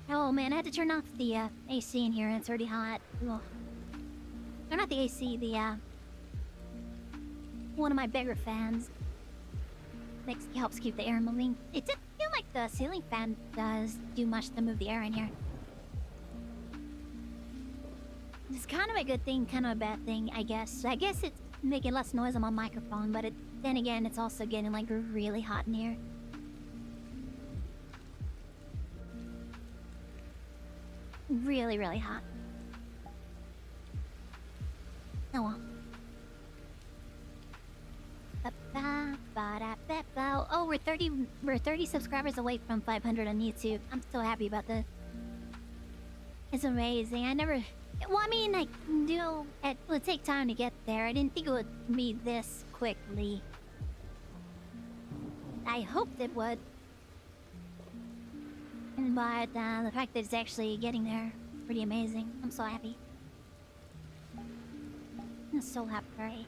Oh man, I had to turn off the AC in here and it's already hot. Ugh. Or not the AC, the one of my bigger fans. Helps keep the air moving. It didn't feel like the ceiling fan does do much to move the air in here. It's kind of a good thing, kind of a bad thing, I guess. I guess it's making less noise on my microphone, but then again, it's also getting like really hot in here. Really, really hot. Oh well. Oh, we're 30 subscribers away from 500 on YouTube. I'm so happy about this. It's amazing. I never... Well, I mean, like, it would take time to get there. I didn't think it would be this quickly. I hoped it would. But the fact that it's actually getting there is pretty amazing. I'm so happy. I'm so happy, right?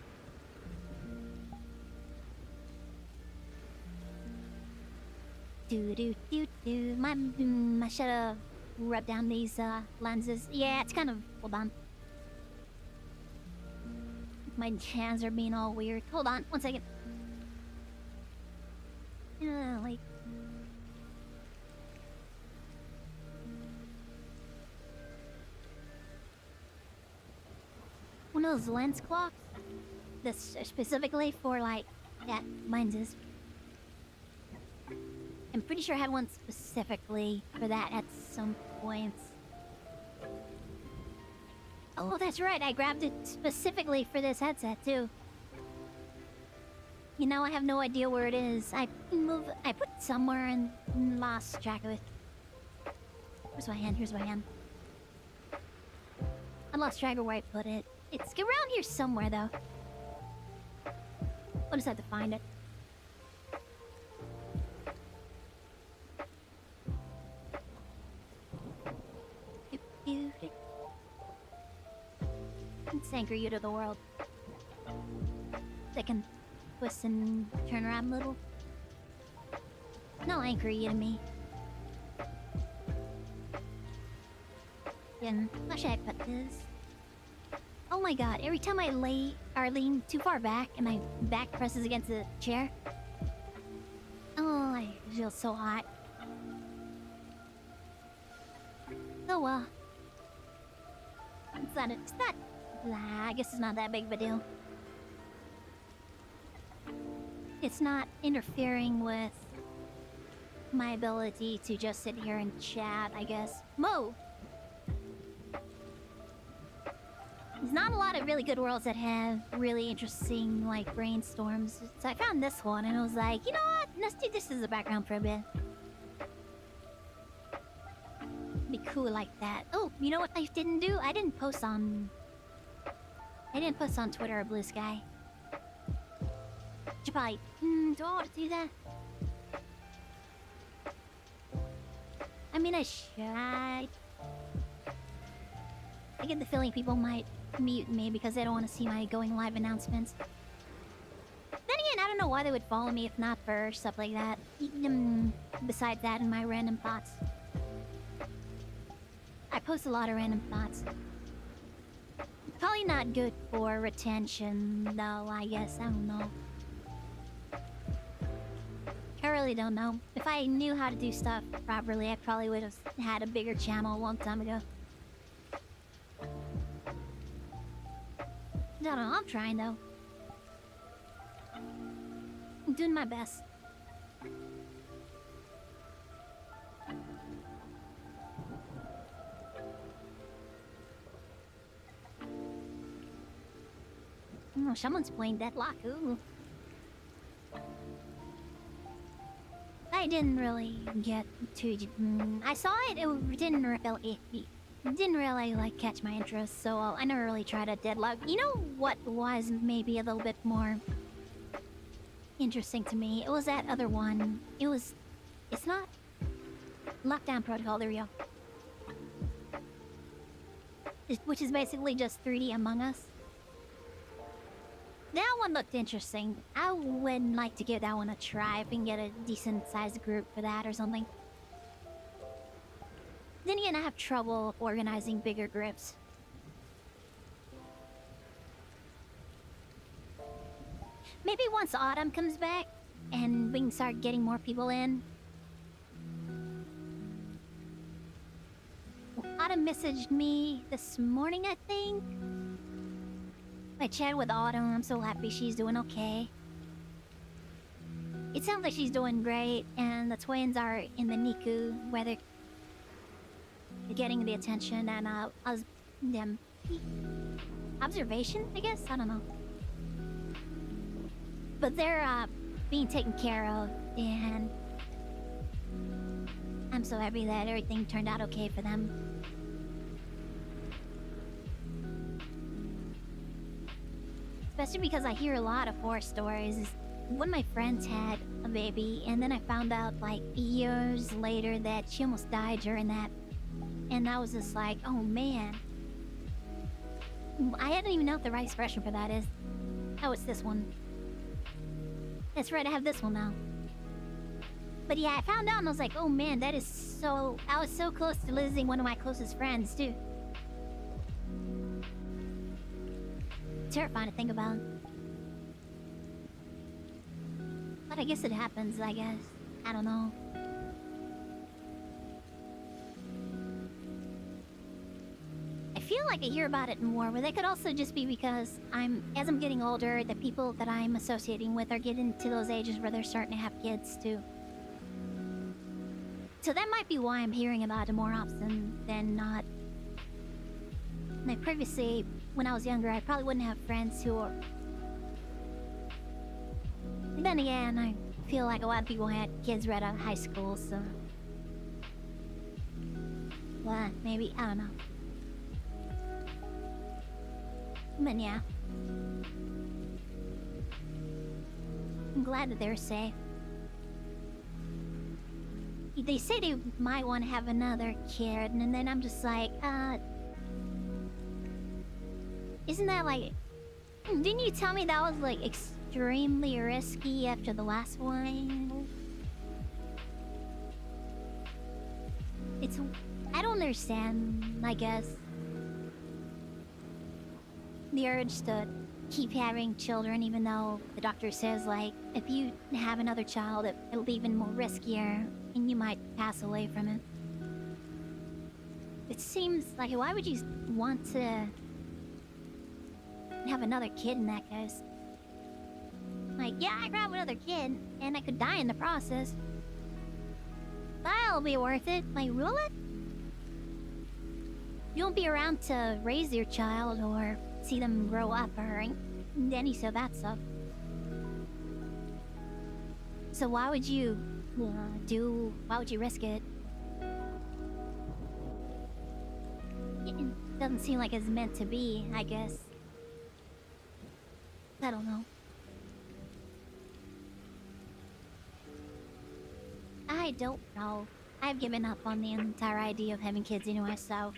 I should have rubbed down these lenses. Yeah, it's kind of... Hold on. My hands are being all weird. Hold on, 1 second. Like... One of those lens clocks? That's specifically for, like, lenses. I'm pretty sure I had one specifically for that at some points. Oh, that's right. I grabbed it specifically for this headset, too. You know, I have no idea where it is. I put it somewhere and lost track of it. Where's my hand? Here's my hand. I lost track of where I put it. It's around here somewhere, though. I'll just have to find it. Let's anchor you to the world. They can twist and turn around a little. And I'll anchor you to me. Then, how should I put this? Oh my god, every time I lean too far back and my back presses against the chair. Oh, I feel so hot. Oh well. I guess it's not that big of a deal. It's not interfering with my ability to just sit here and chat, I guess. Mo! There's not a lot of really good worlds that have really interesting, like, brainstorms. So I found this one and I was like, you know what? Let's do this as a background for a bit. Be cool like that. Oh, you know what I didn't do? I didn't post on Twitter or Blue Sky. Should probably... do I want to do that? I mean, I should. I get the feeling people might mute me because they don't want to see my going live announcements. Then again, I don't know why they would follow me if not for stuff like that. Besides that and my random thoughts. I post a lot of random thoughts. Probably not good for retention, though, I guess. I don't know. I really don't know. If I knew how to do stuff properly, I probably would have had a bigger channel a long time ago. I don't know. I'm trying, though. I'm doing my best. Oh, someone's playing Deadlock. Ooh. I didn't really get too... I saw it. It didn't really like catch my interest, so I never really tried a Deadlock. You know what was maybe a little bit more interesting to me? It was that other one. It's not Lockdown Protocol. There we go. Which is basically just 3D Among Us. That one looked interesting. I would like to give that one a try if we can get a decent sized group for that or something. Then gonna have trouble organizing bigger groups. Maybe once Autumn comes back and we can start getting more people in. Autumn messaged me this morning, I think. I chatted with Autumn. I'm so happy she's doing okay. It sounds like she's doing great, and the twins are in the NICU where they're getting the attention and observation, I guess? I don't know. But they're being taken care of, and I'm so happy that everything turned out okay for them. Especially because I hear a lot of horror stories. One of my friends had a baby, and then I found out like years later that she almost died during that. And I was just like, oh man. I don't even know what the right expression for that is. Oh, it's this one. That's right, I have this one now. But yeah, I found out and I was like, oh man, that is so... I was so close to losing one of my closest friends, too. Terrifying to think about. But I guess it happens, I guess. I don't know. I feel like I hear about it more, but that could also just be because as I'm getting older, the people that I'm associating with are getting to those ages where they're starting to have kids, too. So that might be why I'm hearing about it more often than not. Like previously, when I was younger, I probably wouldn't have friends who are... And then again, I feel like a lot of people had kids right out of high school, so... Well, maybe, I don't know. But yeah. I'm glad that they're safe. They say they might want to have another kid, and then I'm just like, isn't that like... Didn't you tell me that was like extremely risky after the last one? It's... I don't understand, I guess. The urge to keep having children, even though the doctor says, like, if you have another child, it'll be even more riskier, and you might pass away from it. It seems like, why would you want to have another kid in that case? Like, yeah, I could have another kid, and I could die in the process. That'll be worth it. Like, will it? You won't be around to raise your child or see them grow up or any of that stuff. So why would you why would you risk it? It doesn't seem like it's meant to be, I guess. I don't know. I don't know. I've given up on the entire idea of having kids anyway, so...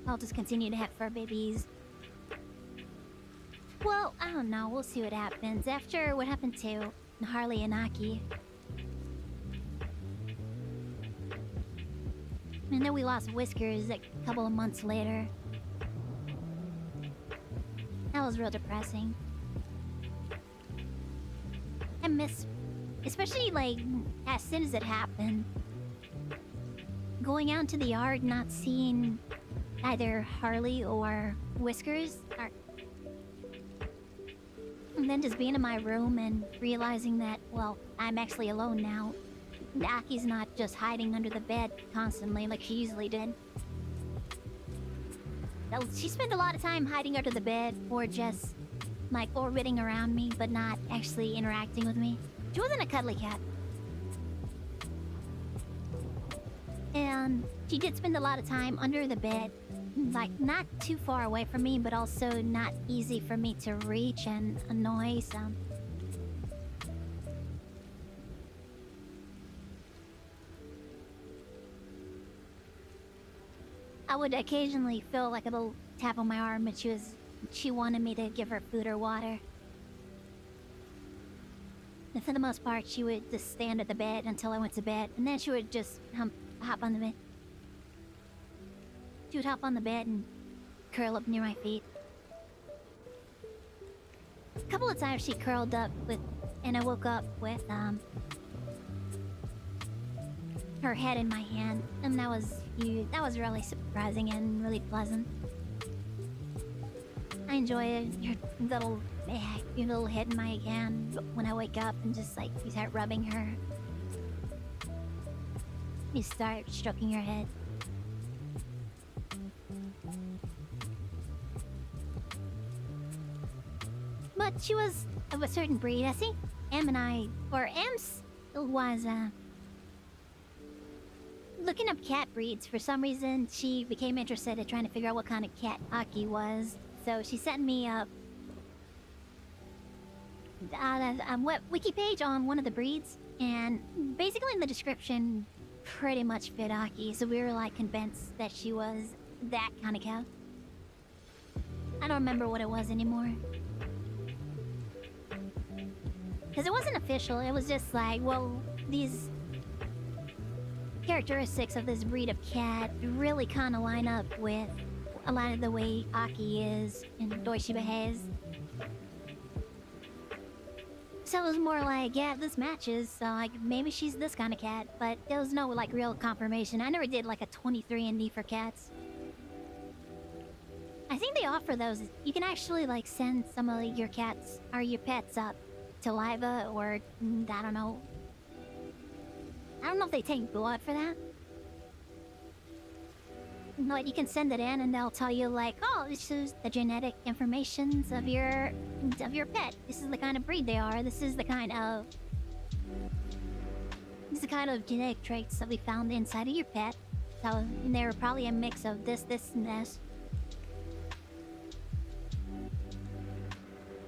I'll just continue to have fur babies. Well, I don't know. We'll see what happens. After what happened to Harley and Aki. And then we lost Whiskers a couple of months later. That was real depressing. I miss... Especially, like, as soon as it happened. Going out into the yard, not seeing... either Harley or Whiskers. And then just being in my room and realizing that, well, I'm actually alone now. Aki's not just hiding under the bed constantly like she usually did. She spent a lot of time hiding under the bed or just, like, orbiting around me, but not actually interacting with me. She wasn't a cuddly cat. And she did spend a lot of time under the bed. Like, not too far away from me, but also not easy for me to reach and annoy, so... I would occasionally feel like a little tap on my arm, and she wanted me to give her food or water. And for the most part, she would just stay under the bed until I went to bed, and then she would just hop on the bed. She would hop on the bed and curl up near my feet. A couple of times she curled up with, and I woke up with her head in my hand, and that was huge. That was really surprising and really pleasant. I enjoy your little head in my hand when I wake up and just like you start rubbing her. You start stroking her head. But she was of a certain breed. I think Am's was looking up cat breeds. For some reason, she became interested in trying to figure out what kind of cat Aki was. So she sent me a wiki page on one of the breeds, and basically in the description, pretty much fit Aki. So we were like convinced that she was that kind of cow. I don't remember what it was anymore. Because it wasn't official, it was just like, well, these characteristics of this breed of cat really kind of line up with a lot of the way Aki is and the way she behaves. So it was more like, yeah, this matches, so like, maybe she's this kind of cat, but there was no like real confirmation. I never did like a 23andMe for cats. I think they offer those. You can actually like send some of your cats or your pets up to Liva, or I don't know. I don't know if they take blood for that. But you can send it in and they'll tell you like, oh, this is the genetic informations of your pet. This is the kind of breed they are. This is the kind of genetic traits that we found inside of your pet. So they're probably a mix of this, and this.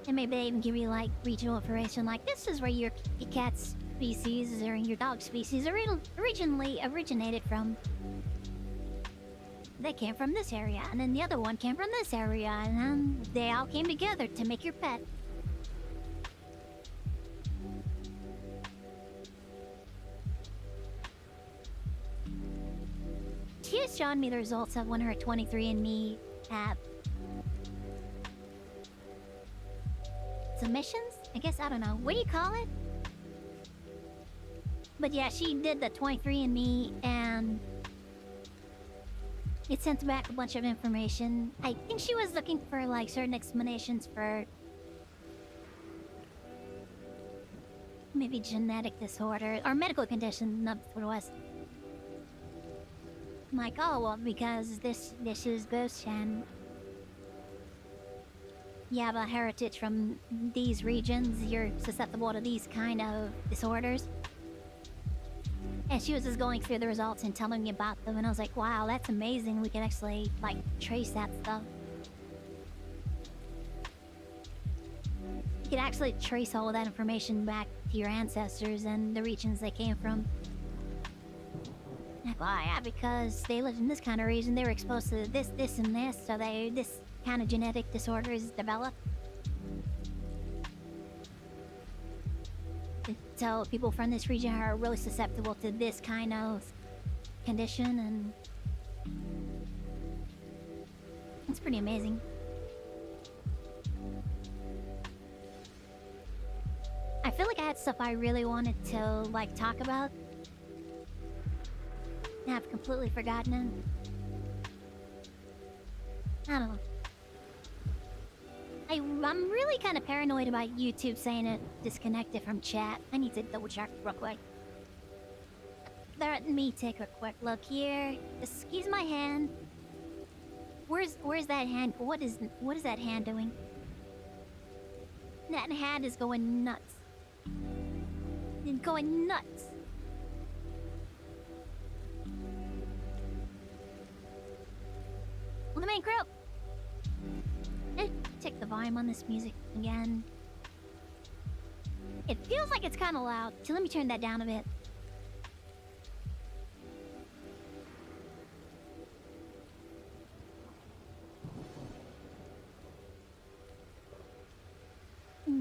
And maybe they even give you like regional information, like this is where your cat species or your dog species originally originated from. They came from this area, and then the other one came from this area, and then they all came together to make your pet. She has shown me the results of one of her 23andMe app submissions? I guess, I don't know. What do you call it? But yeah, she did the 23andMe and it sent back a bunch of information. I think she was looking for like certain explanations for maybe genetic disorder or medical condition. That's what it was. I'm like, oh well, because this is this and you have a heritage from these regions, you're susceptible to these kind of disorders. And she was just going through the results and telling me about them, and I was like, wow, that's amazing. We can actually, like, trace that stuff. You can actually trace all of that information back to your ancestors and the regions they came from. Like, well, yeah, because they lived in this kind of region, they were exposed to this, and this, so this kind of genetic disorders developed. So people from this region are really susceptible to this kind of condition, and it's pretty amazing. I feel like I had stuff I really wanted to like talk about, and I've completely forgotten it. I don't know. I'm really kind of paranoid about YouTube saying it disconnected from chat. I need to double check real quick. Let me take a quick look here. Excuse my hand. Where's that hand? What is that hand doing? That hand is going nuts. It's going nuts. Well, the main crew. Check the volume on this music again. It feels like it's kind of loud, so let me turn that down a bit.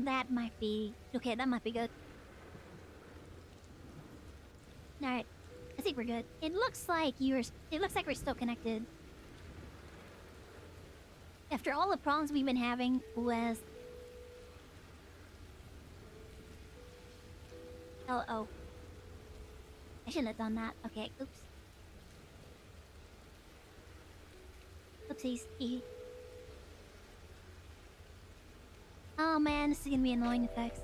That might be... okay, that might be good. Alright. I think we're good. It looks like we're still connected. After all the problems we've been having with... Oh. I shouldn't have done that. Okay, oops. Oopsies. Oh man, this is gonna be annoying effects.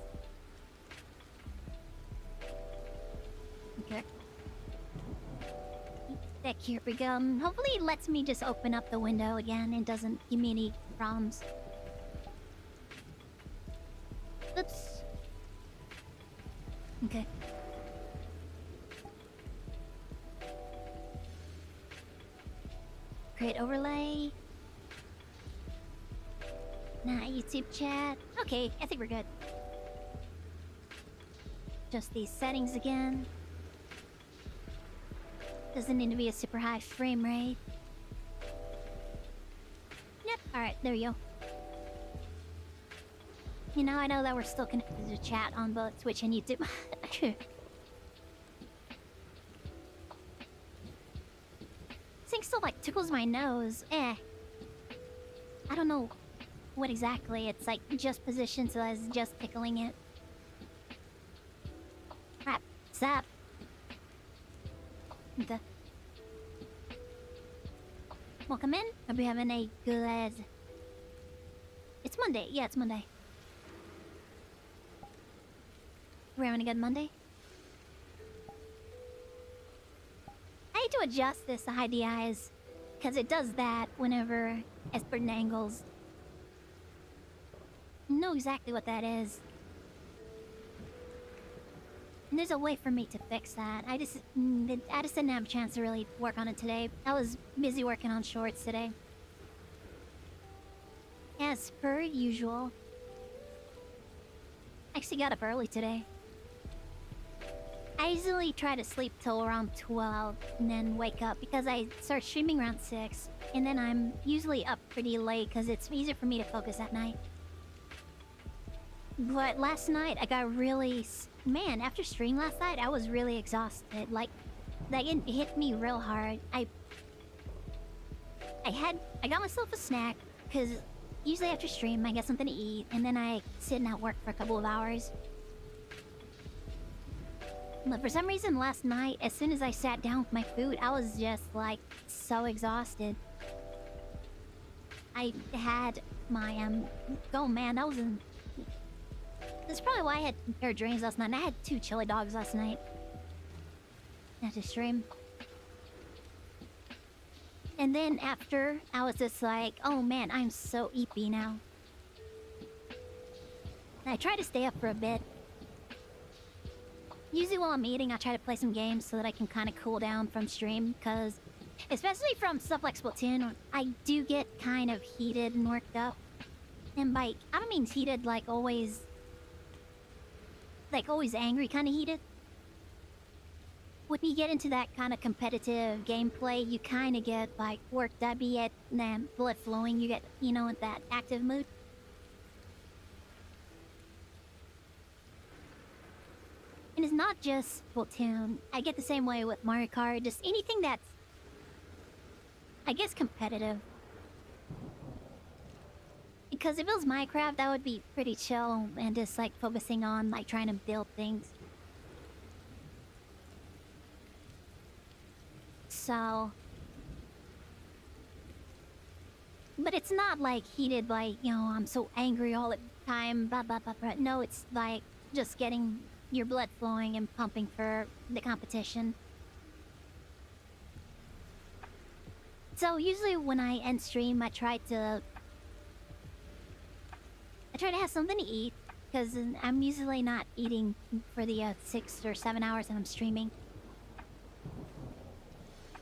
Okay. Here we go. Hopefully it lets me just open up the window again and doesn't give me any problems. Oops. Okay. Create overlay. Nah, YouTube chat. Okay, I think we're good. Just these settings again. Doesn't need to be a super high frame rate. Yep, alright, there you go. You know, I know that we're still connected to chat on both Twitch and YouTube. This thing still, like, tickles my nose. I don't know what exactly. It's, like, just positioned so as just tickling it. Crap. Zap. Okay. Welcome in. Hope you're having a good... It's Monday. Yeah, it's Monday. We're having a good Monday. I need to adjust this to hide the eyes, because it does that whenever at certain angles. I know exactly what that is. And there's a way for me to fix that. I just didn't have a chance to really work on it today. I was busy working on shorts today. As per usual. Actually got up early today. I usually try to sleep till around 12 and then wake up because I start streaming around 6. And then I'm usually up pretty late because it's easier for me to focus at night. But last night I got really... Man, after stream last night, I was really exhausted. Like, that hit me real hard. I got myself a snack, because usually after stream, I get something to eat, and then I sit and at work for a couple of hours. But for some reason, last night, as soon as I sat down with my food, I was just, like, so exhausted. I had my, oh man, that was in... That's probably why I had impaired dreams last night. I had 2 chili dogs last night. After stream. And then after, I was just like, oh man, I'm so eepy now. And I try to stay up for a bit. Usually while I'm eating, I try to play some games so that I can kind of cool down from stream. Because, especially from stuff like Splatoon, I do get kind of heated and worked up. And by, I don't mean heated like always angry kind of heated. When you get into that kind of competitive gameplay, you kind of get like worked up, you get blood flowing, you get, you know, in that active mood. And it's not just Splatoon. I get the same way with Mario Kart, just anything that's, I guess, competitive. Because if it was Minecraft, that would be pretty chill and just like focusing on like trying to build things. So... But it's not like heated like, you know, I'm so angry all the time, blah blah blah blah. No, it's like just getting your blood flowing and pumping for the competition. So usually when I end stream, I try to have something to eat, because I'm usually not eating for the 6 or 7 hours that I'm streaming.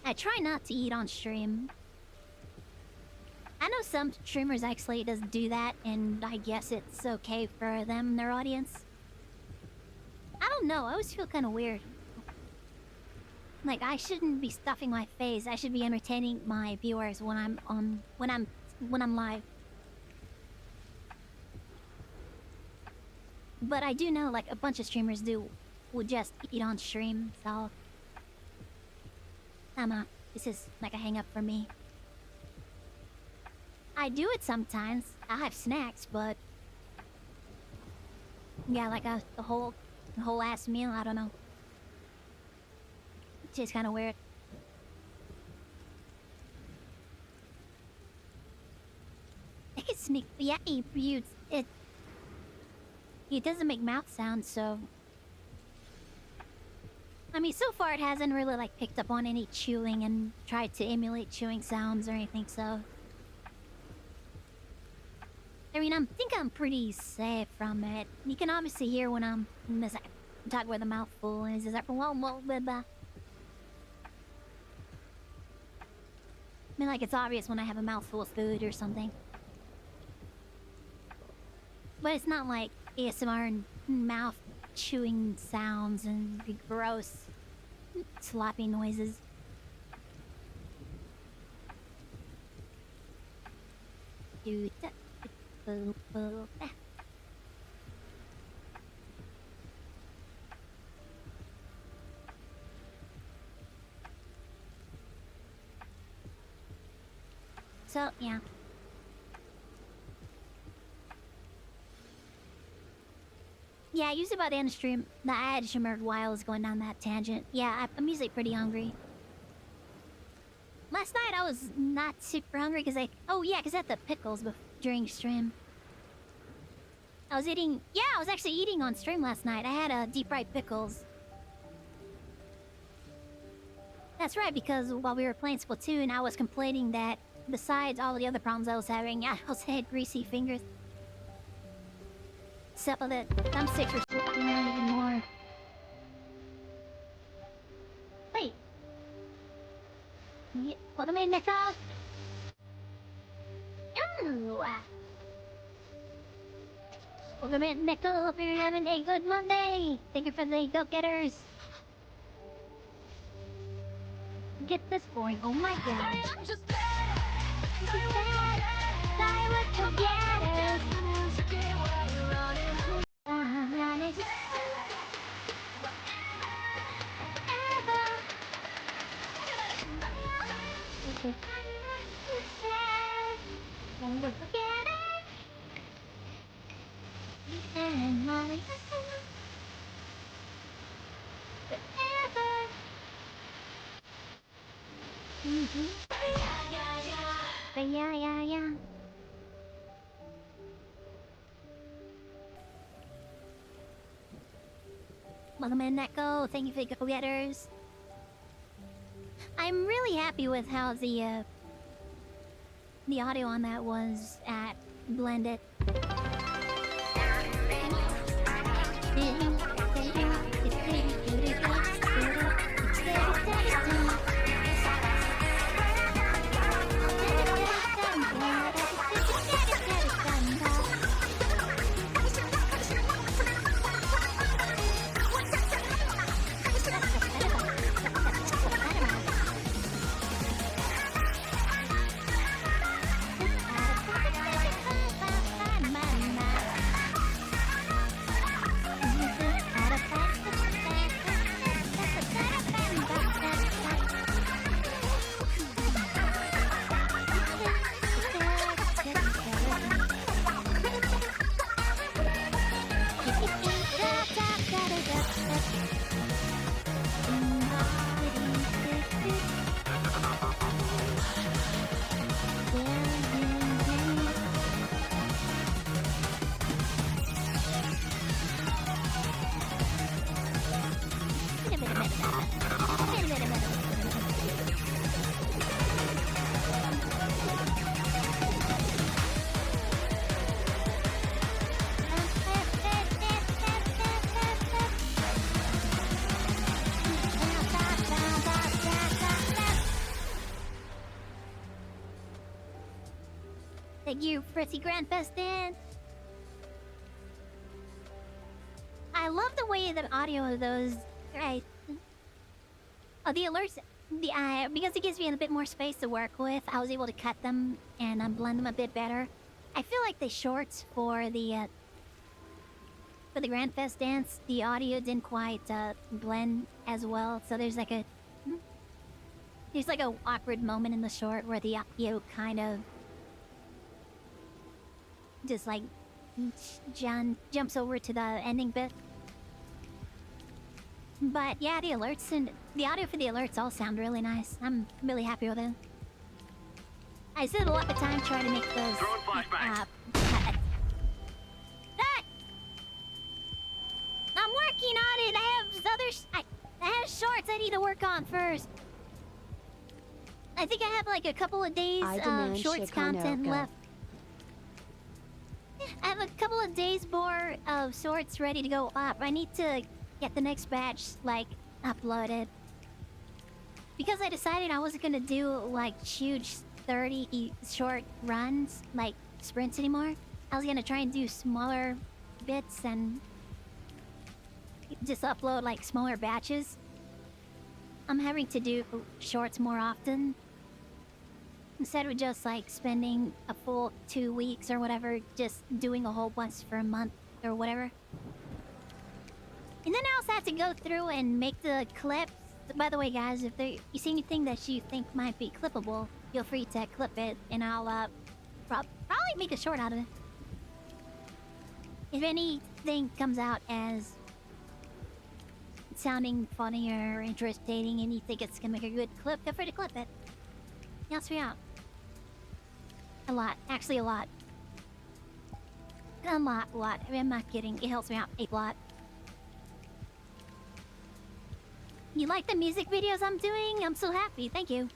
I try not to eat on stream. I know some streamers actually does do that, and I guess it's okay for them and their audience. I don't know, I always feel kind of weird. Like, I shouldn't be stuffing my face. I should be entertaining my viewers when I'm live. But I do know, like, a bunch of streamers would just eat on stream, so... This is like a hang up for me. I do it sometimes. I have snacks, but yeah, like the whole ass meal. I don't know. It's just kind of weird. I can sneak. Yeah, it doesn't make mouth sounds, so. I mean, so far it hasn't really like picked up on any chewing and tried to emulate chewing sounds or anything. So. I mean, think I'm pretty safe from it. You can obviously hear when I'm talking with a mouthful, and it's just like, I mean, like, it's obvious when I have a mouthful of food or something. But it's not like ASMR and mouth chewing sounds and gross sloppy noises. Dude. So, yeah. Yeah, usually by the end of the stream, I had remembered why I was going down that tangent. Yeah, I'm usually pretty hungry. Last night I was not super hungry because oh yeah, because I had the pickles during stream. I was eating... Yeah, I was actually eating on stream last night. I had deep fried pickles. That's right, because while we were playing Splatoon, I was complaining that besides all the other problems I was having, I also had greasy fingers. Except for that thumbsticks were even more. Wait. Put them in the car. Welcome in, Nickel. Hope you're having a good Monday. Thank you for the go-getters. Get this going. Oh my god. I'm just bad. Sorry, what go-getters. Yeah. Welcome in, Neko. Thank you for the go-getters. I'm really happy with how the audio on that was at blended. Thank you, Pretty Grandfest Dan. I love the way the audio of those, right? Oh, the alerts, because it gives me a bit more space to work with, I was able to cut them and blend them a bit better. I feel like the shorts for the Grandfest dance, the audio didn't quite blend as well, so there's like a There's like a awkward moment in the short where the audio kind of just like John jumps over to the ending bit. But yeah, the alerts and the audio for the alerts all sound really nice. I'm really happy with it. I spent a lot of time trying to make those. Throwing flashbang. I'm working on it. I have shorts I need to work on first. I think I have like a couple of days of shorts content left. I have a couple of days more of shorts ready to go up. I need to get the next batch like uploaded because I decided I wasn't gonna do like huge 30 short runs like sprints anymore. I was gonna try and do smaller bits and just upload like smaller batches. I'm having to do shorts more often instead of just like spending a full 2 weeks or whatever just doing a whole bunch for a month or whatever. And then I also have to go through and make the clips. By the way, guys, if you see anything that you think might be clippable, feel free to clip it, and I'll probably make a short out of it. If anything comes out as sounding funny or interesting, and you think it's gonna make a good clip, feel free to clip it. It helps me out. A lot. Actually, a lot. A lot. I mean, I'm not kidding. It helps me out a lot. You like the music videos I'm doing? I'm so happy. Thank you.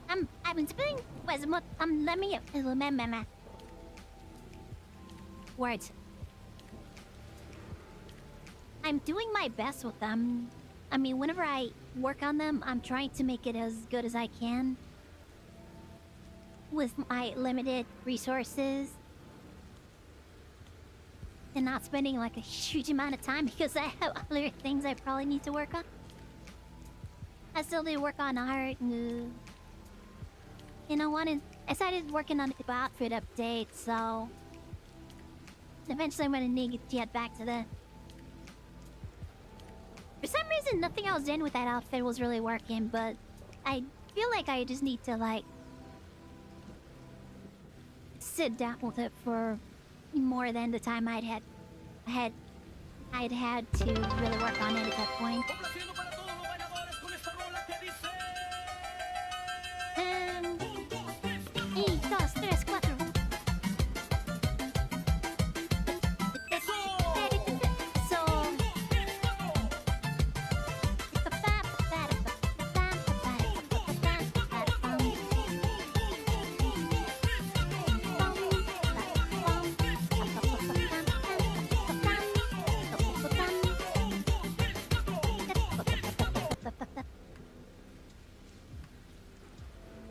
I've been doing let me words. I'm doing my best with them. I mean, whenever I work on them, I'm trying to make it as good as I can with my limited resources and not spending like a huge amount of time because I have other things I probably need to work on. I still do work on art and I started working on the outfit update, so eventually I'm gonna need to get back to that. For some reason, nothing I was in with that outfit was really working, but I feel like I just need to like sit down with it for more than the time I'd had to really work on it at that point. Y dos, tres, cuatro.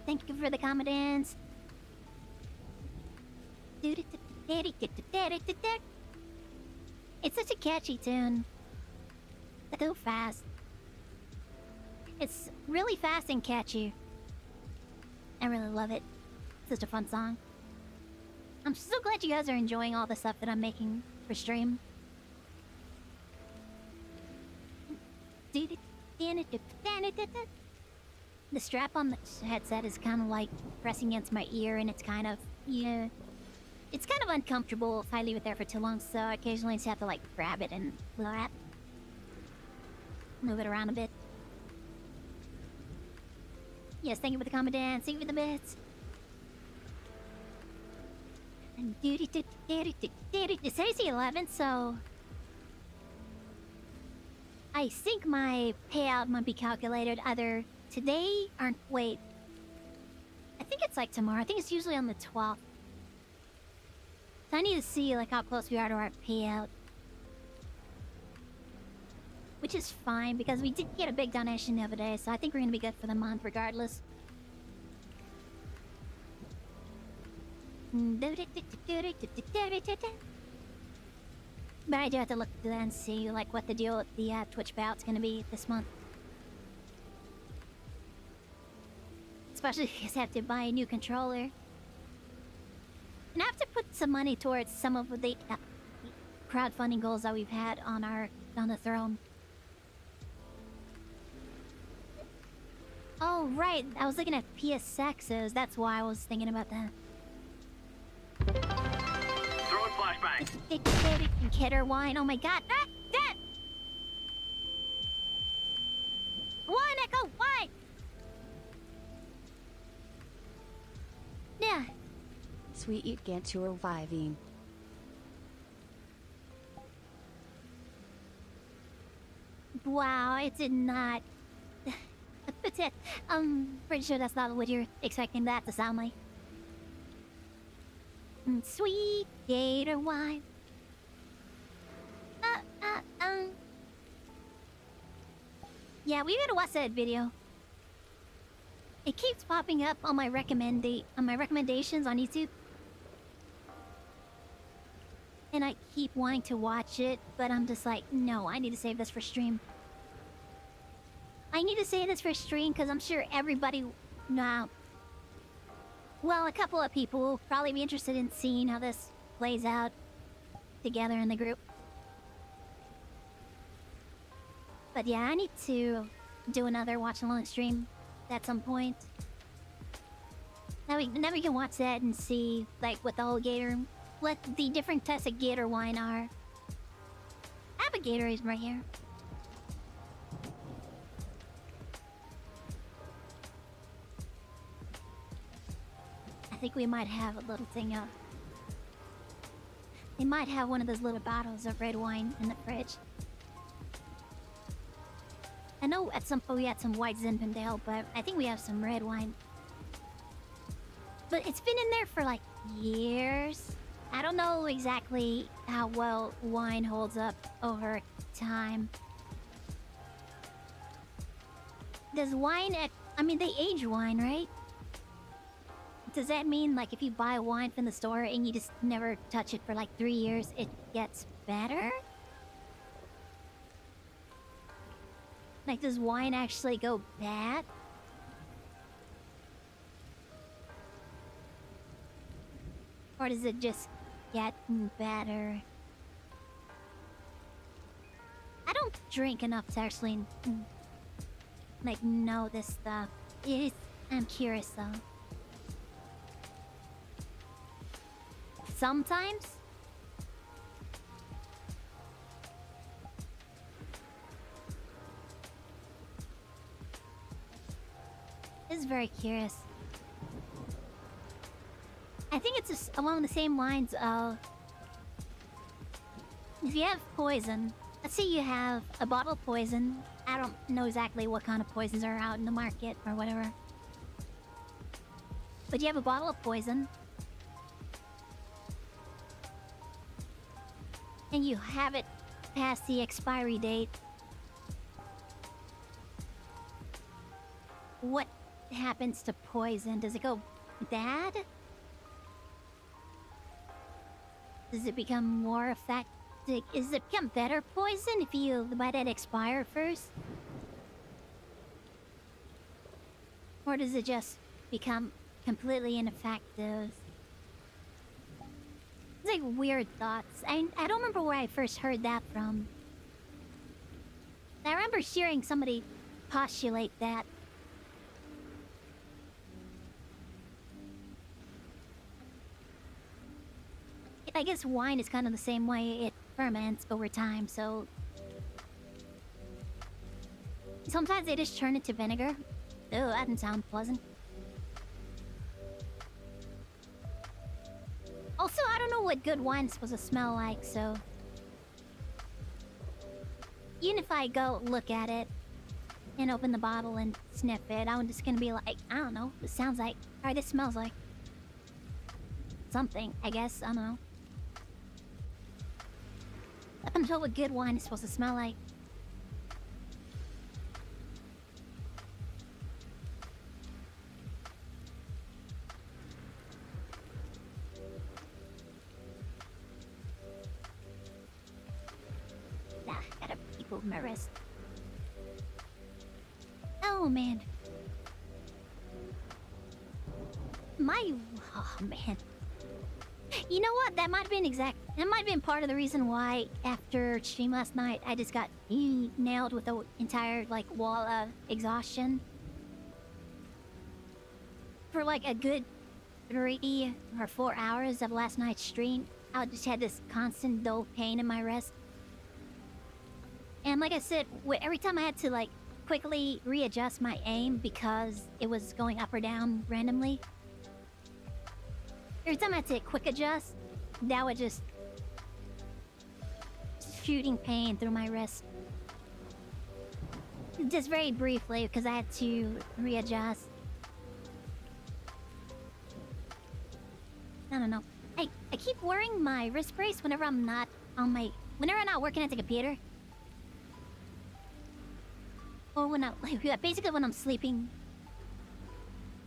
Thank you for the comments. It's such a catchy tune. So fast. It's really fast and catchy. I really love it. Such a fun song. I'm so glad you guys are enjoying all the stuff that I'm making for stream. The strap on the headset is kind of like pressing against my ear, and it's kind of, it's kind of uncomfortable if I leave it there for too long, so I occasionally just have to like grab it and move it around a bit. Yes, thank you for the comment, Dan. Thank you for the bits. And it's today's the 11th, so I think my payout might be calculated either today or wait. I think it's like tomorrow. I think it's usually on the 12th. So I need to see like how close we are to our payout. Which is fine because we did get a big donation the other day, so I think we're gonna be good for the month regardless. But I do have to look through that and see like what the deal with the Twitch payout's gonna be this month. Especially because I have to buy a new controller. And I have to put some money towards some of the crowdfunding goals that we've had on the throne. Oh, right. I was looking at PSXs. That's why I was thinking about that. Throwing flashbang. Kidder wine. Oh my god. Ah! That! One echo! Why? Yeah. Sweet eat get to reviving. Wow, it did not. That's it. Pretty sure that's not what you're expecting that to sound like. Sweet gator wine. Yeah, we gotta watch that video. It keeps popping up on my recommendations on YouTube. And I keep wanting to watch it, but I'm just like, no, I need to save this for stream. I need to save this for stream because I'm sure everybody... Nah. Well, a couple of people will probably be interested in seeing how this plays out together in the group. But yeah, I need to do another watch-along stream at some point. Now we can watch that and see, like, what the whole gator... What the different types of gator wine are. I have a Gatorade right here. I think we might have a little thing of... They might have one of those little bottles of red wine in the fridge. I know at some point we had some white Zinfandel, but I think we have some red wine. But it's been in there for like years. I don't know exactly how well wine holds up over time. Does wine... I mean, they age wine, right? Does that mean, like, if you buy wine from the store and you just never touch it for like 3 years, it gets better? Like, does wine actually go bad? Or does it just get better? I don't drink enough to actually, like, know this stuff. I'm curious, though. Sometimes? It's very curious. I think it's just along the same lines of... If you have poison, let's say you have a bottle of poison. I don't know exactly what kind of poisons are out in the market or whatever. But you have a bottle of poison. And you have it past the expiry date. What happens to poison? Does it go bad? Does it become more effective? Does it become better poison if you let it expire first? Or does it just become completely ineffective? It's like weird thoughts. I don't remember where I first heard that from. I remember hearing somebody postulate that. I guess wine is kind of the same way. It ferments over time, so... Sometimes they just turn it to vinegar. Oh, that doesn't sound pleasant. Also, I don't know what good wine's supposed to smell like, so... Even if I go look at it and open the bottle and sniff it, I'm just gonna be like, I don't know, this sounds like... Or this smells like... something, I guess, I don't know. I don't know what good wine is supposed to smell like. Nah, gotta keep moving my wrist. Oh, man. Oh, man. You know what? That might have been part of the reason why after stream last night I just got nailed with the entire like wall of exhaustion. for like a good 3 or 4 hours of last night's stream, I just had this constant dull pain in my wrist. And like I said, every time I had to like quickly readjust my aim because it was going up or down randomly. Every time I had to quick adjust, that would just shooting pain through my wrist. Just very briefly because I had to readjust. I don't know. I keep wearing my wrist brace whenever I'm not on my... Whenever I'm not working at the computer. Or when I... Like, basically when I'm sleeping.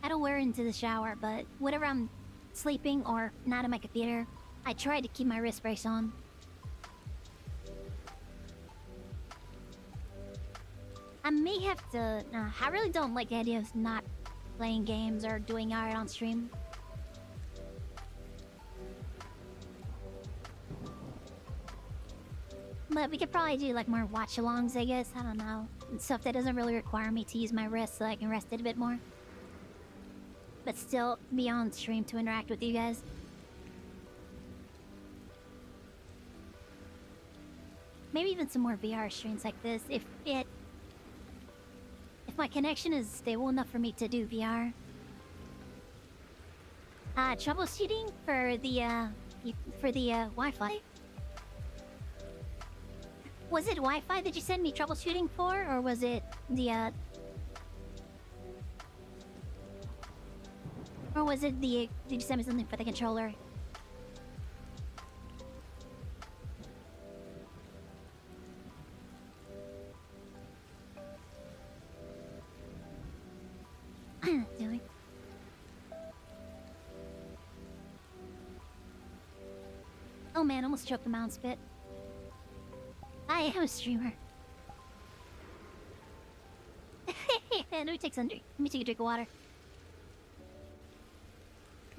I don't wear it into the shower, but whenever I'm sleeping or not on my computer, I try to keep my wrist brace on. I may have to... I really don't like the idea of not playing games or doing art on stream. But we could probably do like more watch-alongs, I guess. I don't know. Stuff that doesn't really require me to use my wrist so I can rest it a bit more. But still be on stream to interact with you guys. Maybe even some more VR streams like this if my connection is stable enough for me to do VR. Troubleshooting for the Wi-Fi. Was it Wi-Fi that you sent me troubleshooting for, or was it the or was it the... Did you send me something for the controller? Doing. Oh man, almost choked the mound spit. I am a streamer. Let me take some drink. Let me take a drink of water.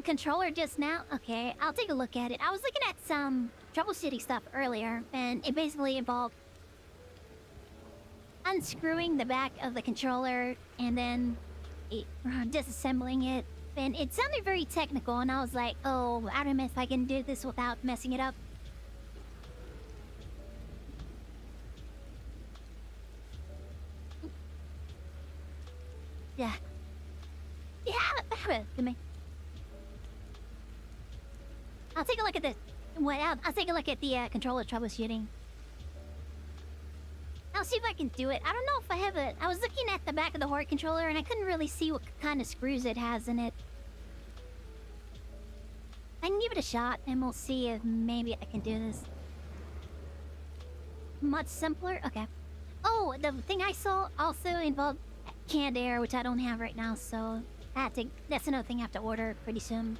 Controller just now? Okay, I'll take a look at it. I was looking at some troubleshooting stuff earlier, and it basically involved unscrewing the back of the controller and then disassembling it. And it sounded very technical, and I was like, oh, I don't know if I can do this without messing it up. Yeah. Yeah. Give me. I'll take a look at the... I'll take a look at the controller troubleshooting. I'll see if I can do it. I don't know if I have a... I was looking at the back of the Horde controller and I couldn't really see what kind of screws it has in it. I can give it a shot and we'll see if maybe I can do this. Much simpler? Okay. Oh, the thing I saw also involved canned air, which I don't have right now, so that's another thing I have to order pretty soon.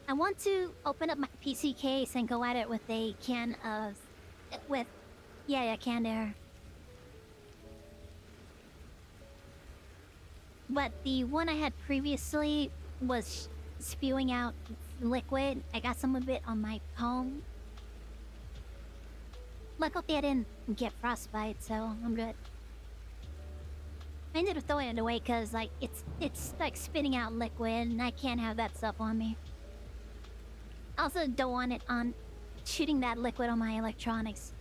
I want to open up my PC case and go at it with a can of... Yeah, canned air. But the one I had previously was spewing out liquid. I got some of it on my palm. Luckily I didn't get frostbite, so I'm good. I ended up throwing it away because like it's like spitting out liquid and I can't have that stuff on me. I also don't want it on shooting that liquid on my electronics.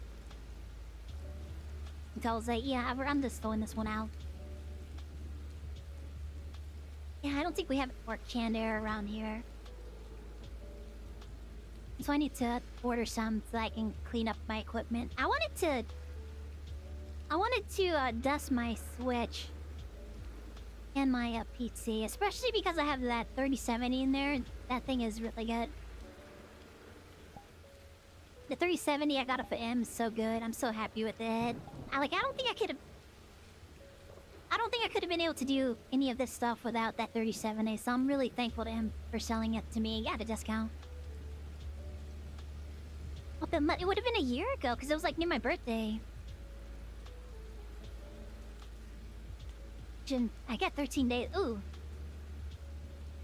So I was like, yeah, I'm just throwing this one out. Yeah, I don't think we have more canned air around here. So I need to order some so I can clean up my equipment. I wanted to dust my Switch and my PC, especially because I have that 3070 in there. That thing is really good. The 3070 I got off of M is so good. I'm so happy with it. I don't think I could have been able to do any of this stuff without that 3070, so I'm really thankful to him for selling it to me at a discount. Well, it would have been a year ago, because it was like near my birthday. I got 13 days. Ooh.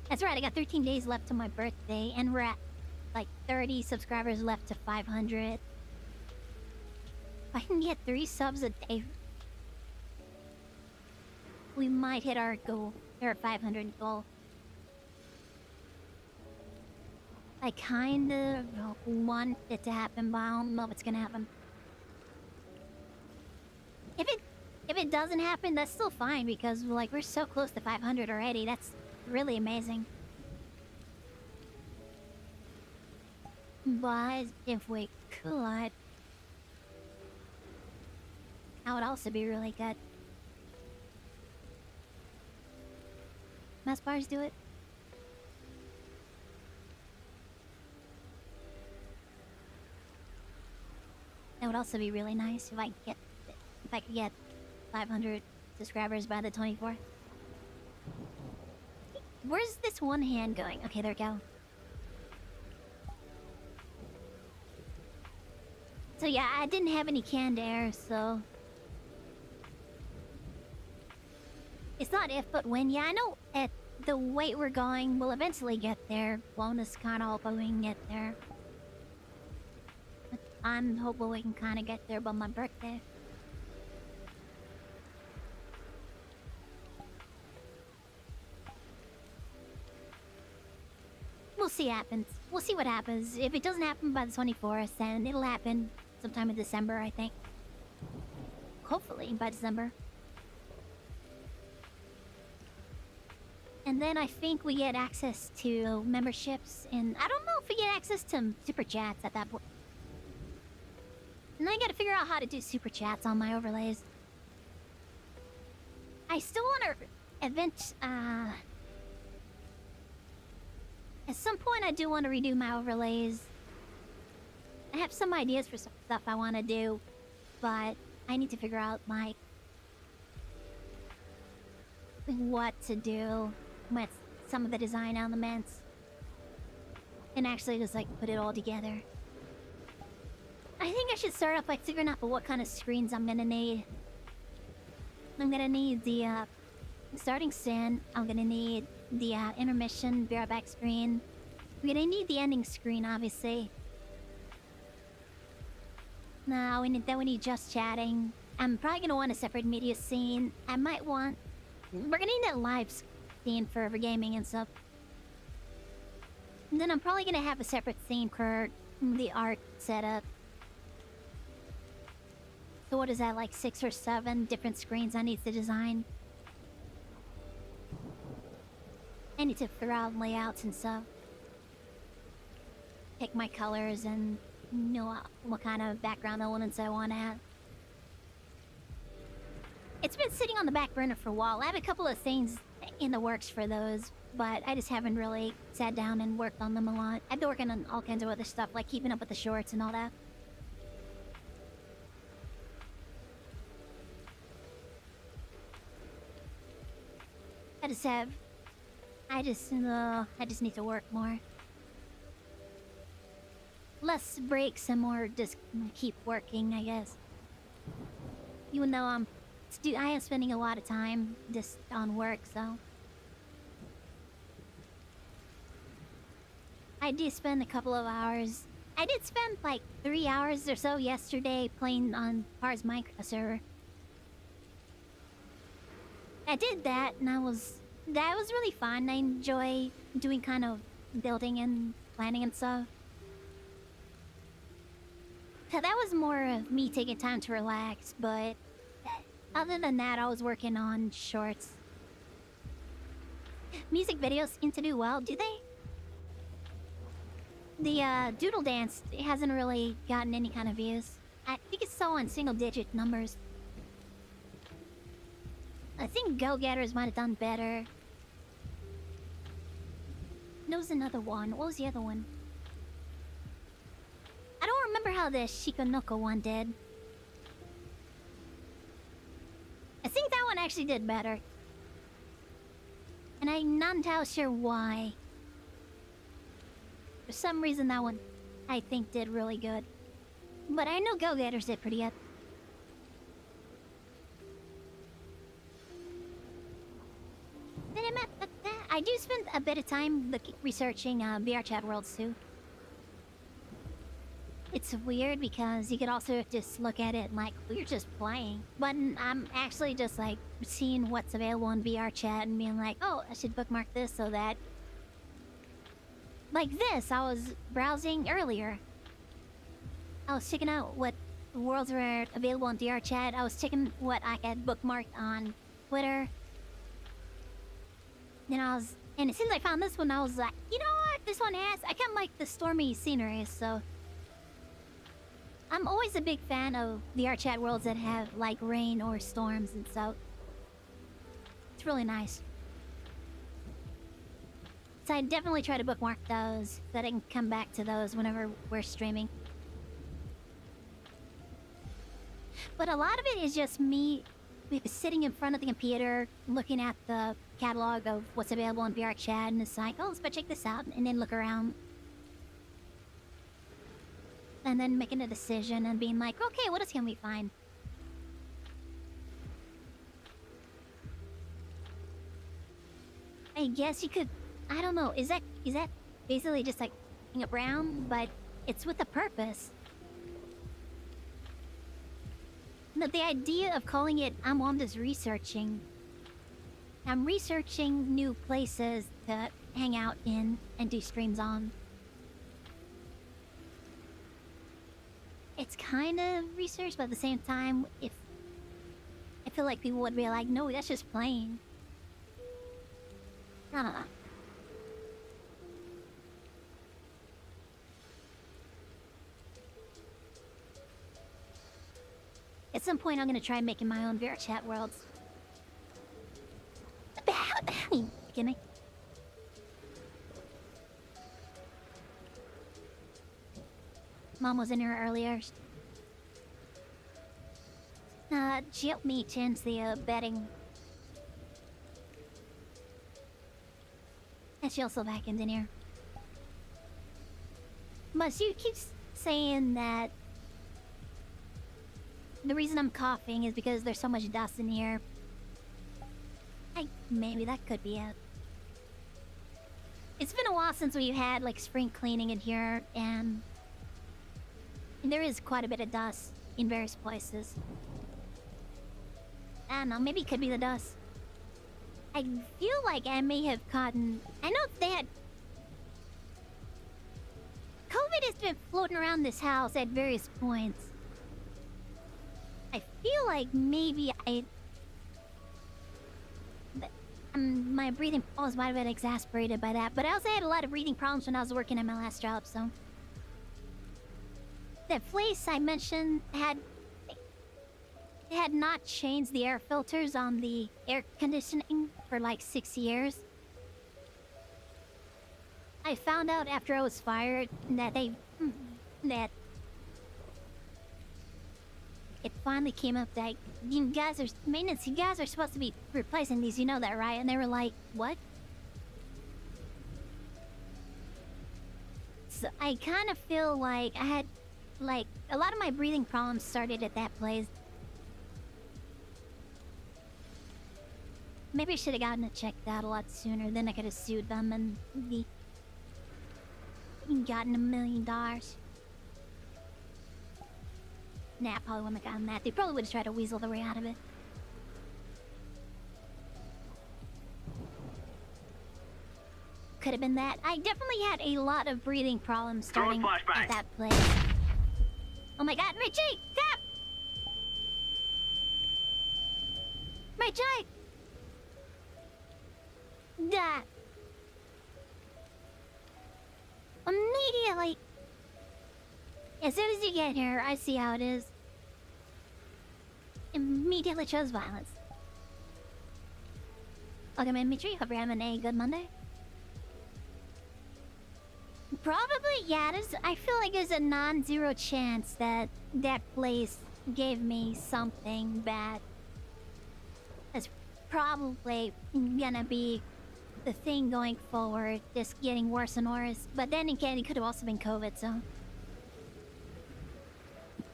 That's right, I got 13 days left to my birthday, and we're at like 30 subscribers left to 500. If I can get 3 subs a day, we might hit our goal. or 500 goal. I kind of want it to happen, but I don't know if it's gonna happen. If it doesn't happen, that's still fine because like we're so close to 500 already. That's really amazing. But if we could, that would also be really good. Mass bars do it. That would also be really nice if I could get 500 subscribers by the 24th. Where's this one hand going? Okay, there we go. So yeah, I didn't have any canned air, so it's not if but when. Yeah, I know at the rate we're going, we'll eventually get there. Bonus kind of hoping we can get there. But I'm hoping we can kind of get there by my birthday. We'll see what happens. We'll see what happens. If it doesn't happen by the 24th, then it'll happen sometime in December, I think. Hopefully by December. And then I think we get access to memberships, and I don't know if we get access to super chats at that point. And I gotta figure out how to do super chats on my overlays. I still want to event, at some point I do want to redo my overlays. I have some ideas for some stuff I want to do, but I need to figure out, like, what to do with some of the design elements. And actually just, like, put it all together. I think I should start off by figuring out what kind of screens I'm gonna need. I'm gonna need the, starting scene. I'm gonna need the, intermission bareback screen. We're gonna need the ending screen, obviously. No, then we need just chatting. I'm probably gonna want a separate media scene. I might want... We're gonna need a live scene for gaming and stuff. And then I'm probably gonna have a separate scene for the art setup. So what is that, like 6 or 7 different screens I need to design? I need to figure out layouts and stuff. Pick my colors and know what kind of background elements I want to have. It's been sitting on the back burner for a while. I have a couple of things in the works for those, but I just haven't really sat down and worked on them a lot. I've been working on all kinds of other stuff, like keeping up with the shorts and all that. I just need to work more. Less breaks and more just keep working, I guess. Even though I am spending a lot of time just on work, so. I do spend a couple of hours. I did spend like 3 hours or so yesterday playing on Par's Minecraft server. I did that, and that was really fun. I enjoy doing kind of building and planning and stuff. So that was more of me taking time to relax, but other than that, I was working on shorts. Music videos seem to do well, do they? The Doodle Dance hasn't really gotten any kind of views. I think it's still on single-digit numbers. I think Go Getters might have done better. There was another one. What was the other one? I don't remember how the Shikonoko one did. I think that one actually did better. And I'm not entirely sure why. For some reason that one, I think, did really good. But I know Go Getters did pretty good. I do spend a bit of time researching VRChat worlds too. It's weird because you could also just look at it like you're just playing. But I'm actually just like seeing what's available on VRChat and being like, oh, I should bookmark this so that. Like this, I was browsing earlier. I was checking out what worlds were available on VRChat. I was checking what I had bookmarked on Twitter. Then and as soon as I found this one, I was like, you know what? This one has. I kind of like the stormy scenery, so. I'm always a big fan of VRChat worlds that have like rain or storms and so. It's really nice. So I definitely try to bookmark those so that I can come back to those whenever we're streaming. But a lot of it is just me sitting in front of the computer, looking at the catalog of what's available on VRChat, and it's like, oh, let's go check this out, and then look around. And then making a decision and being like, okay, what else can we find? I guess you could, I don't know, is that basically just like hang around, but it's with a purpose. The idea of calling it I'm on this researching. I'm researching new places to hang out in and do streams on. It's kind of research, but at the same time, if I feel like people would be like, no, that's just playing. I don't know. At some point, I'm gonna try making my own VRChat worlds. You kidding me? Mom was in here earlier. She helped me change the bedding. And she also vacuumed in here. But she keeps saying that the reason I'm coughing is because there's so much dust in here. Maybe that could be it. It's been a while since we've had like spring cleaning in here, and there is quite a bit of dust in various places. I don't know, maybe it could be the dust. I feel like I may have gotten... I know that COVID has been floating around this house at various points. I feel like maybe my breathing problems might have been exasperated by that, but I also had a lot of breathing problems when I was working at my last job, so... That place I mentioned had not changed the air filters on the air conditioning for like 6 years. I found out after I was fired that that it finally came up that you guys are maintenance. You guys are supposed to be replacing these. You know that, right? And they were like, "What?" So I kind of feel like I had, like, a lot of my breathing problems started at that place. Maybe I should have gotten it checked out a lot sooner. Then I could have sued them and gotten $1 million. Nah, I probably wouldn't have gotten that. They probably would have tried to weasel their way out of it. Could have been that. I definitely had a lot of breathing problems starting at that place. Oh my god, Richie! Stop! Richie! That. Immediately. As soon as you get here, I see how it is. Immediately chose violence. Okay, man, Mitri, hope you're having a good Monday. Probably, yeah. I feel like there's a non-zero chance that that place gave me something bad. That's probably gonna be the thing going forward, just getting worse and worse. But then again, it could have also been COVID, so...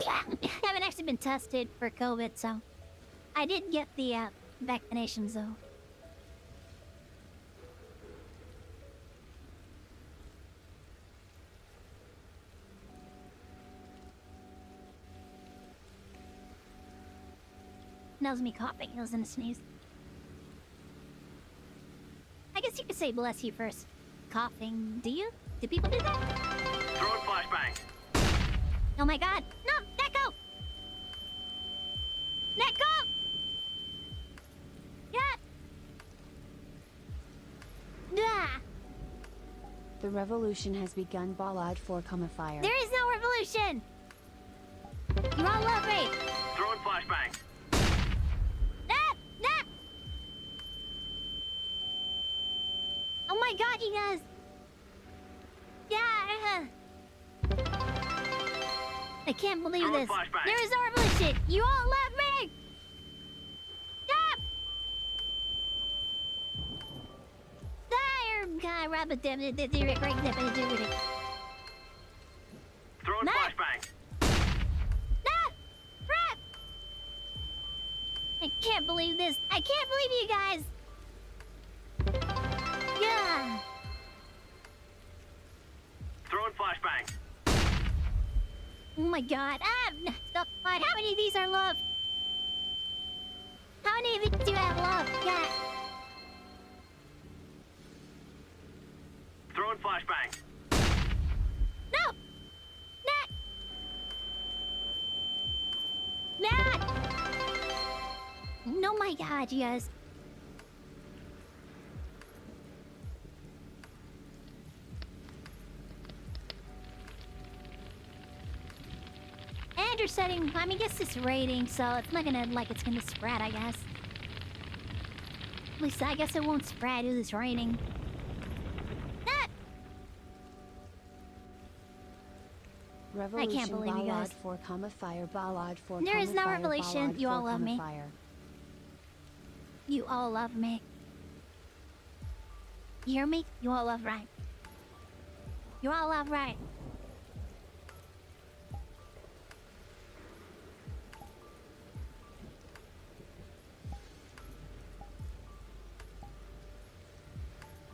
I haven't actually been tested for COVID, so... I did get the vaccinations, though. That was me coughing. It wasn't a sneeze. I guess you could say bless you first. Coughing. Do you? Do people do that? Throwing flashbang. Oh my god. No! Let go! Let go! Yeah! Ah! The revolution has begun. Ballad for fire. There is no revolution! You all love me! Throwing flashbang. Ah! Ah! Oh my god, you guys! Yeah! I can't believe Throwing this. flashbang. There is no revolution! You all love me! Ah! God, rabbit damn it, Throwing Nah. flashbang. Ah! Crap! I can't believe this. I can't believe you guys. Yeah. Throwing flashbang. Oh my god. Ah! Stop. How many of these are love? How many of you do have love? Yeah. Throwing flashbang. No! Nat! Oh my god, you guys. And you're setting, I mean, I guess it's rating, so it's not gonna, like, it's gonna spread, I guess. At least I guess it won't spread with this rating. Ah! Revolution. I can't believe you guys. Ballad for fire. Ballad for There is no fire. revolution. Ballad You all for love me. fire. You all love me. You hear me? You all love right. You all love right.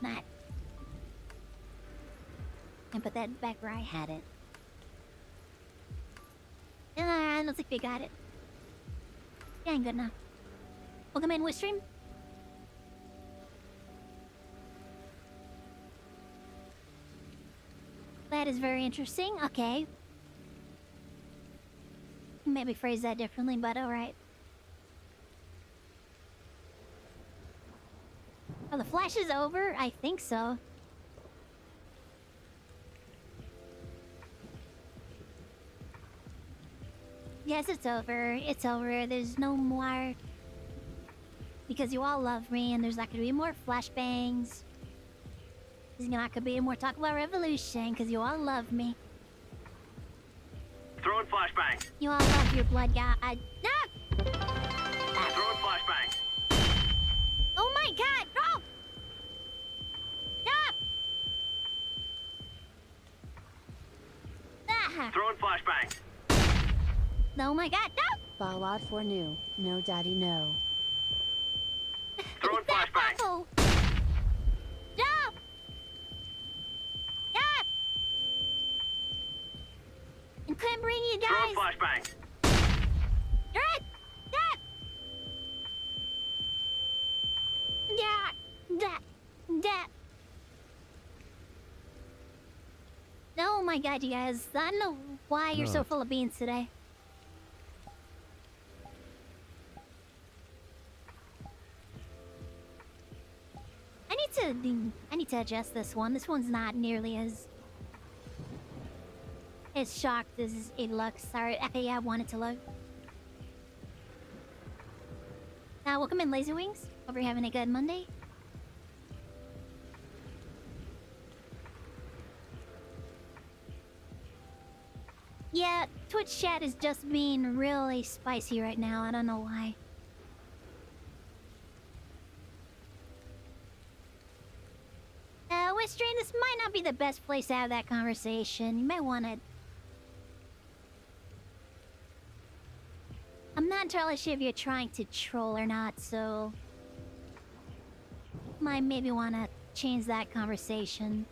Not. And put that back where I had it. I don't think we got it. Yeah, ain't good enough. Welcome in, Wistream. That is very interesting. Okay. Maybe phrase that differently, but alright. Oh, the flash is over? I think so. Yes, it's over. It's over. There's no more... Because you all love me, and there's not gonna be more flashbangs. There's not gonna be more talk about revolution, because you all love me. Throwing flashbang. You all love your blood god. No! Throwing flashbang. Oh my god! No! Stop! Ah! Throwing flashbang. Oh my god! No! Ballad for new. No daddy no. Throwing That flashbang. awful! No! Stop! I couldn't bring you Throwing guys! flashbang. Stop! Stop! That. Oh my god, you guys. I don't know why you're so full of beans today. I need to adjust this one. This one's not nearly as shocked as it looks. Sorry, I want it to look. Welcome in, Lazy Wings. Hope you're having a good Monday. Yeah, Twitch chat is just being really spicy right now. I don't know why. Wistream, this might not be the best place to have that conversation. You might want to... I'm not entirely sure if you're trying to troll or not, so... Might maybe want to change that conversation.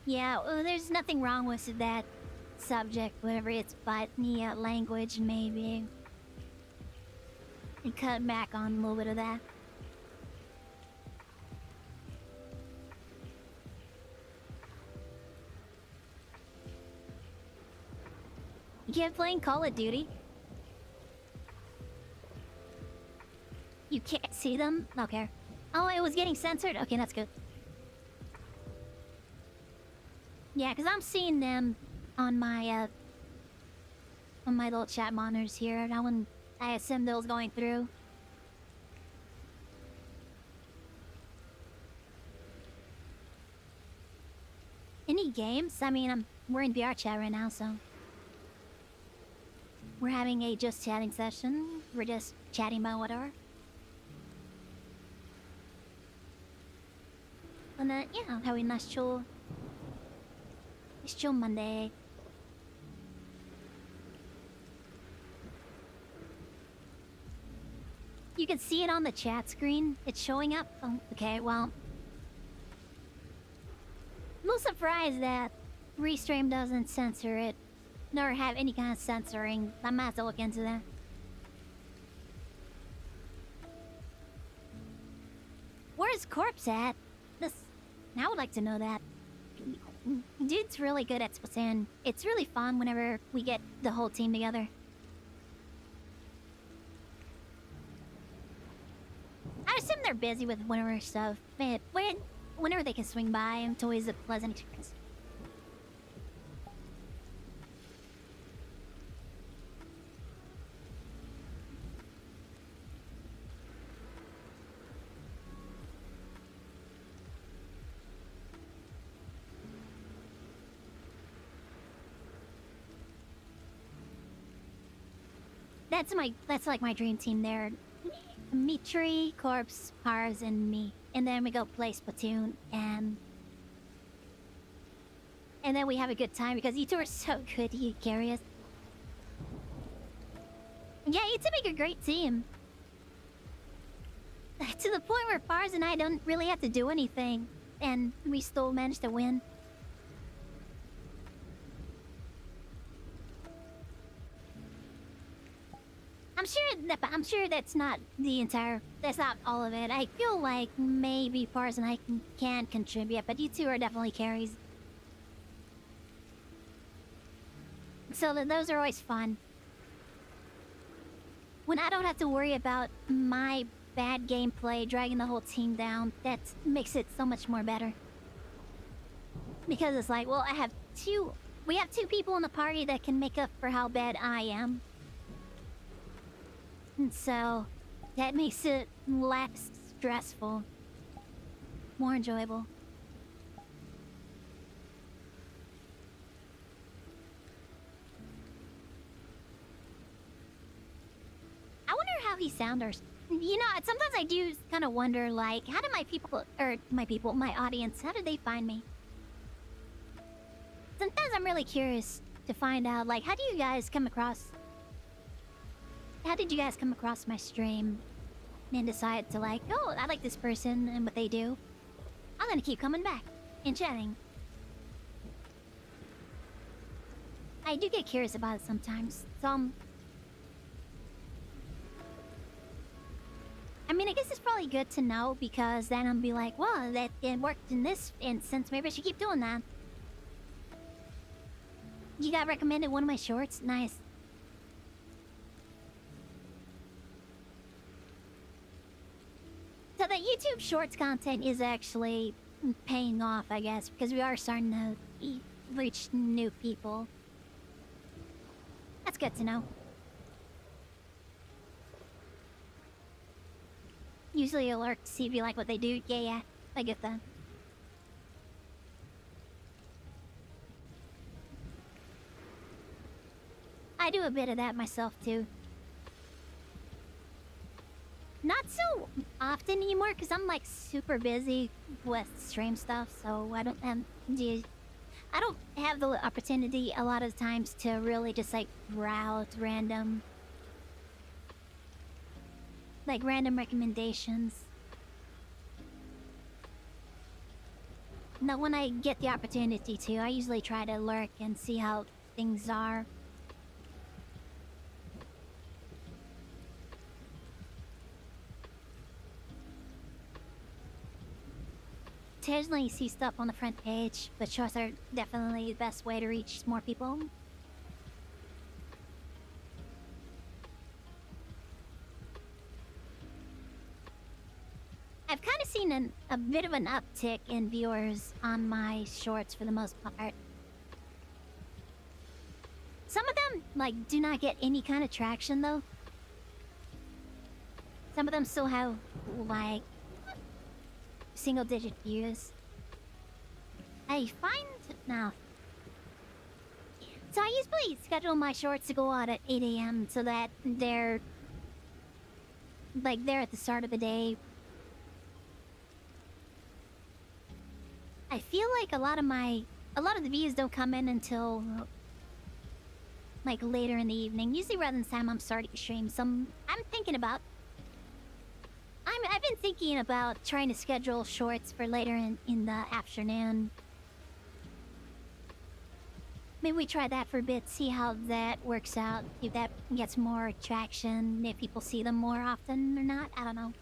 Yeah, well, there's nothing wrong with that subject, whatever it's but the language, maybe. And cut back on a little bit of that. You can't play Call of Duty? You can't see them? Okay. Oh, it was getting censored? Okay, that's good. Yeah, because I'm seeing them on my little chat monitors here. That one, I assumed it was going through. Any games? I mean, we're in VRChat right now, so... We're having a just chatting session. We're just chatting about whatever. And then, yeah, having a nice chill Monday. You can see it on the chat screen. It's showing up. Oh, okay, well... I'm a little surprised that Restream doesn't censor it. Nor have any kind of censoring. I might have to look into that. Where's Corpse at? I would like to know that. Dude's really good at Splatoon. It's really fun whenever we get the whole team together. I assume they're busy with whatever stuff. But whenever they can swing by, it's always a pleasant experience. That's like my dream team there. Mitri, Corpse, Pars, and me. And then we go play Splatoon and then we have a good time because you two are so good, you carry us. Yeah, you two make a great team. To the point where Pars and I don't really have to do anything. And we still manage to win. I'm sure that's not all of it. I feel like maybe Pars and I can contribute, but you two are definitely carries. So those are always fun. When I don't have to worry about my bad gameplay dragging the whole team down, that makes it so much more better. Because it's like, well, we have two people in the party that can make up for how bad I am. And so, that makes it less stressful. More enjoyable. I wonder how he sounders. You know, sometimes I do kind of wonder, like, how do my audience, how do they find me? Sometimes I'm really curious to find out, like, how did you guys come across my stream and decide to, like, oh, I like this person and what they do. I'm gonna keep coming back and chatting. I do get curious about it sometimes. So, I mean, I guess it's probably good to know because then I'll be like, well, that it worked in this instance. Maybe I should keep doing that. You got recommended one of my shorts? Nice. So the YouTube Shorts content is actually paying off, I guess, because we are starting to reach new people. That's good to know. Usually alert to see if you like what they do. Yeah, I get that. I do a bit of that myself, too. Not so often anymore, because I'm, like, super busy with stream stuff, so I don't have the opportunity a lot of times to really just, like, browse random recommendations. Now, when I get the opportunity to, I usually try to lurk and see how things are. Occasionally you see stuff on the front page, but shorts are definitely the best way to reach more people. I've kind of seen a bit of an uptick in viewers on my shorts for the most part. Some of them, like, do not get any kind of traction, though. Some of them still have, like, single-digit views. I find... now... So I usually schedule my shorts to go out at 8 a.m. so that they're... like, they're at the start of the day. I feel like a lot of the views don't come in until... like, later in the evening. Usually around the time I'm starting to stream. So I'm thinking about... I've been thinking about trying to schedule shorts for later in the afternoon. Maybe we try that for a bit, see how that works out. If that gets more traction, if people see them more often or not. I don't know.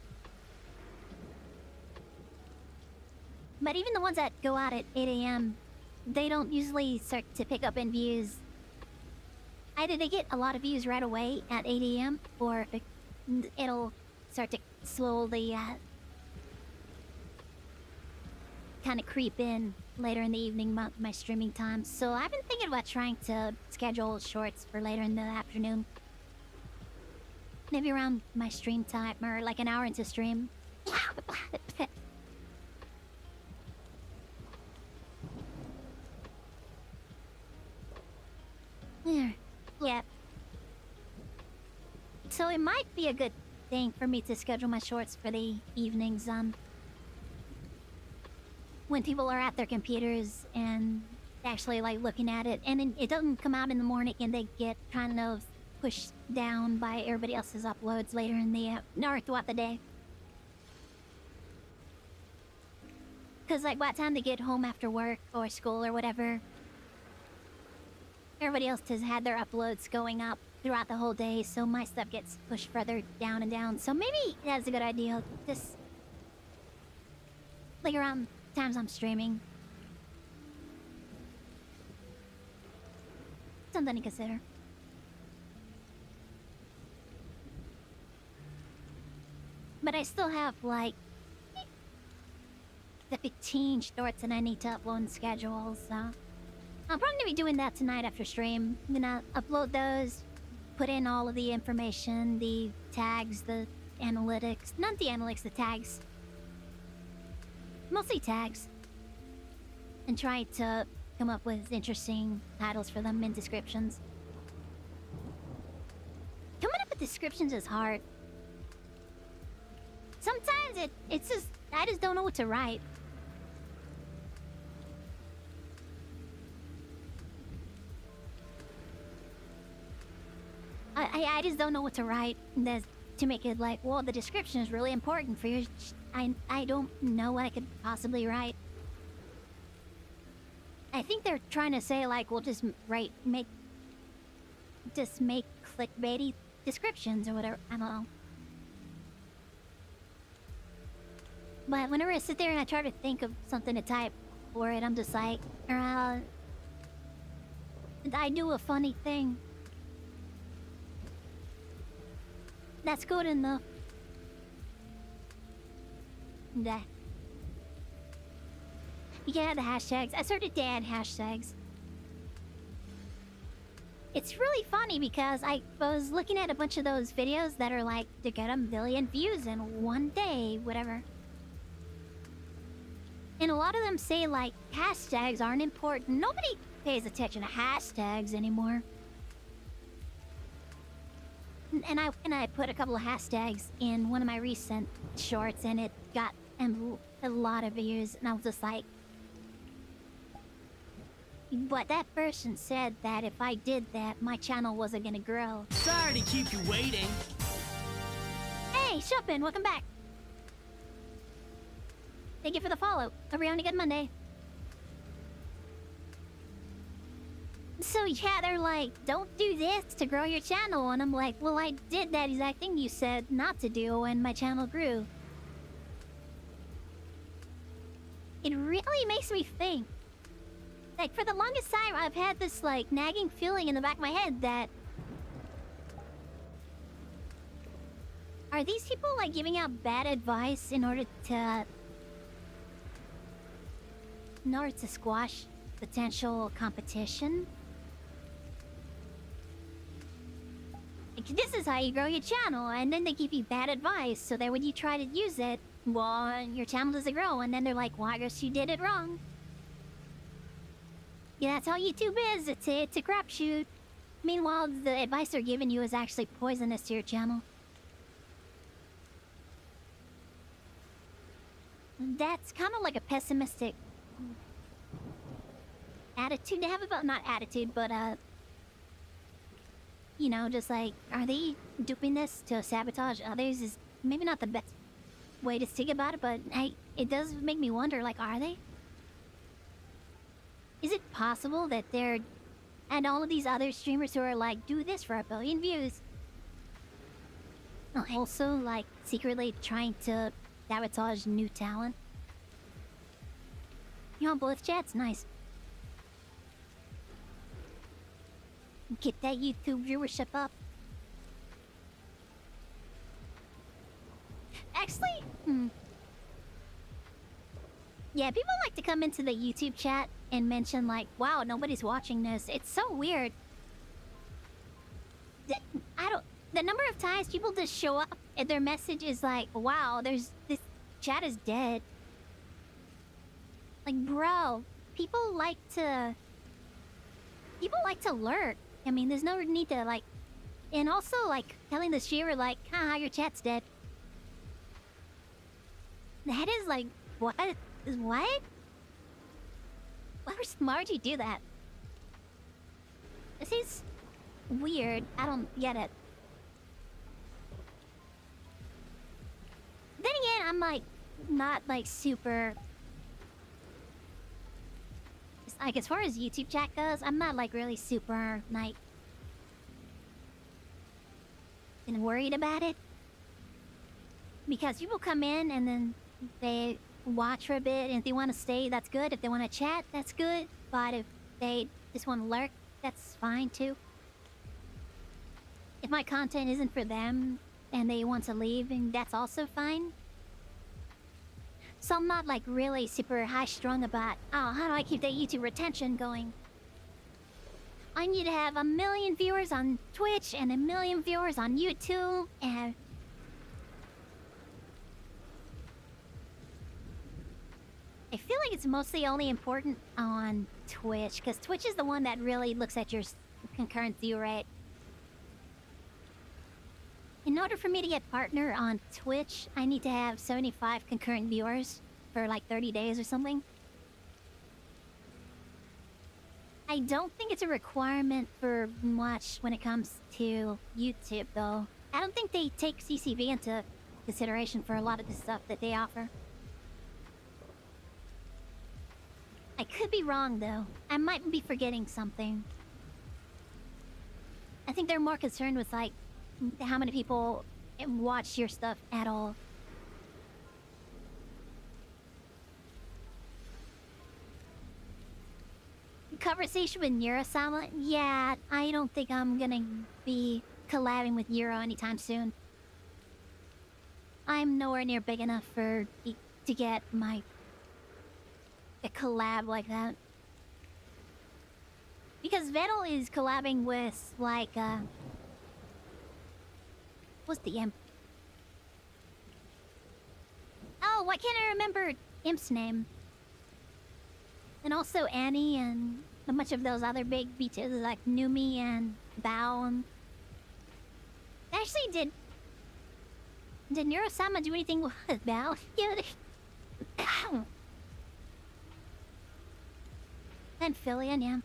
But even the ones that go out at 8 a.m., they don't usually start to pick up in views. Either they get a lot of views right away at 8 a.m., or it'll start to slowly kind of creep in later in the evening, my streaming time. So I've been thinking about trying to schedule shorts for later in the afternoon. Maybe around my stream time, or like an hour into stream. Yeah. So it might be a good thing for me to schedule my shorts for the evenings, when people are at their computers and actually like looking at it, and then it doesn't come out in the morning and they get kind of pushed down by everybody else's uploads later in the or throughout the day. Cause like by the time they get home after work or school or whatever, everybody else has had their uploads going up throughout the whole day, so my stuff gets pushed further down and down. So maybe that's a good idea. Just like around times I'm streaming. Something to consider. But I still have like the 15 shorts that I need to upload and schedule, so I'm probably gonna be doing that tonight after stream. I'm gonna upload those, put in all of the information, the tags, the analytics. Not the analytics, the tags. Mostly tags. And try to come up with interesting titles for them and descriptions. Coming up with descriptions is hard. Sometimes it's just... I just don't know what to write. I just don't know what to write to make it like, well, the description is really important for you. I don't know what I could possibly write. I think they're trying to say like, well, just make clickbaity descriptions or whatever. I don't know. But whenever I sit there and I try to think of something to type for it, I'm just like, I do a funny thing. That's good enough. Yeah. Yeah, the hashtags. I started to add hashtags. It's really funny because I was looking at a bunch of those videos that are like, to get 1 billion views in one day, whatever. And a lot of them say like, hashtags aren't important. Nobody pays attention to hashtags anymore. And I put a couple of hashtags in one of my recent shorts, and it got a lot of views, and I was just like... But that person said that if I did that, my channel wasn't gonna grow. Sorry to keep you waiting. Hey, Chopin, welcome back. Thank you for the follow. Hope you're having a good Monday. So yeah, they're like, don't do this to grow your channel. And I'm like, well, I did that exact thing you said not to do when my channel grew. It really makes me think. Like, for the longest time, I've had this, like, nagging feeling in the back of my head that... Are these people, like, giving out bad advice in order to... in order to squash potential competition? Like, this is how you grow your channel, and then they give you bad advice, so that when you try to use it, well, your channel doesn't grow, and then they're like, well, I guess you did it wrong. Yeah, that's how YouTube is. It's a crapshoot. Meanwhile, the advice they're giving you is actually poisonous to your channel. That's kind of like a pessimistic attitude to have about, not attitude, but you know, just like, are they doing this to sabotage others? Is maybe not the best way to think about it, but it does make me wonder, like, are they? Is it possible that they're... and all of these other streamers who are like, do this for 1 billion views, also, like, secretly trying to sabotage new talent? You know, VRChat's nice. Get that YouTube viewership up. Actually, yeah, people like to come into the YouTube chat and mention, like, wow, nobody's watching this. It's so weird. The number of times people just show up and their message is like, wow, this chat is dead. Like, bro, people like to lurk. I mean, there's no need to, like... And also, like, telling the streamer, like, haha, your chat's dead. That is, like, what? What? Why would you do that? This is weird. I don't get it. Then again, I'm, like, not, like, super... Like, as far as YouTube chat goes, I'm not, like, really super, like... and worried about it. Because people come in and then they watch for a bit, and if they want to stay, that's good. If they want to chat, that's good. But if they just want to lurk, that's fine, too. If my content isn't for them, and they want to leave, and that's also fine. So I'm not, like, really super high-strung about, oh, how do I keep that YouTube retention going? I need to have 1 million viewers on Twitch and 1 million viewers on YouTube, and... I feel like it's mostly only important on Twitch, because Twitch is the one that really looks at your concurrent view rate. In order for me to get partner on Twitch, I need to have 75 concurrent viewers for like 30 days or something. I don't think it's a requirement for much when it comes to YouTube, though. I don't think they take CCV into consideration for a lot of the stuff that they offer. I could be wrong, though. I might be forgetting something. I think they're more concerned with, like, how many people watch your stuff at all. Conversation with Eurosama? Yeah, I don't think I'm gonna be collabing with Euro anytime soon. I'm nowhere near big enough to get a collab like that. Because Vettel is collabing with, like, what's the imp? Oh, why can't I remember Imp's name? And also Annie and a bunch of those other big beaches like Numi and Bao. Actually, did Neurosama do anything with Bao? And Philian, yeah.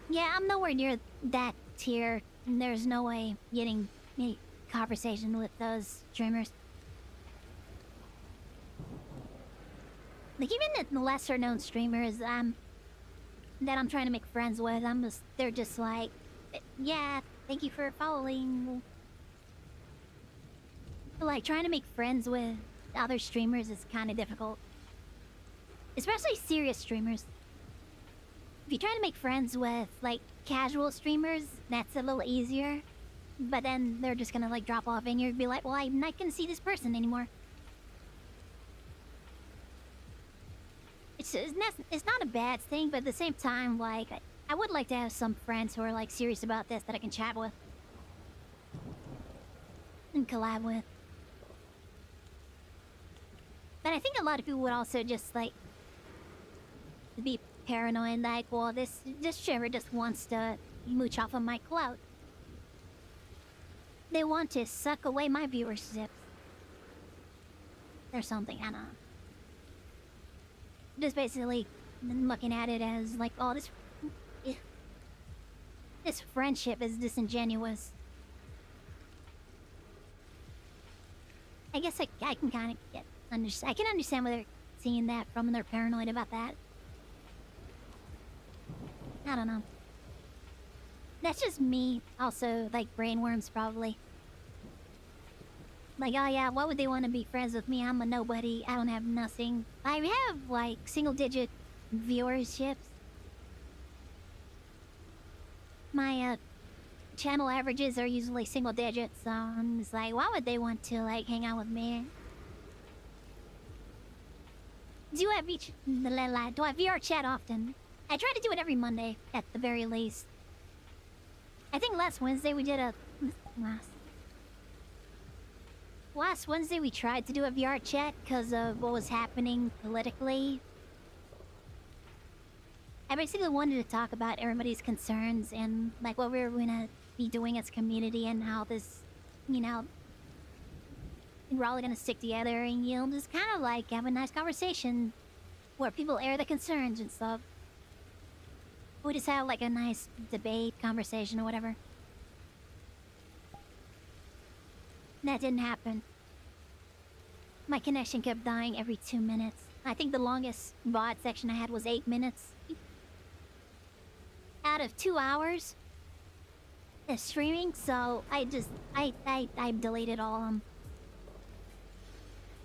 Yeah, I'm nowhere near that tier. And there's no way getting any conversation with those streamers. like even the lesser known streamers that I'm trying to make friends with, they're just like, yeah, thank you for following. Like trying to make friends with other streamers is kind of difficult, especially serious streamers. If you try to make friends with like casual streamers, that's a little easier. But then they're just gonna like drop off and you'd be like, well, I'm not gonna see this person anymore. It's not a bad thing, but at the same time, like, I would like to have some friends who are like serious about this that I can chat with and collab with. But I think a lot of people would also just like be paranoid, like, well, this streamer just wants to mooch off of my clout. They want to suck away my viewership. Or something, I don't know. Just basically looking at it as like, oh, this friendship is disingenuous. I guess I can kind of I can understand where they're seeing that from and they're paranoid about that. I don't know. That's just me. Also, like, brainworms, probably. Like, oh yeah, why would they want to be friends with me? I'm a nobody. I don't have nothing. I have, like, single-digit viewerships. My, channel averages are usually single digits, so I'm just like, why would they want to, like, hang out with me? Do I VRChat often? I try to do it every Monday, at the very least. I think last Wednesday we did a... Last Wednesday we tried to do a VRChat because of what was happening politically. I basically wanted to talk about everybody's concerns and like what we were gonna be doing as a community and how this, you know, we're all gonna stick together and, you know, just kind of like have a nice conversation where people air their concerns and stuff. We just have like a nice debate, conversation or whatever. That didn't happen. My connection kept dying every 2 minutes. I think the longest VOD section I had was 8 minutes. Out of 2 hours of streaming, so I deleted all of them.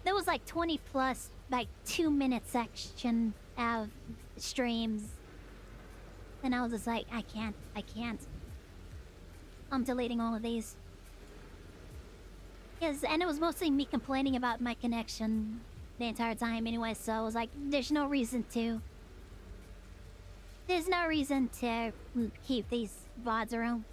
There was like 20 plus, like 2 minute section of streams. And I was just like, I can't. I'm deleting all of these. Yes, and it was mostly me complaining about my connection the entire time anyway, so I was like, there's no reason to keep these VODs around.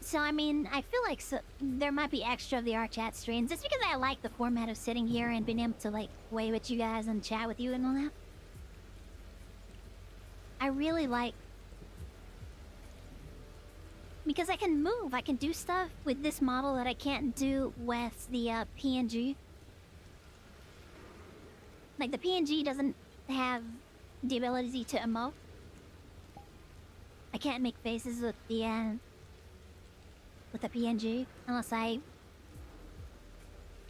So, I mean, I feel like there might be extra of the VRChat streams. Just because I like the format of sitting here and being able to, like, wave at you guys and chat with you and all that. I really like... Because I can move, I can do stuff with this model that I can't do with the PNG. Like, the PNG doesn't have the ability to emote. I can't make faces with the PNG unless I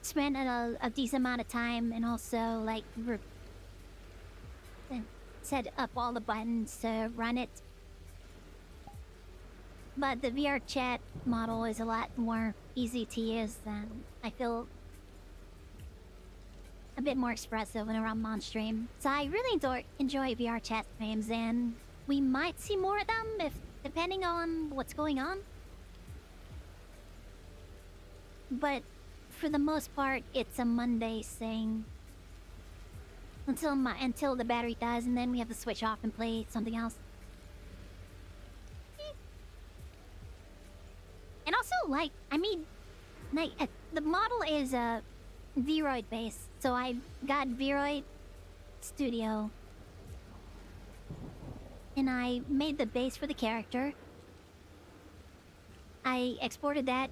spend a decent amount of time and also like set up all the buttons to run it. But the VRChat model is a lot more easy to use and I feel a bit more expressive when I'm on stream. So I really enjoy VRChat streams and we might see more of them depending on what's going on. But for the most part, it's a Monday thing. Until the battery dies, and then we have to switch off and play something else. And also, like, I mean, like, the model is a Vroid base, so I got Vroid Studio. And I made the base for the character. I exported that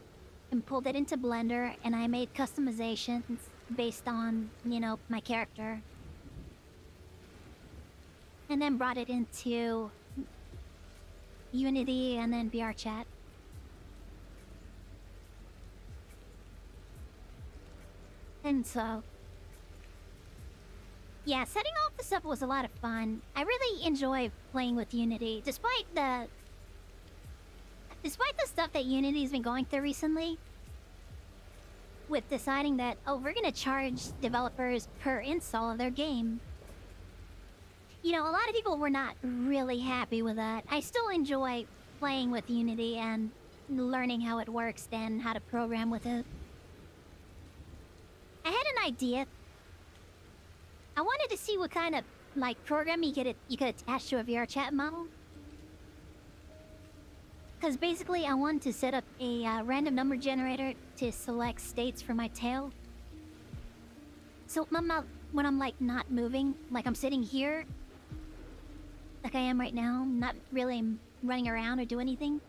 and pulled it into Blender, and I made customizations based on, you know, my character. And then brought it into Unity and then VRChat. And so, yeah, setting off the stuff was a lot of fun. I really enjoy playing with Unity, despite the stuff that Unity's been going through recently. With deciding that, oh, we're gonna charge developers per install of their game. You know, a lot of people were not really happy with that. I still enjoy playing with Unity and learning how it works and how to program with it. I had an idea. I wanted to see what kind of, like, program you could attach to a VRChat model. Because basically, I wanted to set up a random number generator to select states for my tail. So when I'm, like, not moving, like I'm sitting here, like I am right now, not really running around or do anything.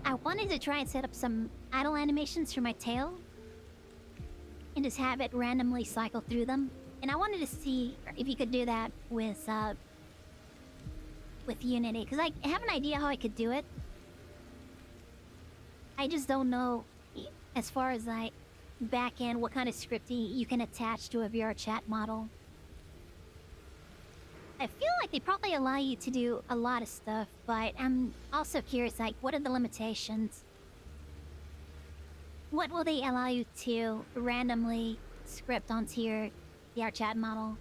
I wanted to try and set up some idle animations for my tail and just have it randomly cycle through them. And I wanted to see if you could do that with Unity, because I have an idea how I could do it. I just don't know, as far as like back end, what kind of scripting you can attach to a VRChat model. I feel like they probably allow you to do a lot of stuff, but I'm also curious, like, what are the limitations? What will they allow you to randomly script onto your VRChat model?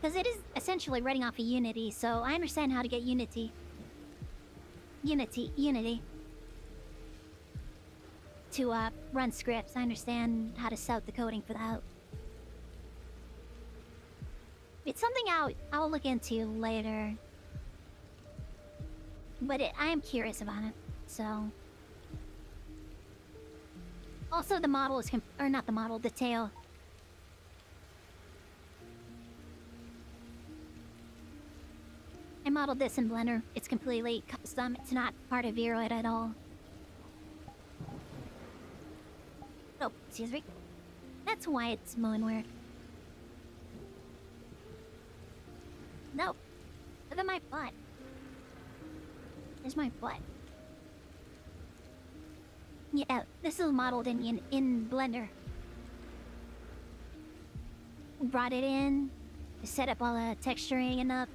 Because it is essentially running off of Unity, so I understand how to get Unity to run scripts. I understand how to set up the coding for that. It's something I'll look into later. But I am curious about it, so... Also, the model is... or not the model, the tail. I modeled this in Blender. It's completely custom. It's not part of VRChat at all. Oh, excuse me. That's why it's moving weird. No. Look at my butt. There's my butt. Yeah, this is modeled in Blender. Brought it in. Set up all the texturing and up.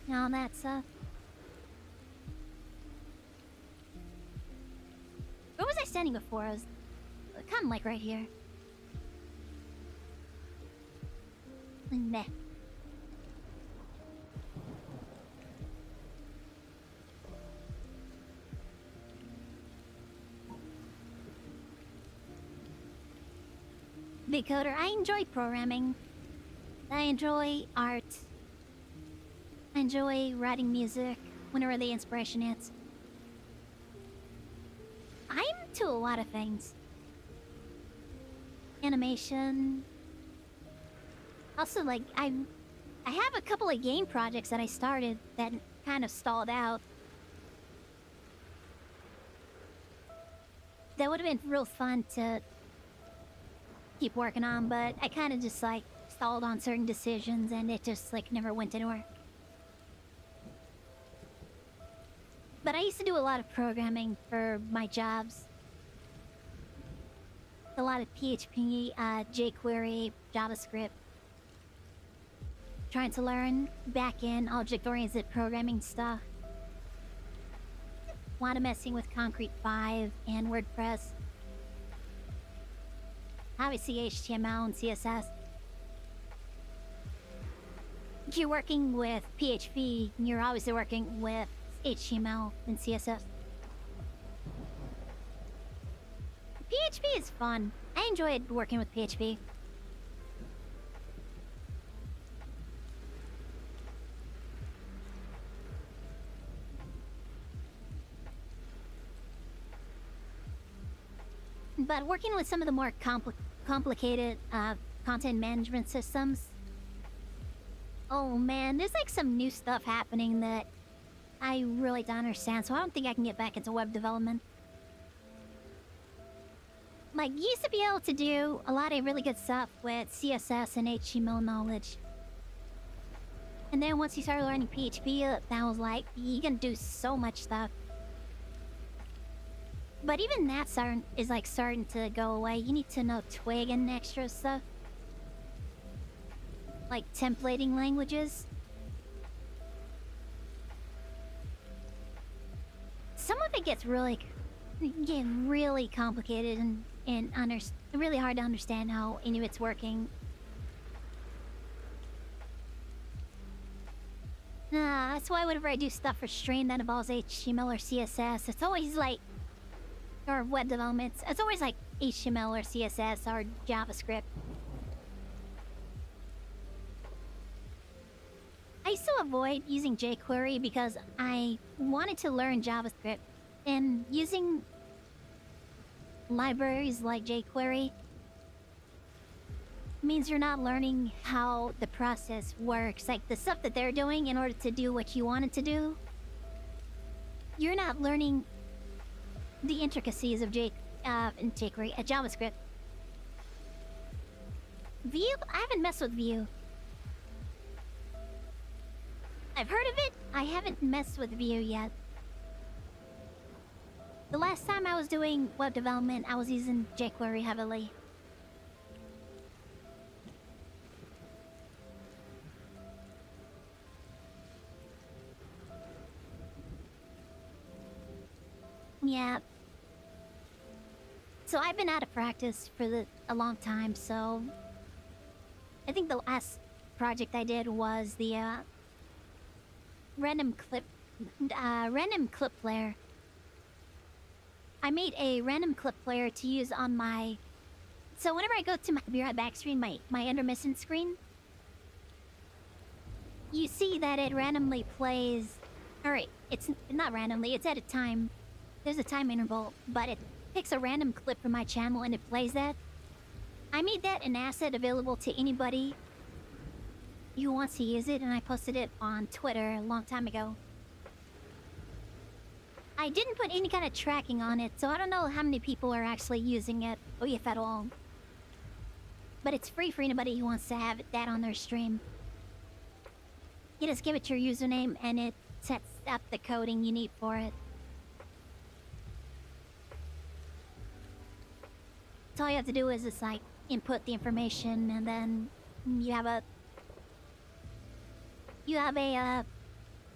And all that stuff. Where was I standing before? I was kind of like right here. Meh. Big coder, I enjoy programming. I enjoy art. I enjoy writing music whenever the inspiration hits. I'm into a lot of things. Animation. Also, like, I have a couple of game projects that I started that kind of stalled out. That would have been real fun to keep working on, but I kind of just, like, stalled on certain decisions and it just, like, never went anywhere. But I used to do a lot of programming for my jobs. A lot of PHP, jQuery, JavaScript. Trying to learn back-end, object-oriented programming stuff. A lot of messing with Concrete 5 and WordPress. Obviously HTML and CSS. If you're working with PHP, you're obviously working with HTML and CSS. PHP is fun. I enjoyed working with PHP. But working with some of the more complicated content management systems, oh man, there's like some new stuff happening that I really don't understand, so I don't think I can get back into web development. Like, you used to be able to do a lot of really good stuff with CSS and HTML knowledge. And then once you started learning PHP, that was like, you can do so much stuff. But even that is like starting to go away. You need to know Twig and extra stuff. Like templating languages. Some of it gets really complicated and really hard to understand how any of it's working. That's why whenever I do stuff for stream that involves HTML or CSS, it's always like, or web developments, it's always like HTML or CSS or JavaScript. I used to avoid using jQuery because I wanted to learn JavaScript, and using libraries like jQuery means you're not learning how the process works, like the stuff that they're doing in order to do what you wanted to do. You're not learning the intricacies of JavaScript. Vue? I haven't messed with Vue. I've heard of it. I haven't messed with Vue yet. The last time I was doing web development, I was using jQuery heavily. Yeah. So I've been out of practice for a long time, so I think the last project I did was the random clip player. I made a random clip player to use on my... So whenever I go to my Be Right Back screen, my intermission screen, you see that it randomly plays... Alright, it's not randomly, it's at a time. There's a time interval, but it picks a random clip from my channel and it plays that. I made that an asset available to anybody who wants to use it, and I posted it on Twitter a long time ago. I didn't put any kind of tracking on it, so I don't know how many people are actually using it, or if at all. But it's free for anybody who wants to have that on their stream. You just give it your username and it sets up the coding you need for it. So all you have to do is just like input the information, and then you have a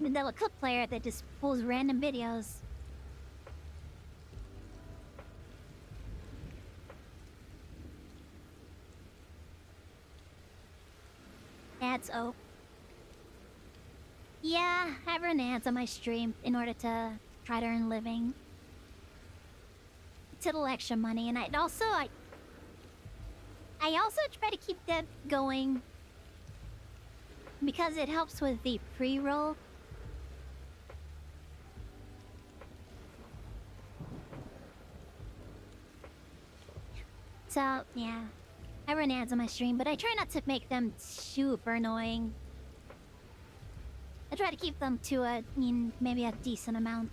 little clip player that just pulls random videos. Ads, oh. Yeah, I run ads on my stream in order to try to earn a living. It's a little extra money, and I also try to keep that going because it helps with the pre-roll. So, yeah. I run ads on my stream, but I try not to make them super annoying. I try to keep them to maybe a decent amount.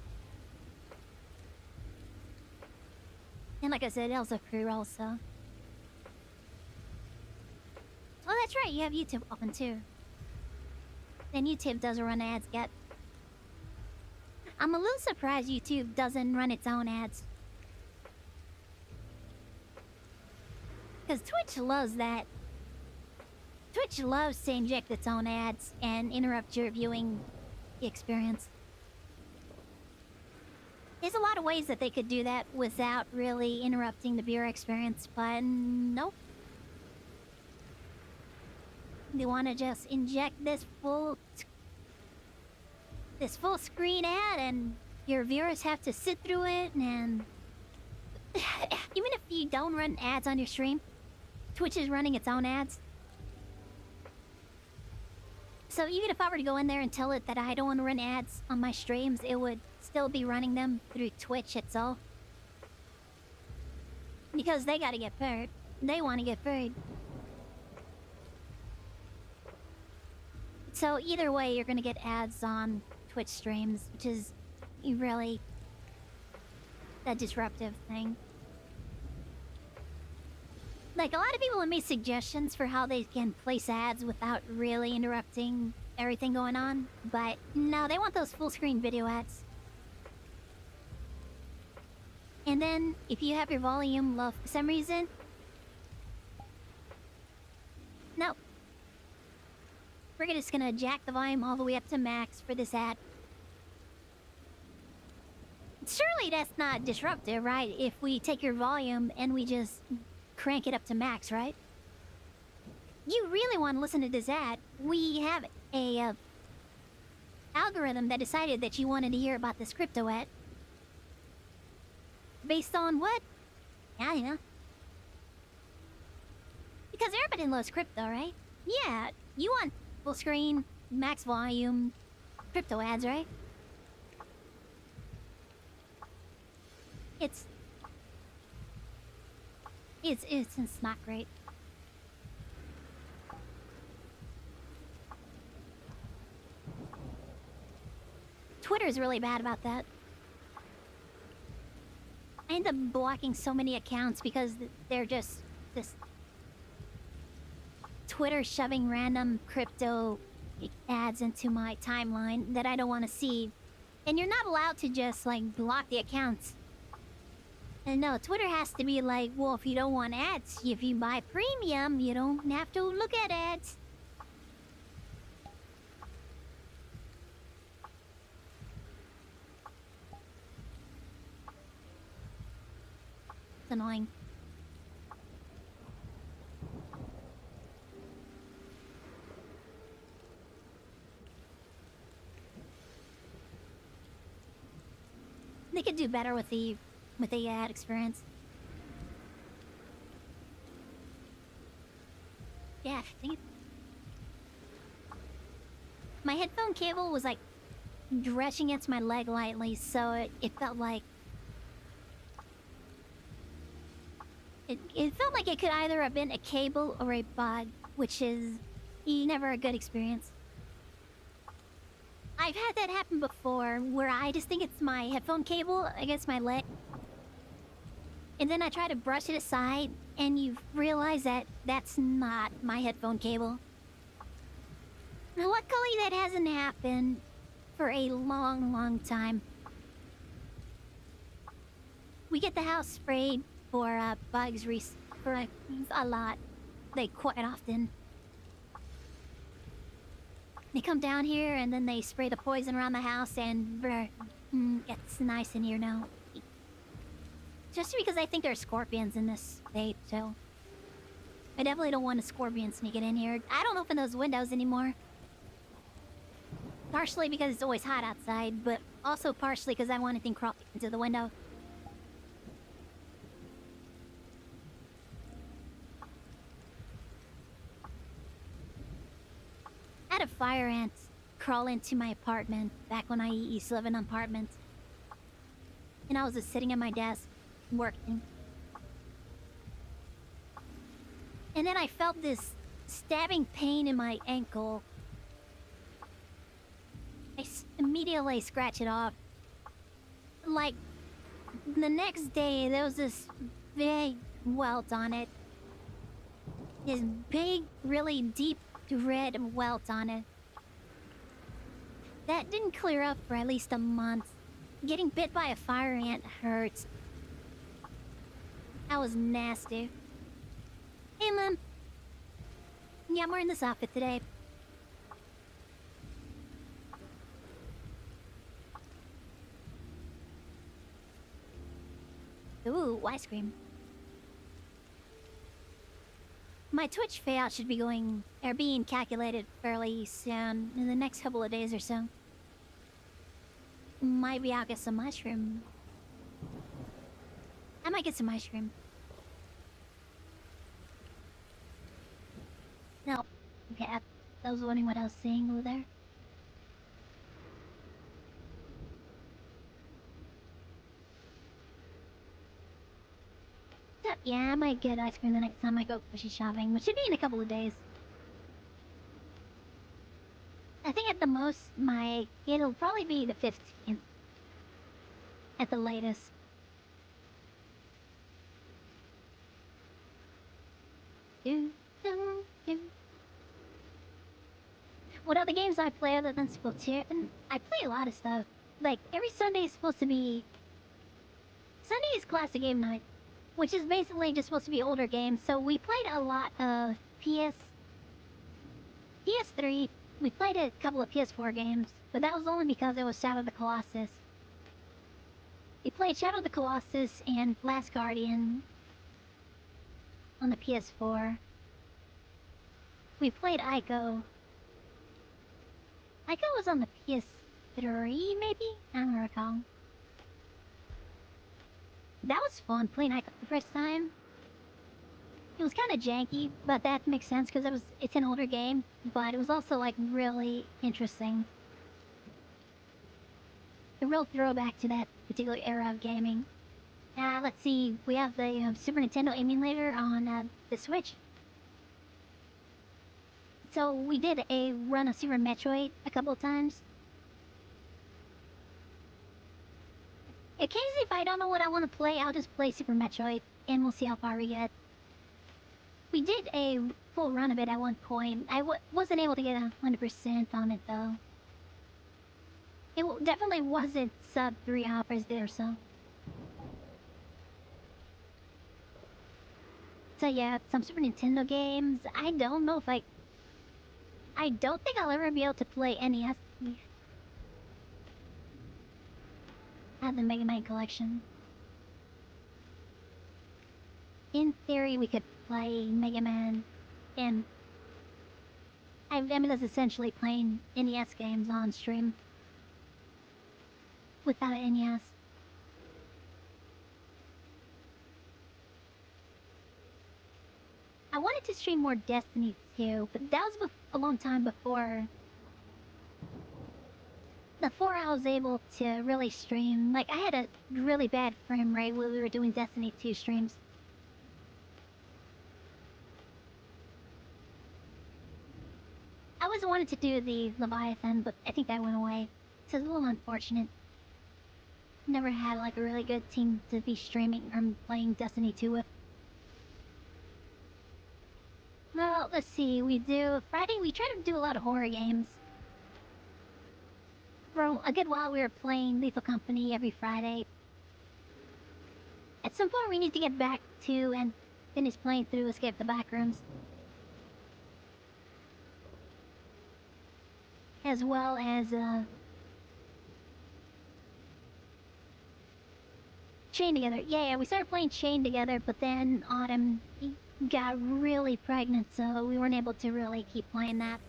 And like I said, it also pre-roll, so... Oh, that's right, you have YouTube open too. And YouTube doesn't run ads yet. I'm a little surprised YouTube doesn't run its own ads. Because Twitch loves that. Twitch loves to inject its own ads and interrupt your viewing experience. There's a lot of ways that they could do that without really interrupting the viewer experience, but nope. They want to just inject this full screen ad, and your viewers have to sit through it, and even if you don't run ads on your stream, Twitch is running its own ads. So even if I were to go in there and tell it that I don't want to run ads on my streams, it would still be running them through Twitch itself. Because they gotta get paid. They want to get paid. So either way, you're gonna get ads on Twitch streams, which is really a disruptive thing. Like, a lot of people have made suggestions for how they can place ads without really interrupting everything going on. But no, they want those full screen video ads. And then, if you have your volume low for some reason... No. We're just gonna jack the volume all the way up to max for this ad. Surely that's not disruptive, right? If we take your volume and we just crank it up to max, right? You really want to listen to this ad. We have a algorithm that decided that you wanted to hear about this crypto ad. Based on what? Yeah, you know. Because everybody loves crypto, right? Yeah, you want full screen, max volume, crypto ads, right? It's not great. Twitter's really bad about that. I end up blocking so many accounts because they're just this Twitter shoving random crypto ads into my timeline that I don't want to see. And you're not allowed to just like block the accounts. And no, Twitter has to be like, well, if you don't want ads, if you buy premium, you don't have to look at ads. It's annoying. They could do better with the ad experience. Yeah, dang it. My headphone cable was like brushing against my leg lightly, so it felt like it felt like it could either have been a cable or a bug, which is never a good experience. I've had that happen before, where I just think it's my headphone cable against my leg. And then I try to brush it aside, and you realize that that's not my headphone cable. Now, luckily, that hasn't happened for a long, long time. We get the house sprayed for bugs for a lot. Like, quite often. They come down here, and then they spray the poison around the house, and it's nice in here now. Just because I think there are scorpions in this state, so... I definitely don't want a scorpion sneaking in here. I don't open those windows anymore. Partially because it's always hot outside, but also partially because I don't want anything crawling into the window. I had a fire ant crawl into my apartment back when I used to live in an apartment. And I was just sitting at my desk, working. And then I felt this stabbing pain in my ankle. I immediately scratched it off. Like, the next day, there was this big welt on it. This big, really deep red welt on it. That didn't clear up for at least a month. Getting bit by a fire ant hurts. That was nasty. Hey, Mom. Yeah, I'm wearing this outfit today. Ooh, ice cream. My Twitch payout should be being calculated fairly soon, in the next couple of days or so. Maybe I'll get some mushroom. I might get some mushroom. No. Okay, I was wondering what I was saying over there. Yeah, I might get ice cream the next time I go grocery shopping, which should be in a couple of days. I think at the most, it'll probably be the 15th. At the latest. What other games I play other than Splatoon? I play a lot of stuff. Like, every Sunday is supposed to be Sunday is classic game night, which is basically just supposed to be older games. So we played a lot of PS3. We played a couple of PS4 games, but that was only because it was Shadow of the Colossus. We played Shadow of the Colossus and Last Guardian on the PS4. We played Ico. Ico was on the PS3, maybe? I don't recall. That was fun, playing Ico the first time. It was kind of janky, but that makes sense because it's an older game, but it was also like really interesting. A real throwback to that particular era of gaming. Let's see, we have the Super Nintendo emulator on the Switch. So we did a run of Super Metroid a couple of times. Occasionally, if I don't know what I want to play, I'll just play Super Metroid, and we'll see how far we get. We did a full run of it at one point. I wasn't able to get 100% on it, though. It definitely wasn't sub 3 hours there, so. So yeah, some Super Nintendo games. I don't know if I don't think I'll ever be able to play NES. I have the Mega Man collection. In theory, we could play Mega Man, and I mean that's essentially playing NES games on stream without an NES. I wanted to stream more Destiny 2, but that was a long time before I was able to really stream. Like, I had a really bad frame rate when we were doing Destiny 2 streams. I always wanted to do the Leviathan, but I think that went away. So it's a little unfortunate. Never had like a really good team to be streaming or playing Destiny 2 with. Well, let's see. Friday, we try to do a lot of horror games. For a good while, we were playing Lethal Company every Friday. At some point, we need to get back to and finish playing through Escape the Backrooms. As well as, Chain Together. Yeah, we started playing Chain Together, but then Autumn got really pregnant, so we weren't able to really keep playing that.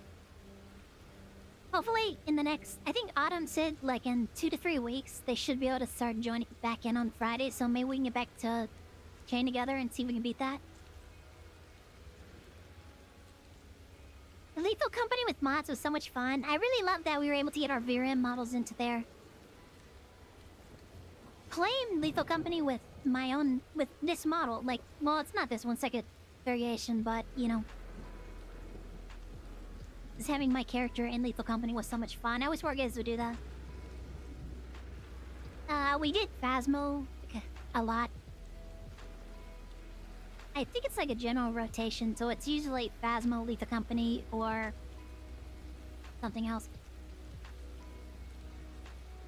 Hopefully, in the next... I think Autumn said, like, in 2 to 3 weeks, they should be able to start joining back in on Friday, so maybe we can get back to Chain Together and see if we can beat that. The Lethal Company with mods was so much fun. I really love that we were able to get our VRM models into there. Playing Lethal Company with with this model, like, well, it's not this one, it's like a variation, but, you know. Just having my character in Lethal Company was so much fun. I wish more guys would do that. We did Phasmo a lot. I think it's like a general rotation, so it's usually Phasmo, Lethal Company, or something else.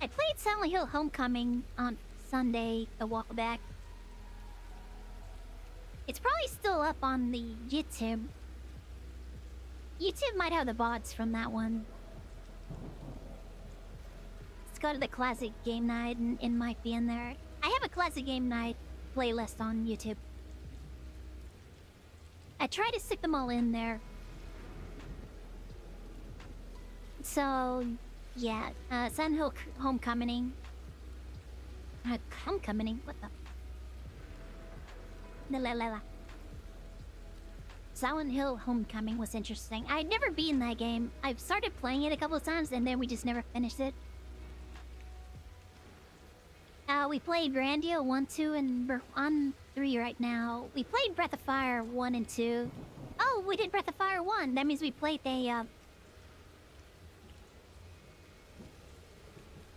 I played Silent Hill Homecoming on Sunday a while back. It's probably still up on the YouTube. YouTube might have the VODs from that one. Let's go to the classic game night and it might be in there. I have a classic game night playlist on YouTube. I try to stick them all in there. So, yeah, Silent Hill Homecoming. Homecoming? What the? La. Silent Hill Homecoming was interesting. I'd never beaten that game. I've started playing it a couple of times and then we just never finished it. We played Grandia 1, 2, and we're on 3 right now. We played Breath of Fire 1 and 2. Oh, we did Breath of Fire 1. That means we played the,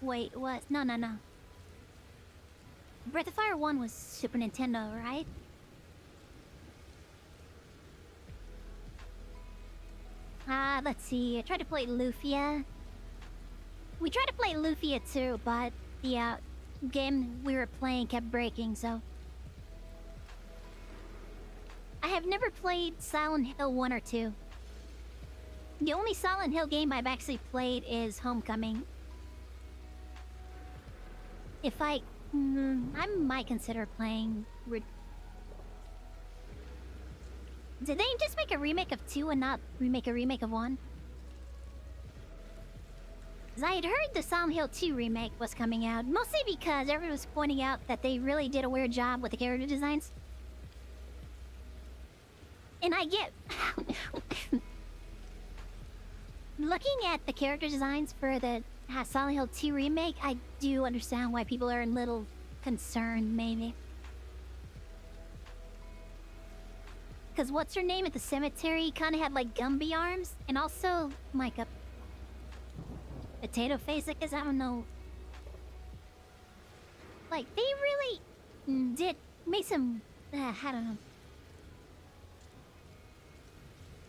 Wait, what? No. Breath of Fire 1 was Super Nintendo, right? Let's see. I tried to play Lufia. We tried to play Lufia too, but the game we were playing kept breaking, so... I have never played Silent Hill 1 or 2. The only Silent Hill game I've actually played is Homecoming. If I might consider playing... Did they just make a remake of 2 and not remake a remake of 1? Because I had heard the Silent Hill 2 remake was coming out, mostly because everyone was pointing out that they really did a weird job with the character designs. And I get... Looking at the character designs for the Silent Hill 2 remake, I do understand why people are a little concerned, maybe. Because what's her name at the cemetery kind of had like Gumby arms, and also like a potato face, I guess, I don't know. Like, they really did make some... I don't know.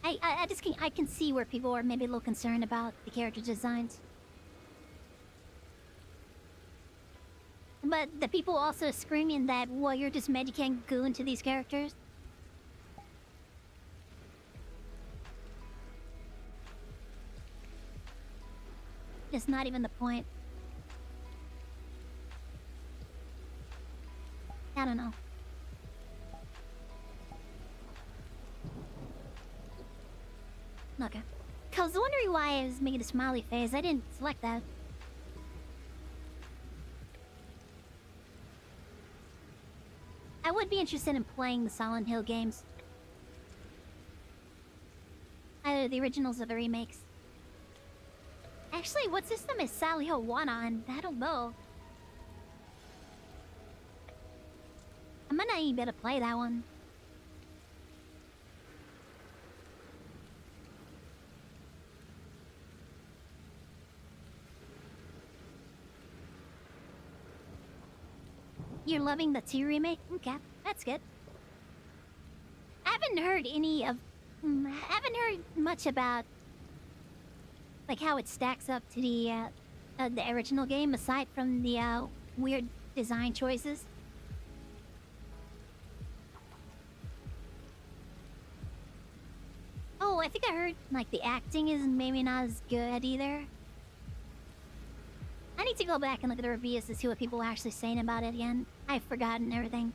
I can see where people are maybe a little concerned about the character designs. But the people also screaming that, well, you're just mad you can't go into these characters. It's not even the point. I don't know. Okay. I was wondering why I was making a smiley face. I didn't select that. I would be interested in playing the Silent Hill games. Either the originals or the remakes. Actually, what system is Silent Hill 1 on? I don't know. I might not even be able to play that one. You're loving the 2 remake? Okay, that's good. I haven't heard any of... I haven't heard much about... like how it stacks up to the original game, aside from the weird design choices. Oh, I think I heard like the acting is maybe not as good either. I need to go back and look at the reviews to see what people are actually saying about it again. I've forgotten everything.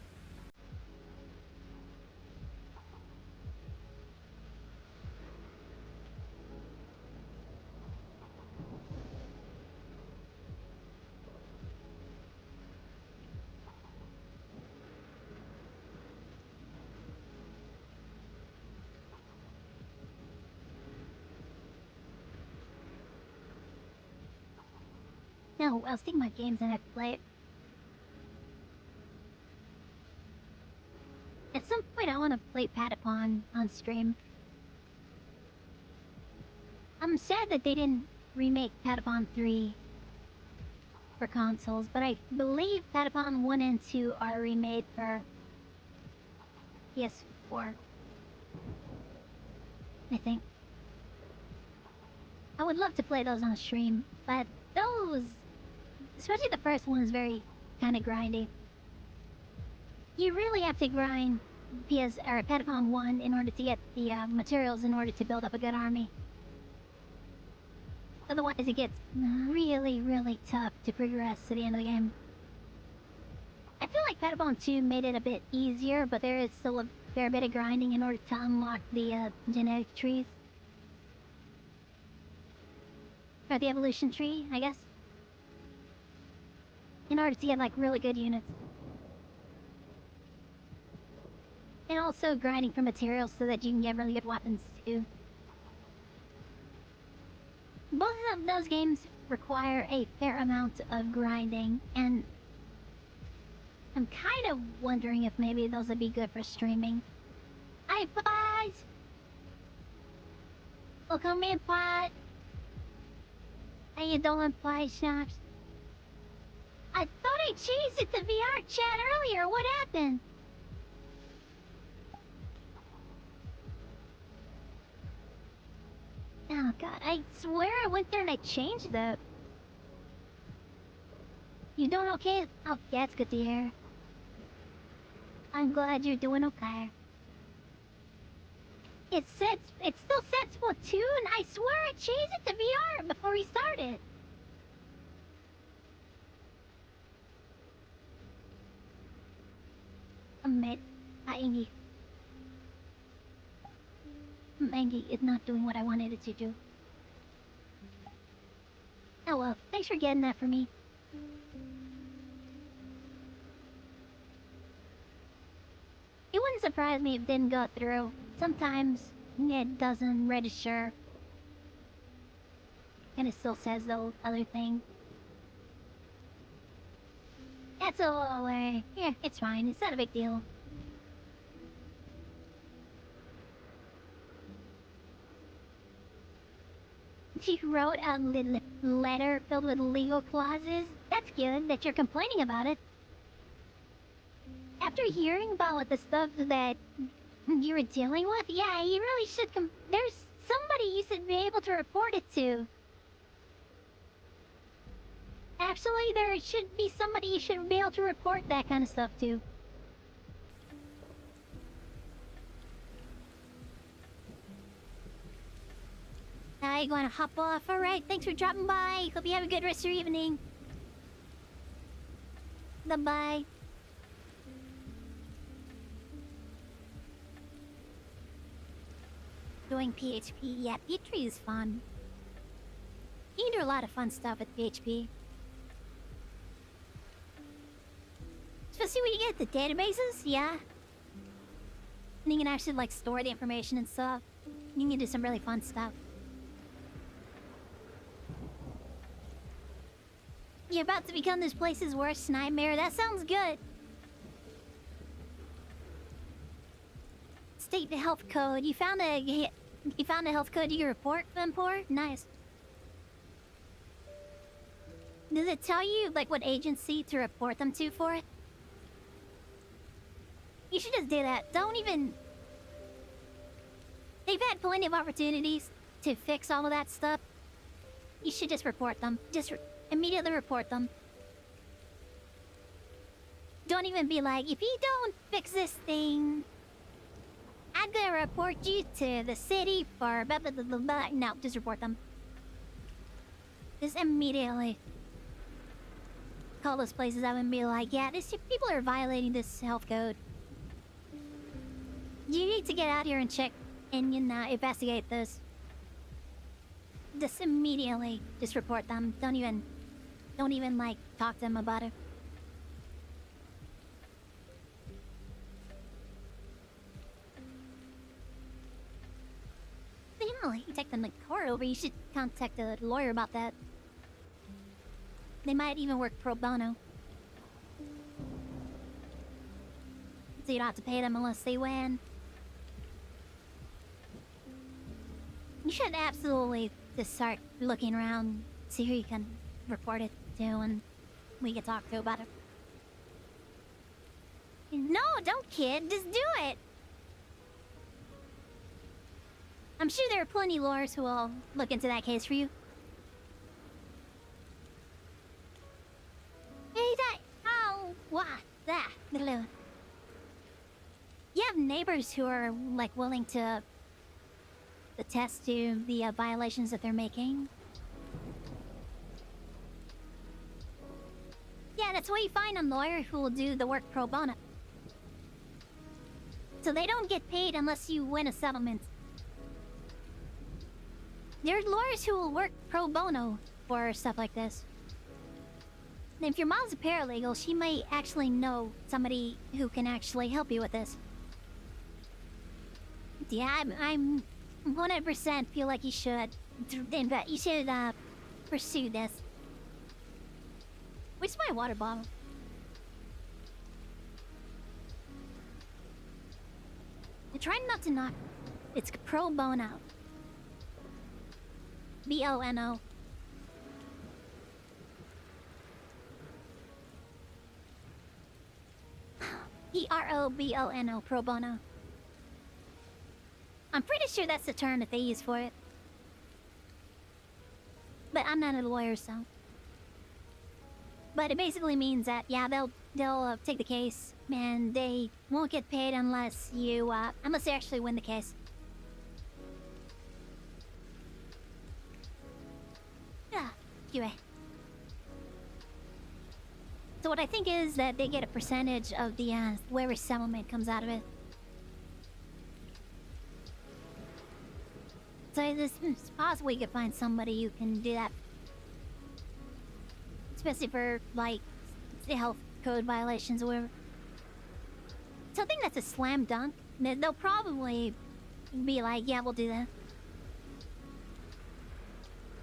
No, I was thinking about games and I have to play it. At some point I want to play Patapon on stream. I'm sad that they didn't remake Patapon 3 for consoles, but I believe Patapon 1 and 2 are remade for PS4. I think. I would love to play those on stream, but those... especially the first one is very kind of grindy. You really have to grind Patapon 1 in order to get the materials in order to build up a good army. Otherwise it gets really, really tough to progress to the end of the game. I feel like Patapon 2 made it a bit easier, but there is still a fair bit of grinding in order to unlock the genetic trees. Or the evolution tree, I guess. In order to get like really good units. And also grinding for materials so that you can get really good weapons too. Both of those games require a fair amount of grinding, and I'm kind of wondering if maybe those would be good for streaming. Hi, boys! Welcome in, Pot! How you doing, Pie Shops? I thought I changed it to VRChat earlier. What happened? Oh god, I swear I went there and I changed that. You doing okay? Oh, yeah, it's good to hear. I'm glad you're doing okay. It still sets Splatoon. I swear I changed it to VR before we started. Admit, Angie. Angie is not doing what I wanted it to do. Oh well, thanks for getting that for me. It wouldn't surprise me if it didn't go through. Sometimes it doesn't register. And it still says the other thing. That's a little way. Yeah, it's fine. It's not a big deal. She wrote a letter filled with legal clauses. That's good that you're complaining about it. After hearing about the stuff that you were dealing with, yeah, you really should there's somebody you should be able to report it to. Actually, there should be somebody you should be able to report that kind of stuff to. I'm going to hop off. Alright, thanks for dropping by. Hope you have a good rest of your evening. Bye-bye. Doing PHP. Yeah, PHP is fun. You can do a lot of fun stuff with PHP. Especially when you get the databases, yeah. And you can actually, like, store the information and stuff. You can do some really fun stuff. You're about to become this place's worst nightmare. That sounds good. State the health code. You found a health code you can report them for? Nice. Does it tell you, like, what agency to report them to for it? You should just do that. Don't even... They've had plenty of opportunities to fix all of that stuff. You should just report them. Just immediately report them. Don't even be like, if you don't fix this thing, I'm gonna report you to the city for blah blah blah blah blah. No, just report them. Just immediately call those places up and be like, yeah, people are violating this health code. You need to get out here and check and, you know, investigate this. Just immediately, just report them. Don't even, like, talk to them about it. You know, like, you take them to court over, you should contact a lawyer about that. They might even work pro bono. So you don't have to pay them unless they win. You should absolutely just start looking around, see who you can report it to, and we can talk to about it. No, don't kid, just do it! I'm sure there are plenty of lawyers who will look into that case for you. Hey, oh, what? That. You have neighbors who are, like, willing to attest to the violations that they're making. Yeah, that's what you find a lawyer who will do the work pro bono. So they don't get paid unless you win a settlement. There are lawyers who will work pro bono for stuff like this. And if your mom's a paralegal, she might actually know somebody who can actually help you with this. Yeah, I'm 100% feel like you should. You should pursue this. Where's my water bottle? I'm trying not to knock. It's pro bono. B-O-N-O. P-R-O-B-O-N-O, pro bono. I'm pretty sure that's the term that they use for it. But I'm not a lawyer, so... But it basically means that, yeah, they'll take the case, and they won't get paid unless unless they actually win the case. Yeah, anyway. So what I think is that they get a percentage of the whatever settlement comes out of it. So it's possible you could find somebody who can do that. Especially for, like, the health code violations or whatever. Something that's a slam dunk, they'll probably be like, yeah, we'll do that.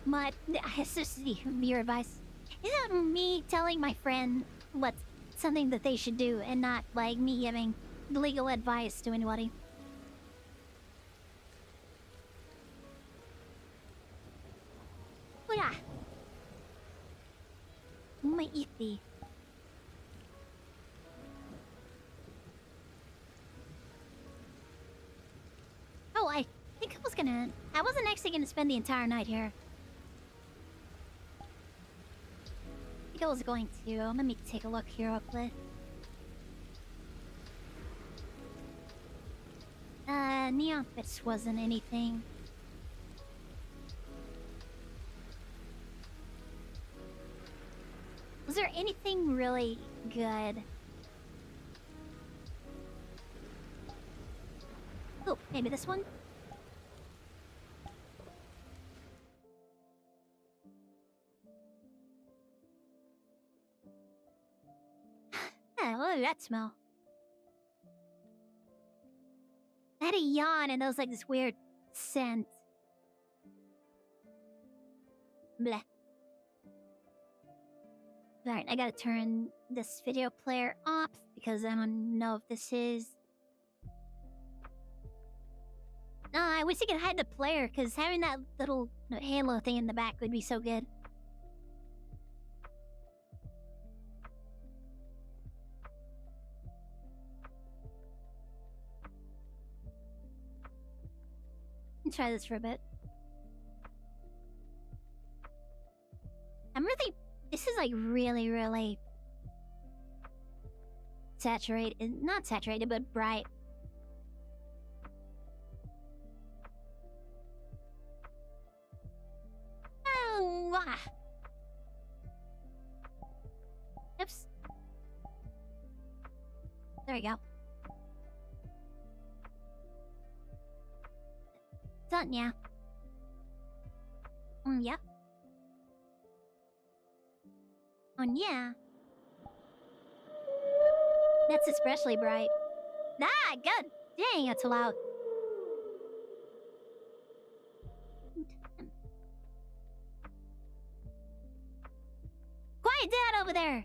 But it's just your advice. Isn't me telling my friend what's something that they should do and not, like, me giving legal advice to anybody? Oh, yeah. My iffy. Oh, I think I wasn't actually gonna spend the entire night here. I think I was going to. Let me take a look here real quick. Neon Fits wasn't anything. Was there anything really good? Oh, maybe this one? Yeah, what did that smell? I had a yawn and there was like this weird scent. Bleh. Alright, I gotta turn this video player off because I don't know if this is... No, I wish I could hide the player because having that little halo thing in the back would be so good. Let's try this for a bit. This is like really saturated. Not saturated, but bright. Oh, ah. Oops. There we go. Done, yeah. Yeah. Yeah. That's especially bright. Ah, god dang, that's loud. Quiet down over there!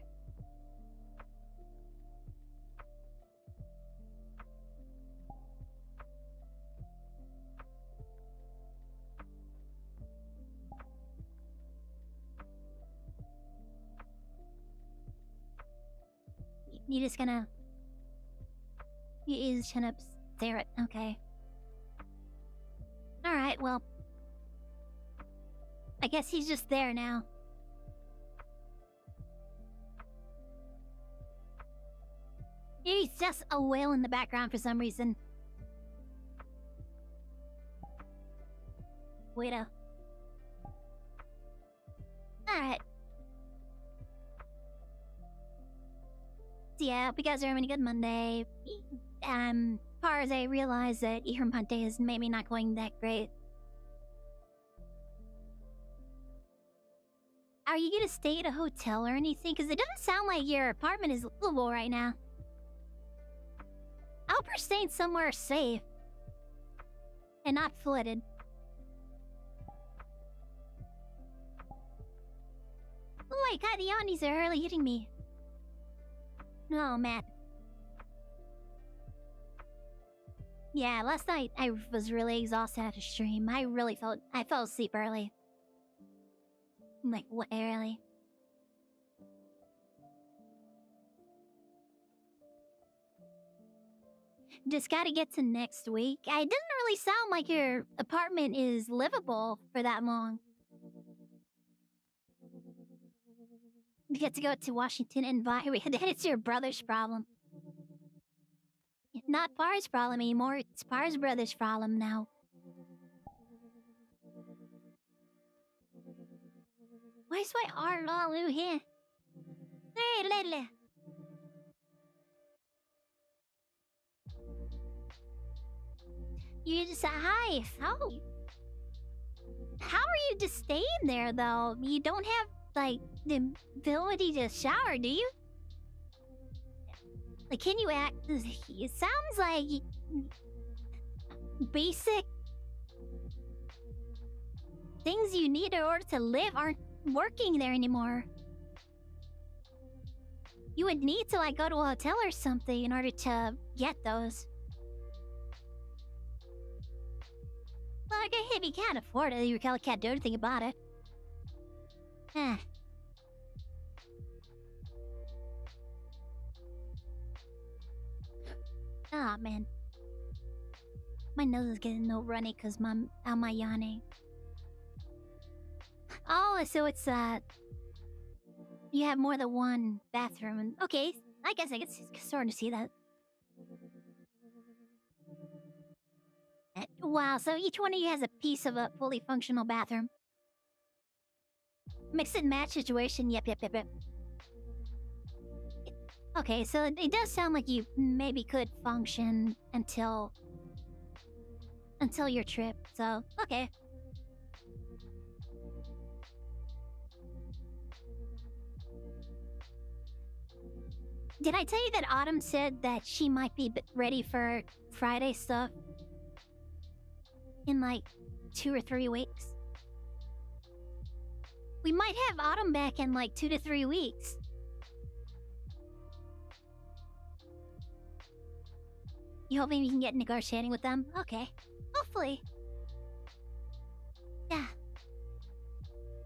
You just gonna... You just gonna stare at... Okay. Alright, well... I guess he's just there now. He's just a whale in the background for some reason. Weirdo. Alright. So yeah, hope you guys are having a good Monday. Far as I realize that Ihram Pante is maybe not going that great. Are you gonna stay at a hotel or anything? Because it doesn't sound like your apartment is livable right now. I hope you're staying somewhere safe. And not flooded. Oh my god, the Yannis are early hitting me. Oh, man. Yeah, last night I was really exhausted after stream. I fell asleep early. Like, what, early? Just gotta get to next week. It didn't really sound like your apartment is livable for that long. get to go to Washington and buy. Then it's your brother's problem. Not Par's problem anymore. It's Par's brother's problem now. Where's my art all here? You just hi. How are you just staying there though? You don't have like the ability to shower, do you? Like, can you act? It sounds like basic things you need in order to live aren't working there anymore. You would need to like go to a hotel or something in order to get those. Like, if you can't afford it, you can't do anything about it. Eh. Ah, man. My nose is getting no runny because I'm yawning. Oh, so it's, you have more than one bathroom. Okay, I guess I can sort of see that. Wow, so each one of you has a piece of a fully functional bathroom. Mix and match situation, yep. Okay, so it does sound like you maybe could function until your trip, so, okay. Did I tell you that Autumn said that she might be ready for Friday stuff in like 2 or 3 weeks? We might have Autumn back in like 2 to 3 weeks. You hoping you can get negotiating with them? Okay. Hopefully. Yeah.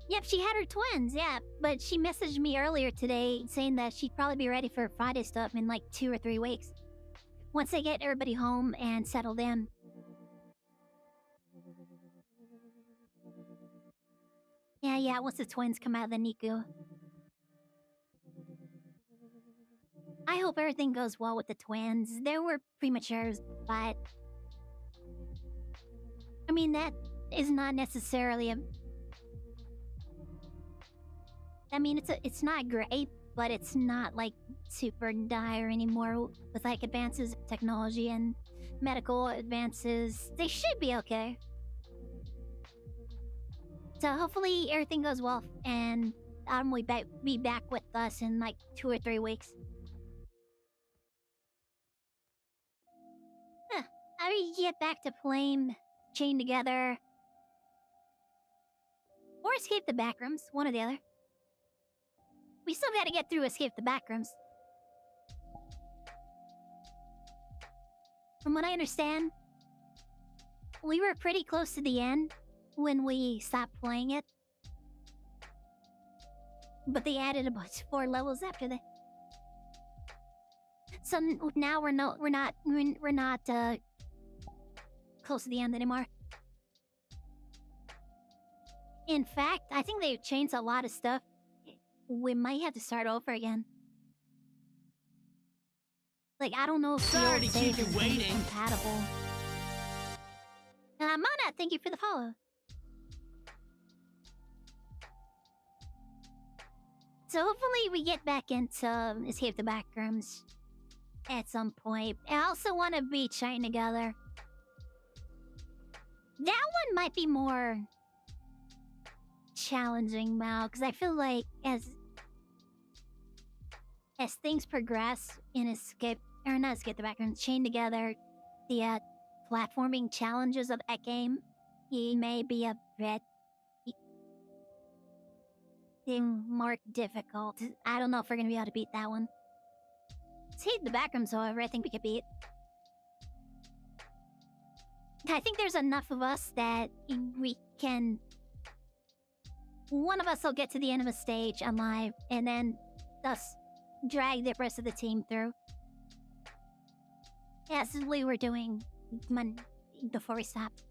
Yep, she had her twins, yeah. But she messaged me earlier today saying that she'd probably be ready for Friday stuff in like 2 or 3 weeks. Once they get everybody home and settled in. Yeah, once the twins come out of the NICU. I hope everything goes well with the twins. They were prematures, but... I mean, that is not necessarily a... I mean, it's not great, but it's not, like, super dire anymore with, like, advances in technology and medical advances. They should be okay. So hopefully everything goes well, and Autumn will be back with us in, like, 2 or 3 weeks. How do you get back to playing chained together? Or escape the backrooms, one or the other. We still gotta get through escape the backrooms. From what I understand, we were pretty close to the end when we stopped playing it. But they added about 4 levels after that. So now we're not close to the end anymore. In fact, I think they've changed a lot of stuff. We might have to start over again. Like, I don't know if the old save is compatible. Mana, thank you for the follow. So hopefully we get back into Escape the Backrooms at some point. I also want to be chained together. That one might be more challenging now, because I feel like as things progress in not Escape the Backrooms, chained together, the platforming challenges of that game, it may be a bit more difficult. I don't know if we're gonna be able to beat that one. Escape the Backrooms, however, I think we could beat. I think there's enough of us that we can... One of us will get to the end of a stage alive, and then thus drag the rest of the team through. Yeah, this is what we were doing before we stopped.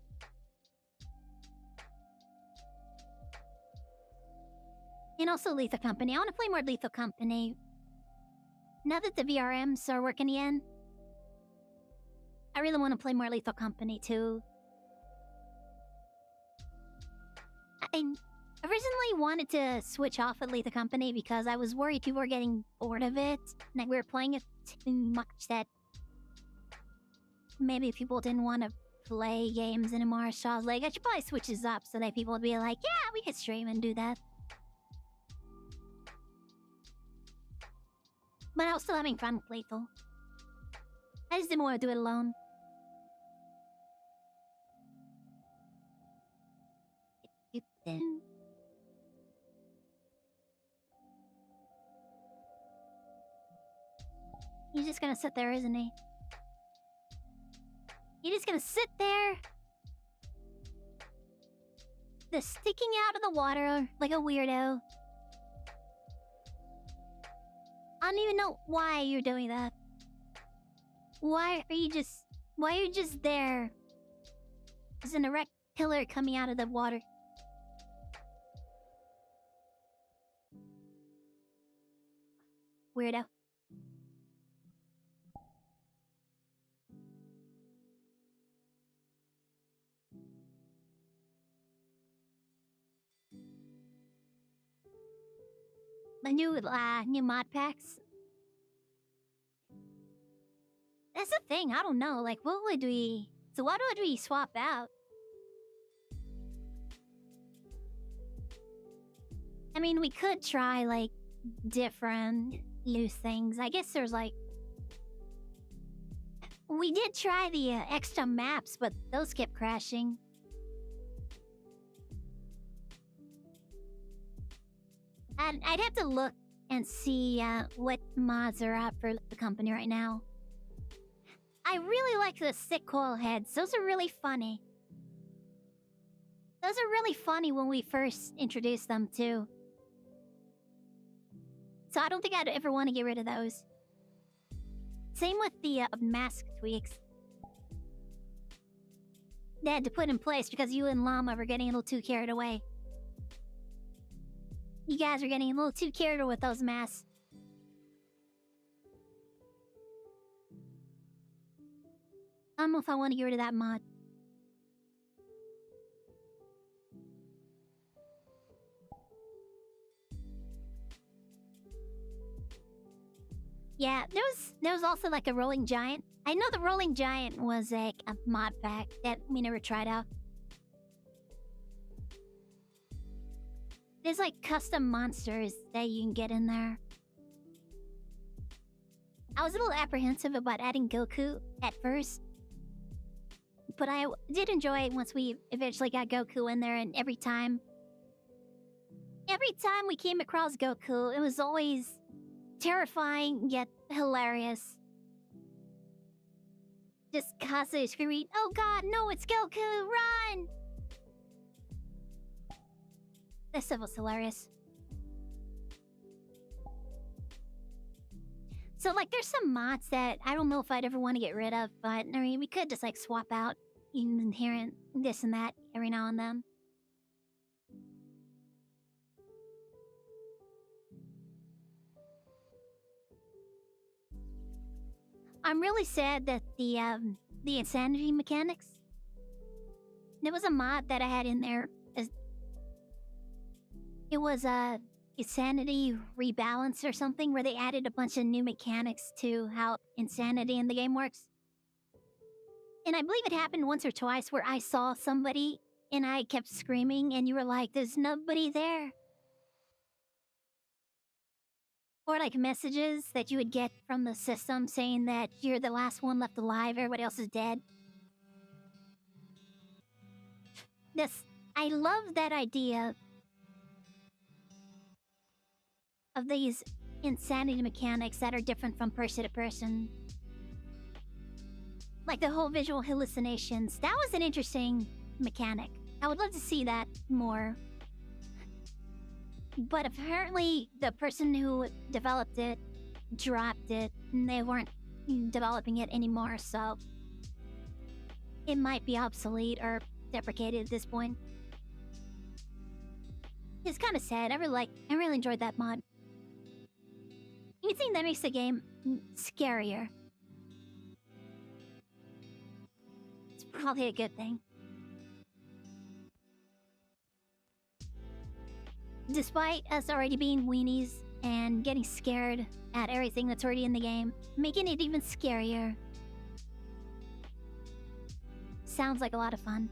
And also Lethal Company. I want to play more Lethal Company. Now that the VRMs are working again, I really want to play more Lethal Company too. I originally wanted to switch off at Lethal Company because I was worried people were getting bored of it. Like we were playing it too much that maybe people didn't want to play games anymore. So I was like, I should probably switch this up so that people would be like, yeah, we could stream and do that. But I was still having fun with Lethal. I just didn't want to do it alone. He's just gonna sit there, isn't he? He's just gonna sit there. Just sticking out of the water like a weirdo. I don't even know why you're doing that. Why are you just there? There's an erect pillar coming out of the water. Weirdo. The new mod packs. That's the thing. I don't know. Like, what would we? So, what would we swap out? I mean, we could try like different loose things. I guess there's like. We did try the extra maps, but those kept crashing. I'd have to look and see what mods are out for the company right now. I really like the sick coil heads. Those are really funny. Those are really funny when we first introduced them too. So I don't think I'd ever want to get rid of those. Same with the mask tweaks. They had to put in place because you and Llama were getting a little too carried away. You guys are getting a little too carried away with those masks. I don't know if I want to get rid of that mod. Yeah, there was also like a rolling giant. I know the rolling giant was like a mod pack that we never tried out. There's like custom monsters that you can get in there. I was a little apprehensive about adding Goku at first. But I did enjoy it once we eventually got Goku in there, and every time we came across Goku, it was always terrifying yet hilarious. Just constantly screaming, "Oh god, no, it's Goku, run!" That stuff was hilarious. So, like, there's some mods that I don't know if I'd ever want to get rid of, but, I mean, we could just, like, swap out inherent this and that every now and then. I'm really sad that the insanity mechanics. There was a mod that I had in there. It was a insanity rebalance or something where they added a bunch of new mechanics to how insanity in the game works. And I believe it happened once or twice where I saw somebody and I kept screaming and you were like, "There's nobody there." Or like messages that you would get from the system saying that you're the last one left alive, everybody else is dead. I love that idea of these insanity mechanics that are different from person to person. Like the whole visual hallucinations. That was an interesting mechanic. I would love to see that more. But apparently the person who developed it dropped it and they weren't developing it anymore, so it might be obsolete or deprecated at this point. It's kind of sad. I really enjoyed that mod. Anything that makes the game scarier. It's probably a good thing. Despite us already being weenies and getting scared at everything that's already in the game, making it even scarier sounds like a lot of fun.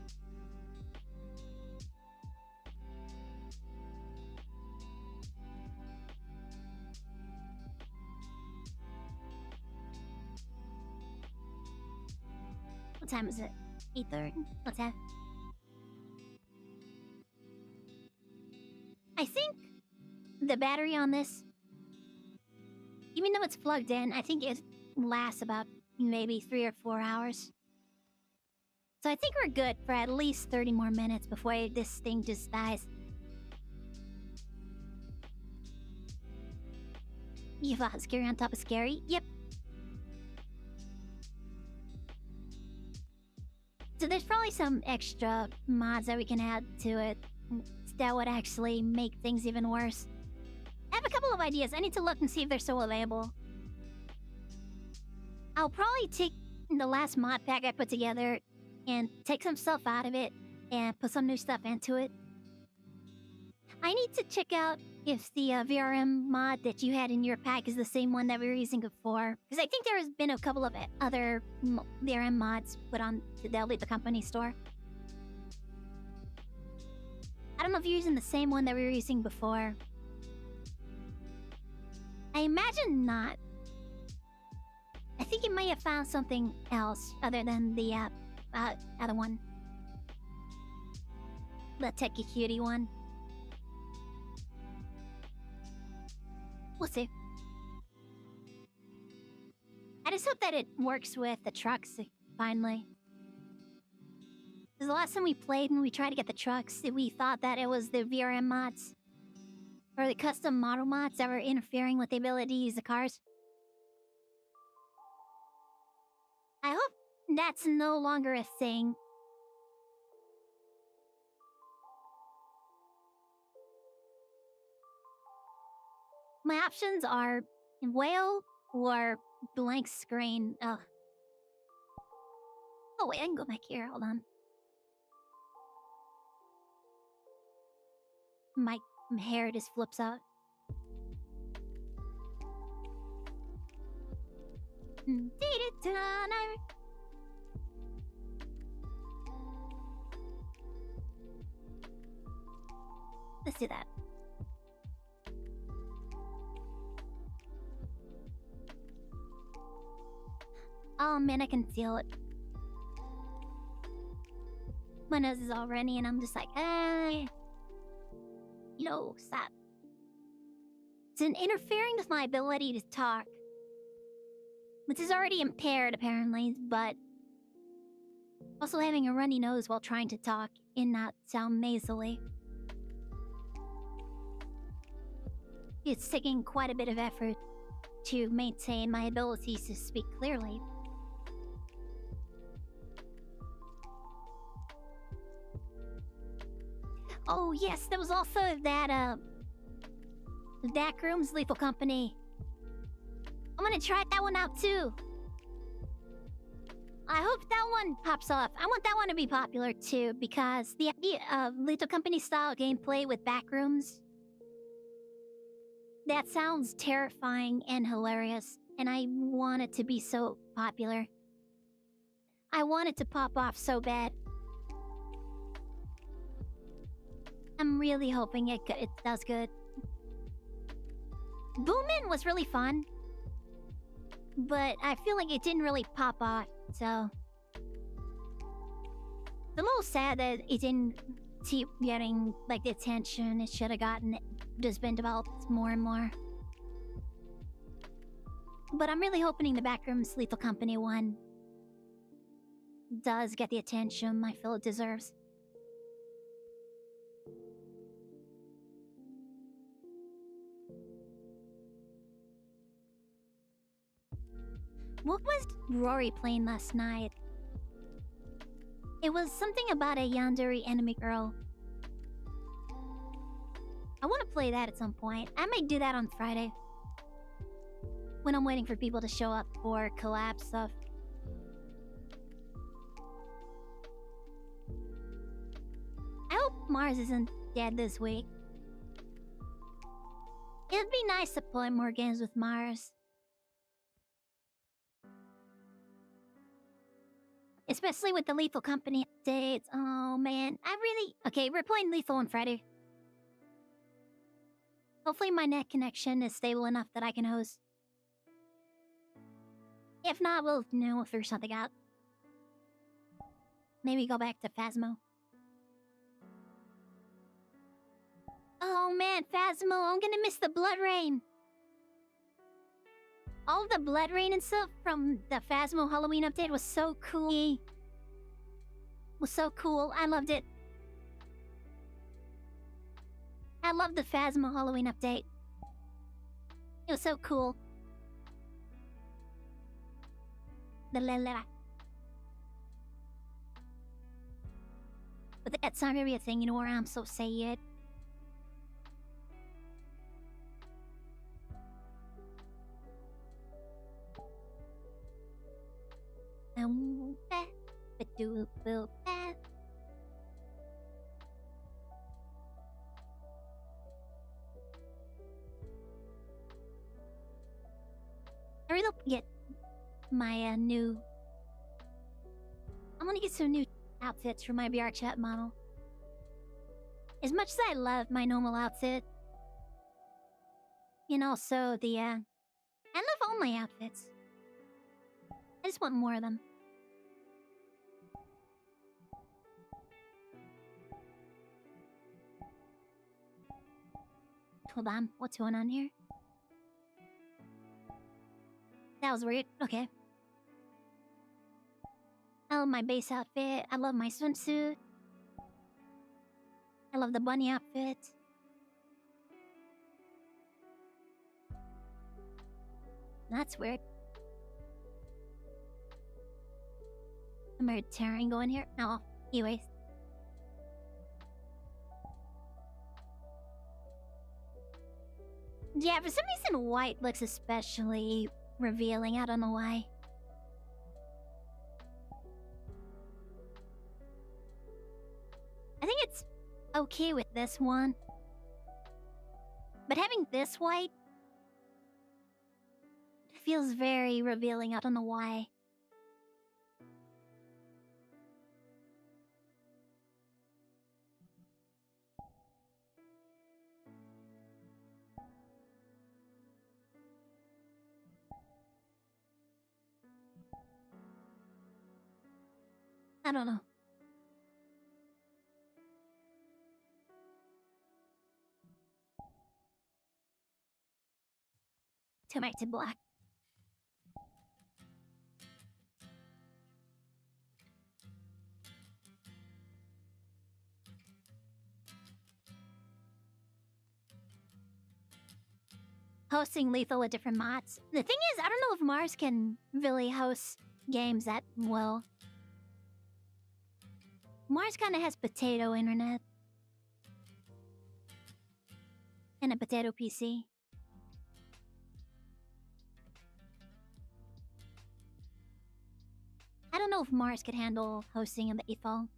What time is it? 8:30. What's that? I think the battery on this, even though it's plugged in, I think it lasts about maybe 3 or 4 hours. So I think we're good for at least 30 more minutes before this thing just dies. You thought scary on top of scary? Yep. So there's probably some extra mods that we can add to it that would actually make things even worse. I have a couple of ideas. I need to look and see if they're still available. I'll probably take the last mod pack I put together and take some stuff out of it and put some new stuff into it. I need to check out if the VRM mod that you had in your pack is the same one that we were using before. Because I think there has been a couple of other VRM mods put on the Delete the Company store. I don't know if you're using the same one that we were using before. I imagine not. I think you might have found something else other than the other one. The techie cutie one. We'll see. I just hope that it works with the trucks finally. Because the last time we played and we tried to get the trucks, we thought that it was the VRM mods or the custom model mods that were interfering with the ability to use the cars. I hope that's no longer a thing. My options are whale or blank screen. Oh wait, I can go back here. Hold on. My hair just flips out. Let's do that. Oh man, I can feel it. My nose is all runny and I'm just like, no, stop. It's interfering with my ability to talk. Which is already impaired, apparently, but also having a runny nose while trying to talk and not sound nasally. It's taking quite a bit of effort to maintain my ability to speak clearly. Oh yes, there was also that Backrooms Lethal Company. I'm gonna try that one out too. I hope that one pops off. I want that one to be popular too, because the idea of Lethal Company style gameplay with backrooms, that sounds terrifying and hilarious, and I want it to be so popular. I want it to pop off so bad. I'm really hoping it does good. Boomin' was really fun, but I feel like it didn't really pop off, so it's a little sad that it didn't keep getting like the attention it should have gotten. It just been developed more and more. But I'm really hoping the Backrooms Lethal Company one does get the attention I feel it deserves. What was Rory playing last night? It was something about a yandere enemy girl. I want to play that at some point. I might do that on Friday. When I'm waiting for people to show up for collab stuff. I hope Mars isn't dead this week. It'd be nice to play more games with Mars. Especially with the Lethal Company updates. Oh man, Okay, we're playing Lethal on Friday. Hopefully my net connection is stable enough that I can host. If not, we'll figure something out. Maybe go back to Phasmo. Oh man, Phasmo, I'm gonna miss the Blood Rain. All of the Blood Rain and stuff from the Phasmo Halloween update was so cool. I loved it. I loved the Phasmo Halloween update. It was so cool. But that's not really a thing, you know, where I'm so sad. I really hope to get my new... I'm gonna get some new outfits for my VRChat model. As much as I love my normal outfit, and also the, I love all my outfits. I just want more of them. Hold on, what's going on here? That was weird. Okay. I love my base outfit. I love my swimsuit. I love the bunny outfit. That's weird. Am I tearing going here? No. Anyways. Yeah, for some reason white looks especially revealing. I don't know why. I think it's okay with this one. But having this white feels very revealing. I don't know why. I don't know. Turn back to black. Hosting Lethal with different mods. The thing is, I don't know if Mars can really host games that well. Mars kind of has potato internet. And a potato PC. I don't know if Mars could handle hosting in the Lethal.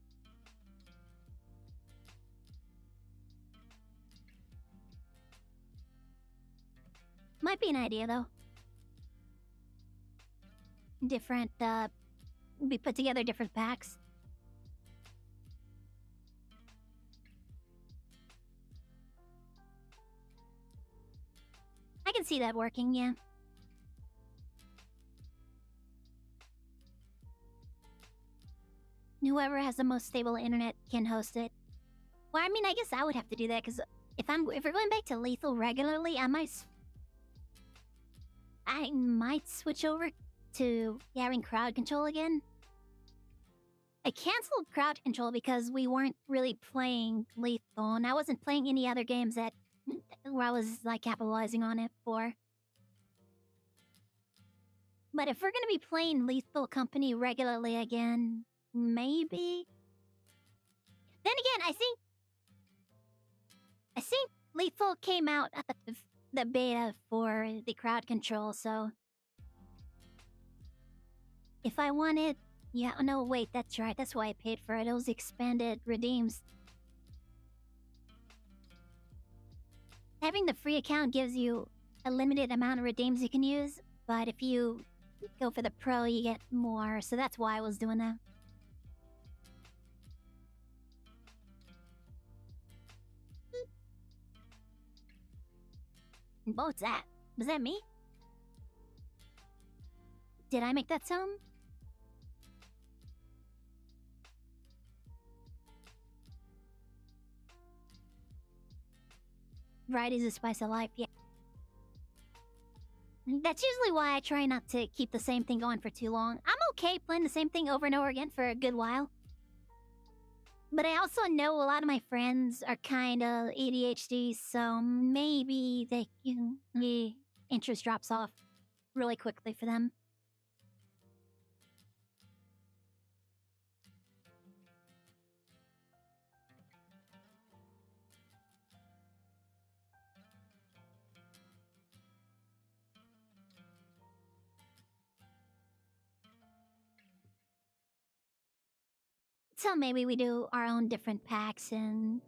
Might be an idea, though. Different, we put together different packs. I can see that working, yeah. Whoever has the most stable internet can host it. Well, I mean, I guess I would have to do that, because if we're going back to Lethal regularly, I might switch over to having crowd control again. I canceled crowd control because we weren't really playing Lethal, and I wasn't playing any other games that where I was like capitalizing on it for. But if we're gonna be playing Lethal Company regularly again, maybe. Then again, I think Lethal came out at the beta for the crowd control, so if I wanted, yeah, no, wait, that's right. That's why I paid for it. It was expanded redeems. Having the free account gives you a limited amount of redeems you can use, but if you go for the pro, you get more. So that's why I was doing that. What's that? Was that me? Did I make that sound? Variety is the spice of life, yeah. That's usually why I try not to keep the same thing going for too long. I'm okay playing the same thing over and over again for a good while. But I also know a lot of my friends are kind of ADHD, so maybe the interest drops off really quickly for them. So maybe we do our own different packs and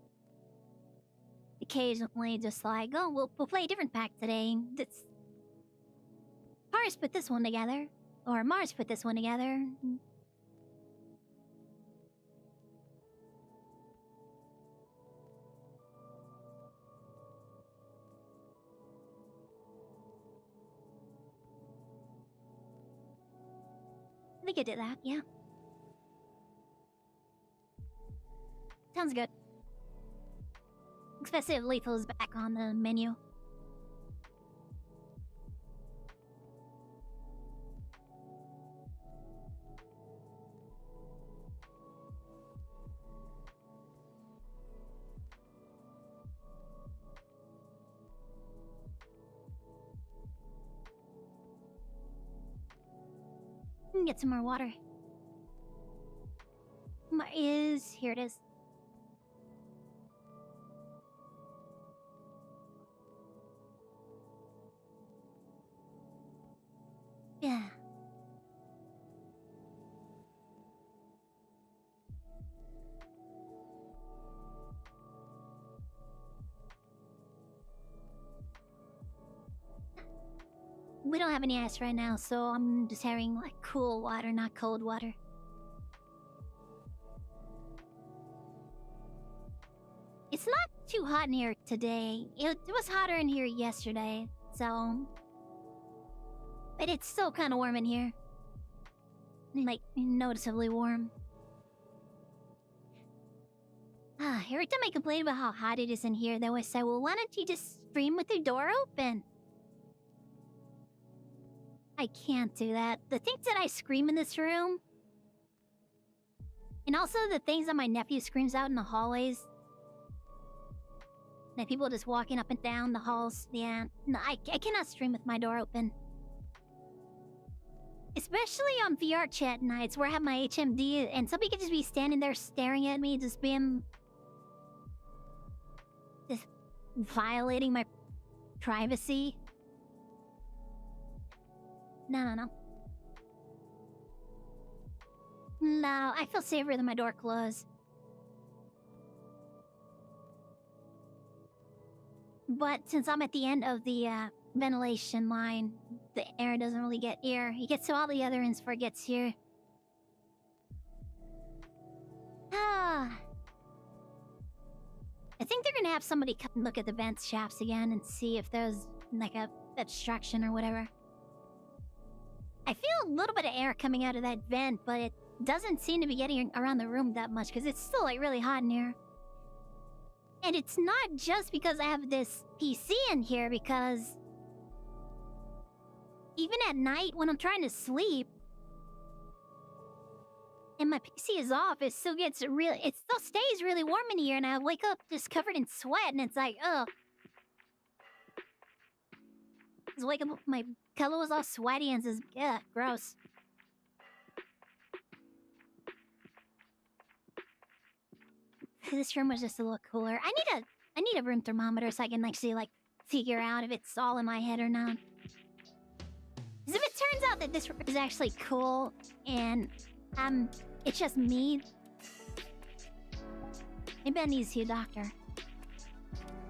occasionally just like, oh, we'll play a different pack today. That's Paris put this one together, or Mars put this one together. I think I did that, yeah. Sounds good. Especially if Lethal is back on the menu. Get some more water. Here it is. Yeah. We don't have any ice right now, so I'm just having like cool water, not cold water. It's not too hot in here today. It was hotter in here yesterday, so... But it's still kind of warm in here. Like, noticeably warm. Every time I complain about how hot it is in here, they always say, well, why don't you just stream with your door open? I can't do that. The things that I scream in this room, and also the things that my nephew screams out in the hallways, that people just walking up and down the halls, yeah. No, I cannot stream with my door open. Especially on VRChat nights where I have my HMD and somebody could just be standing there staring at me, just being... just violating my privacy. No. No, I feel safer than my door closed. But since I'm at the end of the ventilation line, the air doesn't really get air. It gets to all the other ends before it gets here. I think they're gonna have somebody come and look at the vent shafts again and see if there's like a obstruction or whatever. I feel a little bit of air coming out of that vent, but it doesn't seem to be getting around the room that much because it's still like really hot in here. And it's not just because I have this PC in here, because even at night when I'm trying to sleep and my PC is off, it still stays really warm in here, and I wake up just covered in sweat, and it's like, ugh. Just wake up, my pillow is all sweaty and says, ugh, gross. This room was just a little cooler. I I need a room thermometer so I can actually like figure out if it's all in my head or not. Because if it turns out that this is actually cool and it's just me, maybe I need to see a doctor.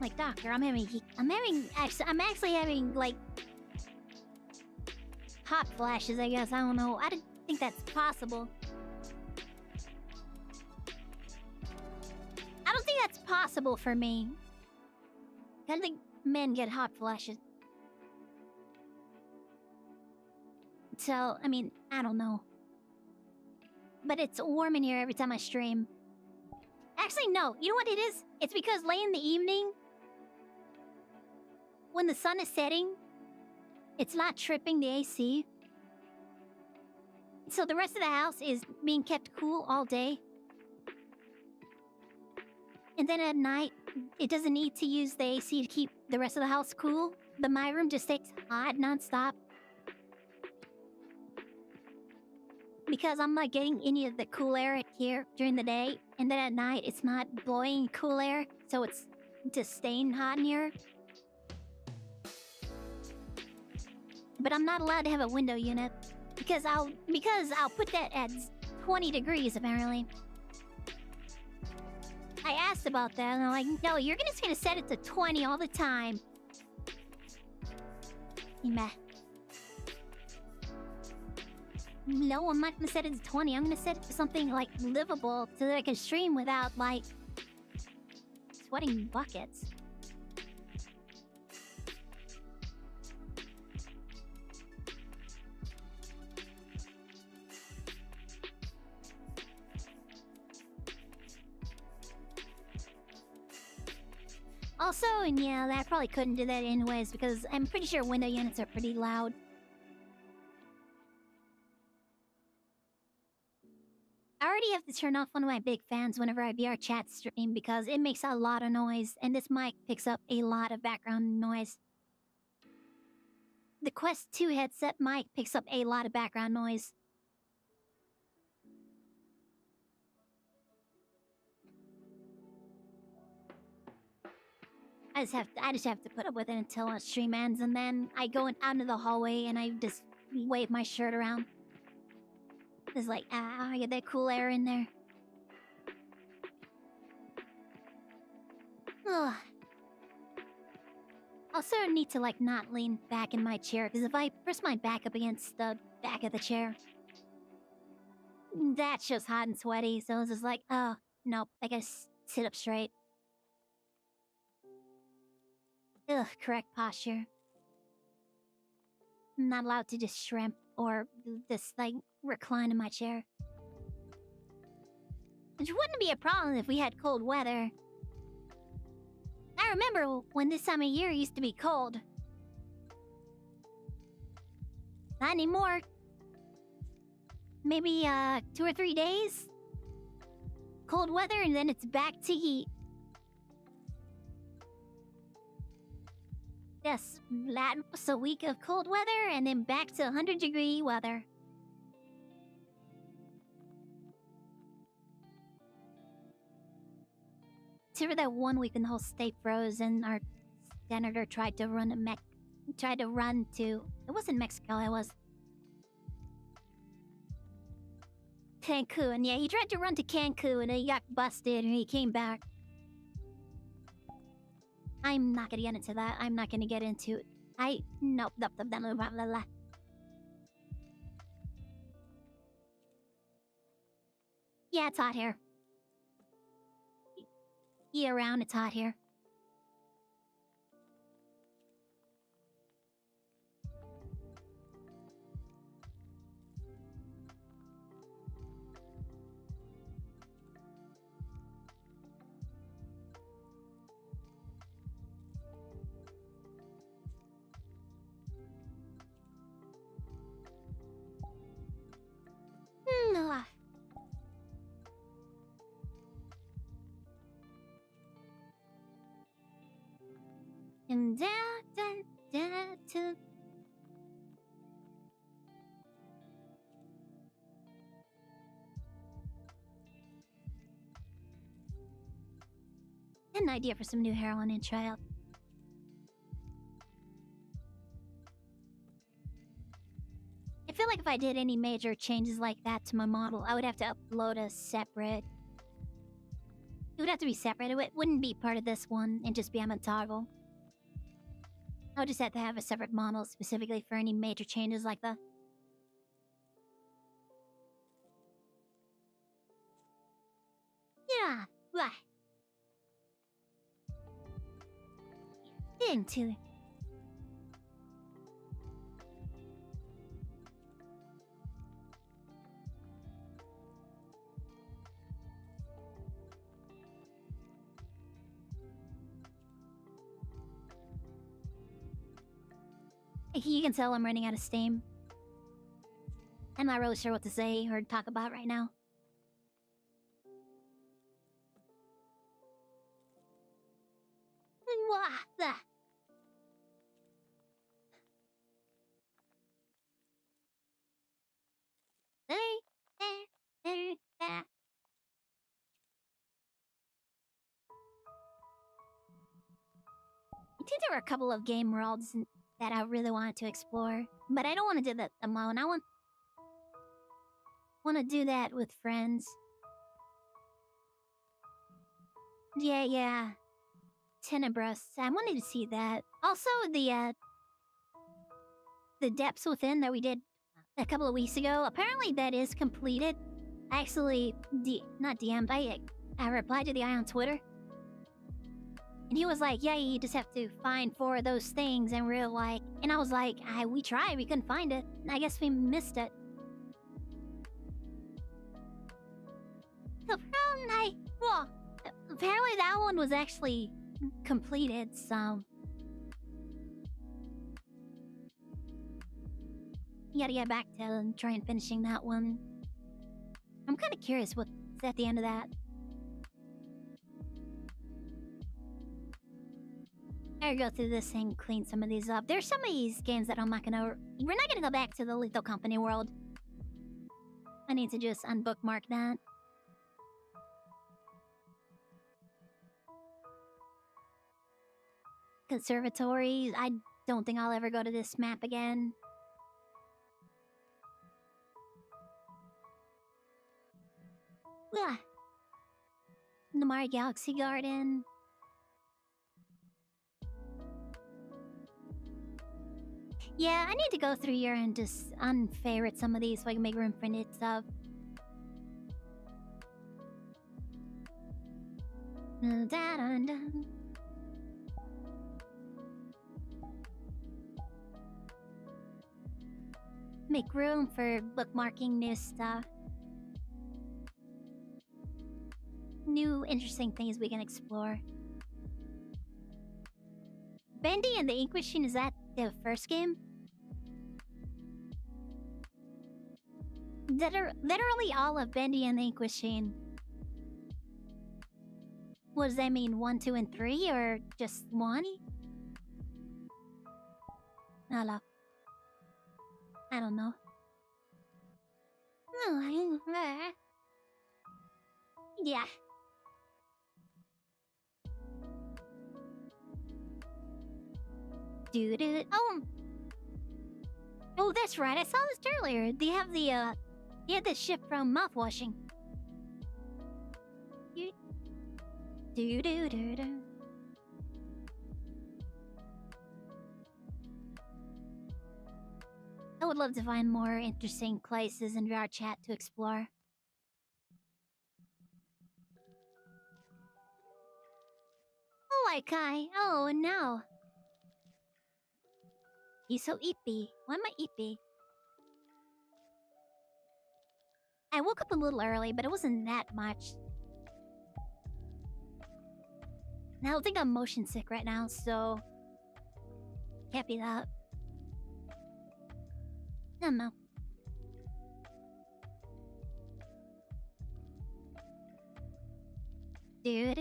Like, doctor, I'm actually having like hot flashes, I guess. I don't know. I don't think that's possible. I don't think that's possible for me. I don't think men get hot flashes. So, I mean, I don't know. But it's warm in here every time I stream. Actually, no. You know what it is? It's because late in the evening, when the sun is setting, it's not tripping the AC. So the rest of the house is being kept cool all day. And then at night, it doesn't need to use the AC to keep the rest of the house cool. But my room just stays hot nonstop. Because I'm not getting any of the cool air here during the day. And then at night, it's not blowing cool air. So it's just staying hot in here. But I'm not allowed to have a window unit. Because I'll put that at 20 degrees, apparently. I asked about that, and they're like, no, you're just gonna set it to 20 all the time. Meh. No, I'm not gonna set it to 20. I'm gonna set it to something, like, livable so that I can stream without, like, sweating buckets. Also, and yeah, I probably couldn't do that anyways because I'm pretty sure window units are pretty loud. I already have to turn off one of my big fans whenever I VRChat stream because it makes a lot of noise and this mic picks up a lot of background noise. The Quest 2 headset mic picks up a lot of background noise. I just have to put up with it until stream ends, and then I go out into the hallway and I just wave my shirt around. It's like, I get that cool air in there. Ugh. Also need to like not lean back in my chair, because if I press my back up against the back of the chair, that's just hot and sweaty, so it's just like, oh, nope, I gotta sit up straight. Ugh, correct posture. I'm not allowed to just shrimp or just, like, recline in my chair. Which wouldn't be a problem if we had cold weather. I remember when this time of year used to be cold. Not anymore. Maybe, 2 or 3 days? Cold weather and then it's back to heat. Yes, that was a week of cold weather and then back to 100-degree weather. Except for that 1 week when the whole state froze and our senator tried to run to... It wasn't Mexico, it was... Cancun. Yeah, he tried to run to Cancun and he got busted and he came back. I'm not gonna get into that. I'm not gonna get into... Nope. Blah, blah, blah, blah, blah, blah. Yeah, it's hot here. Year round, it's hot here. Ah. And to... An idea for some new heroin and try out. I feel like if I did any major changes like that to my model, I would have to upload a separate... It would have to be separate. It wouldn't be part of this one and just be on a toggle. I would just have to have a separate model specifically for any major changes like that. Yeah, right. Into. You can tell I'm running out of steam. I'm not really sure what to say or talk about right now. I think there were a couple of game worlds that I really wanted to explore, but I don't want to do that alone. I want to do that with friends. Yeah. Tenebrous. I wanted to see that. Also, the Depths Within that we did a couple of weeks ago. Apparently, that is completed. I actually not DM'd. I replied to the guy on Twitter. And he was like, yeah, you just have to find 4 of those things. And we're like... And I was like, we tried. We couldn't find it. I guess we missed it. Well, apparently that one was actually completed, so... You gotta get back to try and finishing that one. I'm kind of curious what's at the end of that. I gotta go through this and clean some of these up. There's some of these games that I'm not gonna... We're not gonna go back to the Lethal Company world. I need to just unbookmark that. Conservatory. I don't think I'll ever go to this map again. Ugh. The Mario Galaxy Garden. Yeah, I need to go through here and just unfavorite some of these so I can make room for new stuff. Make room for bookmarking new stuff. New interesting things we can explore. Bendy and the Ink Machine, is that the first game? Literally all of Bendy and the Ink Machine. What does that mean? 1, 2, and 3, or just 1? Hello. I don't know. Yeah. Dude. Oh, that's right. I saw this earlier. They have the ship from mouthwashing. Do. I would love to find more interesting places in VRChat to explore. Oh, my Kai. Oh, no. He's so ippy. Why am I ippy? I woke up a little early, but it wasn't that much. And I don't think I'm motion sick right now, so... Can't be that. I don't know. Do.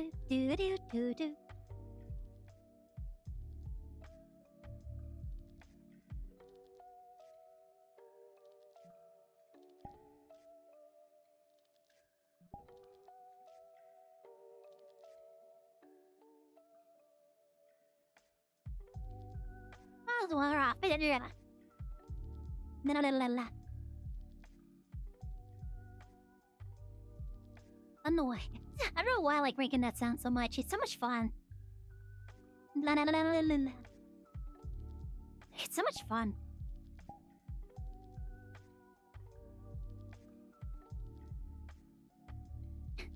Annoying. I don't know why I like making that sound so much. It's so much fun. It's so much fun.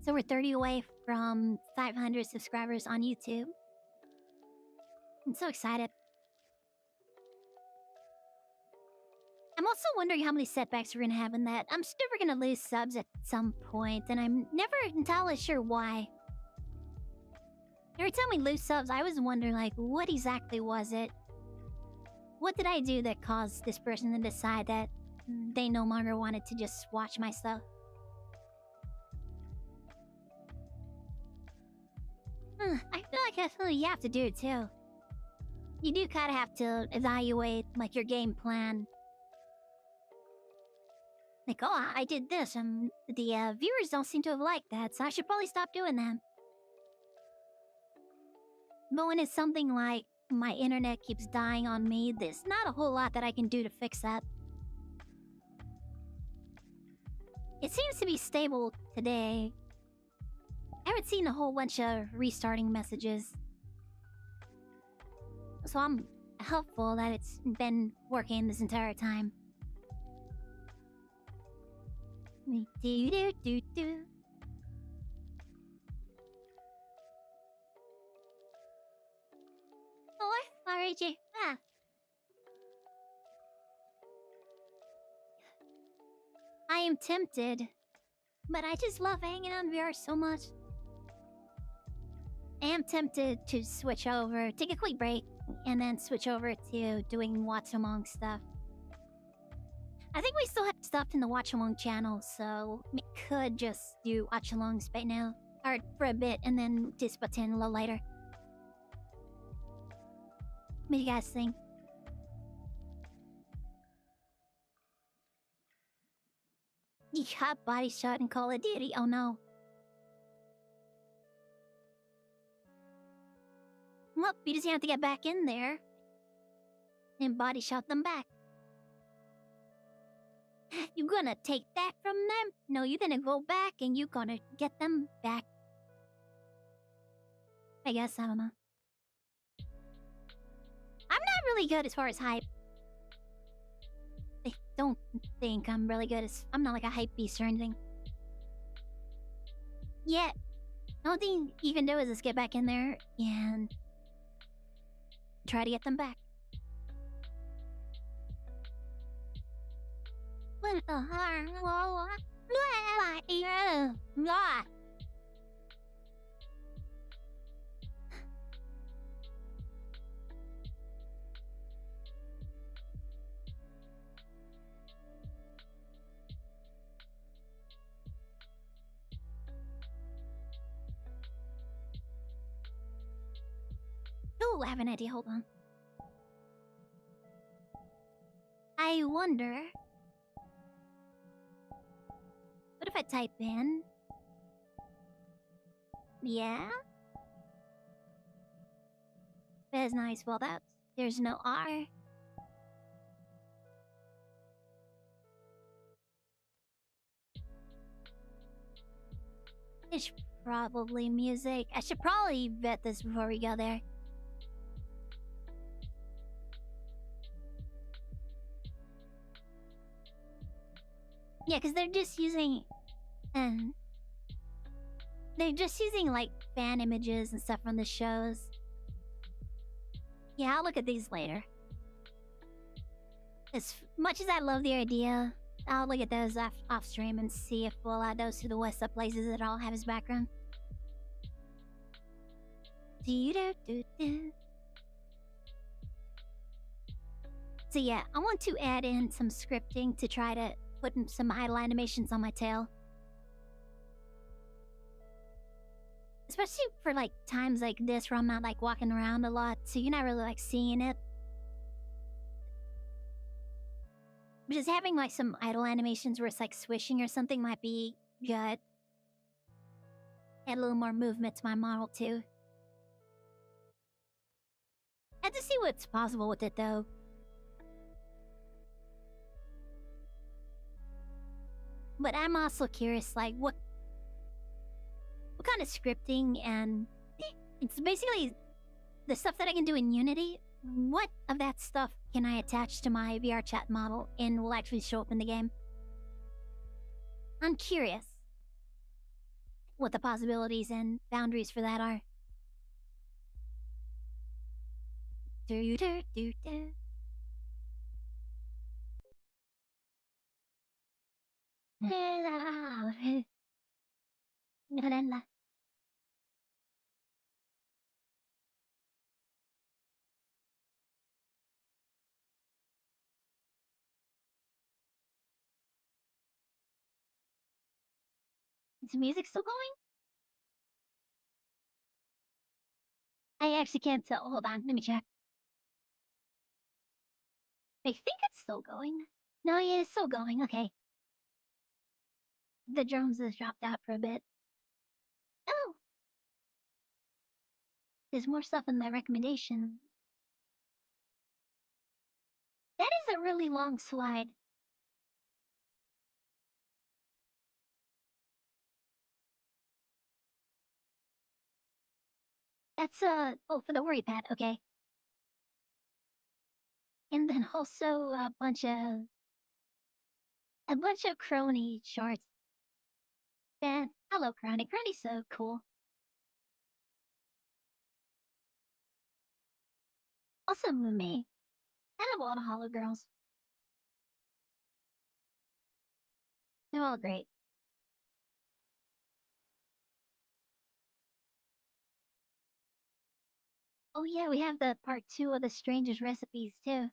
So we're 30 away from 500 subscribers on YouTube. I'm so excited. I'm also wondering how many setbacks we're gonna have in that. I'm sure we're gonna lose subs at some point, and I'm never entirely sure why. Every time we lose subs, I always wonder, like, what exactly was it? What did I do that caused this person to decide that they no longer wanted to just watch my stuff? I feel like that's something you have to do, too. You do kind of have to evaluate, like, your game plan. Like, oh, I did this, and the viewers don't seem to have liked that, so I should probably stop doing that. But when it's something like, my internet keeps dying on me, there's not a whole lot that I can do to fix that. It seems to be stable today. I haven't seen a whole bunch of restarting messages. So I'm hopeful that it's been working this entire time. Do-do-do-do. Oh, sorry, G. Ah. I am tempted, but I just love hanging on VR so much. I am tempted to switch over, take a quick break, and then switch over to doing Watch Among stuff. I think we still have stuff in the Watch Along channel, so we could just do Watch Alongs right now. Or for a bit, and then do Splatoon a little later. What do you guys think? You got body shot in Call of Duty, oh no. Well, you just have to get back in there. And body shot them back. You gonna take that from them? No, you're gonna go back and you gonna get them back. I guess, I don't know. I'm not really good as far as hype. I don't think I'm really good as... I'm not like a hype beast or anything. Yet, the only thing you can do is just get back in there and... try to get them back. What the heck? Oh, I have an idea. Hold on. I wonder... what if I type in... yeah? That's nice. Well, there's no R. It's probably music. I should probably vet this before we go there. Yeah, because they're just using... they're just using, like, fan images and stuff from the shows. Yeah, I'll look at these later. As much as I love the idea, I'll look at those off stream and see if we'll add those to the West Up places that all have as background. Do-do-do-do. So yeah, I want to add in some scripting to try to put some idle animations on my tail. Especially for like times like this where I'm not like walking around a lot, so you're not really like seeing it. But just having like some idle animations where it's like swishing or something might be good. Add a little more movement to my model too. I have to see what's possible with it though. But I'm also curious, like, what kind of scripting and it's basically the stuff that I can do in Unity. What of that stuff can I attach to my VRChat model and will actually show up in the game? I'm curious what the possibilities and boundaries for that are. Do do do do. Is the music still going? I actually can't tell. Hold on, let me check. I think it's still going. No, yeah, it's still going. Okay. The drums has dropped out for a bit. Oh, there's more stuff in my recommendation. That is a really long slide. That's oh, for the worry pad, okay. And then also a bunch of crony shorts. And hello crony. Crony's so cool. Also Mume. I love all the hollow girls. They're all great. Oh yeah, we have the part 2 of the strangest recipes too.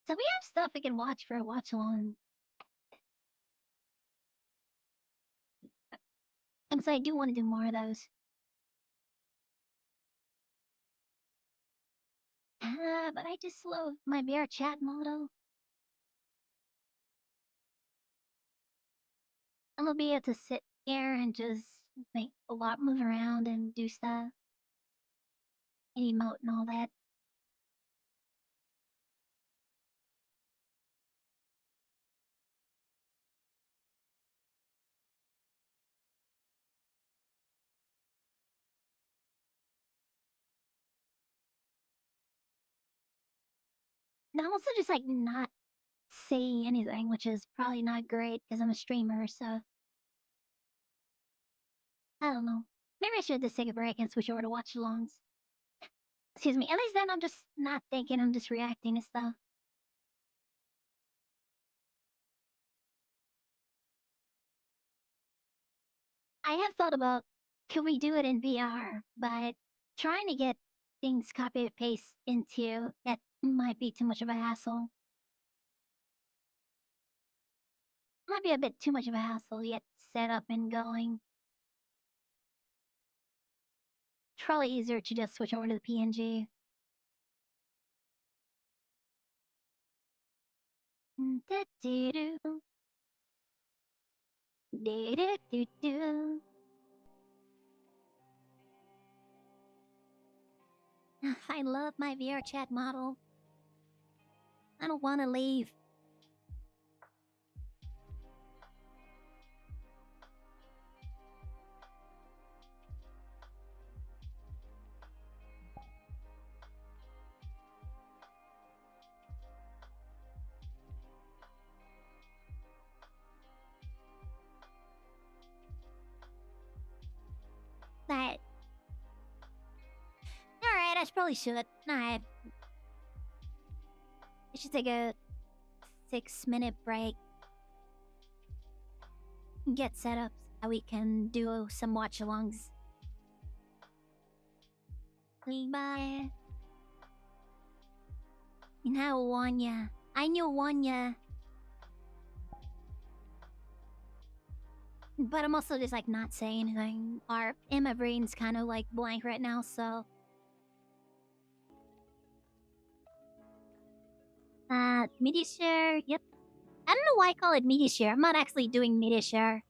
So we have stuff we can watch for a watch along. And so I do want to do more of those. But I just love my VRChat model. I'm gonna be able to sit here and just make a lot move around and do stuff. And emote and all that. And I'm also just like not saying anything, which is probably not great because I'm a streamer, so I don't know. Maybe I should just take a break and switch over to watch alongs. Excuse me. At least then I'm just not thinking, I'm just reacting to stuff. I have thought about could we do it in VR, but trying to get things copy and paste into that might be too much of a hassle. Might be a bit too much of a hassle yet set up and going. It's probably easier to just switch over to the PNG. Do-do-do. Do-do-do-do. I love my VRChat model. I don't want to leave. That. Alright, I probably should. Alright. I should take a 6-minute break. Get set up so we can do some watch alongs. Bye. Now, Wanya. I knew Wanya. But I'm also just like not saying anything. And my brain's kind of like blank right now, so. Media share. Yep. I don't know why I call it media share. I'm not actually doing media share.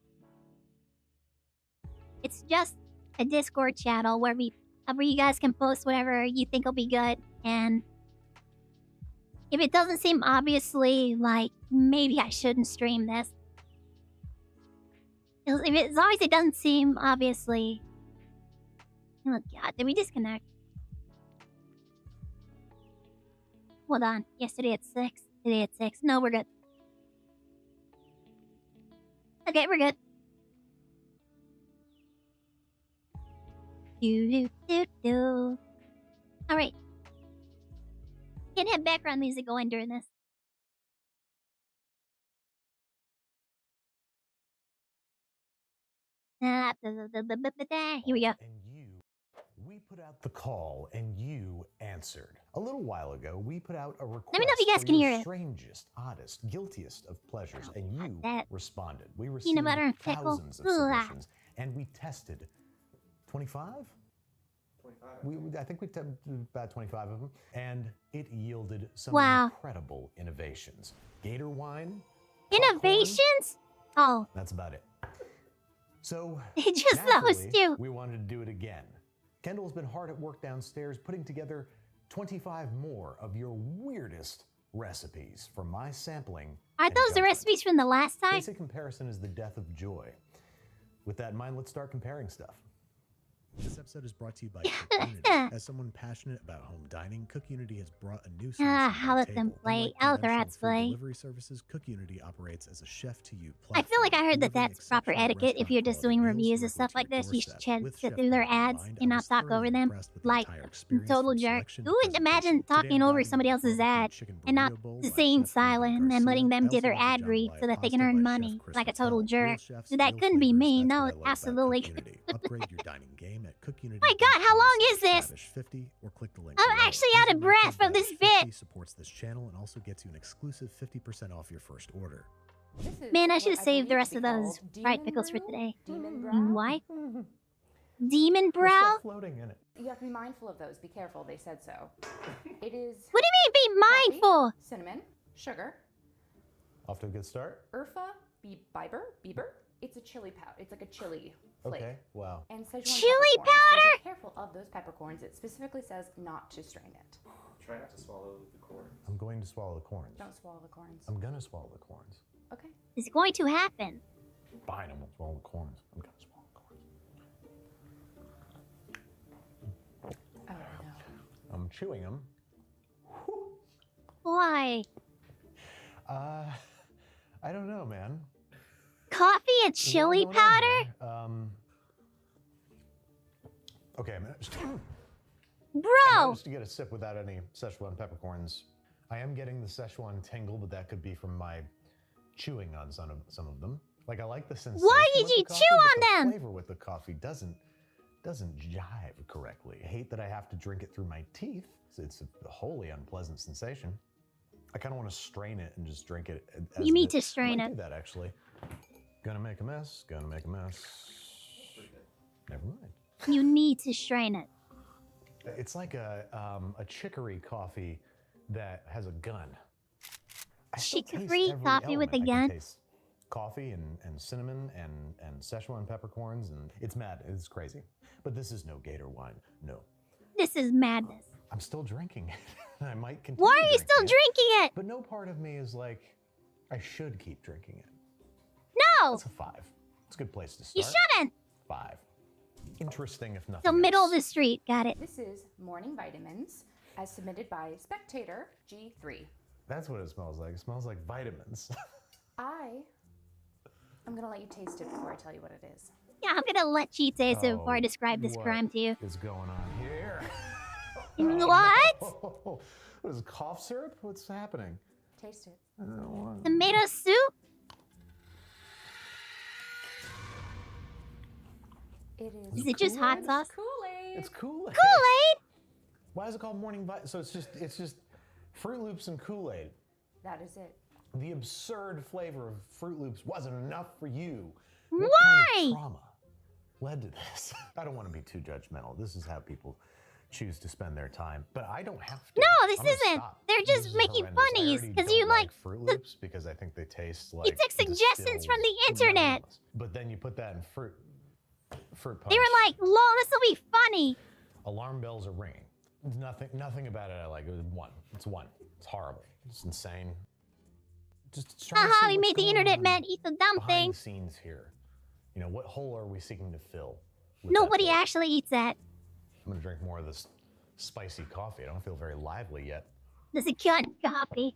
It's just a Discord channel where you guys can post whatever you think will be good, and If it doesn't seem obviously like maybe I shouldn't stream this. As long as it doesn't seem obviously. Oh god, did we disconnect? Hold on. Yesterday at 6. Today at 6. No, we're good. Okay, we're good. Do. Alright. Can't have background music going during this. Here we go. We put out the call and you answered. A little while ago, we put out a request Let me know if you guys for can your hear it. strangest, oddest, guiltiest of pleasures, and you that. responded. We received Peanut butter and pickle. thousands of Ugh. submissions, and we tested 25? 25. I think we tested about 25 of them, and it yielded some Wow. incredible innovations. Gator wine, popcorn, Innovations? Oh, that's about it. So, just those naturally, two. we wanted to do it again. Kendall's been hard at work downstairs putting together 25 more of your weirdest recipes from my sampling. Are and those the judgment. recipes from the last time? Basic comparison is the death of joy. With that in mind, let's start comparing stuff. This episode is brought to you by Cook Unity. As someone passionate about home dining, Cook Unity has brought a new solution I'll to the let them table. play. Unlike I'll let the conventional rats food play. Delivery services, Cook Unity operates as a chef-to-you I feel like I platform, heard that delivering that's proper exceptional etiquette. If you're just doing restaurant-quality reviews and meals stuff like directly this, to you your should doorstep. sit With through their Chef ads Mind, and I not was talk thoroughly over them impressed with the like entire a experience, total from jerk. selection to Who would imagine presentation. talking Today I'm over diving somebody into else's barbecue ad chicken and not burrito bowl just by saying Chef Ruben silent and Garcia. letting them I do also their went to ad read jambalaya so that they can pasta earn by money Chef Chris like a Patel. total Real jerk? chefs, So that real couldn't be flavors. me. That's No, what I love about absolutely. Cook Unity. Upgrade your dining game at cookunity.com/babish50 My god, how long is this? or click the link I'm below. actually out of Using my breath code from this babish50 bit. supports this channel and also gets you an exclusive 50% off your first order. Man, I should have saved the rest of those fried pickles for today. Why? Demon There's brow? stuff floating in it. You have to be mindful of those. Be careful. They said so. It is What do you mean be coffee, mindful? cinnamon, sugar, Off to a good start? Bieber. It's a chili powder. It's like a chili flake. Okay, wow. And Szechuan Chili peppercorns. So powder? be careful of those peppercorns. It specifically says not to strain it. Try not to swallow the corn. I'm going to swallow the corns. Don't swallow the corns. I'm gonna swallow the corns. Okay. It's going to happen. Fine, I won't swallow the corns. I'm gonna swallow the corns. Oh no. I'm chewing them. Why? I don't know, man. Coffee and There's a lot chili going on powder? here. Okay, I'm Bro! just to get a sip without any Szechuan peppercorns. I am getting the Szechuan tingle, but that could be from my chewing on some of them. Like, I like the sensation. Why did with you the coffee, chew but on the them? flavor with the coffee doesn't jive correctly. I hate that I have to drink it through my teeth. It's a wholly unpleasant sensation. I kind of want to strain it and just drink it. As You need it. to strain I might it. do that actually. Gonna make a mess. Never mind. You need to strain it. It's like a chicory coffee that has a gun. I still taste Chicory every coffee with a element. I can gun? taste coffee and cinnamon and Szechuan peppercorns, and it's mad. It's crazy. But this is no Gator wine. No. This is madness. I'm still drinking it. I might continue. Why are you still drinking drinking it? But no part of me is like, I should keep drinking it. No! It's a 5. It's a good place to You start. shouldn't! 5. Interesting if nothing The middle of else. the street. Got it. This is Morning Vitamins, as submitted by Spectator G3. That's what it smells like. It smells like vitamins. I'm gonna let you taste it before I tell you what it is. Yeah, I'm gonna let you taste it before I Oh, describe this what crime to you. is going on here? What? What is it, cough syrup? What's happening? Taste it. I don't want Tomato soup? It Is it just hot Kool-Aid. sauce? Kool-Aid. It's Kool-Aid. Kool-Aid? Why is it called morning vitamin? So it's just Fruit Loops and Kool-Aid. That is it. The absurd flavor of Fruit Loops wasn't enough for you. Why? What kind of trauma led to this? I don't want to be too judgmental. This is how people choose to spend their time, but I don't have to. No, this I'm gonna isn't. stop. They're just This is making horrendous. I funnies, already 'cause don't you like Fruit Loops because I think they taste like. took suggestions from the distilled internet. bananas. But then you put that in fruit punch. They were like, lol, this will be funny. Alarm bells are ringing. Nothing about it I like. It was one. It's one. It's horrible. It's insane. Just trying to Haha, see we what's made the going internet on man eat the dumb behind thing. the scenes here. You know, what hole are we seeking to fill? with that Nobody hole? actually eats that. I'm gonna drink more of this spicy coffee. I don't feel very lively yet. This is cute coffee.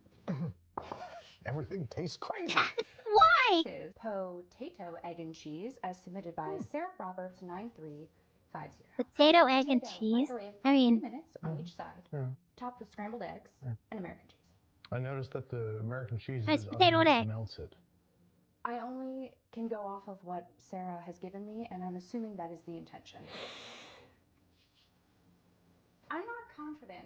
Everything tastes crazy. Why? This is potato, egg, and cheese as submitted by Sarah Roberts 9350. Potato, egg, and cheese. Microwave I for 2 mean, minutes on each side. Yeah. Topped with scrambled eggs and American cheese. I noticed that the American cheese It's potato and egg. melts it. I only can go off of what Sarah has given me, and I'm assuming that is the intention. I'm not confident.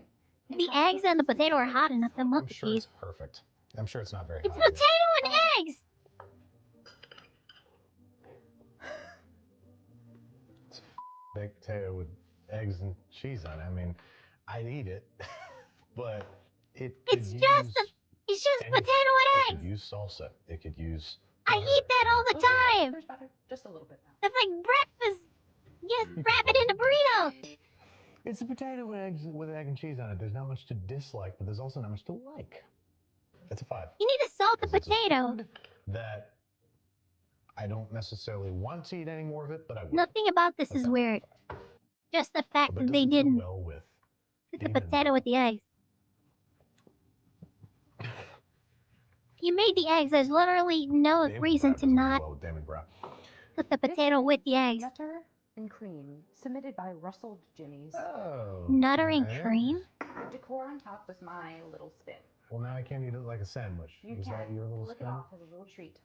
in the how eggs and the potato are hot enough to melt I'm the sure cheese. it's perfect. I'm sure it's not very It's hot. potato and eggs! It's a baked potato with eggs and cheese on it. I mean, I'd eat it, but it could It's use just anything. potato It and could eggs! use salsa. It could use I butter. eat that all the time! There's butter, just a little bit now. That's like breakfast! Just wrap it in a burrito! It's a potato and eggs with egg and cheese on it. There's not much to dislike, but there's also not much to like. It's a 5. You need to salt the 'Cause it's a potato. food that I don't necessarily want to eat any more of it, but I will. Nothing about this That's is not weird. fine. Just the fact But that they does it go didn't well with put the Demon potato Brew? with the eggs. You made the eggs. There's literally no Demon reason Brew to doesn't go not well with Demon Brew. put the potato with the eggs. Nutter and cream, submitted by Russelled Jimmy's. Oh. Nutter and okay. cream? Decor on top was my little spin. Well, now I can't eat it like a sandwich. You Is that can your little lick spin? it off as a little treat.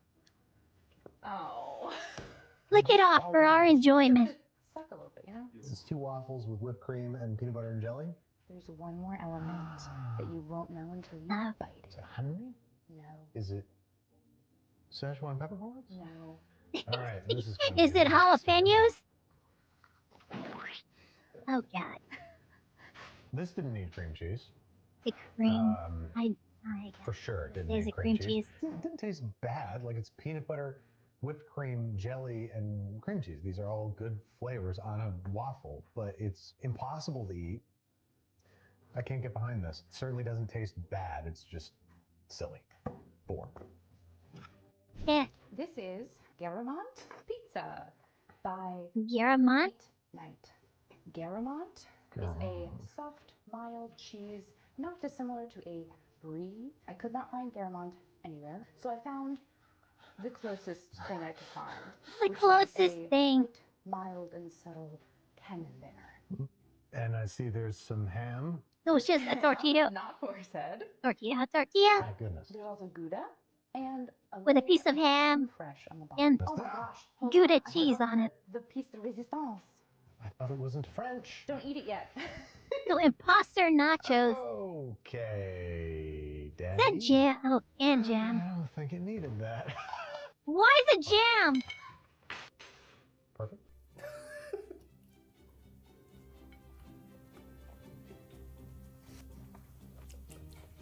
Oh. Lick it off for our enjoyment. Suck a little bit, you know? It's 2 waffles with whipped cream and peanut butter and jelly. There's one more element that you won't know until you Oh. bite Is it. it honey? No. Is it Szechuan peppercorns? No. All right, this is. gonna Is be it interesting. jalapenos? Oh god. This didn't need cream cheese. The cream. Um, I For sure, it didn't There's need a cream cheese. It didn't taste bad. Like, it's peanut butter, whipped cream, jelly, and cream cheese. These are all good flavors on a waffle, but it's impossible to eat. I can't get behind this. It certainly doesn't taste bad. It's just silly. 4. Yeah. This is Garamont Pizza by Garamont? Night. Garamont is a soft, mild cheese, not dissimilar to a brie. I could not find Garamont anywhere, so I found the closest thing I could find. The which is closest a thing. light, mild and subtle camembert. And I see there's some ham. No, it's just a tortilla. Not horse head. Tortilla. My goodness. There's also Gouda and With a layer piece of ham fresh on the bottom. and Oh my gosh. hold Gouda on, I cheese forgot on it. The piece de resistance. I thought it wasn't French. Don't eat it yet. So imposter nachos. Okay, Is Daddy. that jam? Oh, and jam. I don't think it needed that. Why is it jam? Perfect.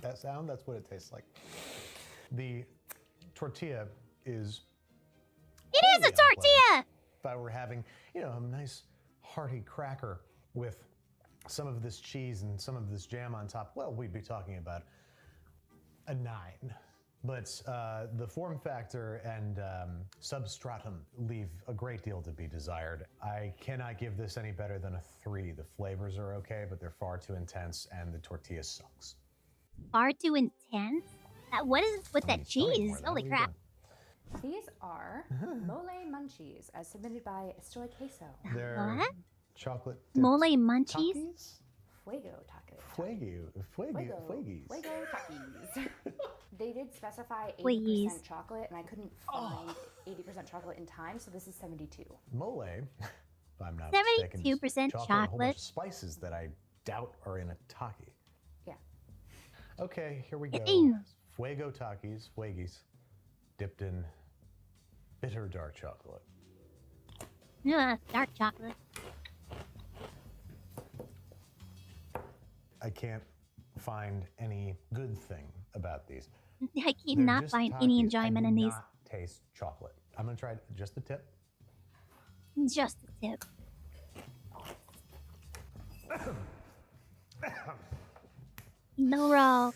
That sound, that's what it tastes like. The tortilla is. It is a tortilla! If I were having, a nice hearty cracker with some of this cheese and some of this jam on top, well, we'd be talking about a 9. But the form factor and substratum leave a great deal to be desired. I cannot give this any better than a 3. The flavors are okay, but they're far too intense, and the tortilla sucks. Far too intense? What is with I mean, that tell me cheese? more, then. Holy What are you crap. doing? These are mole munchies, as submitted by Estoy Queso. They're What? chocolate Mole munchies? Takis? Fuego taco. Fuegis. Fuego takis. They did specify 80% Fuegis. chocolate, and I couldn't find 80% chocolate in time, so this is 72. Mole, if I'm not mistaken, 72% is a whole bunch chocolate. of spices that I doubt are in a taki. Yeah. Okay, here we go. Ew. Fuego Takis, Fuegis, dipped in bitter dark chocolate. No, dark chocolate. I can't find any good thing about these. I They're cannot just find any Takis. enjoyment I in do these. not taste chocolate. I'm gonna try just the tip. Just a tip. No roll.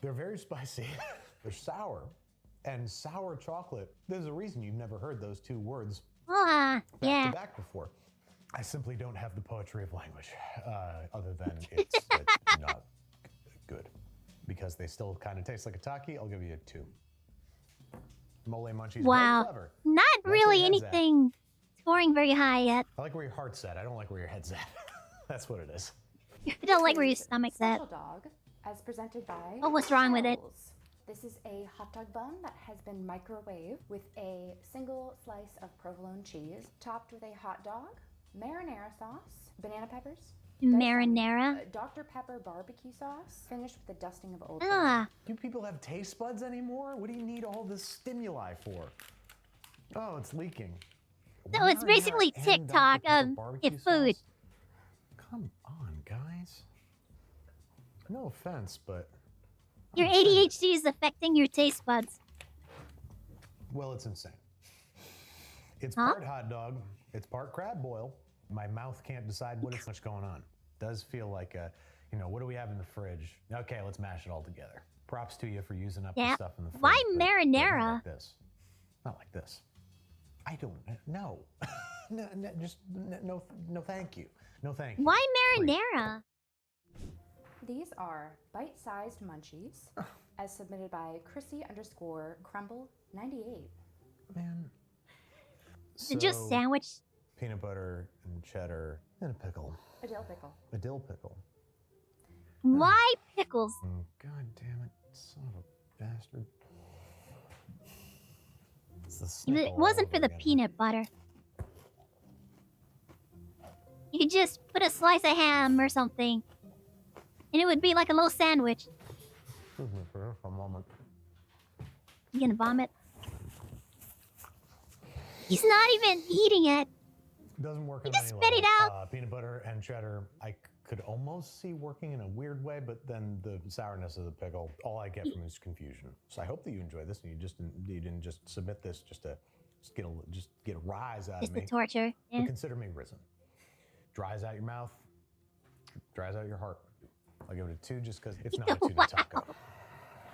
They're very spicy. They're sour. And sour chocolate, there's a reason you've never heard those two words Ah, back yeah. to back before. I simply don't have the poetry of language, other than it's not good. Because they still kind of taste like a Taki, I'll give you a 2. Mole munchies, Wow. very clever. Not where really your head's at. anything scoring very high yet. I like where your heart's at. I don't like where your head's at. That's what it is. I don't like where your stomach's at. Special dog, as presented by. Oh, what's wrong with it? Shells. This is a hot dog bun that has been microwaved with a single slice of provolone cheese, topped with a hot dog, marinara sauce, banana peppers, Marinara. Dr. Pepper barbecue sauce, finished with a dusting of Old Bay. Ah, Do people have taste buds anymore? What do you need all this stimuli for? Oh, it's leaking. so it's Marinara basically and TikTok Dr. Pepper of barbecue if food. sauce? Come on, guys. No offense, but Your ADHD is affecting your taste buds. well, it's insane. It's Huh? part hot dog. It's part crab boil. My mouth can't decide what it's much going on. Does feel like what do we have in the fridge? Okay, let's mash it all together. Props to you for using up Yeah. the stuff in the fridge. Why but not marinara? like this. Not like this. I don't know. No, thank you. No, thank you. Why marinara? These are bite-sized munchies, as submitted by Chrissy_Crumble98. Man. Is it just So, sandwich? peanut butter and cheddar and a pickle. A dill pickle. A dill pickle. Why pickles? Oh, God damn it. Son of a bastard. It's the If snickle it all wasn't for over the again. peanut butter. You could just put a slice of ham or something. And it would be like a little sandwich. Excuse me for a moment. You gonna vomit? He's not even eating it. Doesn't work You on just any spit it level. out. Peanut butter and cheddar, I could almost see working in a weird way, but then the sourness of the pickle, all I get from is confusion. So I hope that you enjoy this, and you didn't just submit this just to get a rise out It's of the me. torture. But Yeah. consider me risen. Dries out your mouth, dries out your heart. I'll give it a 2 just because it's not a tuna Wow. taco.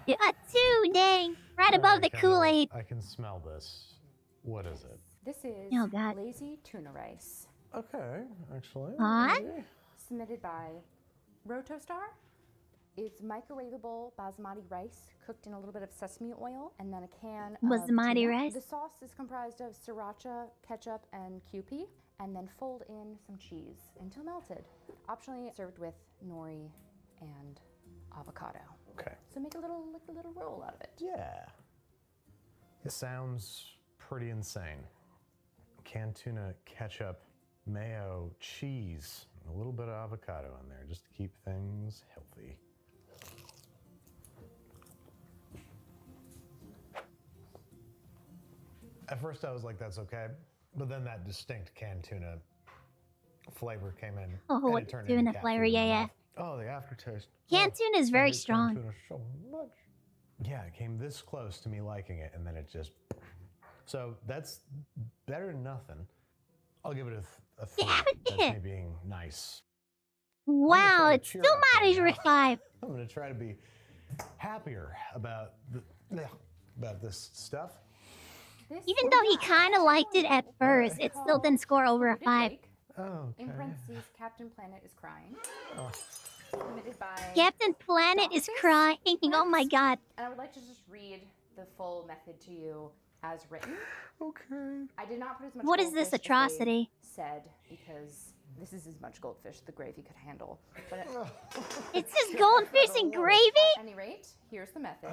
Yeah, 2, dang. Right above the Kendall, Kool-Aid. I can smell this. What is it? This is Oh, God. lazy tuna rice, Okay, actually. What? maybe. submitted by Rotostar. It's microwavable basmati rice cooked in a little bit of sesame oil, and then a can of Basmati tuna. rice? The sauce is comprised of sriracha, ketchup, and Kewpie, and then fold in some cheese until melted. Optionally served with nori and avocado. Okay. So make a little roll out of it. Yeah. It sounds pretty insane. Canned tuna, ketchup, mayo, cheese, and a little bit of avocado in there just to keep things healthy. At first I was like, that's okay. But then that distinct canned tuna flavor came in. Oh, and what it turned tuna into cat flavor, food in my yeah, yeah. mouth. Oh, the aftertaste. Canned Oh, tuna is I very hate canned strong. tuna so much. Yeah, it came this close to me liking it, and then it just. So that's better than nothing. I'll give it a 3. Yeah, That's yeah. me being nice. Wow, try to it's cheer still up not right over now. 5. I'm gonna try to be happier about this stuff. This Even though he kind of liked it at first, it still didn't score over a Included 5. break. Oh, okay. In parentheses, Captain Planet is crying. Oh. Submitted by. Captain Planet is crying. Oh my god. And I would like to just read the full method to you as written. Okay. I did not put as much. What is this goldfish as they atrocity? Said because this is as much goldfish the gravy could handle. But It's just goldfish and gravy? at any rate, here's the method.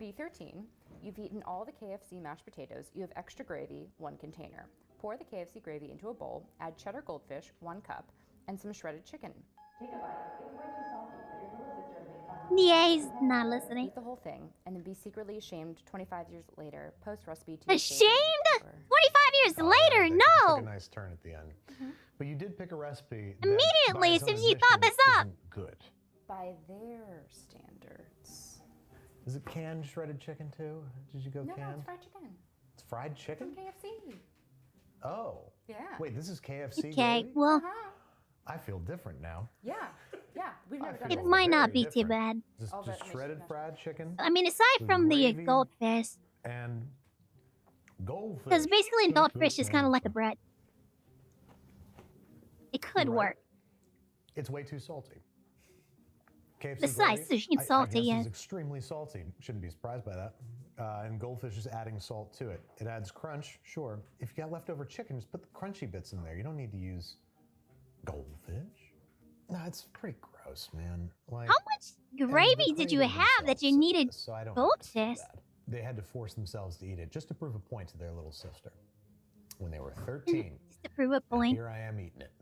B13. You've eaten all the KFC mashed potatoes. You have extra gravy, 1 container. Pour the KFC gravy into a bowl. Add cheddar goldfish, 1 cup, and some shredded chicken. Take a bite. It's way too salty, but your little sister will make fun. Yeah, he's not listening. Eat the whole thing, and then be secretly ashamed 25 years later. Post recipe to your Ashamed? favorite YouTuber. 45 years later? They took a No! nice turn at the end. But you did pick a recipe. that, Immediately, by as its soon own as you thought admission, this up. isn't good. By their standards. Is it canned shredded chicken too? Did you go No, canned? it's fried chicken It's fried from chicken? KFC. Oh. Yeah. Wait, this is KFC Okay, gravy? well, Uh-huh. I feel different now. Yeah. Yeah, we've never done It this. might not Very be too different. bad. Just, All just that shredded makes- fried chicken I mean, aside With from the gravy. goldfish, and goldfish. because basically goldfish is kind of like a Fancy. bread. It could Right. work. It's way too salty. KFC Besides, gravy, sushi and salty, I guess yeah. is extremely salty. Shouldn't be surprised by that. And goldfish is adding salt to it. It adds crunch, sure. If you got leftover chicken, just put the crunchy bits in there. You don't need to use goldfish. No, it's pretty gross, man. Like, How much and gravy they did you created have that you themselves, needed so I don't think it's too goldfish? bad. They had to force themselves to eat it just to prove a point to their little sister when they were 13. Just to prove a and point? Here I am eating it.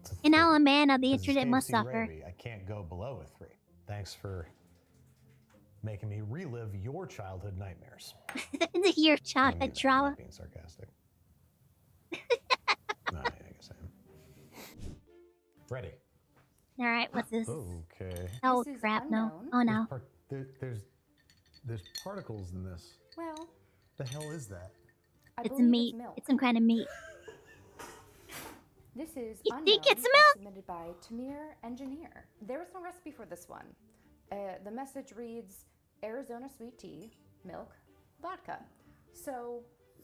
It's a And now three. a man of the 'Cause it's internet must KFC suffer. gravy, I can't go below a 3. Thanks for making me relive your childhood nightmares. The year I mean chocolate that, I'm trauma. not being sarcastic. No, I guess I am. Ready. All right, what's this? Okay. Oh This is crap! No. unknown. Oh no. There's particles in this. Well, The hell is that? I It's believe meat. milk. It's some kind of meat. This is You unknown, think it's as milk? submitted by Tamir Engineer. There is no recipe for this one. The message reads Arizona sweet tea, milk, vodka. So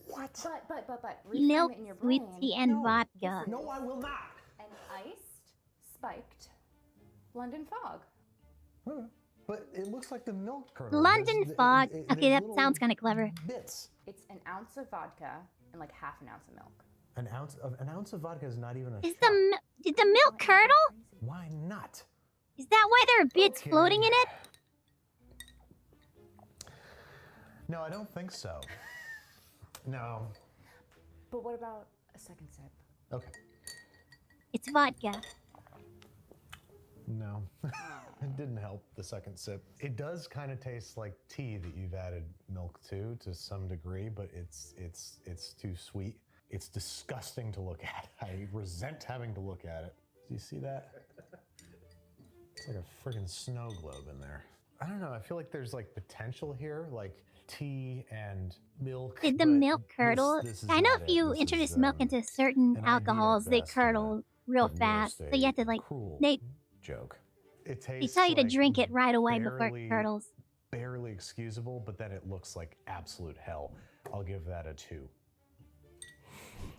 What? but Milk, reframe it in your sweet brain. tea, and No. vodka. No, I will not. An iced, spiked London fog. Huh. But it looks like the milk kernel. London There's- fog. there's Okay, that little sounds kind of clever. Bits. It's an ounce of vodka and like half an ounce of milk. An ounce of vodka is not even a Is shot. did the milk curdle? Why not? Is that why there are bits Okay. floating in it? No, I don't think so. No. But what about a second sip? Okay. It's vodka. No. It didn't help the second sip. It does kind of taste like tea that you've added milk to some degree, but it's too sweet. It's disgusting to look at. I resent having to look at it. Do you see that? It's like a friggin' snow globe in there. I don't know. I feel like there's like potential here, like tea and milk. Did the but milk curdle? This is I know not if it. you This introduce is, milk into certain an idea at alcohols, they best, curdle real at worst, fast. So you have to like cruel they joke. It they tastes tell you to like drink it right away before barely- it curdles. barely excusable, but then it looks like absolute hell. I'll give that a 2.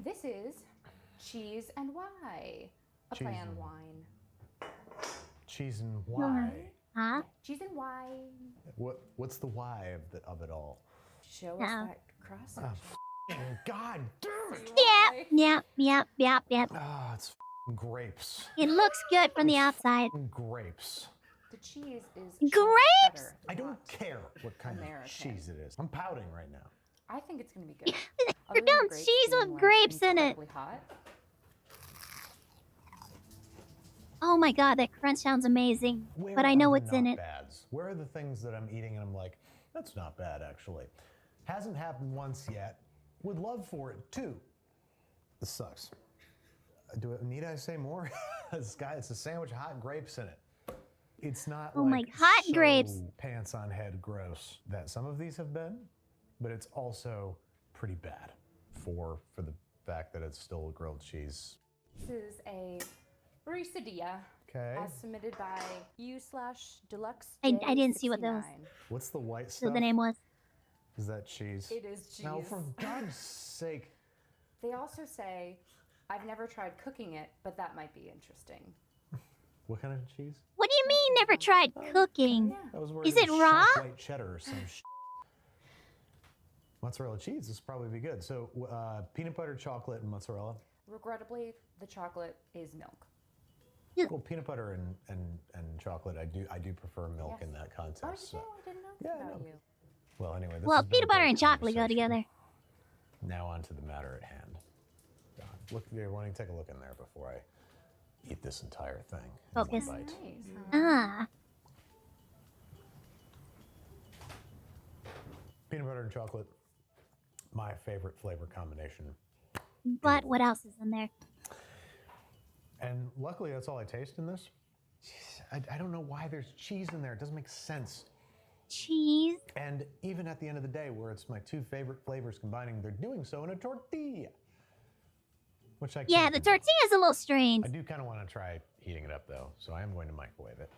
This is cheese and why. A Cheese play on and- wine. Cheese and why? Huh? Cheese and wine. What's the why of it all? Show No. us that cross Oh, section. God damn it! Yep. Ah, it's grapes. It looks good from the outside. Grapes. The cheese is Grapes? cheddar, I don't not care what kind American. of cheese it is. I'm pouting right now. I think it's gonna be good. You're Other than doing grapes cheese being, with like, grapes in it. incredibly hot. Oh my god, that crunch sounds amazing. Where But I are know the what's in not it. bads? Where are the things that I'm eating and I'm like, that's not bad actually? Hasn't happened once yet. Would love for it too. This sucks. Need I say more? It's a sandwich, hot grapes in it. It's not Oh my- like hot so grapes. pants on head gross that some of these have been, but it's also pretty bad for the fact that it's still grilled cheese. This is a burrisadilla. Okay. As submitted by u/deluxe. I didn't see what those- What's the white So stuff? the name was. Is that cheese? It is cheese. Now, for God's sake. They also say, I've never tried cooking it, but that might be interesting. What kind of cheese? What do you mean never tried cooking? Yeah. I was worried Is was it sharp raw? white cheddar or some Mozzarella cheese. This would probably be good. So peanut butter, chocolate, and mozzarella. Regrettably, the chocolate is milk. Well, peanut butter and chocolate. I do prefer milk Yes. in that Oh, context. you So. do? I didn't know Yeah, that I about know. you. Well, anyway. This Well, has been a peanut butter great and chocolate go conversation. together. Now on to the matter at hand. Look, everyone, take a look in there before I eat this entire thing. in one Focus. bite. Nice. Ah, Peanut butter and chocolate, my favorite flavor combination. but what else is in there? And luckily, that's all I taste in this. I don't know why there's cheese in there. It doesn't make sense. Cheese. And even at the end of the day, where it's my 2 favorite flavors combining, they're doing so in a tortilla. Which I Yeah, can't the do. tortilla's a little strange. I do kind of want to try heating it up though, so I am going to microwave it,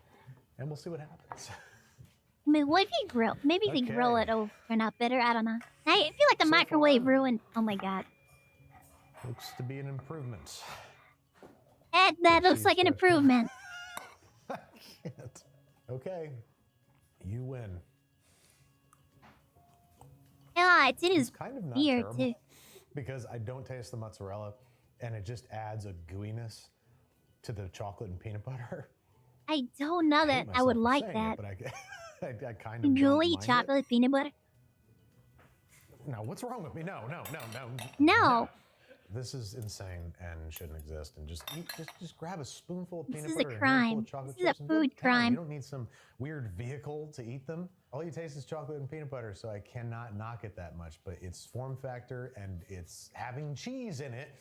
and we'll see what happens. I mean, what if you grill? Maybe if you grill Okay. it, it'll turn out better. I don't know. I feel like the So microwave far- ruined. Oh my god. Looks to be an improvement. That looks cheese like an whip. improvement. I can't. Okay, you win. Yeah, it is It's kind of not weird terrible too. because I don't taste the mozzarella, and it just adds a gooiness to the chocolate and peanut butter. I don't know I hate that I would myself for like saying that. it, but I kind of don't Gooey mind it. chocolate peanut butter. No, what's wrong with me? No. No. This is insane and shouldn't exist. And just grab a spoonful of This peanut is a butter and crime. handful of chocolate This is a chips and go food to town. crime. You don't need some weird vehicle to eat them. All you taste is chocolate and peanut butter, so I cannot knock it that much. But its form factor and it's having cheese in it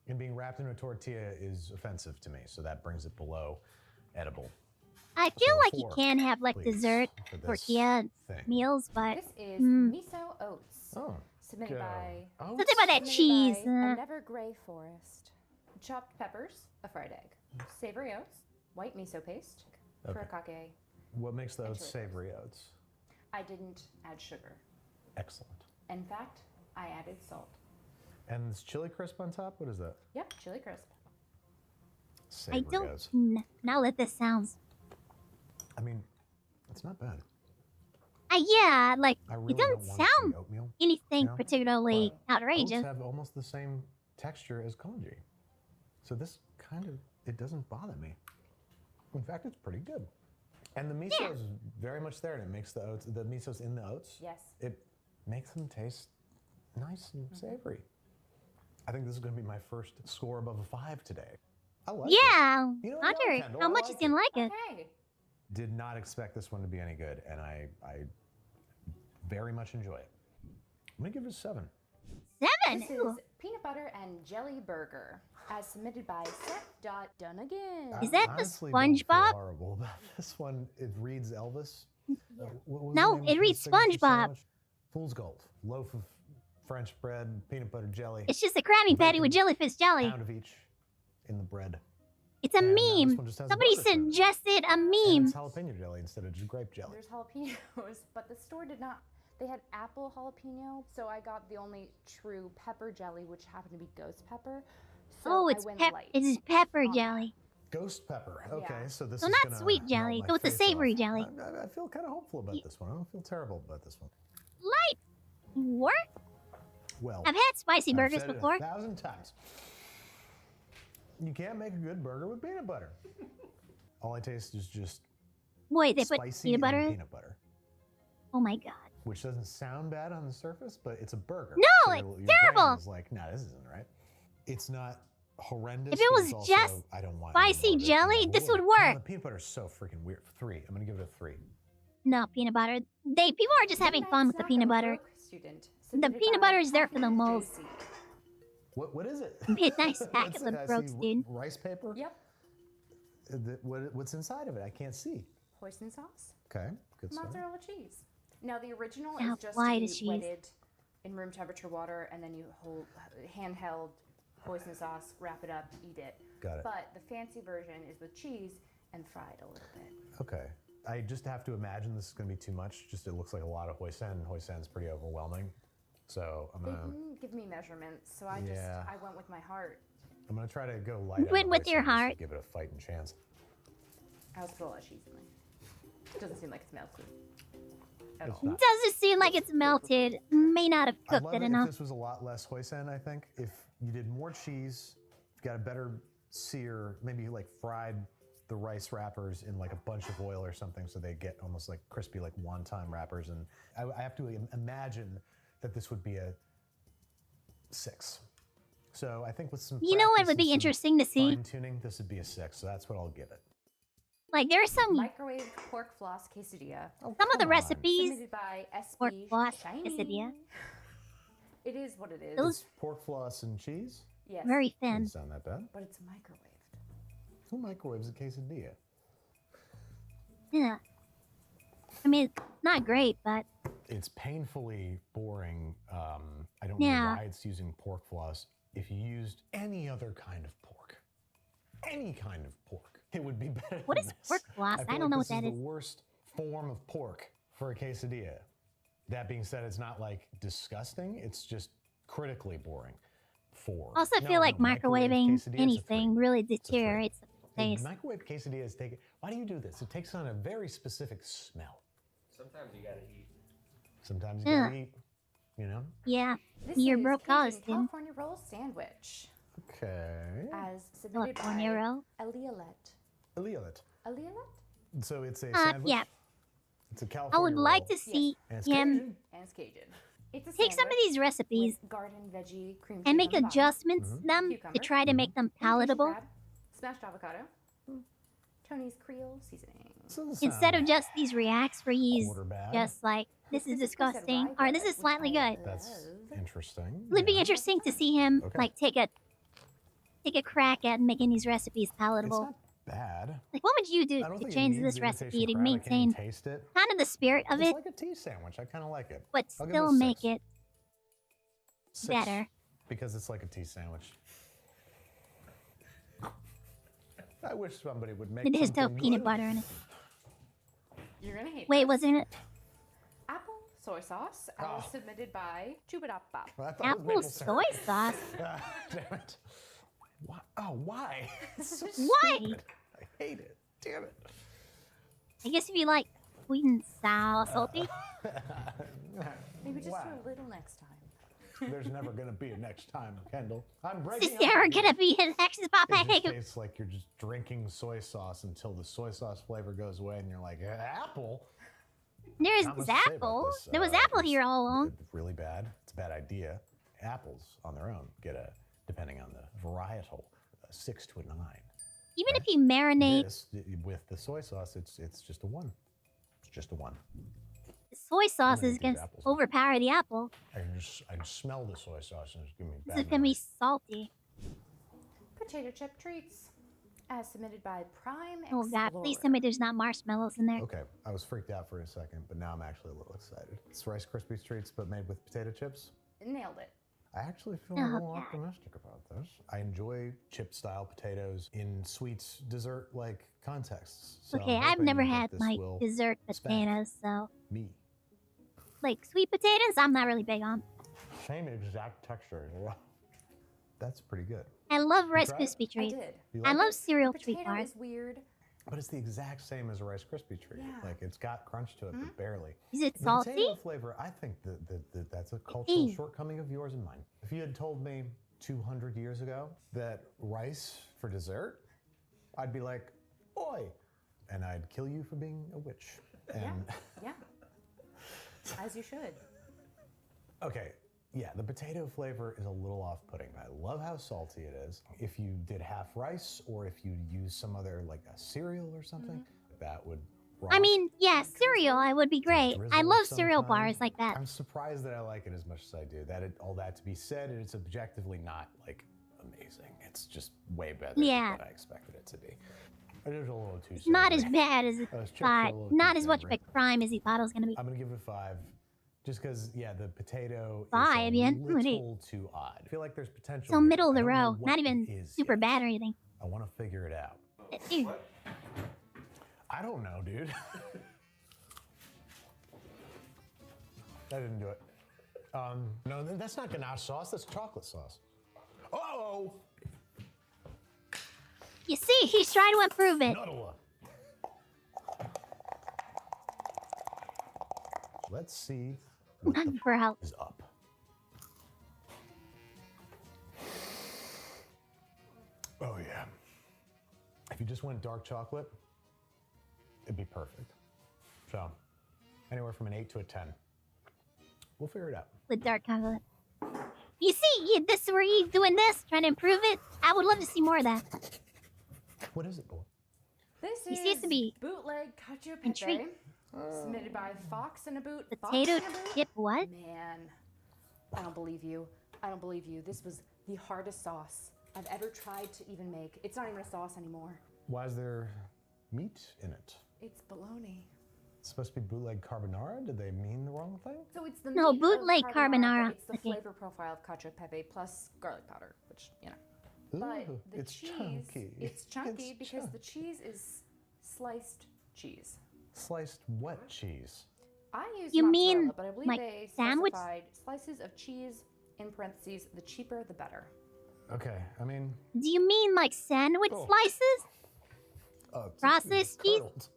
and being wrapped in a tortilla is offensive to me. So that brings it below edible. I feel So like you 4, can have like please, dessert for this tortilla thing. meals, but This is Mm. miso oats. Oh, Submitted go. by Oats? something about that submitted cheese. by a never gray forest. Chopped peppers, a fried egg, savory oats, white miso paste, Okay. furikake. What makes the oats Chili savory oats? I didn't add sugar. Excellent. In fact, I added salt. And this chili crisp on top, what is that? Yep, chili crisp. Savory I don't. oats. Now that this sounds. I mean, it's not bad. Yeah, like I really it don't doesn't want it to sound be oatmeal. anything No? particularly But outrageous. Oats have almost the same texture as congee. So this kind of, it doesn't bother me. In fact, it's pretty good. And the miso is very much there, and it makes the miso's in the oats. Yes. It makes them taste nice and savory. I think this is going to be my first score above a 5 today. I like it. Yeah, You know, Hunter, no, Kendall, how I much like is you like it? Okay. Did not expect this one to be any good, and I very much enjoy it. I'm going to give it a 7. 7. This Ooh. is peanut butter and jelly burger, as submitted by Seth. Done again. Is that I the honestly don't feel SpongeBob? horrible about this one. It reads Elvis. What was No, the name it of reads his signature SpongeBob. sandwich? Fool's Gold. Loaf of French bread, peanut butter jelly, It's just a Krabby Patty with Bacon. jellyfish jelly. pound of each in the bread. It's a And, this meme. one just has a Somebody burger shrimp. suggested a And meme. it's jalapeno jelly instead of just grape jelly. There's jalapenos, but the store did not. They had apple jalapeno, so I got the only true pepper jelly, which happened to be ghost pepper. So Oh, I it's went pep. light. It's pepper on jelly. Ghost pepper. Okay, Yeah. so this So is not gonna sweet melt jelly. my So it's a face savory off. jelly. I feel kind of hopeful about this one. I don't feel terrible about this one. Light work. Well, I've had spicy I've burgers said it before. 1,000 times. You can't make a good burger with peanut butter. All I taste is just Wait, they put spicy peanut butter and in? peanut butter, Oh my god. which doesn't sound bad on the surface, but it's a burger. No, your it's brain terrible. is like, nah, this isn't right. It's not horrendous. If it but was it's also, just I don't want any spicy more of it. jelly, No, this wait. would No, work. the peanut butter is so freaking weird. 3. I'm gonna give it a 3. No peanut butter. People are just having fun with the peanut butter. The peanut butter is there for the most. What is it? Be a nice pack What's of the it? I Brooks, see dude. rice paper. Yep. What's inside of it? I can't see. Hoisin sauce, Okay, good stuff. mozzarella cheese. Now the original Now, is just why to the be cheese? wetted in room temperature water, and then you hold handheld hoisin sauce, wrap it up, eat it. Got it. But the fancy version is with cheese and fried a little bit. Okay. I just have to imagine this is going to be too much. Just it looks like a lot of hoisin. Hoisin's pretty overwhelming. So I'm They gonna didn't give me measurements, so I Yeah. I went with my heart. try to go light. on Went the with your hoisin just to heart. Give it a fighting chance. I also put a lot of cheese in there. It doesn't seem like it's melted at It's all. not. Doesn't seem like it's melted. May not have I'd cooked love it it if enough. this was a lot less hoisin. I think if you did more cheese, got a better sear, maybe like fried the rice wrappers in like a bunch of oil or something, so they get almost like crispy, like wonton wrappers. And I have to imagine that this would be a 6. So I think with some You know what practice would and be some interesting to see? fine-tuning, this would be a 6. So that's what I'll give it. Like there's some Microwave pork floss quesadilla. Oh, some of the come on. recipes. Submitted by Pork SB floss Shiny. quesadilla. It is what it is. Those- It's pork floss and cheese. Yes. Very thin. Doesn't sound that bad. But it's microwaved. Who microwaves a quesadilla? Yeah. I mean, it's not great, but It's painfully boring. I don't Yeah. know why it's using pork floss. If you used any other kind of pork, It would be better. What than is this. pork floss? feel I don't like know this what that is is. the worst form of pork for a quesadilla. That being said, it's not like disgusting. It's just critically boring. Four. Also, I No, feel like no, microwaving quesadilla is a three. anything really It's a three. deteriorates the And taste. microwave quesadillas take. Why do you do this? It takes on a very specific smell. Sometimes you gotta eat. Sometimes you gotta eat. You know. Yeah, This you're is broke Cajun college student. California roll sandwich, Okay. as submitted California by roll. Elialet. Elialet. Elialet? So it's a sandwich. Yeah. It's a I California would like roll. to see And it's him Cajun. And it's Cajun. It's a take some of sandwich these recipes with garden veggie cream and cheese make on the bottom, adjustments to them to Cucumber. try to make them and Cajun palatable crab, smashed avocado, Tony's Creole seasoning. So this instead of sounds just these reacts where he's quarter bad. just like, this is 50% disgusting, rye or this bread, is slightly which I good. That's love. interesting. It would be yeah. interesting to see him Okay. like take a crack at making these recipes It's palatable. not bad. Like, what would you do I don't to think it change needs this the recipe to imitation crab. I can't even maintain taste it. kind of the spirit of It's it, like a tea sandwich. I kind of like it. but I'll give still it a make 6. it 6, better? because it's like a tea sandwich. I wish somebody would make It is still something peanut good. butter in it. You're gonna hate Wait, this. wasn't it Apple soy sauce, as Oh. submitted by Chubadapap. Well, I thought it was apple maple soy syrup. sauce? Ah, damn it. Why? Oh, why? It's so Why? stupid. I hate it. Damn it. I guess if you like sweet and sour, salty. Maybe just Wow. for a little next time. There's never going to be a next time, Kendall. I'm Is breaking there up. gonna be an X's pop It just egg? tastes like you're just drinking soy sauce until the soy sauce flavor goes away, and you're like, apple. There's Not much to say about apple. this. There was apple It's here all along. Really bad. It's a bad idea. Apples on their own get a, depending on the varietal, a 6 to a 9. Even if you marinate This, with the soy sauce, it's just a 1. It's just a 1. soy sauce, gonna is eat gonna these apples. overpower the apple. I can smell the soy sauce and it's giving me This bad is gonna be memories. salty. Potato chip treats, as submitted by Prime Oh god, please Explorer. tell me there's not marshmallows in there. Okay, I was freaked out for a second, but now I'm actually a little excited. It's Rice Krispies treats, but made with potato chips. Nailed it. I actually feel Oh, a little God. optimistic about this. I enjoy chip-style potatoes in sweets, dessert-like contexts. So Okay, I'm I've hoping never that had this my will dessert smack potatoes, so me. like sweet potatoes, I'm not really big on. Same exact texture as well. That's pretty good. I love Rice tried it? Krispie I treats. did. You I like love it? cereal The treat potato bars. is weird. But it's the exact same as a Rice Krispie treat. Yeah. Like it's got crunch to it, but barely. Is it The salty? potato flavor, I think that's a cultural Ew. shortcoming of yours and mine. If you had told me 200 years ago that rice for dessert, I'd be like, oi, and I'd kill you for being a witch. And Yeah. As you should. okay, yeah, the potato flavor is a little off-putting. I love how salty it is. If you did half rice, or if you use some other like a cereal or something, that would. Rock. I mean, yeah, cereal, I would be great. I Drizzle love of some cereal kind. bars like that. I'm surprised that I like it as much as I do. All that to be said, it's objectively not like amazing. It's just way better Yeah. than I expected it to be. It is a little too. Not as savory. bad as it Those chips are thought. a little Not too as much of savory. a crime as he thought it was gonna be. I'm gonna give it a 5, just because the potato Five, is yeah? a Ooh, neat. little too odd. I feel like there's potential. So here. middle of I the don't know row, what not it even is super yet. bad or anything. I want to figure it out. Ew. I don't know, dude. I didn't do it. No, that's not ganache sauce. That's chocolate sauce. Oh, You see, he's trying to improve it. Nuttala. Let's see what the For help. is up. Oh yeah. If you just went dark chocolate, it'd be perfect. So, anywhere from an 8 to a 10. We'll figure it out. With dark chocolate. You see, this is where he's doing this, trying to improve it. I would love to see more of that. What is it, boy? This He is seems to be bootleg cacio pepe, intrigued. submitted by Fox in a Boot. Fox Potato in a Boot? chip what? Man, I don't believe you. I don't believe you. This was the hardest sauce I've ever tried to even make. It's not even a sauce anymore. Why is there meat in it? It's bologna. It's supposed to be bootleg carbonara? Did they mean the wrong thing? So it's the No, meat of bootleg carbonara. but it's the Okay. flavor profile of cacio pepe plus garlic powder, which, you know. But Ooh, the it's cheese, chunky. it's chunky It's because chunk- the cheese is sliced cheese. Sliced what cheese? I use You mozzarella, mean but I believe like they sandwich? specified slices of cheese in parentheses. The cheaper, the better. Okay, I mean, Do you mean like sandwich Oh. slices? it's Processed cheese? curdled.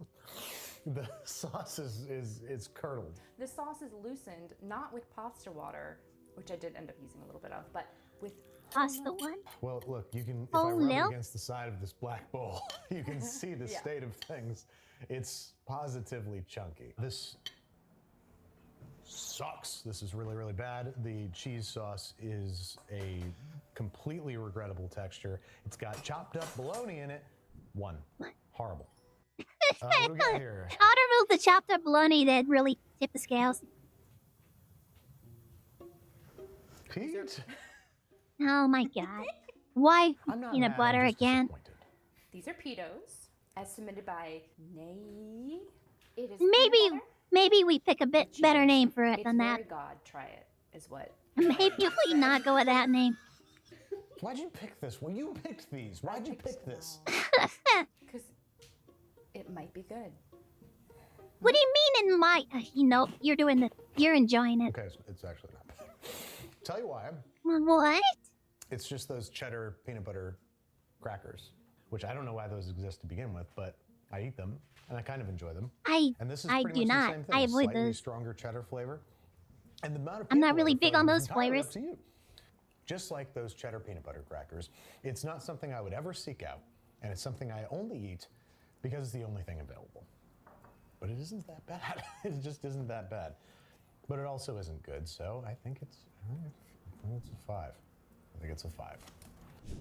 The sauce is curdled. The sauce is loosened not with pasta water, which I did end up using a little bit of, but with Pasta one? Well, look, you can, if Oh, I rub it no? against the side of this black bowl, you can see the Yeah. state of things. It's positively chunky. This sucks. This is really, really bad. The cheese sauce is a completely regrettable texture. It's got chopped up bologna in it. One. Horrible. What do we got here? How to remove the chopped up bologna that really tip the scales? Pete? Oh my god. Why I'm not peanut mad, butter I'm just again? disappointed. these are pitos, as submitted by Nay. It is Maybe peanut butter. maybe we pick a bit better name for it It's than very that. God. Try it is what. Maybe we not go with that name. Why'd you pick this? Well, you picked these. Why'd you pick this? Because it might be good. What do you mean in my? You're doing the. You're enjoying it. Okay, it's actually not bad. Tell you why. What? It's just those cheddar peanut butter crackers, which I don't know why those exist to begin with, but I eat them and I kind of enjoy them. And this is I pretty do much not. the same thing. I a avoid slightly those. stronger cheddar flavor. And the amount of I'm not peanut really butter big on flavor those is entirely flavors. up to you. Just like those cheddar peanut butter crackers, it's not something I would ever seek out, and it's something I only eat because it's the only thing available. But it isn't that bad. It just isn't that bad. But it also isn't good, so I think it's a 5. I think it's a 5.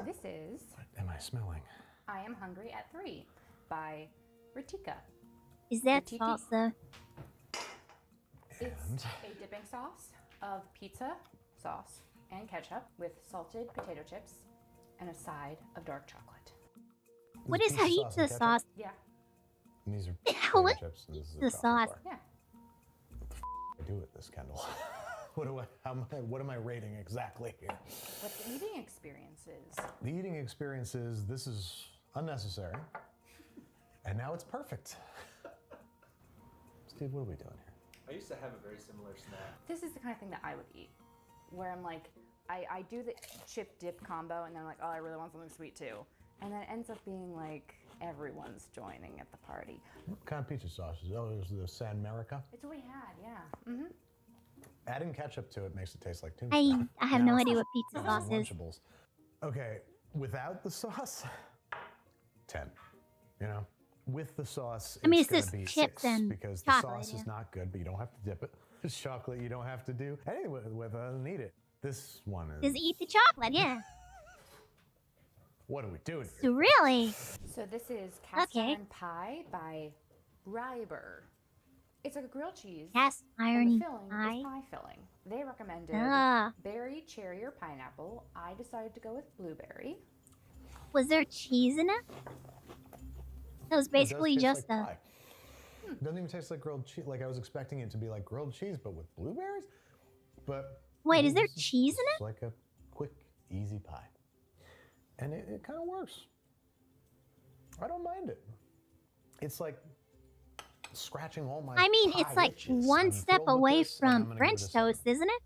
This is What am I smelling? I Am Hungry at 3 by Ratika. Is that Titi? salsa? It's a dipping sauce of pizza sauce and ketchup with salted potato chips and a side of dark chocolate. What This is pizza pizza sauce and ketchup? sauce? Yeah, And these are What potato chips, and this is the a chocolate sauce? bar. yeah. I do with this, Kendall. What am I rating exactly here? What the eating experience is. The eating experience is this is unnecessary, and now it's perfect. Steve, what are we doing here? I used to have a very similar snack. This is the kind of thing that I would eat, where I'm like, I do the chip dip combo, and then I'm like, oh, I really want something sweet too. And then it ends up being like everyone's joining at the party. What kind of pizza sauce is? Oh, it was the San Marica. It's what we had, yeah. Mm-hmm. Adding ketchup to it makes it taste like tombstone. I have Now no it's idea just what pizza using sauce is. Lunchables. Okay, without the sauce, 10. You know, with the sauce, I mean, it's it's gonna just be chips 6 and because the chocolate, sauce yeah. is not good, but you don't have to dip it. It's chocolate, you don't have to do anything with it and eat it. This one is. Just eat the chocolate, yeah. What are we doing here? So really, So this is cast Okay. iron pie by Ryber. It's like a grilled cheese. cast and iron the filling pie. is pie filling. They recommended Ah, berry, cherry, or pineapple. I decided to go with blueberry. was there cheese in it? It was It does basically taste just like a. pie. It doesn't even taste like grilled cheese. Like I was expecting it to be like grilled cheese, but with blueberries. But Wait, is there this cheese in It's like a quick, easy pie, and it kind of works. I don't mind it. It's like scratching all my. I mean, pie it's like itches. one I'm step thrilled with away this, and I'm from gonna give French it a 7. toast, isn't it?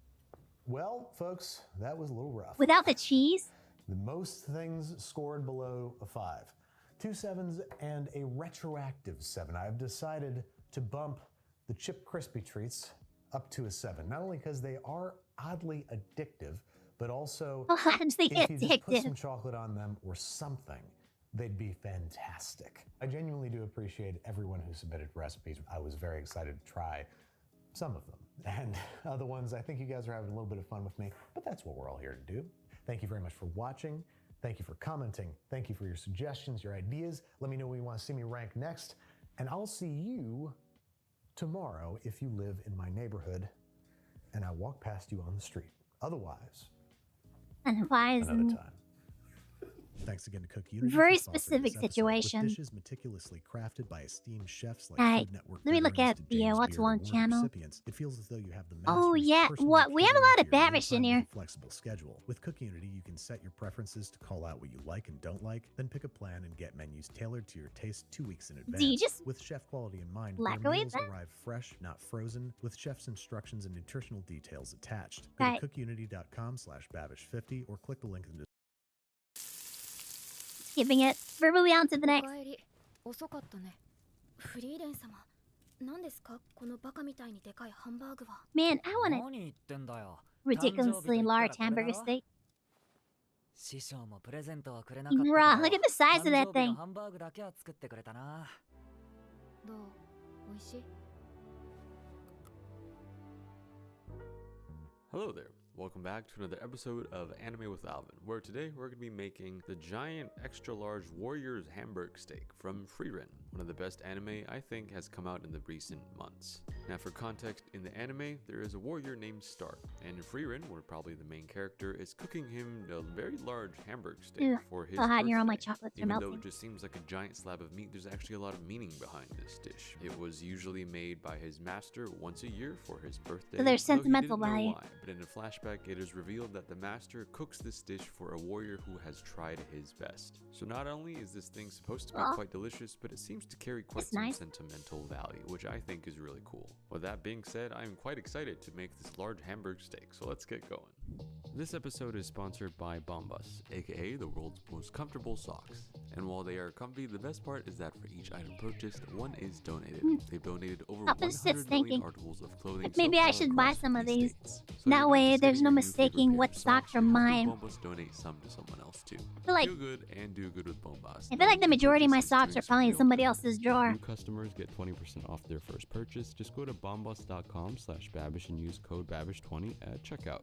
Well, folks, that was a little rough. Without the cheese. The most things scored below a 5. 2 7s and a retroactive 7. I've decided to bump the Chip Crispy treats up to a 7. Not only because they are oddly addictive, but also Oddly if you just put some addictive. chocolate on them or something, they'd be fantastic. I genuinely do appreciate everyone who submitted recipes. I was very excited to try some of them. And other ones, I think you guys are having a little bit of fun with me, but that's what we're all here to do. Thank you very much for watching. Thank you for commenting. Thank you for your suggestions, your ideas. Let me know where you want to see me rank next. And I'll see you tomorrow if you live in my neighborhood and I walk past you on the street. Otherwise, And why is another time. Thanks again to Cook Unity Very for sponsoring specific this episode, situation. with dishes meticulously crafted by esteemed chefs like Alright, Food Network let me look veterans at to the James what's Beard one Award channel. recipients. It feels as though you have the Oh master's yeah, personally what we have a catering lot to of your Babish in mealtime here. with a flexible schedule. With Cook Unity, you can set your preferences to call out what you like and don't like, then pick a plan and get menus tailored to your taste 2 weeks in advance. Do you just With chef quality in mind, lack their away meals at that? arrive fresh, not frozen, with chef's instructions and nutritional details attached. Go Right. to cookunity.com/babish50 or click the link in the Skipping it. We're moving on to the next. お帰り遅かったね。フリーレン様、何ですかこのバカみたいにでかいハンバーグは。 Man, I want a 何言ってんだよ。 ridiculously large hamburger steak. 師匠もプレゼントはくれなかったけど。 Bruh, look at the size of that 誕生日の thing. ハンバーグだけは作ってくれたな。どう美味しい Hello there. Welcome back to another episode of Anime with Alvin, where today we're going to be making the giant extra large Warriors Hamburg steak from Frieren, one of the best anime I think has come out in the recent months. Now for context, in the anime, there is a warrior named Stark, and Frieren, where probably the main character, is cooking him a very large Hamburg steak Ugh, for his so hot in here, all my birthday. chocolates are Even though melting. it just seems like a giant slab of meat, there's actually a lot of meaning behind this dish. It was usually made by his master once a year for his birthday. So there's though he sentimental didn't know value. why, but in a flashback, it is revealed that the master cooks this dish for a warrior who has tried his best. So not only is this thing supposed to be Aw. quite delicious, but it seems to carry quite That's some nice. sentimental value, which I think is really cool. With that being said, I am quite excited to make this large Hamburg steak, so let's get going. This episode is sponsored by Bombas, aka the world's most comfortable socks. And while they are comfy, the best part is that for each item purchased, one is donated. They've donated over Opposites 100 million thinking. articles of clothing. Maybe so I far should buy across some of 50 these. states. So That you're not way just there's getting no your new favorite mistaking pair what of socks are but mine. Bombas donate some to someone else too. feel like- Feel good and do good with Bombas. I feel like the majority of my Purchase is socks doing are some probably in real somebody good. else's drawer. New customers get 20% off their first purchase. Just go to bombas.com/babish and use code babish20 at checkout.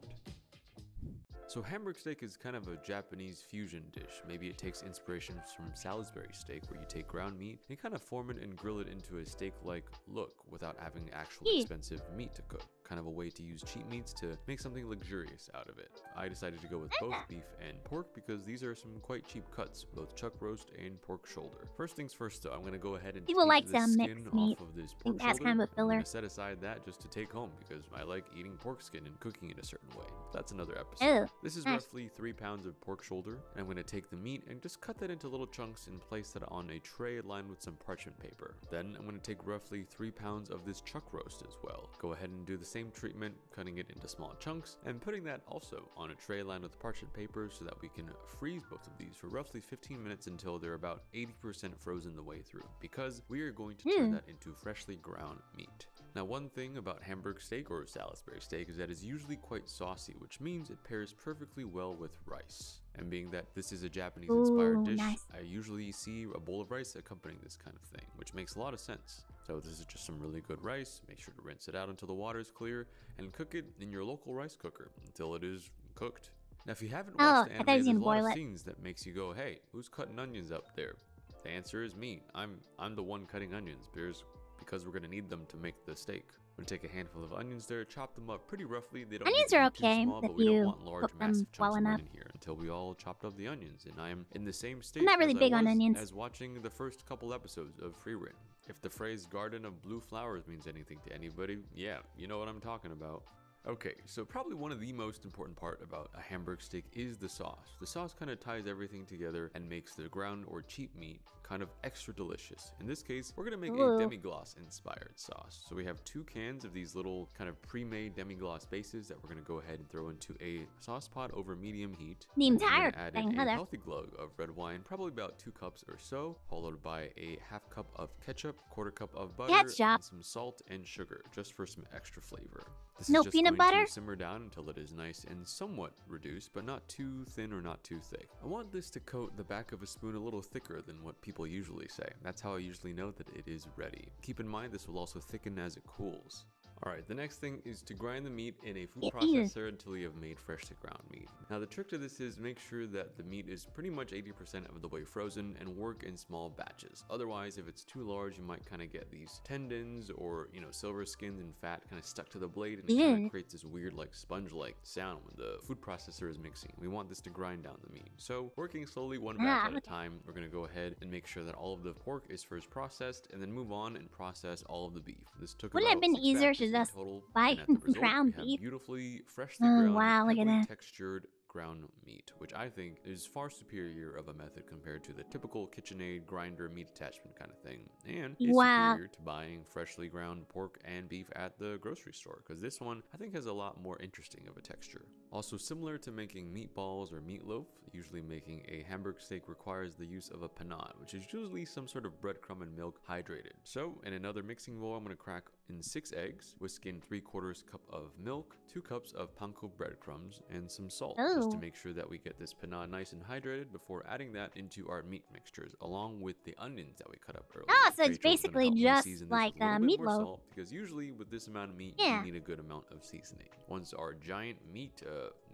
So Hamburg steak is kind of a Japanese fusion dish. Maybe it takes inspiration from Salisbury steak, where you take ground meat and kind of form it and grill it into a steak-like look without having actual Yeah. expensive meat to cook. Kind of a way to use cheap meats to make something luxurious out of it. I decided to go with both beef and pork because these are some quite cheap cuts, both chuck roast and pork shoulder. First things first though, I'm going to go ahead and People take like the some skin mixed meat. off of this I think pork that's shoulder. kind of a I'm filler. going to set aside that just to take home because I like eating pork skin and cooking it a certain way. That's another episode. Ew. This is Gross. roughly 3 pounds of pork shoulder, and I'm going to take the meat and just cut that into little chunks and place that on a tray lined with some parchment paper. Then I'm going to take roughly 3 pounds of this chuck roast as well. Go ahead and do the same treatment, cutting it into small chunks and putting that also on a tray lined with parchment paper so that we can freeze both of these for roughly 15 minutes until they're about 80% frozen the way through, because we are going to turn that into freshly ground meat. Now, one thing about Hamburg steak or Salisbury steak is that it's usually quite saucy, which means it pairs perfectly well with rice. And being that this is a Japanese-inspired Ooh, dish, nice. I usually see a bowl of rice accompanying this kind of thing, which makes a lot of sense. So this is just some really good rice. Make sure to rinse it out until the water is clear and cook it in your local rice cooker until it is cooked. Now, if you haven't Oh, watched I the thought anime, he was there's a gonna lot boil of it. scenes that makes you go, "Hey, who's cutting onions up there?" The answer is me. I'm the one cutting onions because we're gonna need them to make the steak. I'm gonna take a handful of onions there, chop them up pretty roughly. They don't Onions need to are be too okay small, if but we don't you want large, cook them massive well chunks enough. right in here until we all chopped up the onions. And I am in the same state not really as big I on was onions. as watching the first couple episodes of Frieren. If the phrase "garden of blue flowers" means anything to anybody, yeah, you know what I'm talking about. Okay, so probably one of the most important part about a Hamburg steak is the sauce. The sauce kind of ties everything together and makes the ground or cheap meat kind of extra delicious. In this case, we're gonna make Ooh. a demi-glace inspired sauce. So we have 2 cans of these little kind of pre-made demi-glace bases that we're gonna go ahead and throw into a sauce pot over medium heat. The We're gonna entire add thing, in huh, a there. healthy glug of red wine, probably about 2 cups or so, followed by a half cup of ketchup, 1/4 cup of butter, Ketchup. and some salt and sugar, just for some extra flavor. This No is just peanut going butter? to simmer down until it is nice and somewhat reduced, but not too thin or not too thick. I want this to coat the back of a spoon a little thicker than what people usually say. That's how I usually know that it is ready. Keep in mind this will also thicken as it cools. Alright, the next thing is to grind the meat in a food It is. processor until you have made freshly ground meat. Now the trick to this is make sure that the meat is pretty much 80% of the way frozen and work in small batches. Otherwise, if it's too large, you might kind of get these tendons or, you know, silver skins and fat kind of stuck to the blade, and it kind of creates this weird like sponge-like sound when the food processor is mixing. We want this to grind down the meat. So working slowly one batch at a time, we're going to go ahead and make sure that all of the pork is first processed and then move on and process all of the beef. This took Wouldn't it have been easier to just buy ground beef? Beautifully freshly ground, wow, look at that. textured ground meat, which I think is far superior of a method compared to the typical KitchenAid grinder meat attachment kind of thing, and is superior to buying freshly ground pork and beef at the grocery store, because this one I think has a lot more interesting of a texture. Also, similar to making meatballs or meatloaf, usually making a Hamburg steak requires the use of a panade, which is usually some sort of breadcrumb and milk hydrated. So in another mixing bowl, I'm going to crack in 6 eggs, whisk in 3/4 cup of milk, 2 cups of panko breadcrumbs, and some salt, just to make sure that we get this panade nice and hydrated before adding that into our meat mixtures, along with the onions that we cut up earlier. Oh, so it's basically just like a meatloaf. Because usually with this amount of meat, you need a good amount of seasoning. Once our giant meat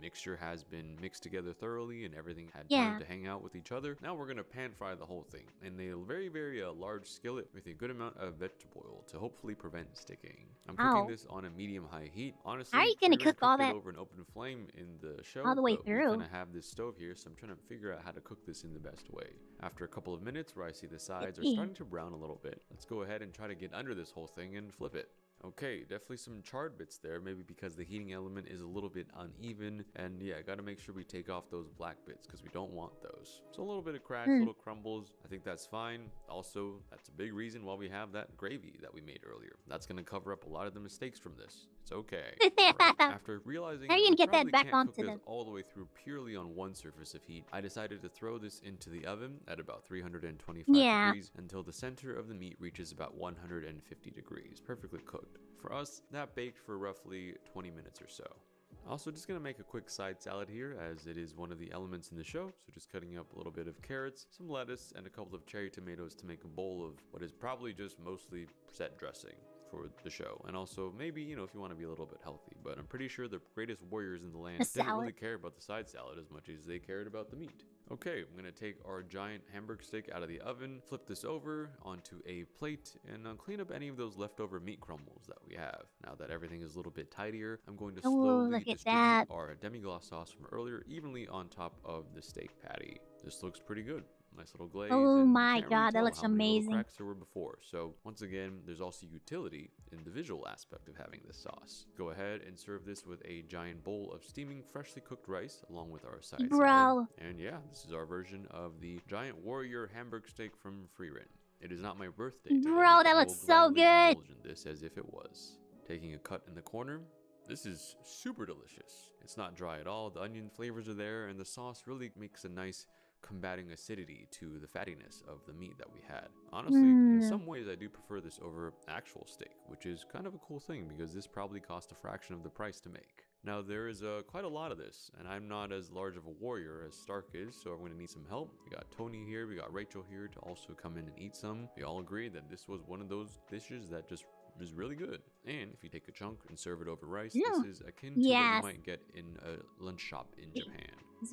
mixture has been mixed together thoroughly and everything had time to hang out with each other, now we're going to pan fry the whole thing in a very large skillet with a good amount of vegetable oil to hopefully prevent sticking. I'm cooking this on a medium-high heat. Honestly, how are you going to cook all that over an open flame in the show all the way through? We kind of have this stove here, so I'm trying to figure out how to cook this in the best way. After a couple of minutes where I see the sides are starting to brown a little bit, let's go ahead and try to get under this whole thing and flip it. Okay, definitely some charred bits there, maybe because the heating element is a little bit uneven, and yeah, gotta make sure we take off those black bits because we don't want those. So a little bit of cracks, little crumbles, I think that's fine. Also, that's a big reason why we have that gravy that we made earlier. That's gonna cover up a lot of the mistakes from this. It's okay. Right. After realizing how are you gonna get that back onto this all the way through purely on one surface of heat, I decided to throw this into the oven at about 325 degrees until the center of the meat reaches about 150 degrees, perfectly cooked. For us, that baked for roughly 20 minutes or so. Also, just gonna make a quick side salad here, as it is one of the elements in the show. So just cutting up a little bit of carrots, some lettuce, and a couple of cherry tomatoes to make a bowl of what is probably just mostly set dressing for the show. And also maybe, you know, if you want to be a little bit healthy, but I'm pretty sure the greatest warriors in the land didn't really care about the side salad as much as they cared about the meat. Okay, I'm gonna take our giant Hamburg steak out of the oven, flip this over onto a plate, and clean up any of those leftover meat crumbles that we have. Now that everything is a little bit tidier, I'm going to slowly distribute our demi-glace sauce from earlier evenly on top of the steak patty. This looks pretty good. Nice little glaze. Oh my god, that looks amazing. Cracks there were before. So once again, there's also utility in the visual aspect of having this sauce. Go ahead and serve this with a giant bowl of steaming freshly cooked rice along with our side salad. And yeah, this is our version of the giant warrior Hamburg steak from Freerin. It is not my birthday today. Bro, that looks so good. This as if it was. Taking a cut in the corner. This is super delicious. It's not dry at all. The onion flavors are there, and the sauce really makes a nice combating acidity to the fattiness of the meat that we had. Honestly, in some ways I do prefer this over actual steak, which is kind of a cool thing because this probably cost a fraction of the price to make. Now there is quite a lot of this, and I'm not as large of a warrior as Stark is, so I'm going to need some help. We got Tony here, we got Rachel here to also come in and eat some. We all agree that this was one of those dishes that just is really good. And if you take a chunk and serve it over rice, this is akin to what you might get in a lunch shop in Japan.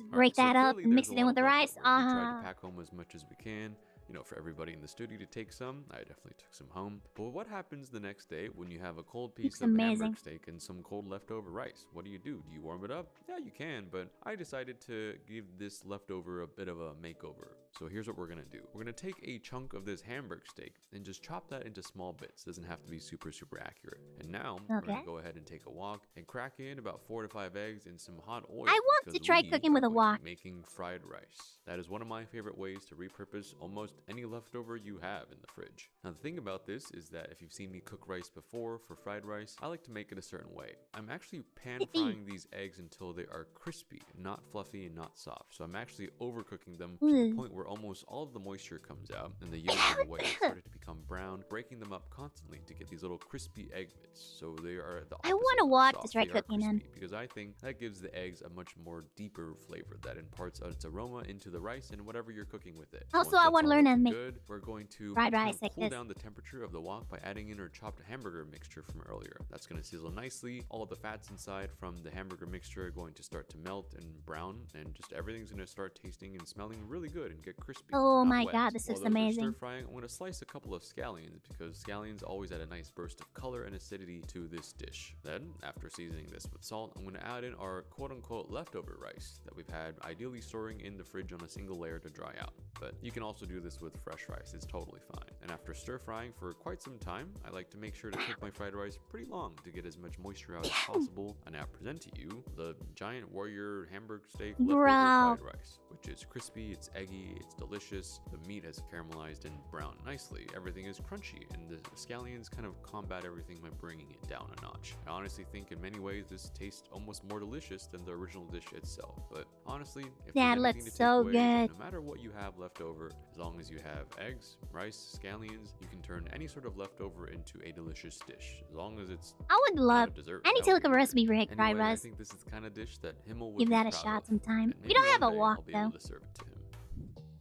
Break that up and mix it in with the rice. We tried to pack home as much as we can, you know, for everybody in the studio to take some. I definitely took some home. But what happens the next day when you have a cold piece of Hamburg steak and some cold leftover rice? What do? Do you warm it up? Yeah, you can, but I decided to give this leftover a bit of a makeover. So here's what we're gonna do. We're gonna take a chunk of this Hamburg steak and just chop that into small bits. Doesn't have to be super accurate. And now we're gonna go ahead and take a wok and crack in about 4 to 5 eggs in some hot oil. I want to try cooking with a wok. Making fried rice. That is one of my favorite ways to repurpose almost any leftover you have in the fridge. Now the thing about this is that if you've seen me cook rice before for fried rice, I like to make it a certain way. I'm actually pan frying these eggs until they are crispy, not fluffy and not soft. So I'm actually overcooking them to the point where almost all of the moisture comes out and the yolk and the white started to become brown, breaking them up constantly to get these little crispy egg bits. So they are the opposite. I want to wok to try cooking in, because I think that gives the eggs a much more deeper flavor that imparts its aroma into the rice and whatever you're cooking with it. Also, I want to learn gonna make good, we're going to fried kind rice of like cool this. down the temperature of the wok by adding in our chopped hamburger mixture from earlier. That's going to sizzle nicely. All of the fats inside from the hamburger mixture are going to start to melt and brown, and just everything's going to start tasting and smelling really good and get crispy. Oh not my wet. god, this While looks those are amazing. stir frying, I'm going to slice a couple of scallions because scallions always add a nice burst of color and acidity to this dish. Then, after seasoning this with salt, I'm going to add in our quote-unquote leftover rice that we've had ideally storing in the fridge on a single layer to dry out. But you can also do this with fresh rice, it's totally fine. And after stir frying for quite some time, I like to make sure to cook my fried rice pretty long to get as much moisture out as possible. And now present to you the giant warrior hamburger steak leftover fried rice, which is crispy, it's eggy, it's delicious. The meat has caramelized and browned nicely. Everything is crunchy, and the scallions kind of combat everything by bringing it down a notch. I honestly think in many ways this tastes almost more delicious than the original dish itself. But honestly, if That there's anything looks to take so away, good. no matter what you have left over, as long as you have eggs, rice, scallions, you can turn any sort of leftover into a delicious dish. As long as it's I would love. not a dessert. I need that to would look be up a weird. recipe for fried Anyway, I rice. think this is the kind of dish that Himmel would Give be that a proud shot of. sometime. And We don't maybe have a one day wok I'll be though. able to serve it to him.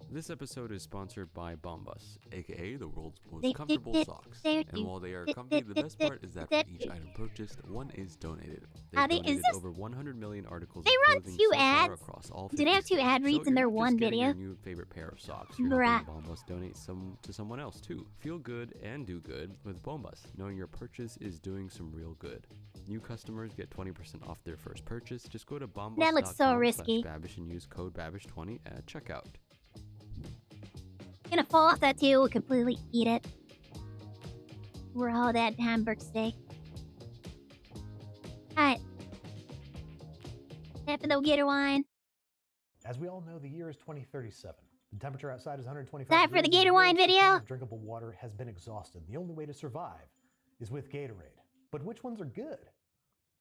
This episode is sponsored by Bombas, aka the world's most They- comfortable they- socks. they- And while they are they- comfy, the they- best part is that for they- each item purchased, one is donated. Are They've they- is donated this- over 100 million articles They of run clothing two so far ads? across all Do they have 50 two ad states. reads So in their you're not one just getting video? your new favorite pair of socks. You're Bruh. helping Bombas donate some to someone else too. Feel good and do good with Bombas, knowing your purchase is doing some real good. New customers get 20% off their first purchase. Just go to bombas.com That looks so risky. /Babish and use code Babish20 at checkout. Gonna fall off that too. We'll completely eat it. Raw that hamburger steak. Alright. Time for the gator wine. As we all know, the year is 2037. The temperature outside is 125 Time for the degrees, and gator wine world's video. supply of drinkable water has been exhausted. The only way to survive is with Gatorade. But which ones are good?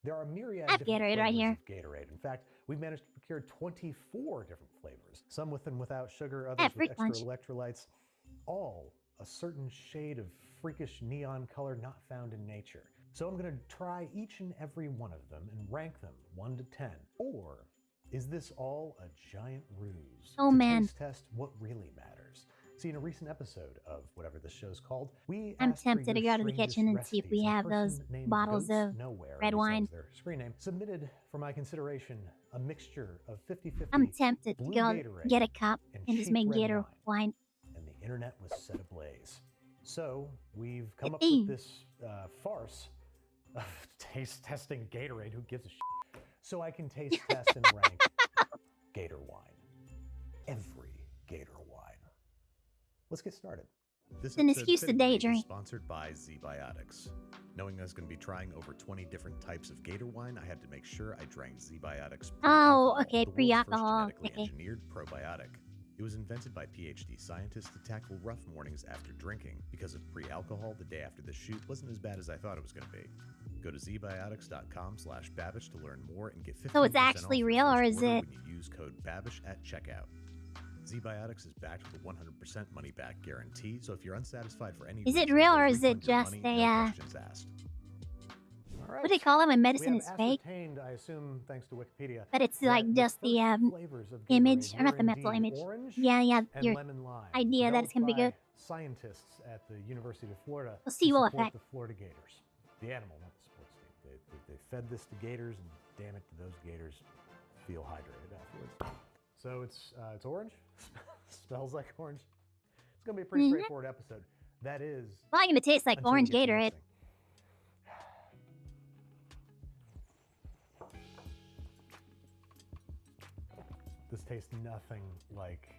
There are myriad I have different Gatorade right flavors here. of Gatorade. In fact, we've managed to procure 24 different flavors. Some with and without sugar, I others have with fruit extra punch. electrolytes. All a certain shade of freakish neon color not found in nature. So I'm going to try each and every one of them and rank them 1 to 10. Or is this all a giant ruse? Oh, to man. taste test what really matters. See, in a recent episode of whatever this show's called, we I'm asked for tempted to your go to the strangest kitchen and see if recipes. we A have those person named bottles Goats of Nowhere, red at least that wine. was their screen name, submitted for my consideration a mixture of 50/50 I'm tempted to blue go Gatorade get a cup and and just cheap make red gator wine. wine. And the internet was set ablaze. So we've come up Yippee. with this farce of taste testing Gatorade. Who gives a shit? So I can taste test and rank Gator wine. Every Gator wine. Let's get started. This An episode excuse to fittingly daydream. is sponsored by ZBiotics. Knowing I was going to be trying over 20 different types of Gator wine, I had to make sure I drank ZBiotics. Oh, Pre-Alcohol, okay, the world's pre-alcohol, first genetically okay. engineered probiotic. It was invented by PhD scientists to tackle rough mornings after drinking. Because of pre-alcohol, the day after the shoot wasn't as bad as I thought it was going to be. Go to zbiotics.com/Babish to learn more and get 15% So it's off actually your real, first or is order it- when you use code Babish at checkout. ZBiotics is backed with a 100% money back guarantee, so if you're unsatisfied for any Is it reason, real they'll or is it refund your just money, a, no questions asked. All right. What do they call it when We medicine have is fake? ascertained, I assume, thanks to Wikipedia, But it's that like just the first flavors of image, Gatorade or not were the mental indeed image. orange Yeah, and your lemon lime, idea that it's gonna be developed good. by Scientists at the University of Florida. Placebo to support effect. The Florida Gators, the animal, not the sports team. They fed this to gators, and damn it, do those gators feel hydrated afterwards. So it's orange. Smells like orange. It's gonna be a pretty Mhm. straightforward episode. That is. Probably gonna taste like until we orange get to Gatorade. mixing. This tastes nothing like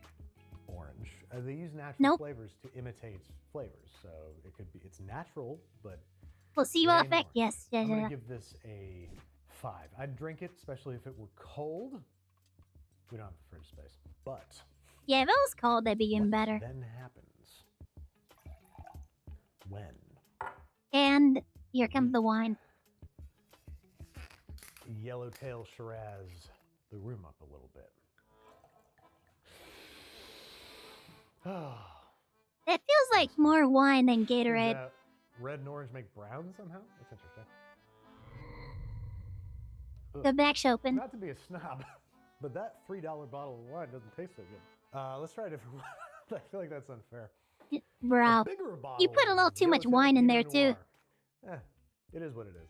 orange. They use natural Nope. flavors to imitate flavors, so it's natural, but Placebo it ain't effect, orange. yes. I'm Yeah. gonna give this a 5. I'd drink it, especially if it were cold. We don't have the fridge space, but Yeah, if it was cold, that'd be even what better. then happens when And here comes the wine. Yellowtail Shiraz the room up a little bit. It feels like more wine than Gatorade. Turns out red and orange make brown somehow? That's interesting. The back's open. Not to be a snob, but that $3 bottle of wine doesn't taste so good. Let's try a different one. I feel like that's unfair. Bro, Bigger bottle you put a little of too much Yellowtail wine in there Pinot too. Noir. It is what it is.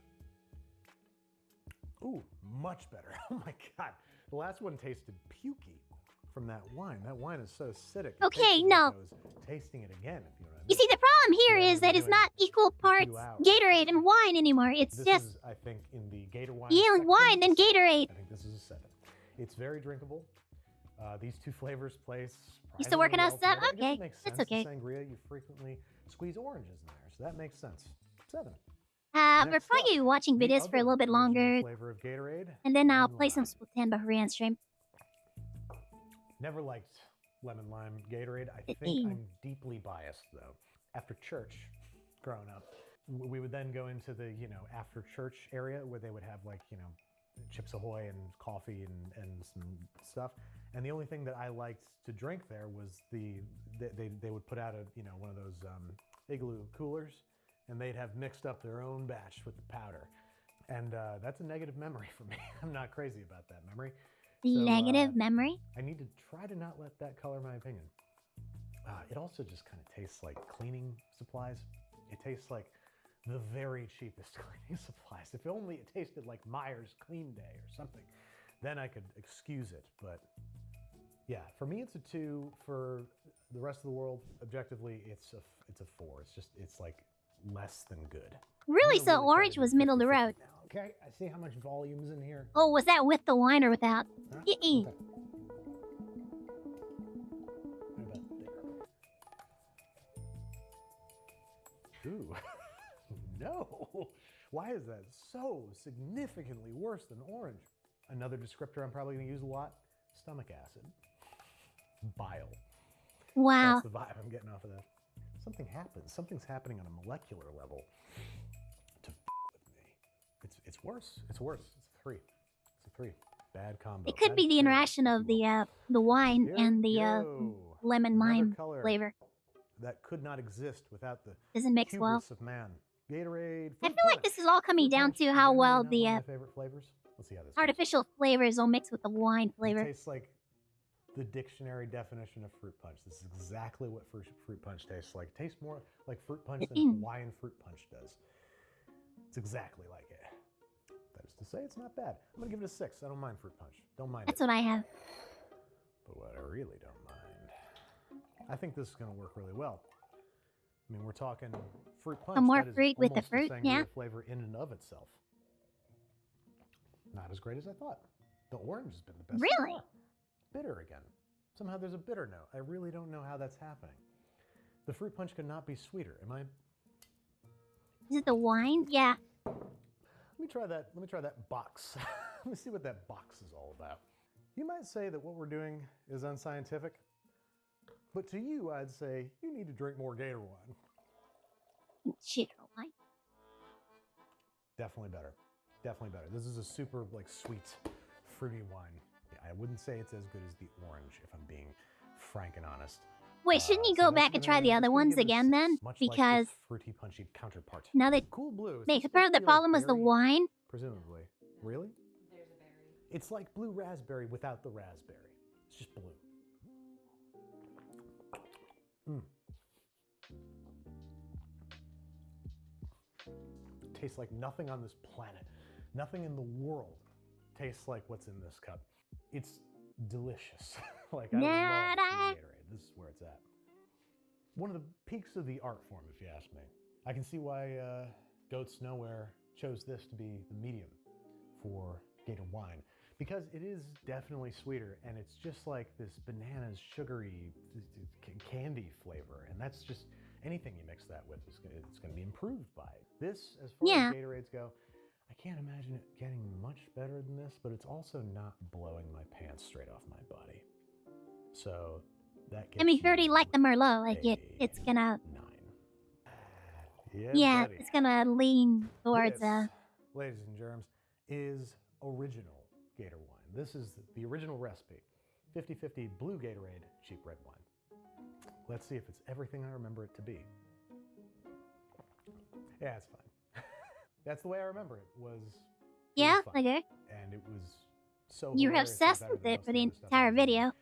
Ooh, much better. Oh my god. The last one tasted pukey from that wine. That wine is so acidic. It Okay, tasted no. like I was tasting it again, if you know what I mean. You see, the problem here Yeah, is that it's not equal parts 2 hours. Gatorade and wine anymore. It's This just is, I think, in the Gator wine. yeah, spectrum, wine then a 7. Gatorade. I think this is a 7. It's very drinkable. These two flavors place. You still working surprisingly us well up? together. I guess Okay, it makes that's sense. okay. In sangria, you frequently squeeze oranges in there, so that makes sense. 7. We're Next probably up, watching the videos for a other little bit original longer, flavor of Gatorade, and then I'll lemon play some lime. Splatoon before we end stream. Never liked lemon lime Gatorade. I think I'm deeply biased though. After church, growing up, we would then go into the after church area where they would have like Chips Ahoy and coffee and some stuff. And the only thing that I liked to drink there was they would put out one of those igloo coolers, and they'd have mixed up their own batch with the powder. And that's a negative memory for me. I'm not crazy about that memory. Negative memory? I need to try to not let that color my opinion. It also just kind of tastes like cleaning supplies. It tastes like the very cheapest cleaning supplies. If only it tasted like Meyer's Clean Day or something, then I could excuse it. But yeah, for me it's a 2. For the rest of the world, objectively, it's a 4. It's like less than good. Really? So orange was middle of the road. Now, okay, I see how much volume's in here. Oh, was that with the wine or without? Huh? Okay. Okay. What about there? Ooh. No. Why is that so significantly worse than orange? Another descriptor I'm probably going to use a lot: stomach acid. Bile. Wow. That's the vibe I'm getting off of that. Something happens. Something's happening on a molecular level to with me. It's worse. It's worse. It's a 3. It's a 3. Bad combo. It could be the interaction of the wine and the lemon lime color flavor. That could not exist without the Doesn't mix well. hubris of man. Gatorade. I feel like this is all coming down to how well the my favorite flavors. Let's see how this goes. artificial flavors will mix with the wine flavor. It tastes like the dictionary definition of fruit punch. This is exactly what fruit punch tastes like. It tastes more like fruit punch than Hawaiian fruit punch does. It's exactly like it. That is to say, it's not bad. I'm gonna give it a 6. I don't mind fruit punch. Don't mind That's it. what I have. But what I really don't mind, I think this is gonna work really well. I mean, we're talking fruit punch. More that is fruit with the almost fruit, sangria yeah. flavor in and of itself. Not as great as I thought. The orange has been the best. so Really? far. Bitter again. Somehow there's a bitter note. I really don't know how that's happening. The fruit punch could not be sweeter. Am I? Is it the wine? Yeah. Let me try that box. Let me see what that box is all about. You might say that what we're doing is unscientific, but to you, I'd say you need to drink more Gator wine. Shit, wine. Definitely better. Definitely better. This is a super sweet, fruity wine. I wouldn't say it's as good as the orange, if I'm being frank and honest. Wait, shouldn't you So go that's back and gonna- try the that's other gonna ones give it a again 6, then? much Because like its fruity punchy counterpart. now they Cool Blue. is make this part of the supposed to be like problem was the berry? wine. Presumably. Really? There's a berry. It's like blue raspberry without the raspberry. It's just blue. Tastes like nothing on this planet. Nothing in the world tastes like what's in this cup. It's delicious. I love blue Gatorade. This is where it's at. One of the peaks of the art form, if you ask me. I can see why Goats Nowhere chose this to be the medium for Gator wine, because it is definitely sweeter, and it's just like this bananas sugary candy flavor, and that's just anything you mix that with it's going to be improved by it. This, as far as Gatorades go, I can't imagine it getting much better than this, but it's also not blowing my pants straight off my body. So that gets I mean, if you already you like the Merlot, like a it's gonna 9. yeah, buddy. it's gonna lean towards This, ladies and germs, is original Gator wine. This is the original recipe. 50-50 blue Gatorade, cheap red wine. Let's see if it's everything I remember it to be. Yeah, it's fine. That's the way I remember it. yeah, was fun. okay. And it was so You were hilariously obsessed better with than it most for of the other stuff entire I've eaten. video.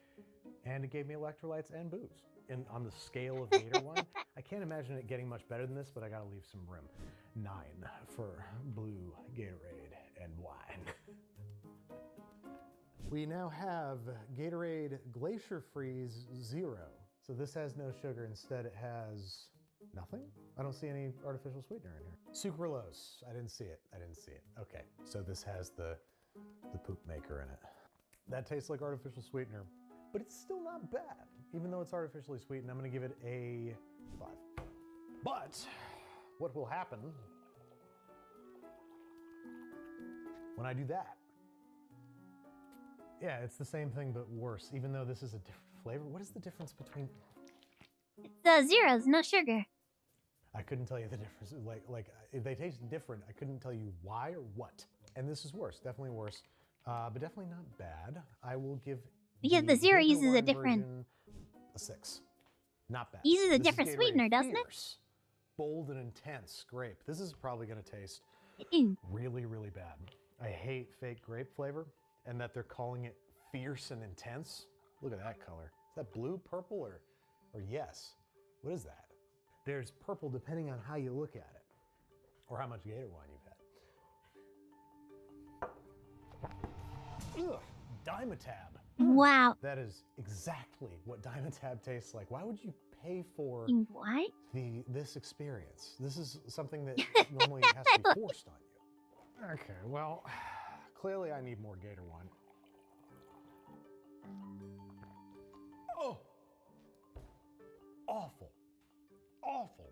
and it gave me electrolytes and booze. And on the scale of Gator wine, I can't imagine it getting much better than this, but I gotta leave some room. 9 for blue Gatorade and wine. We now have Gatorade Glacier Freeze 0. So this has no sugar, instead it has nothing? I don't see any artificial sweetener in here. Sucralose, I didn't see it, Okay, so this has the poop maker in it. That tastes like artificial sweetener, but it's still not bad. Even though it's artificially sweetened, I'm gonna give it a 5. But what will happen when I do that? Yeah, it's the same thing, but worse, even though this is a different flavor. What is the difference between... It's zeros, no sugar. I couldn't tell you the difference. Like if they taste different, I couldn't tell you why or what. And this is worse, definitely worse, but definitely not bad. I will give the zero Gator uses a wine different... version a 6. Not bad. Uses a This is different Gatorade sweetener, doesn't it? Fierce, bold and intense grape. This is probably gonna taste Mm. really, really bad. I hate fake grape flavor, and that they're calling it fierce and intense. Look at that color. Is that blue, purple, or yes? What is that? There's purple depending on how you look at it, or how much Gator wine you've had. Ugh, Dimetab. Wow. That is exactly what Dimetab tastes like. Why would you pay for What? this experience? This is something that normally has to be forced on you. Okay, well, clearly I need more Gator wine. Oh, awful, awful.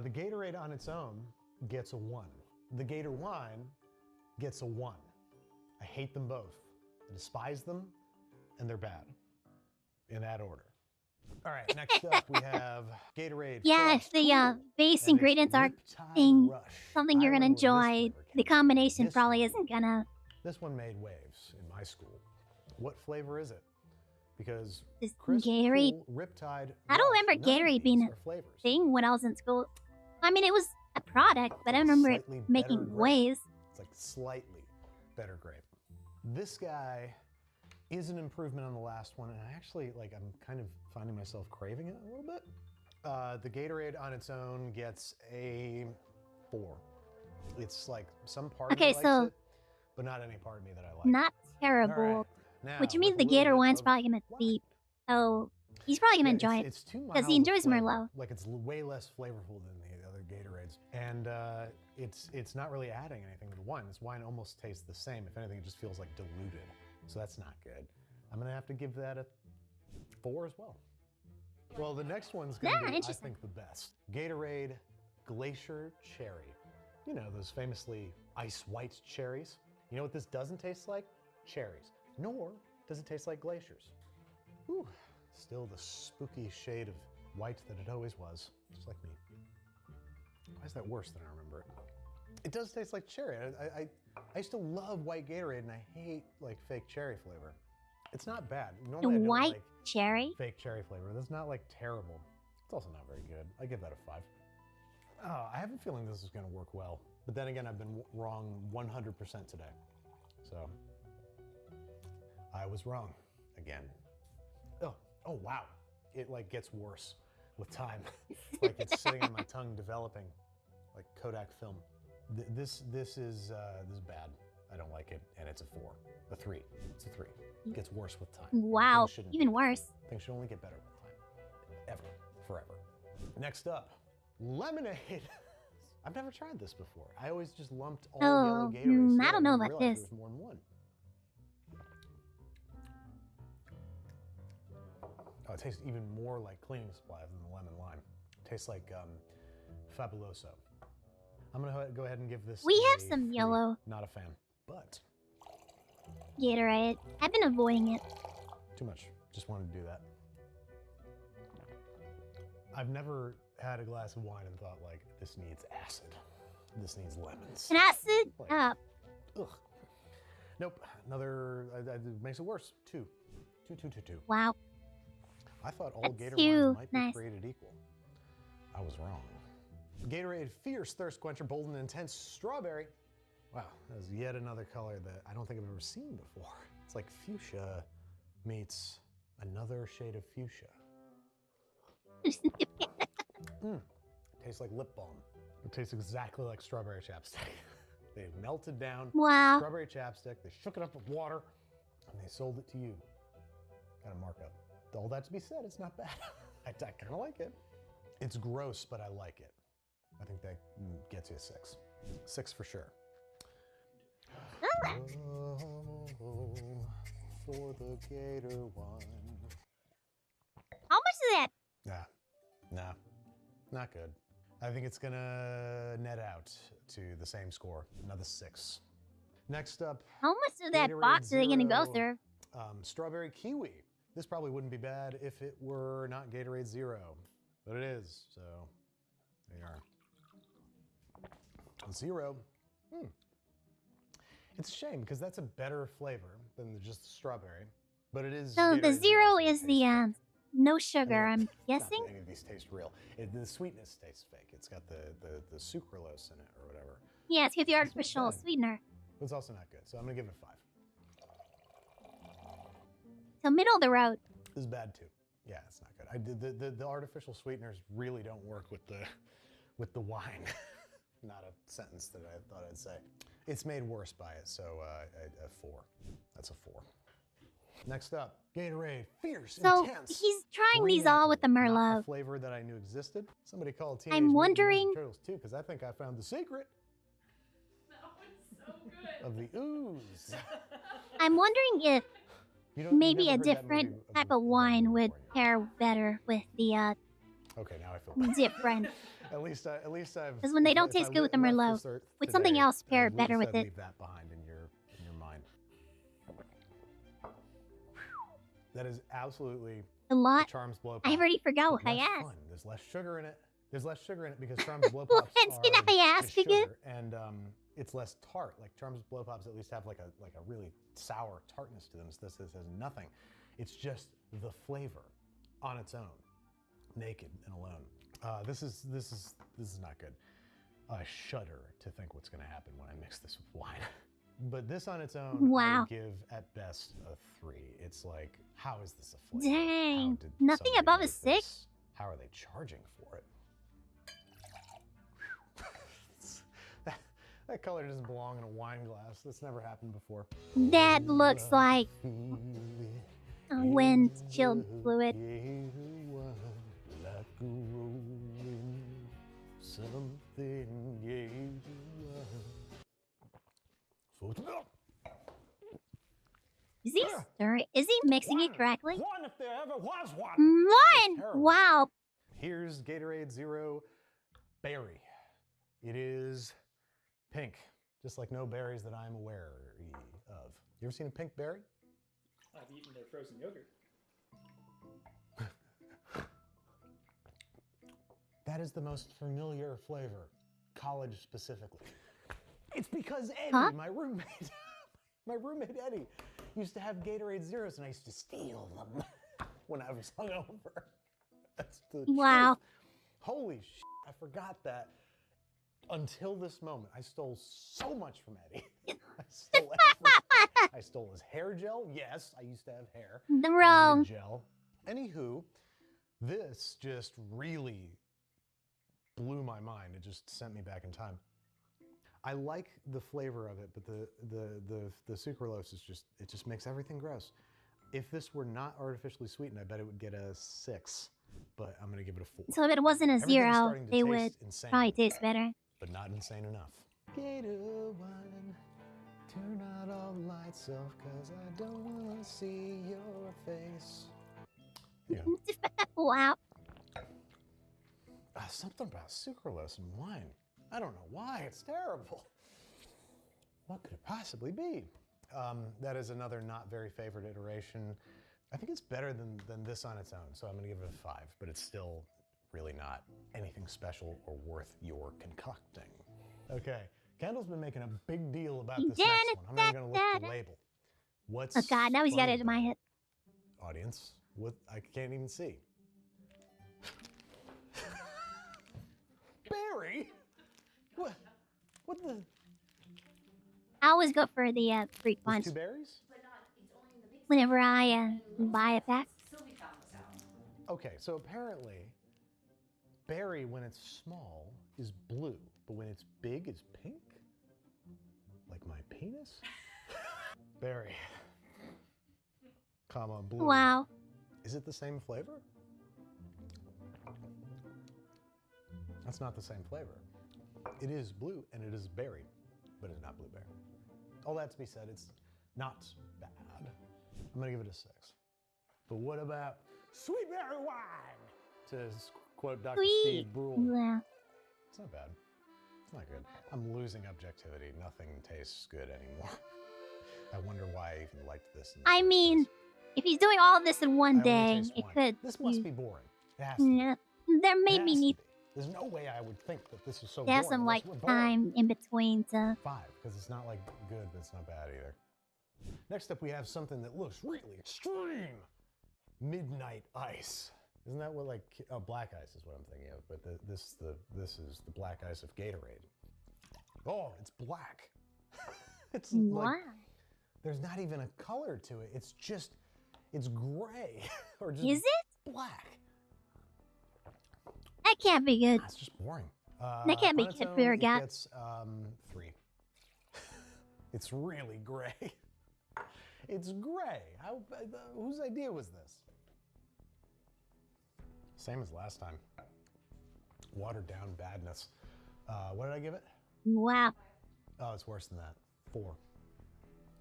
The Gatorade on its own gets a 1. The Gator wine gets a 1. I hate them both. I despise them, and they're bad. In that order. All right, next up we have Gatorade. Yeah, if Frost the Cool base and ingredients are Riptide Rush. something you're I gonna remember when this enjoy, flavor the came out. combination This probably one- isn't gonna... This one made waves in my school. What flavor is it? Because This crisp, Gatorade... cool, Riptide. I don't Rush, remember none of Gatorade being these a are flavors. thing when I was in school. I mean, it was a product, but I don't remember it Slightly better making grape. waves. It's like slightly better grape. This guy is an improvement on the last one, and I actually, like, I'm kind of finding myself craving it a little bit. The Gatorade on its own gets a 4. It's like some part of me likes so it, but not any part of me that I like. Not All terrible. right, now, Which means with the a little Gator bit wine's of probably gonna wine. be... Oh, he's probably gonna Yeah, enjoy it. it's too mild Because he of enjoys flavor. Merlot. Like it's way less flavorful than the other Gatorades, and it's not really adding anything to the wine. This wine almost tastes the same. If anything, it just feels like diluted. So that's not good. I'm gonna have to give that a 4 as well. Well, the next one's gonna be, I interesting. think, the best. Gatorade Glacier Cherry. You know, those famously ice white cherries. You know what this doesn't taste like? Cherries. Nor does it taste like glaciers. Whew. Still the spooky shade of white that it always was, just like me. Why is that worse than I remember it? It does taste like cherry. I used to love white Gatorade, and I hate like fake cherry flavor. It's not bad. Normally I don't White like cherry? fake cherry flavor. That's not like terrible. It's also not very good. I give that a 5. Oh, I have a feeling this is going to work well. But then again, I've been wrong 100% today. So I was wrong again. Oh wow. It like gets worse with time. Like it's sitting on my tongue developing like Kodak film. This is bad. I don't like it, and it's a 4. A 3. It's a 3. It gets worse with time. Wow, Things shouldn't even be. worse. Things should only get better with time. Ever. Forever. Next up, lemonade. I've never tried this before. I always just lumped all yellow Gatorades. I don't know about didn't realize this. There was more than one. Oh, it tastes even more like cleaning supplies than the lemon lime. It tastes like Fabuloso. I'm gonna go ahead and give this. We have a some 3. yellow Not a fan, but Gatorade. I've been avoiding it. too much. Just wanted to do that. I've never had a glass of wine and thought like, this needs acid. This needs lemons. An acid? Like, ugh. Nope. Another. It makes it worse. 2. 2. Wow. I thought all That's Gator too wines might be nice. created equal. I was wrong. Gatorade Fierce Thirst Quencher Bold and Intense Strawberry. Wow, that is yet another color that I don't think I've ever seen before. It's like fuchsia meets Another shade of fuchsia. Tastes like lip balm. It tastes exactly like strawberry chapstick. They melted down Wow. strawberry chapstick, they shook it up with water, and they sold it to you. Got a markup. All that to be said, it's not bad. I kind of like it. It's gross, but I like it. I think that gets you a 6. 6 for sure. Oh, for the Gator one. How much is that? Nah, not good. I think it's gonna net out to the same score, another 6. Next up, How much of that Gatorade box are they gonna go Zero, through? Strawberry kiwi. This probably wouldn't be bad if it were not Gatorade Zero, but it is, so there you are. Zero. It's a shame because that's a better flavor than just strawberry, but it is. So the Gatorade zero so it is tastes the fake. no sugar, I mean, I'm not guessing. that any of these taste real. The sweetness tastes fake. It's got the sucralose in it or whatever. Yeah, it's with the not artificial bad. sweetener. But it's also not good, so I'm gonna give it a 5. So middle of the road. This is bad too. Yeah, it's not good. The artificial sweeteners really don't work with the wine. Not a sentence that I thought I'd say. It's made worse by it, so a 4. That's a 4. Next up, Gatorade Fierce So Intense. he's trying Green these all with the apple. Not Merlot. a flavor that I knew existed. Somebody called Teenage I'm Mutant wondering- Ninja Turtles 2 because I think I found the secret That was so good. of the ooze. I'm wondering if You've maybe never a heard that different movie type the of wine movie would before, pair better with the Okay, now I feel bad. different. At least I've. 'Cause when they don't if I taste good with the left Merlot, this earth with something today, else pair at better least with I'd it. Leave that behind in your mind. That is absolutely A lot. Charms Blow Pop. I already forgot what but I less asked. fun. There's less sugar in it. There's less sugar in it because Charms Blow What Pops did are I ask just again? sugar, and it's less tart. Like Charms Blow Pops at least have like a really sour tartness to them. So this has nothing. It's just the flavor on its own, naked and alone. This is not good. I shudder to think what's going to happen when I mix this with wine. But this on its own, I Wow. would give at best a 3. It's like, how is this a flavor? Dang. How did Nothing somebody above a make 6? this? How are they charging for it? That color doesn't belong in a wine glass. That's never happened before. That looks like wind-chilled fluid. Is he stirring? Is he mixing it correctly? One if there ever was one. One! Terrible. Wow. Here's Gatorade Zero Berry. It is pink, just like no berries that I'm aware of. You ever seen a pink berry? I've eaten their frozen yogurt. That is the most familiar flavor, college specifically. It's because Eddie, Huh? my roommate, Eddie, used to have Gatorade Zeros, and I used to steal them when I was hungover. That's the Wow. truth. Holy shit, I forgot that. Until this moment, I stole so much from Eddie. I stole everything. I stole his hair gel. Yes, I used to have hair. I needed Wrong. gel. Anywho, this just really blew my mind. It just sent me back in time. I like the flavor of it, but the sucralose is just makes everything gross. If this were not artificially sweetened, I bet it would get a 6, but I'm gonna give it a 4. So if it wasn't a Everything's 0, starting to they taste would insane, probably taste better. but not insane enough. Gator one, turn out all lights off, 'cause I don't wanna see your face. Yeah. Wow. Something about sucralose and wine. I don't know why. It's terrible. What could it possibly be? That is another not very favorite iteration. I think it's better than this on its own, so I'm going to give it a 5, but it's still really not anything special or worth your concocting. Okay, Kendall's been making a big deal about this next one. I'm not even going to look at the label. What's Oh god, now he's got funny it in my about head. Audience, what I can't even see. Berry? What the? I always go for the fruit There's punch 2 berries? whenever I buy a pack. Okay, so apparently, berry when it's small is blue, but when it's big is pink? Like my penis? Berry, comma, blue. Wow. Is it the same flavor? That's not the same flavor. It is blue and it is berry, but it's not blueberry. All that to be said, it's not bad. I'm gonna give it a 6. But what about sweet berry wine? To quote Dr. Steve Brule. Yeah. It's not bad. It's not good. I'm losing objectivity. Nothing tastes good anymore. I wonder why I even liked this. In the I first mean, place. if he's doing all this in one I only day, taste it wine. could. This must be boring. It has to be. Yeah, there It maybe has to need be. There's no way I would think that this is so to have boring some unless like we're boring. time in between to. 5, because it's not like good, but it's not bad either. Next up, we have something that looks really extreme. Midnight ice. Isn't that what like black ice is what I'm thinking of? But this is the black ice of Gatorade. Oh, it's black. It's Wow. like there's not even a color to it. It's gray or just Is it? black. That can't be good. That's just boring. That can't be on its good own, for your it gut. gets 3. It's really gray. It's gray. Whose idea was this? Same as last time. Watered down badness. What did I give it? Wow. Oh, it's worse than that. 4.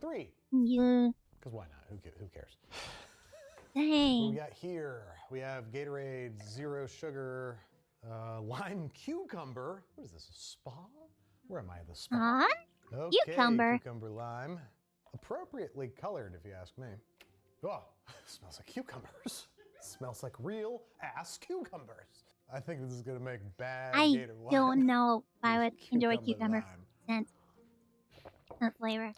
3. Yeah. Because why not? Who cares? What Dang. we got here? We have Gatorade Zero Sugar Lime Cucumber. What is this, a spa? Where am I, the spa? Huh? Okay, Cucumber. cucumber lime. Appropriately colored, if you ask me. Oh, smells like cucumbers. Smells like real ass cucumbers. I think this is gonna make bad I Gator wine. don't know if I would This enjoy cucumber lime. scent. That flavor.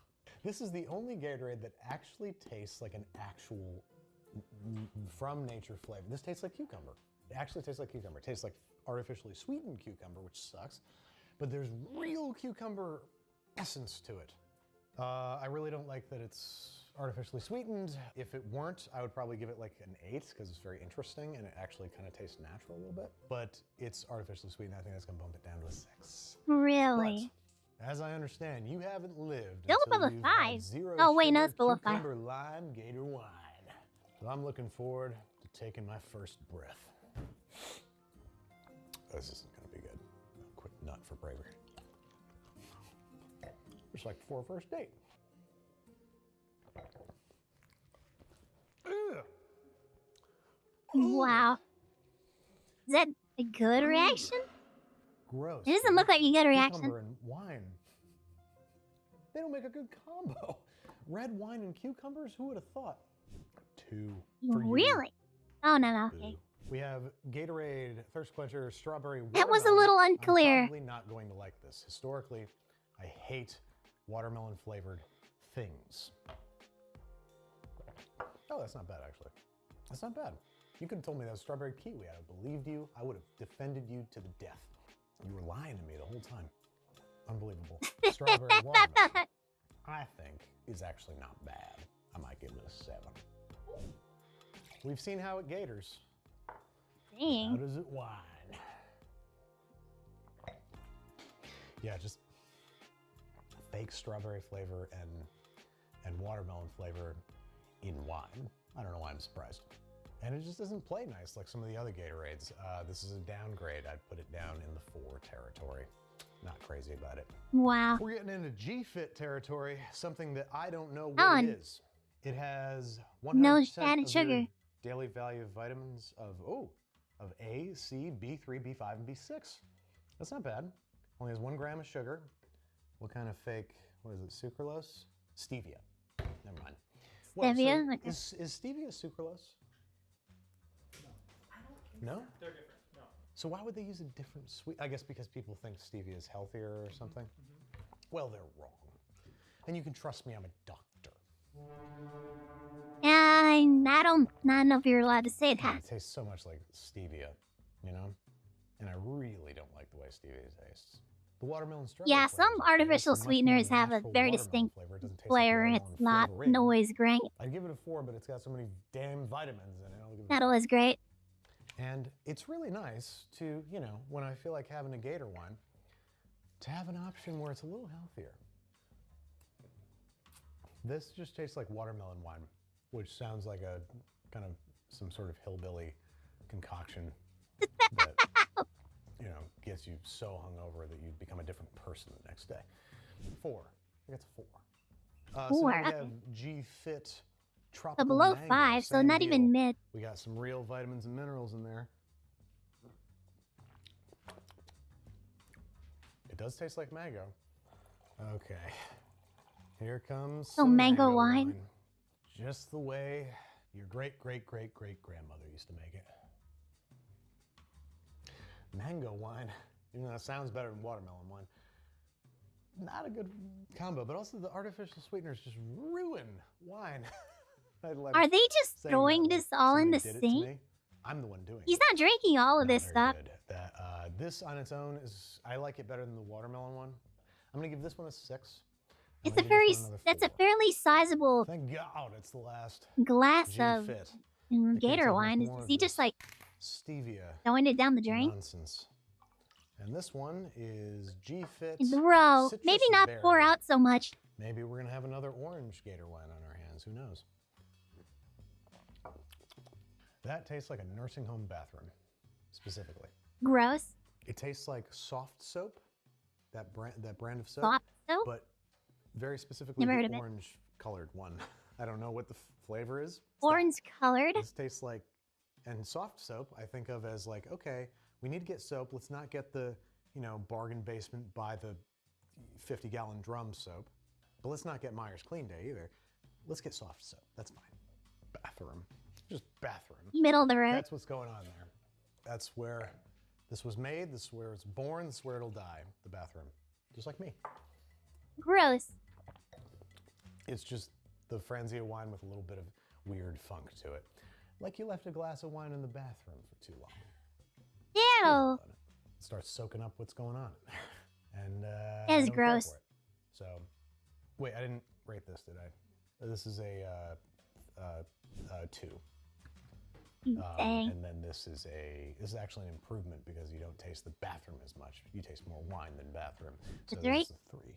This is the only Gatorade that actually tastes like an actual from nature flavor. This tastes like cucumber. It actually tastes like cucumber. It tastes like artificially sweetened cucumber, which sucks. But there's real cucumber essence to it. I really don't like that it's artificially sweetened. If it weren't, I would probably give it like an 8 because it's very interesting and it actually kind of tastes natural a little bit. But it's artificially sweetened. I think that's gonna bump it down to a 6. Really? But, as I understand, you haven't lived Still until below you've 5. had zero Oh, wait, no, sugar it's below 5. cucumber lime Gator wine. So I'm looking forward to taking my first breath. This isn't gonna be good. A quick nut for bravery. It's like for a first date. Ugh. Wow. Is that a good reaction? Gross. It doesn't look like a good reaction. Cucumber and wine. They don't make a good combo. Red wine and cucumbers? Who would have thought? 2 for you. Really? Oh, no, okay. Boo. We have Gatorade Thirst Quencher Strawberry That was a Watermelon. little I'm unclear. probably not going to like this. Historically, I hate watermelon flavored things. Oh, that's not bad actually. That's not bad. You could have told me that was strawberry kiwi. I'd have believed you. I would have defended you to the death. You were lying to me the whole time. Unbelievable. Strawberry watermelon, I think, is actually not bad. I might give it a 7. We've seen how it gators. How Dang. does it wine? Yeah, just fake strawberry flavor and watermelon flavor in wine. I don't know why I'm surprised. And it just doesn't play nice like some of the other Gatorades. This is a downgrade. I'd put it down in the 4 territory. Not crazy about it. Wow. We're getting into G-Fit territory, something that I don't know what On. it is. It has 100% No of added your sugar. daily value of vitamins of A, C, B3, B5, and B6. That's not bad. Only has 1 gram of sugar. What kind of fake, what is it, sucralose? Stevia. Never mind. Well, Stevia? so Okay. is stevia sucralose? No? They're different. No. So why would they use a different sweet? I guess because people think stevia is healthier or something. Well, they're wrong. And you can trust me, I'm a doctor. I don't know if you're allowed to say that. It tastes so much like stevia, you know? And I really don't like the way stevia tastes. The watermelon strawberry Yeah, flavor some is okay. artificial It's a much more sweeteners have a natural very watermelon distinct flavor. It doesn't taste like flavor, and it's watermelon not flavoring. always great. I'd give it a 4, but it's got so many damn vitamins in it. I'll give it a Not always great. And it's really nice to, you know, when I feel like having a Gator wine, to have an option where it's a little healthier. This just tastes like watermelon wine, which sounds like a kind of some sort of hillbilly concoction that, you know, gets you so hungover that you become a different person the next day. 4. I think it's a 4. So 4. now we Okay. have G-Fit So Tropical below Mango. 5, so Same not deal. even mid. We got some real vitamins and minerals in there. It does taste like mango. Okay. Here comes some mango wine. Just the way your great-great-great-great-grandmother used to make it. Mango wine, even though that sounds better than watermelon wine. Not a good combo, but also the artificial sweeteners just ruin wine. Are they just saying throwing that this all in the somebody did it to sink? me. I'm the one doing He's it. not drinking all of Not this very stuff. good. This on its own is, I like it better than the watermelon one. I'm gonna give this one a 6. It's a very, that's a fairly sizable Thank God it's the last glass of G-Fit. Gator wine. Is he just like stevia throwing it down the drain? nonsense. And this one is G-Fit. Bro, Citrus maybe not berry. pour out so much. Maybe we're gonna have another orange Gator wine on our hands. Who knows? That tastes like a nursing home bathroom, specifically. Gross. It tastes like soft soap, that brand of soap. Soft soap? But very specifically Never heard the of it. orange colored one. I don't know what the flavor is. Orange colored? This tastes like, and soft soap I think of as like, okay, we need to get soap. Let's not get the, you know, bargain basement buy the 50-gallon drum soap. But let's not get Meyer's Clean Day either. Let's get soft soap. That's fine. Bathroom. Just bathroom. Middle of the road. That's what's going on there. That's where this was made. This is where it's born. This is where it'll die. The bathroom. Just like me. Gross. It's just the Franzia wine with a little bit of weird funk to it. Like you left a glass of wine in the bathroom for too long. Ew. It starts soaking up what's going on in there. And That is I don't care gross. for it. So, wait, I didn't rate this, did I? This is a 2. Dang. And then this is actually an improvement because you don't taste the bathroom as much. You taste more wine than bathroom. So A 3? this is a 3.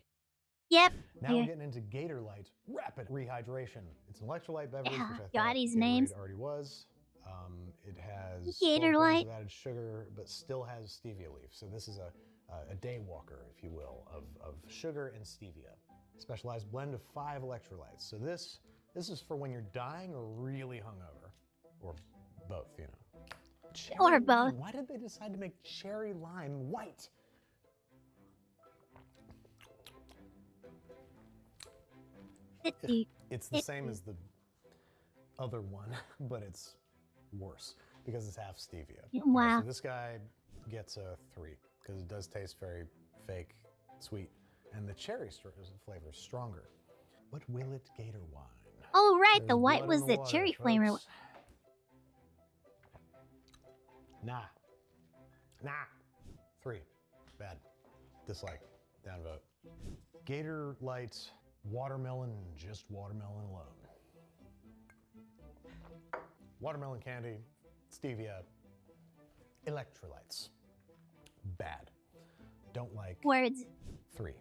Yep. Now we're getting into Gator Light Rapid Rehydration. It's an electrolyte beverage, Yeah, which I thought got these Gatorade names. already was. It has Gator 12 grams Light. of added sugar, but still has stevia leaf. So this is a day walker, if you will, of sugar and stevia. Specialized blend of 5 electrolytes. So this is for when you're dying or really hungover, or both, you know. Cherry Or both. lime. Why did they decide to make cherry lime white? It's the same as the other one, but it's worse because it's half stevia. Wow. So this guy gets a 3 because it does taste very fake, sweet, and the cherry flavor is stronger. But will it Gator wine? Oh, right. There's the white blood was in the the water, cherry flavor. folks. Nah. 3. Bad. Dislike. Downvote. Gator Lights watermelon, just watermelon alone. Watermelon candy, stevia, electrolytes. Bad. Don't like. Words. 3.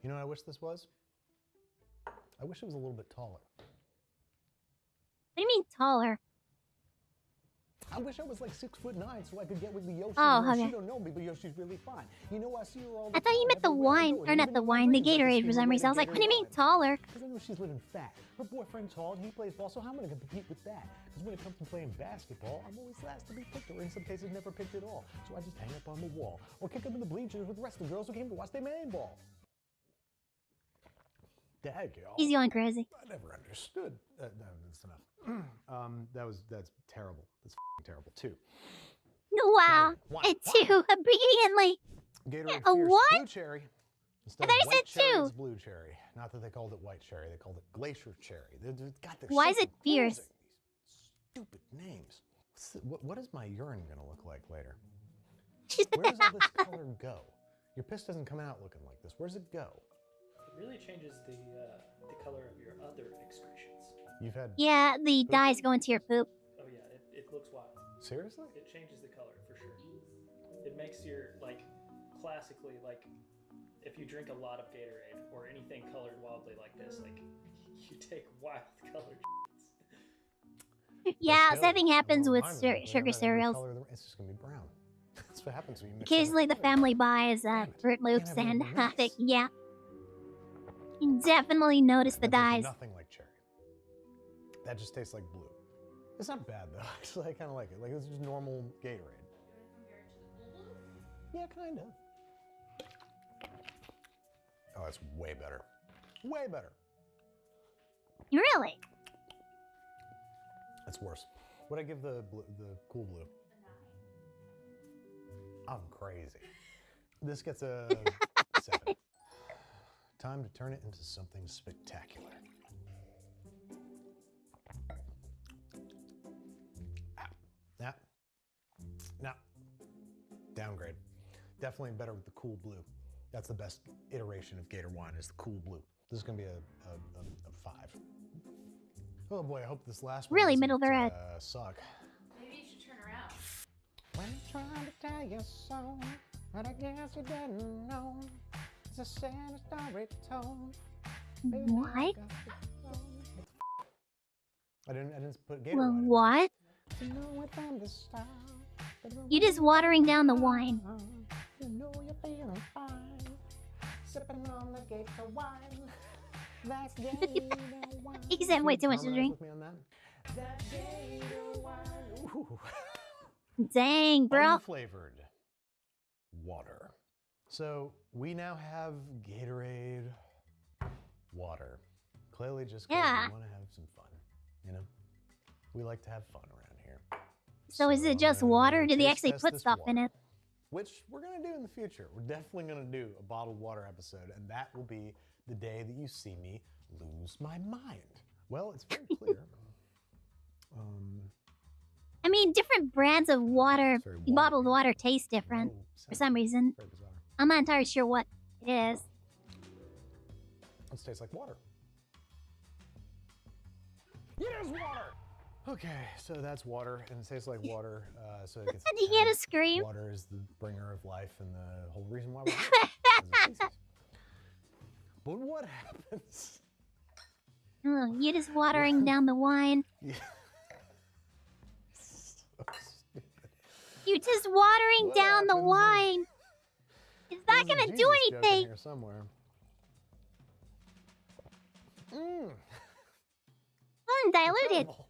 You know what I wish this was? I wish it was a little bit taller. What do you mean taller? I wish I was like 6'9" so I could get with the Yoshi. Oh, She okay. don't know me, but Yoshi's really fine. You know, I see her all the I thought you time, meant the everywhere I wine, go, or and not even the in my wine, the dreams, I can Gatorade see for her some way reason. I was to like, get what do you her mean wine. taller? Because I know she's living fat. Her boyfriend's tall, and he plays ball, so how am I going to compete with that? Because when it comes to playing basketball, I'm always last to be picked, or in some cases never picked at all. So I just hang up on the wall, or kick up in the bleachers with the rest of the girls who came to watch their main ball. Dag, y'all. He's going crazy. I never understood. No, that's enough. That's terrible. That's f***ing terrible. 2. Wow. One. A 2 immediately. Gatorade A Fierce what? Blue Cherry. Instead I of thought you white said cherry, 2. it's blue cherry. Not that they called it white cherry. They called it glacier cherry. God, they're Why so is it fierce? confusing, these stupid names. What is my urine going to look like later? Where does all this color go? Your piss doesn't come out looking like this. Where does it go? It really changes the color of your other excretions. You've had Yeah, the Poop? dyes go into your poop. Oh yeah, it looks wild. Seriously? It changes the color for sure. It makes your, like, classically, like, if you drink a lot of Gatorade or anything colored wildly like this, like, you take wild colored Yeah, Let's same thing go. happens Well, with mine is gonna be sugar every cereals. color it's just gonna be brown. That's what happens when you mix Occasionally the family buys Fruit Loops Can't have and anything I nice. think, yeah. You definitely notice the That tastes dyes. nothing like cherry. That just tastes like blue. It's not bad though. Actually, I kind of like it. Like it's just normal Gatorade. Yeah, kind of. Oh, that's way better. Way better. Really? That's worse. What'd I give the cool blue? I'm crazy. This gets a 7. Time to turn it into something spectacular. No. Downgrade. Definitely better with the cool blue. That's the best iteration of Gator wine is the cool blue. This is gonna be a 5. Oh boy, I hope this last one Really doesn't, middle of the road. Suck. Maybe you should turn around. When I'm trying to tell you so, but I guess you didn't know. It's a sad story told. What? I didn't put Gator Well, wine in. what? You know it from the start, but You just watering down the wine. you know you're feeling fine. Sipping on the Gator wine. That's Gator wine. He said way too much to Harmonize drink. with me on that? That Gator wine. Ooh. Dang, bro. Unflavored water. So we now have Gatorade water. Clearly just 'cause Yeah. we want to have some fun, you know? We like to have fun around here. So is it just water? Did they taste actually test put this stuff in water, it? Which we're going to do in the future. We're definitely going to do a bottled water episode, and that will be the day that you see me lose my mind. Well, it's very clear. I mean, different brands of water, It's very watery. bottled water taste different No for sense. some reason. Very bizarre. I'm not entirely sure what it is. It tastes like water. It is water! Okay, so that's water, and it tastes like water. So it gets. Did you hear a scream? Water is the bringer of life, and the whole reason why we're here as a species. But what happens? Oh, you're just watering down the wine. Yeah. So stupid. You're just watering What down the happens wine. It's not There's a gonna do Jesus joke in anything. here somewhere. Mmm. Diluted. Incredible.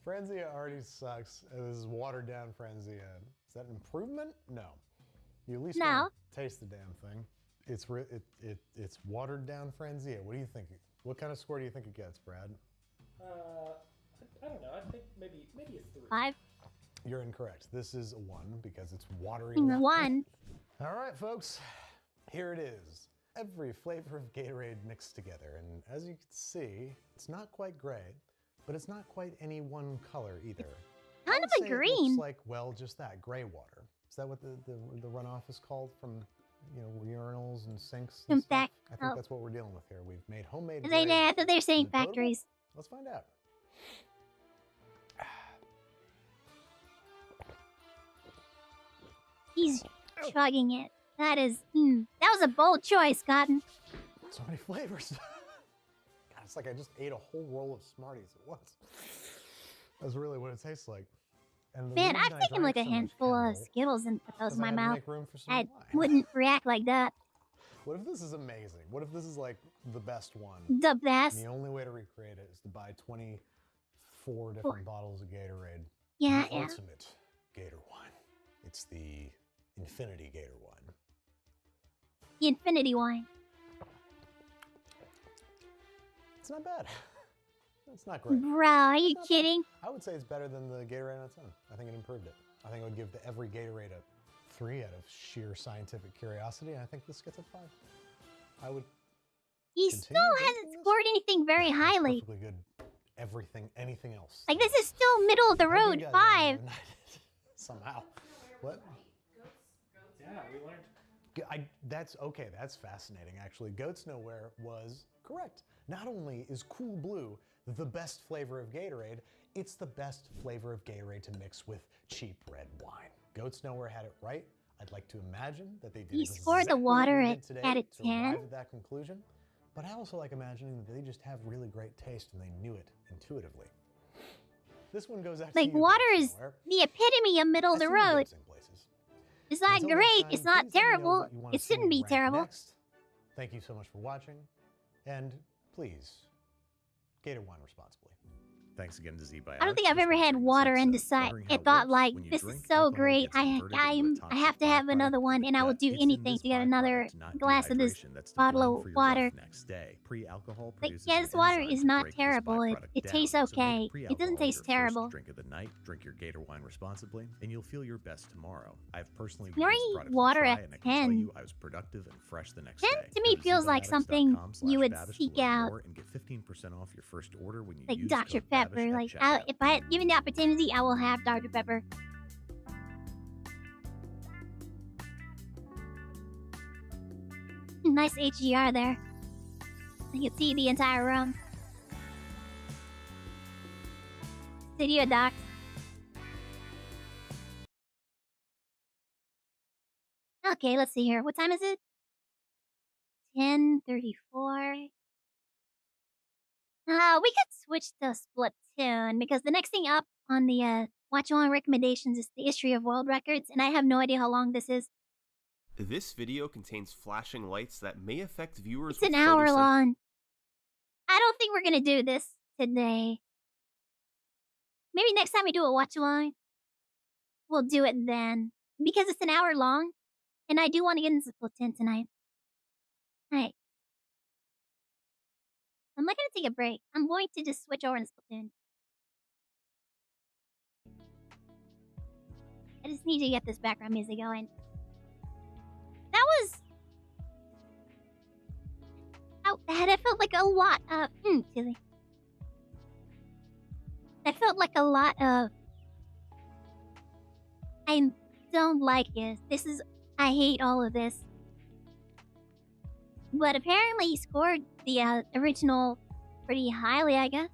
Frenzia already sucks. This is watered down Frenzia. Is that an improvement? No. You at least No. wanna taste the damn thing. It's it's watered down Frenzia. What do you think? What kind of score do you think it gets, Brad? I don't know. I think maybe a 3. 5. You're incorrect. This is a 1 because it's watering down. 1. All right, folks. Here it is. Every flavor of Gatorade mixed together. And as you can see, it's not quite gray, but it's not quite any one color either. I Kind would of a say it green. looks like, well, just that, gray water. Is that what the runoff is called from, you know, urinals and sinks and In stuff? fact, I think oh. that's what we're dealing with here. We've made homemade They, gray I water. thought they were saying Is it potable? factories. Let's find out. He's chugging it. That is, that was a bold choice, Cotton. So many flavors. God, it's like I just ate a whole roll of Smarties at once. That's really what it tastes like. And the Man, reason I've I taken drank like a so much handful of Kendall Skittles and put those is in I my had to mouth. make room for some I wine. wouldn't react like that. What if this is amazing? What if this is like the best one? The best. And the only way to recreate it is to buy 24 different bottles of Gatorade. Yeah, The yeah. ultimate Gator wine. It's the Infinity Gator wine. The Infinity wine. It's not bad. It's not great. Bro, are you It's not bad. kidding? I would say it's better than the Gatorade on its own. I think it improved it. I think I would give to every Gatorade a 3 out of sheer scientific curiosity, and I think this gets a 5. I would He Continue still hasn't drinking this? scored anything very highly. perfectly good everything, anything else. Like, this is still middle of the Hope you road. guys 5. are united somehow. What? Yeah, we learned. That's okay. That's fascinating, actually. Goats Nowhere was correct. Not only is Cool Blue the best flavor of Gatorade, It's the best flavor of Gatorade to mix with cheap red wine. Goats Nowhere had it right. I'd like to imagine that they did You scored exactly the water what we at, did today at a to 10? arrive at that conclusion. But I also like imagining that they just have really great taste and they knew it intuitively. This one goes out to Like, you, water Goats is Nowhere. the epitome of middle I of the assume you road. get same places. It's And not until great, next time, it's not please let me know terrible. what you wanna It see shouldn't me be rank terrible. next. Thank you so much for watching. And please, Gator wine responsibly. Thanks again to ZBiotics. I don't think I've ever had water and decide I thought like this is so great. I have to have another one and I will do anything to get another glass of this bottle of water. Next day. Pre-alcohol Like, produces yeah, an this water enzyme is to not break this terrible. It byproduct tastes down. So make okay. It doesn't pre-alcohol taste your terrible. First drink of the night. Drink your Gator wine responsibly, and you'll feel your best tomorrow. I've personally You already used eat the product water to try, at and I can tell 10. you I was productive and fresh the next 10 day. to me Go feels like something you would zbiotics.com/babish to seek learn out. more and get 15% off your first order when you Like use Dr. code BABISH Pepper. at Like, checkout. if I had given the opportunity, I will have Dr. Pepper. Nice HDR there. You can see the entire room. Studio docs. Okay, let's see here. What time is it? 10:34. We could switch to Splatoon because the next thing up on the watch along recommendations is the history of world records, and I have no idea how long this is. This video contains flashing lights that may affect viewers. It's an hour long. I don't think we're gonna do this today. Maybe next time we do a watch along, we'll do it then. Because it's an hour long, and I do want to get into Splatoon tonight. Alright. I'm not gonna take a break. I'm going to just switch over to Splatoon. I just need to get this background music going. That was... Oh, that felt like a lot of... silly. That felt like a lot of... I don't like it. This is... I hate all of this. But apparently he scored the original pretty highly, I guess.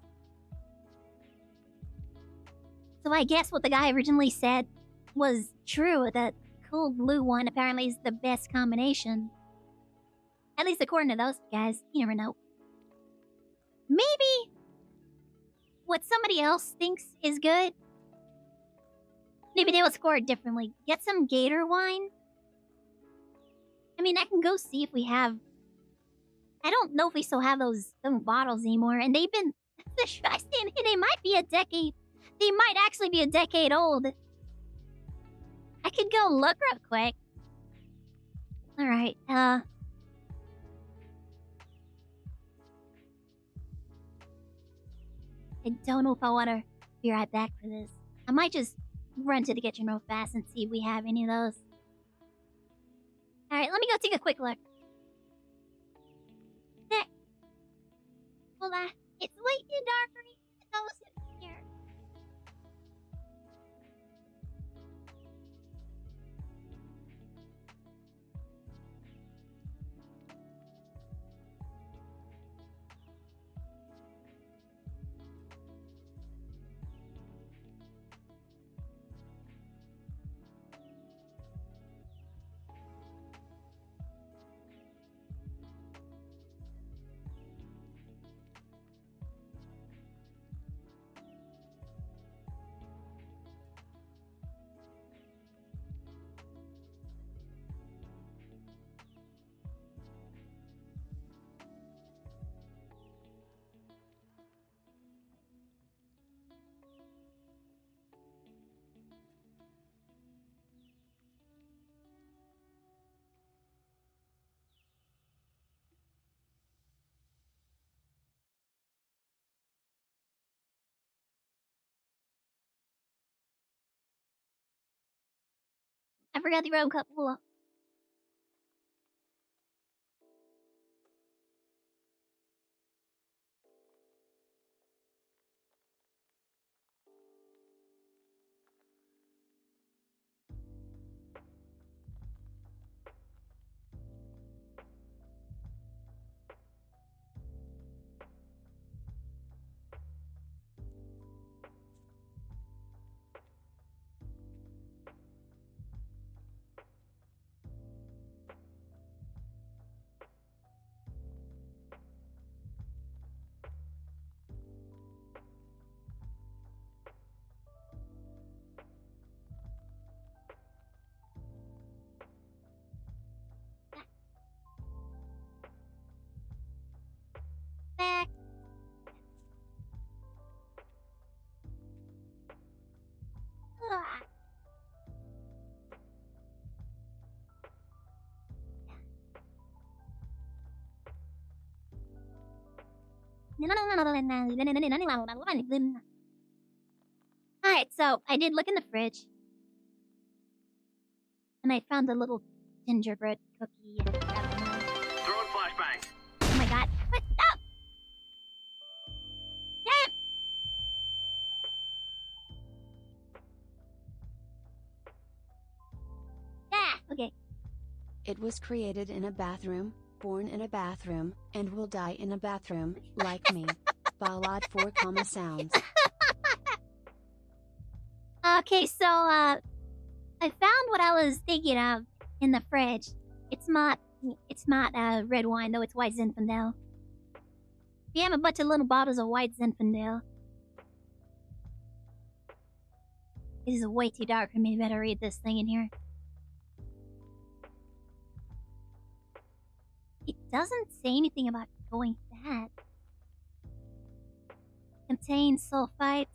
So I guess what the guy originally said was true, that cold blue one apparently is the best combination. At least according to those guys. You never know. Maybe what somebody else thinks is good, maybe they will score it differently. Get some Gator wine. I mean, I can go see if we have... I don't know if we still have those bottles anymore, and they've been... they might be a decade... They might actually be a decade old. I could go look real quick. Alright, I don't know if I want to be right back for this. I might just run to the kitchen real fast and see if we have any of those. Alright, let me go take a quick look. There. Hold on. It's way too dark for me to go sit here. I forgot the road cup. Hold on. Alright, so I did look in the fridge. And I found a little gingerbread cookie. And Throwing flashbang. oh my god. What? No! Damn! Yeah, okay. It was created in a bathroom, born in a bathroom, and will die in a bathroom, like me. Ballad 4, sounds. Okay, so, I found what I was thinking of in the fridge. It's not red wine, though. It's white Zinfandel. We have a bunch of little bottles of white Zinfandel. This is way too dark for me to better read this thing in here. It doesn't say anything about going bad. Contains sulfites.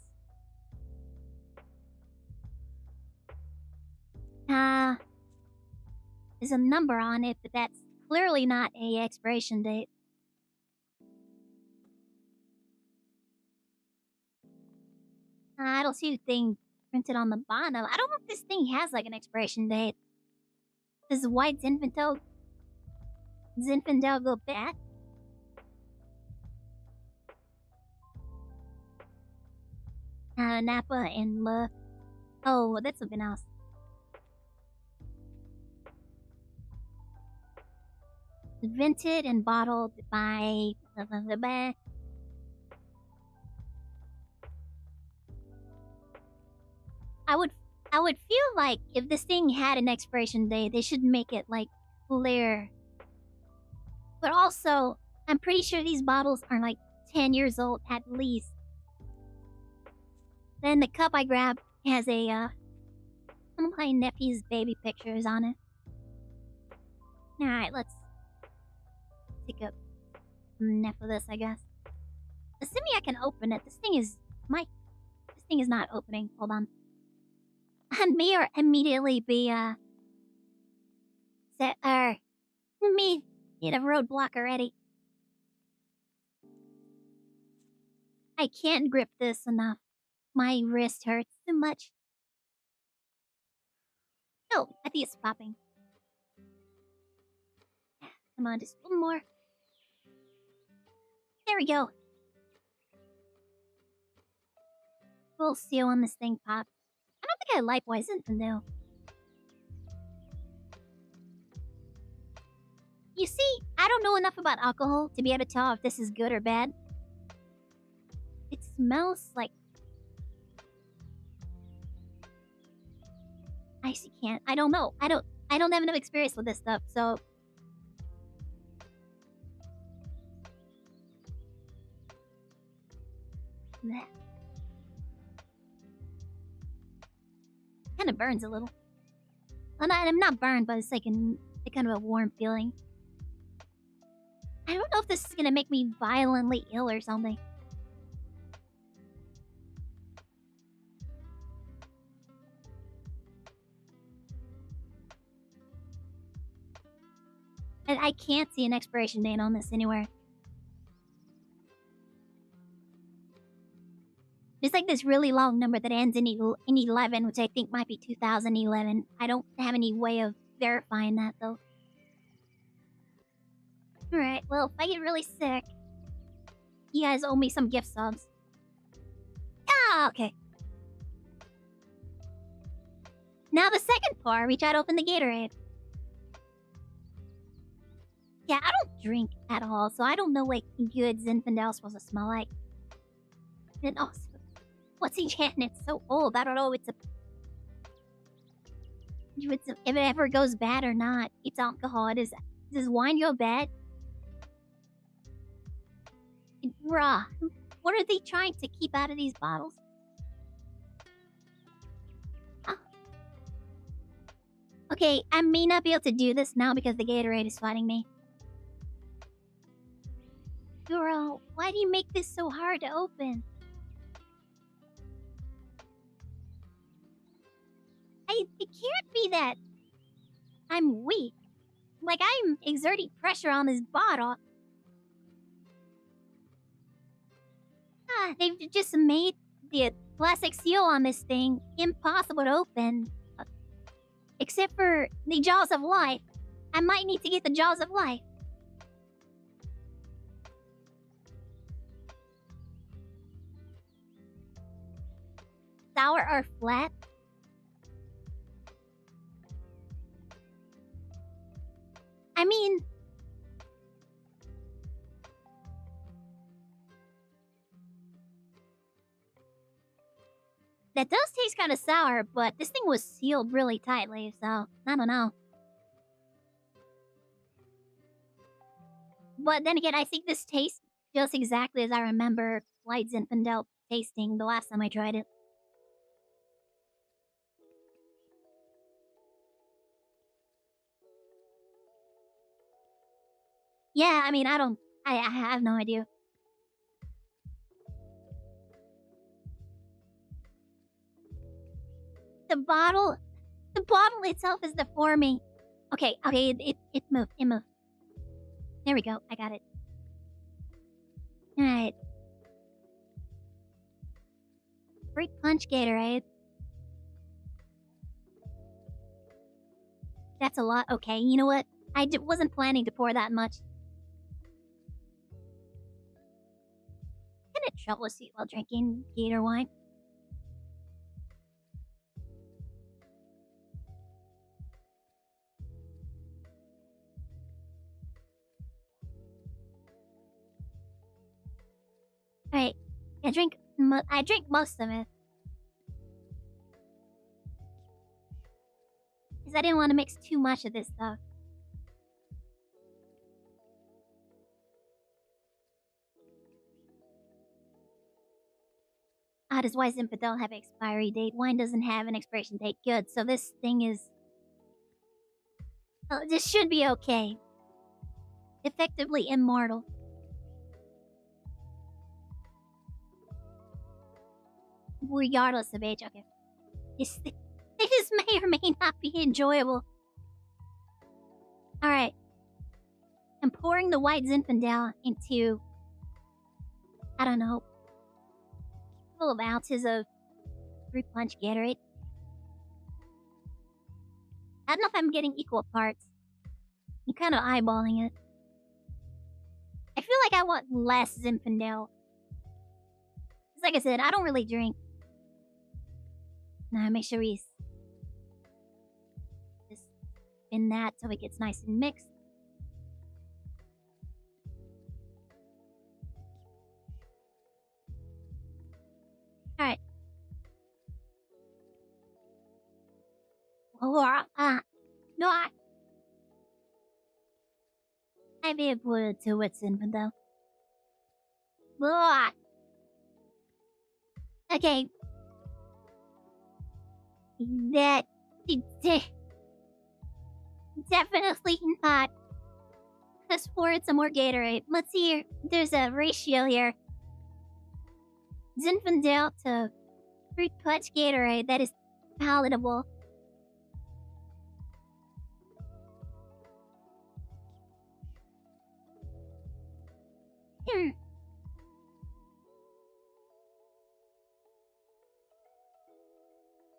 There's a number on it, but that's clearly not a expiration date. I don't see a thing printed on the bottom. I don't know if this thing has like an expiration date. Does white Zinfandel go bad? Napa and La. Oh, that's something else. Invented and bottled by I would feel like if this thing had an expiration date, they should make it like clear. But also, I'm pretty sure these bottles are like 10 years old at least. Then the cup I grabbed has a one of my nephew's baby pictures on it. Alright, let's take a nap of this, I guess. Assuming I can open it, this thing is not opening. Hold on. I may or immediately be me hit a roadblock already. I can't grip this enough. My wrist hurts too much. Oh, I think it's popping. Come on, just one more. There we go. Full seal on this thing popped. I don't think I like white Zinfandel. You see, I don't know enough about alcohol to be able to tell if this is good or bad. It smells like... I actually can't. I don't know. I don't have enough experience with this stuff, so... Kind of burns a little. I'm not burned, but it's like a kind of a warm feeling. I don't know if this is gonna make me violently ill or something. And I can't see an expiration date on this anywhere. There's like this really long number that ends in 11, which I think might be 2011. I don't have any way of verifying that, though. Alright, well, if I get really sick, you guys owe me some gift subs. Ah, okay. Now the second part, we try to open the Gatorade. Yeah, I don't drink at all, so I don't know what good Zinfandel is supposed to smell like. And also, what's enchanted? It's so old. I don't know if it ever goes bad or not. It's alcohol. Does wine go bad? Bruh, what are they trying to keep out of these bottles? Oh. Okay, I may not be able to do this now because the Gatorade is fighting me. Girl, why do you make this so hard to open? It can't be that I'm weak. Like, I'm exerting pressure on this bottle. they've just made the plastic seal on this thing impossible to open. Except for the Jaws of Life. I might need to get the Jaws of Life. Sour or flat? I mean... That does taste kind of sour, but this thing was sealed really tightly, so I don't know. But then again, I think this tastes just exactly as I remember Light Zinfandel tasting the last time I tried it. Yeah, I mean, I have no idea. The bottle itself is deforming. Okay, it moved, There we go, I got it. Alright. Fruit Punch Gatorade. That's a lot. Okay, you know what? I wasn't planning to pour that much. Can it trouble a seat while drinking Gator wine? Alright, I drink most of it. Because I didn't want to mix too much of this stuff. Does Wise Infidel have an expiry date? Wine doesn't have an expiration date. Good, so this thing is... Oh, this should be okay. Effectively immortal. Regardless of age, okay. This may or may not be enjoyable. Alright. I'm pouring the white Zinfandel into... I don't know. A couple of ounces of Fruit Punch Gatorade. I don't know if I'm getting equal parts. I'm kind of eyeballing it. I feel like I want less Zinfandel. Because like I said, I don't really drink. Now make sure we just spin that so it gets nice and mixed. Alright. No, I may have put it to what's in though. Okay. That definitely not. Let's pour it some more Gatorade. Let's see here. There's a ratio here. Zinfandel to Fruit Punch Gatorade that is palatable.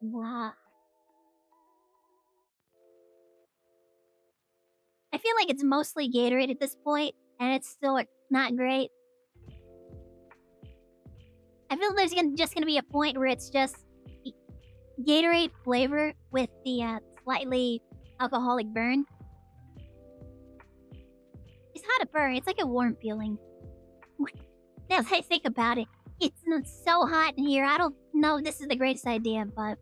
Wow. I feel like it's mostly Gatorade at this point, and it's still not great. I feel there's just gonna be a point where it's just Gatorade flavor with the slightly alcoholic burn. It's not a burn, it's like a warm feeling. Now that I think about it, it's so hot in here, I don't know if this is the greatest idea, but...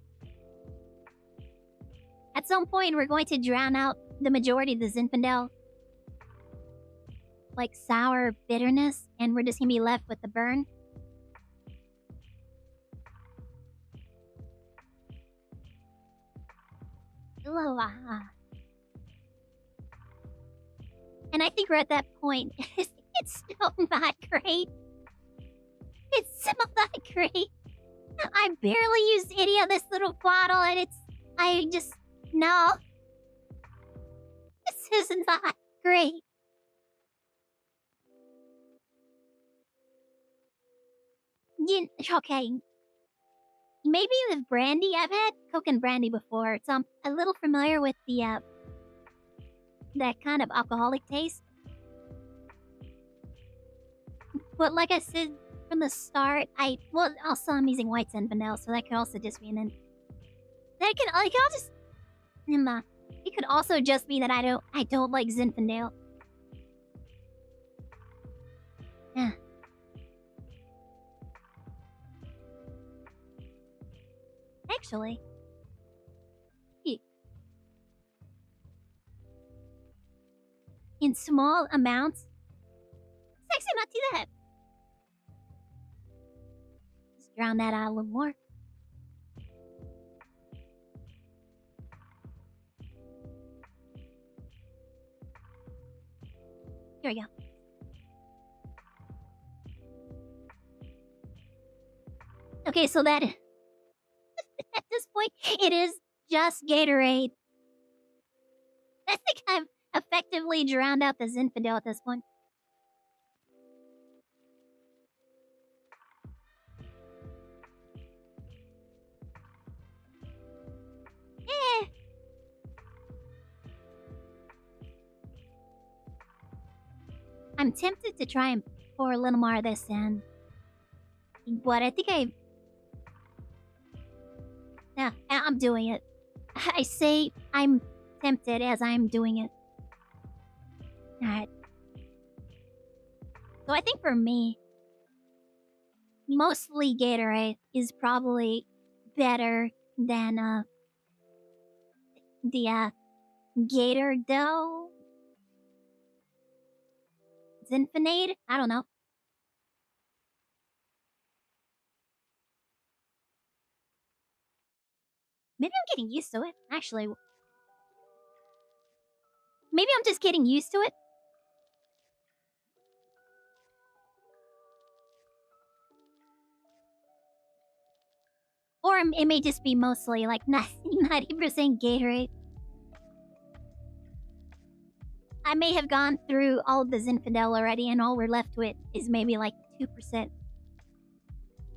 At some point, we're going to drown out the majority of the Zinfandel. Like, sour bitterness, and we're just gonna be left with the burn. And I think we're at that point. It's still not great. It's still not great. I barely used any of this little bottle, and no. This is not great. Okay. Maybe with brandy. I've had Coke and brandy before, so I'm a little familiar with the that kind of alcoholic taste. But like I said from the start, also I'm using white Zinfandel, so that could also just be an. That could I'll just. It could also just be that I don't like Zinfandel. Yeah. Actually. In small amounts, it's actually not too bad. Just drown that out a little more. Here we go. Okay, so that at this point, it is just Gatorade. I think I've effectively drowned out the Zinfandel at this point. Eh. I'm tempted to try and pour a little more of this in. But I think yeah, I'm doing it. I say I'm tempted as I'm doing it. Alright. So I think for me, mostly Gatorade is probably better than the Gator Dough Zinfanade? I don't know. Maybe I'm getting used to it, actually. Maybe I'm just getting used to it. Or it may just be mostly like 90% Gatorade. I may have gone through all of the Zinfandel already, and all we're left with is maybe like 2%.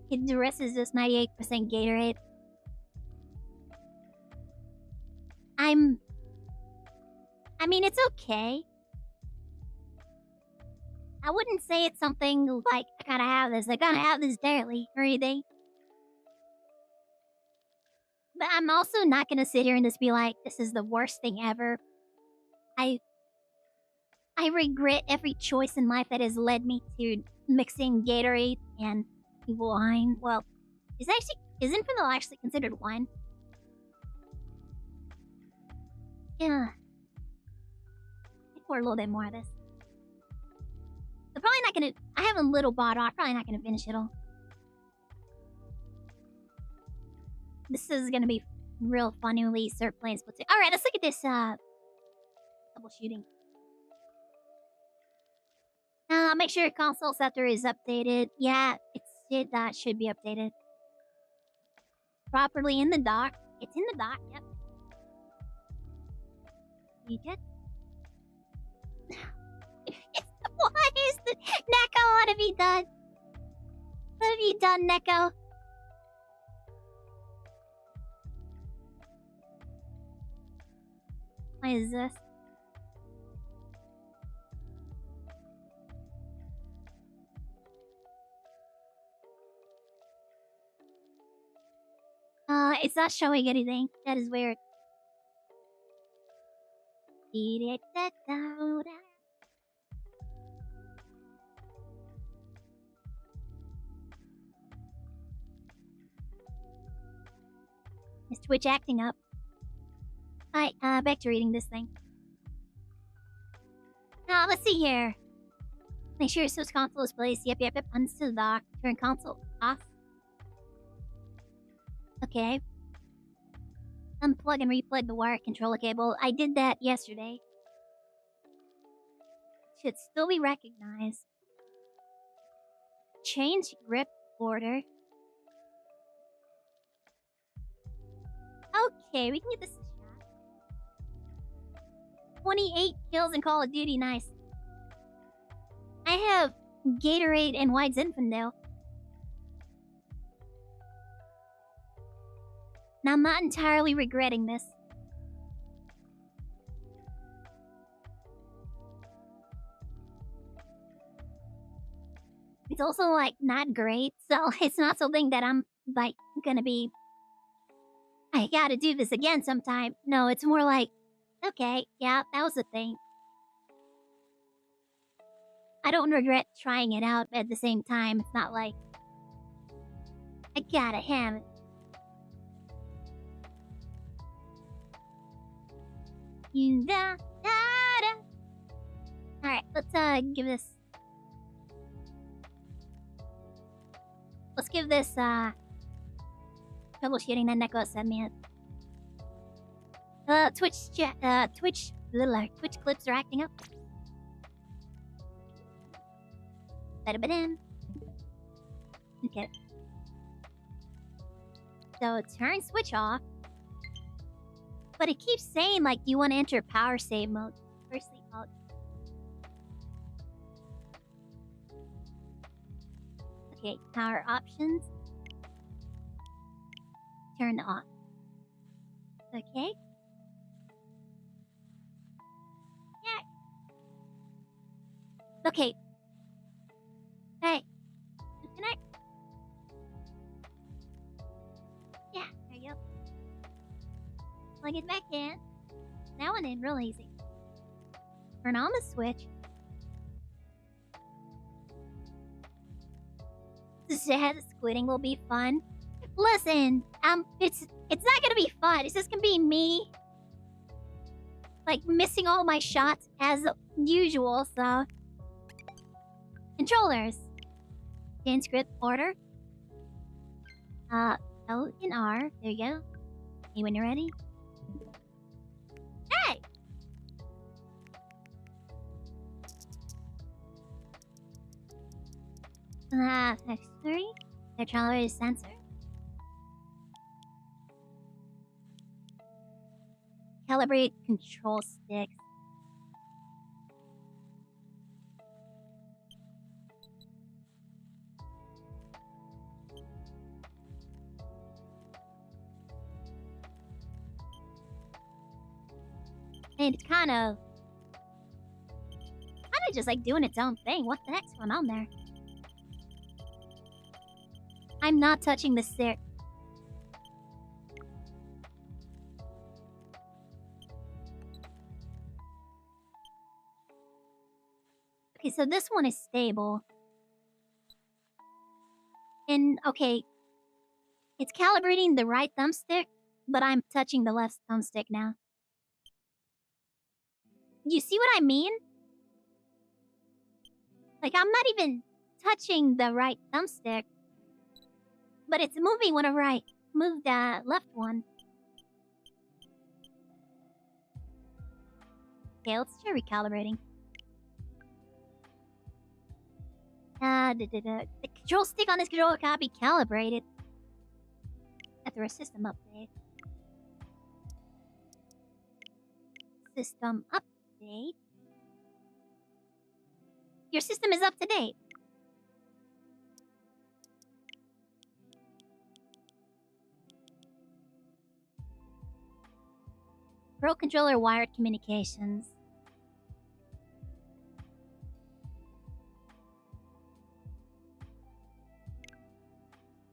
The rest is just 98% Gatorade. I mean, it's okay. I wouldn't say it's something like, I gotta have this daily or anything. But I'm also not gonna sit here and just be like, this is the worst thing ever. I regret every choice in life that has led me to mixing Gatorade and wine. Well, isn't Zinfandel actually considered wine? Yeah. Pour a little bit more of this. I'm probably not gonna. I have a little bottle. I'm probably not gonna finish it all. This is gonna be real fun when we start playing Splatoon. All right, let's look at this. Troubleshooting. Make sure your console setter is updated. Yeah, it should be updated. Properly in the dock. It's in the dock. Yep. You good? What is the Neko? What have you done? What have you done, Neko? What is this? It's not showing anything. That is weird. Is Twitch acting up? Alright, back to reading this thing. Let's see here. Make sure your Switch console is placed. Yep. Unscrew the dock. Turn console off. Okay. Unplug and replug the wire controller cable. I did that yesterday. Should still be recognized. Change grip order. Okay, we can get this a shot. 28 kills in Call of Duty, nice. I have Gatorade and White Zinfandel. And I'm not entirely regretting this. It's also, like, not great, so it's not something that I'm, like, gonna be... I gotta do this again sometime. No, it's more like, okay, yeah, that was the thing. I don't regret trying it out, but at the same time, it's not like... I gotta have it. Alright, let's give this... Let's give this troubleshooting that Neko sent me. Twitch clips are acting up. Okay. So turn switch off. But it keeps saying, like, do you want to enter power save mode? Or sleep mode. Okay, power options. Turn on. Okay. Yeah. Okay. Hey. Disconnect. Yeah, there you go. Plug it back in. That one in real easy. Turn on the switch. Squitting will be fun. Listen, it's not gonna be fun. It's just gonna be me, like, missing all my shots as usual. So, controllers. In script order. L and R. There you go. Hey, when you're ready. Hey. X3. Controller sensor. Calibrate control sticks. And it's kind of just like doing its own thing. What the heck's going on there? I'm not touching the stair. Okay, so this one is stable. And, okay, it's calibrating the right thumbstick, but I'm touching the left thumbstick now. You see what I mean? Like, I'm not even touching the right thumbstick, but it's moving whenever I move the left one. Okay, let's try recalibrating. The control stick on this controller cannot be calibrated after a system update. System update. Your system is up to date. Pro controller wired communications.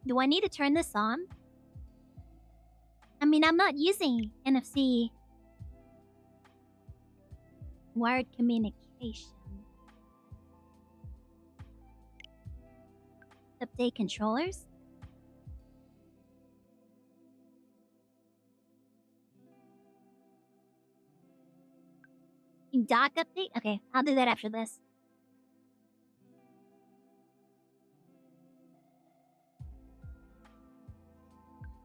Do I need to turn this on? I mean, I'm not using NFC wired communication. Update controllers. Dock update? Okay, I'll do that after this.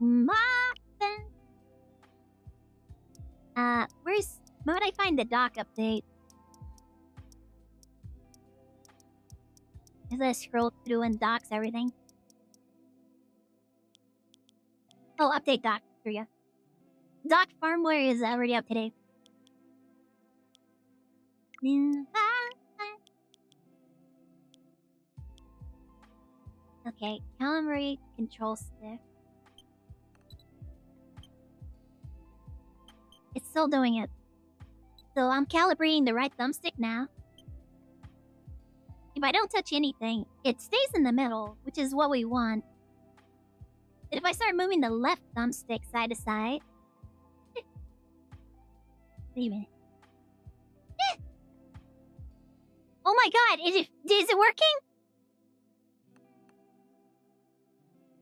Muffin. Where would I find the dock update? As I scroll through and docks everything. Oh, update dock. Here you go. Dock firmware is already up to date. Okay, calibrate control stick. It's still doing it. So I'm calibrating the right thumbstick now. If I don't touch anything, it stays in the middle, which is what we want. But if I start moving the left thumbstick side to side... Wait a minute. Oh my god, is it working?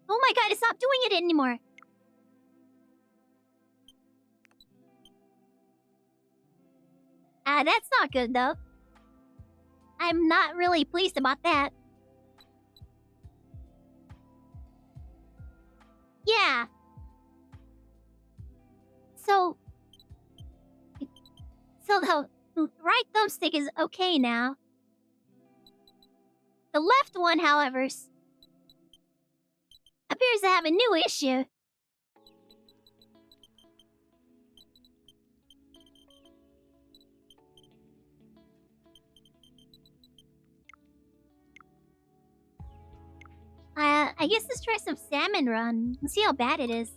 Oh my god, it's not doing it anymore. That's not good though. I'm not really pleased about that. Yeah. So the right thumbstick is okay now. The left one, however, appears to have a new issue. I guess let's try some salmon run and see how bad it is.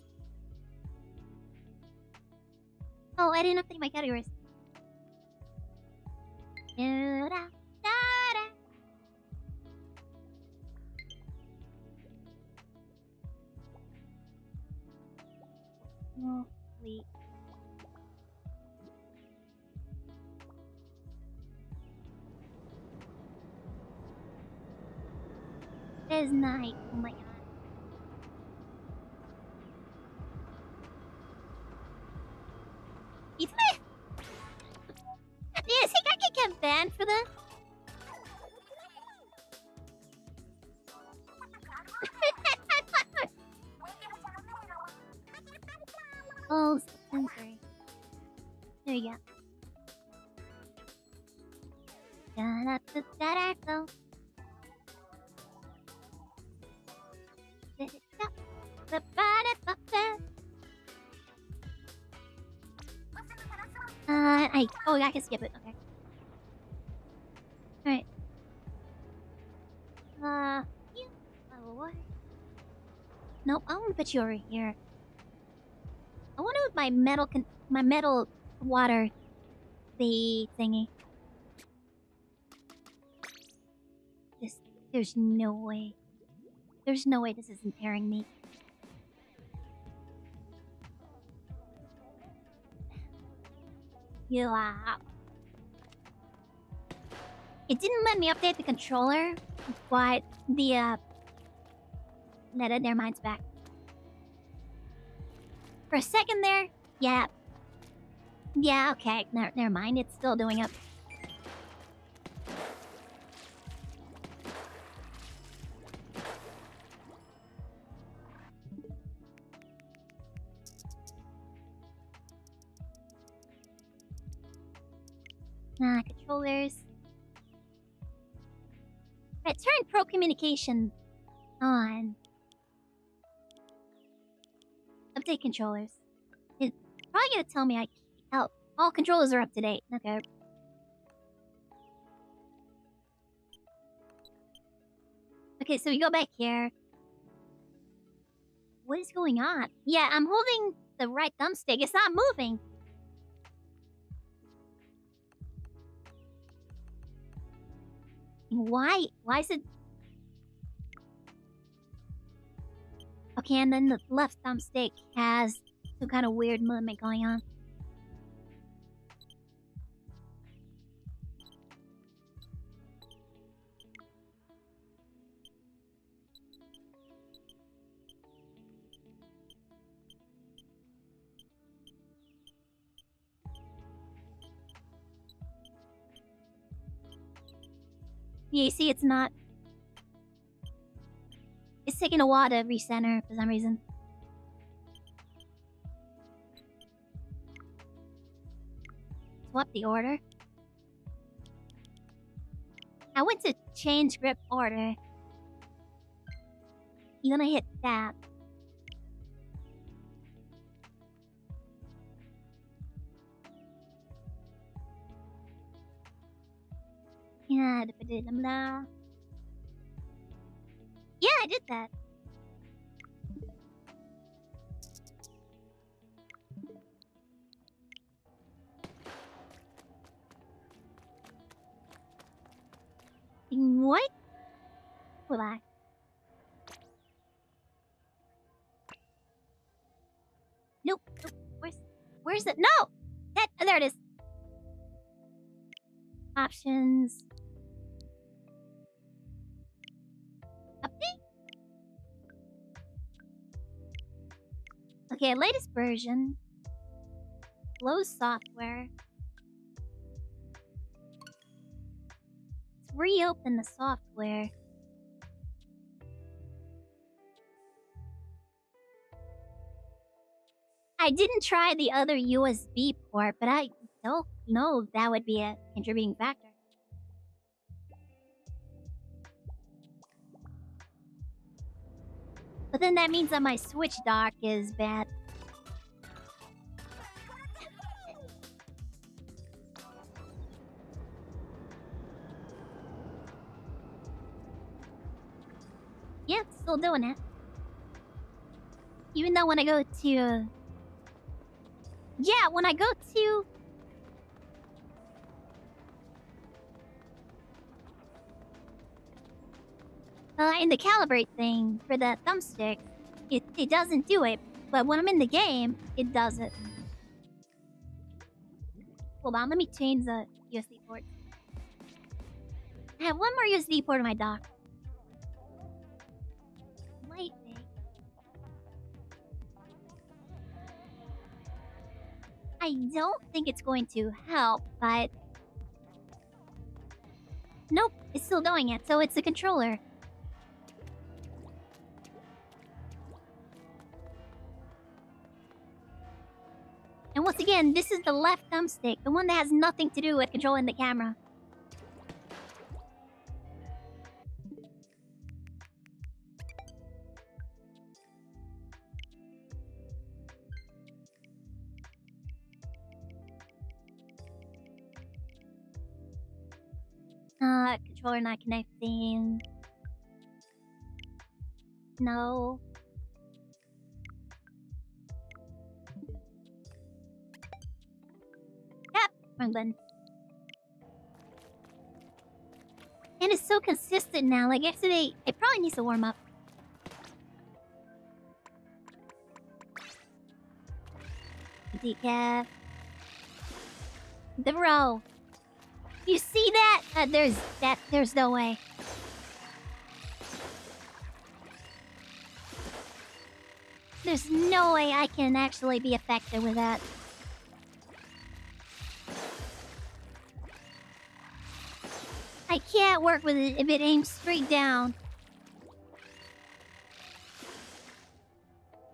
Oh, I didn't update my categories. Oh, wait. It is night. Oh my god. It's me! Yeah, see, I can get banned for that. Oh, sensory. There you go. Da-da-da-da-da-da. I can skip it. Okay. Alright. Yeah. Oh, what? Nope, I want to put you over here. I want to move my metal water thingy. There's no way. There's no way this isn't tearing me. Yeah. It didn't let me update the controller, but the their mind's back. For a second there, yeah. Yeah, okay. Never mind. It's still doing it. Controllers. Right, turn pro communication on. Update controllers. It's probably gonna tell me all controllers are up to date. Okay. Okay, so we go back here. What is going on? Yeah, I'm holding the right thumbstick. It's not moving. Why? Why is it... Okay, and then the left thumbstick has some kind of weird movement going on. Yeah, you see, it's not... It's taking a while to recenter for some reason. Swap the order. I went to change grip order. You're gonna hit that. Yeah, I did that. What? Will I? Nope. Nope. Where's it? No! There it is. Options. Update? Okay, latest version. Close software. Let's reopen the software. I didn't try the other USB port, but I don't know if that would be a contributing factor. But then that means that my Switch dock is bad. Yeah, it's still doing it. Even though when I go to... Yeah, when I go to... in the calibrate thing for the thumbstick, it doesn't do it. But when I'm in the game, it does it. Hold on, let me change the USB port. I have one more USB port in my dock. Lightning. I don't think it's going to help, but... Nope, it's still doing it, so it's the controller. And once again, this is the left thumbstick, the one that has nothing to do with controlling the camera. Controller not connecting. No. Yep, wrong button. And it's so consistent now. Like yesterday, it probably needs to warm up. Decaf. The row. You see that? There's no way. There's no way I can actually be affected with that. I can't work with it if it aims straight down.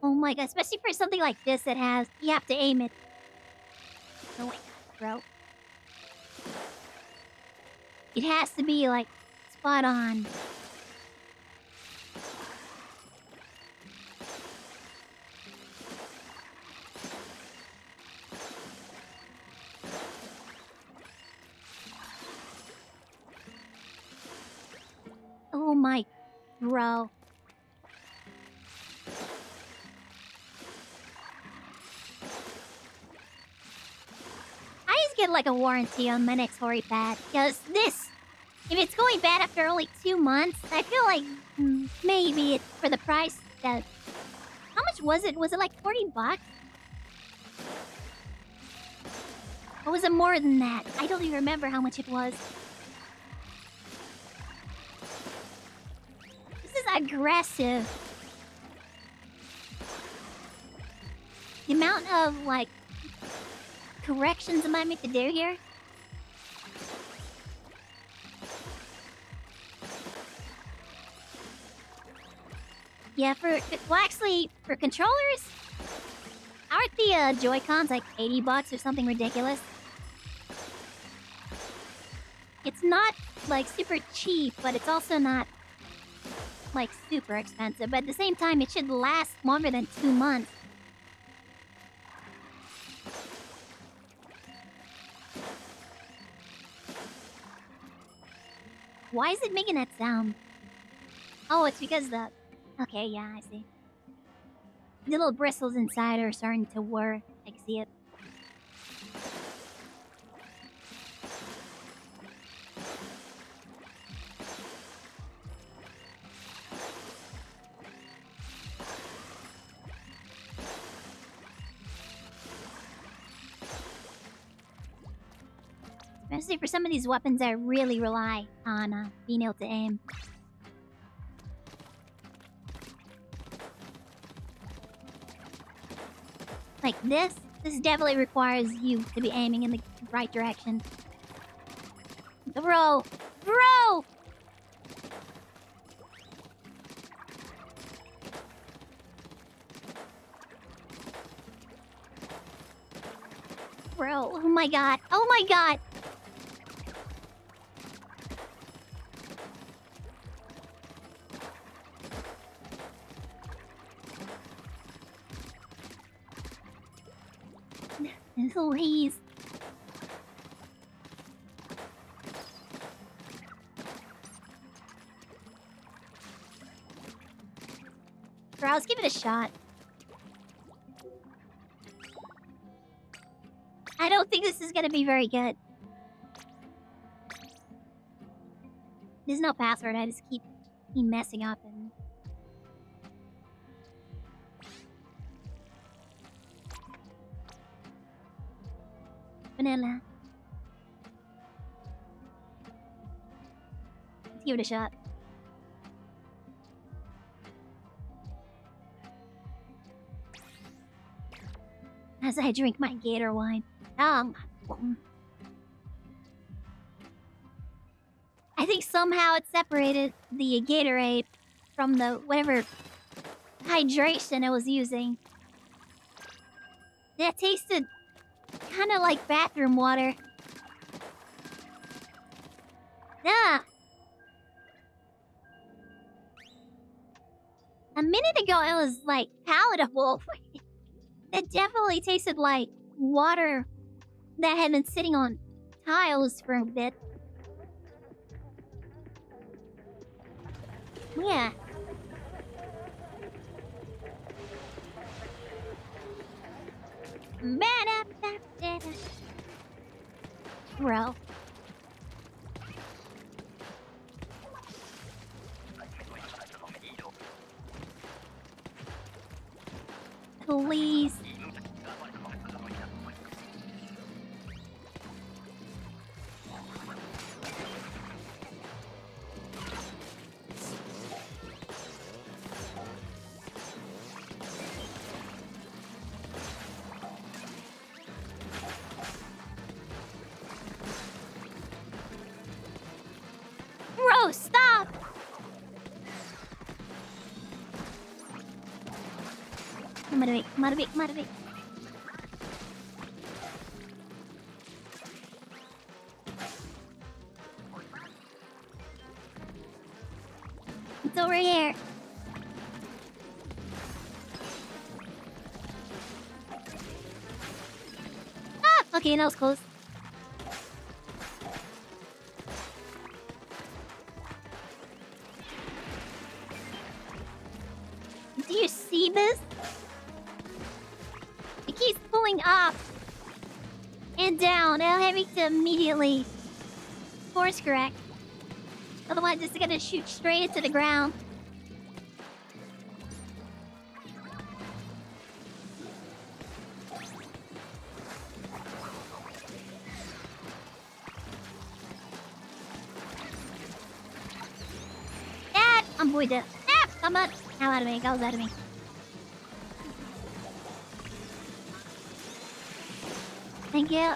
Oh my god, especially for something like this that has... You have to aim it. Oh my god, bro. It has to be, like, spot on. Oh my... Bro. I just get, like, a warranty on my next Hori pad. Because this... If it's going bad after only 2 months, I feel like maybe it's for the price that... How much was it? Was it like 40 bucks? Or was it more than that? I don't even remember how much it was. This is aggressive. The amount of, like, corrections I might make to do here. Yeah, well, actually, for controllers, aren't the Joy-Cons like 80 bucks or something ridiculous? It's not, like, super cheap, but it's also not, like, super expensive. But at the same time, it should last longer than 2 months. Why is it making that sound? Oh, it's because the... Okay, yeah, I see. The little bristles inside are starting to whir. I can see it. Especially for some of these weapons, I really rely on being able to aim. Like this definitely requires you to be aiming in the right direction. Bro! Bro! Bro, oh my god. Oh my god! Please. Bro, let's give it a shot. I don't think this is gonna be very good. There's no password, I just keep messing up and... Vanilla. Let's give it a shot. As I drink my Gator wine. I think somehow it separated the Gatorade from the whatever hydration I was using. That tasted kind of like bathroom water. Ah! A minute ago it was like palatable. It definitely tasted like water that had been sitting on tiles for a bit. Yeah. Bro. Please. Bro, stop! Motivate. It's over here. Ah! Okay, that was close. Do you see this? It keeps pulling up and down. I'll have to immediately course correct. Otherwise, it's gonna shoot straight into the ground. Dad, I'm going to. Ah, come on. Hell out of me. Goes out of me. Thank you.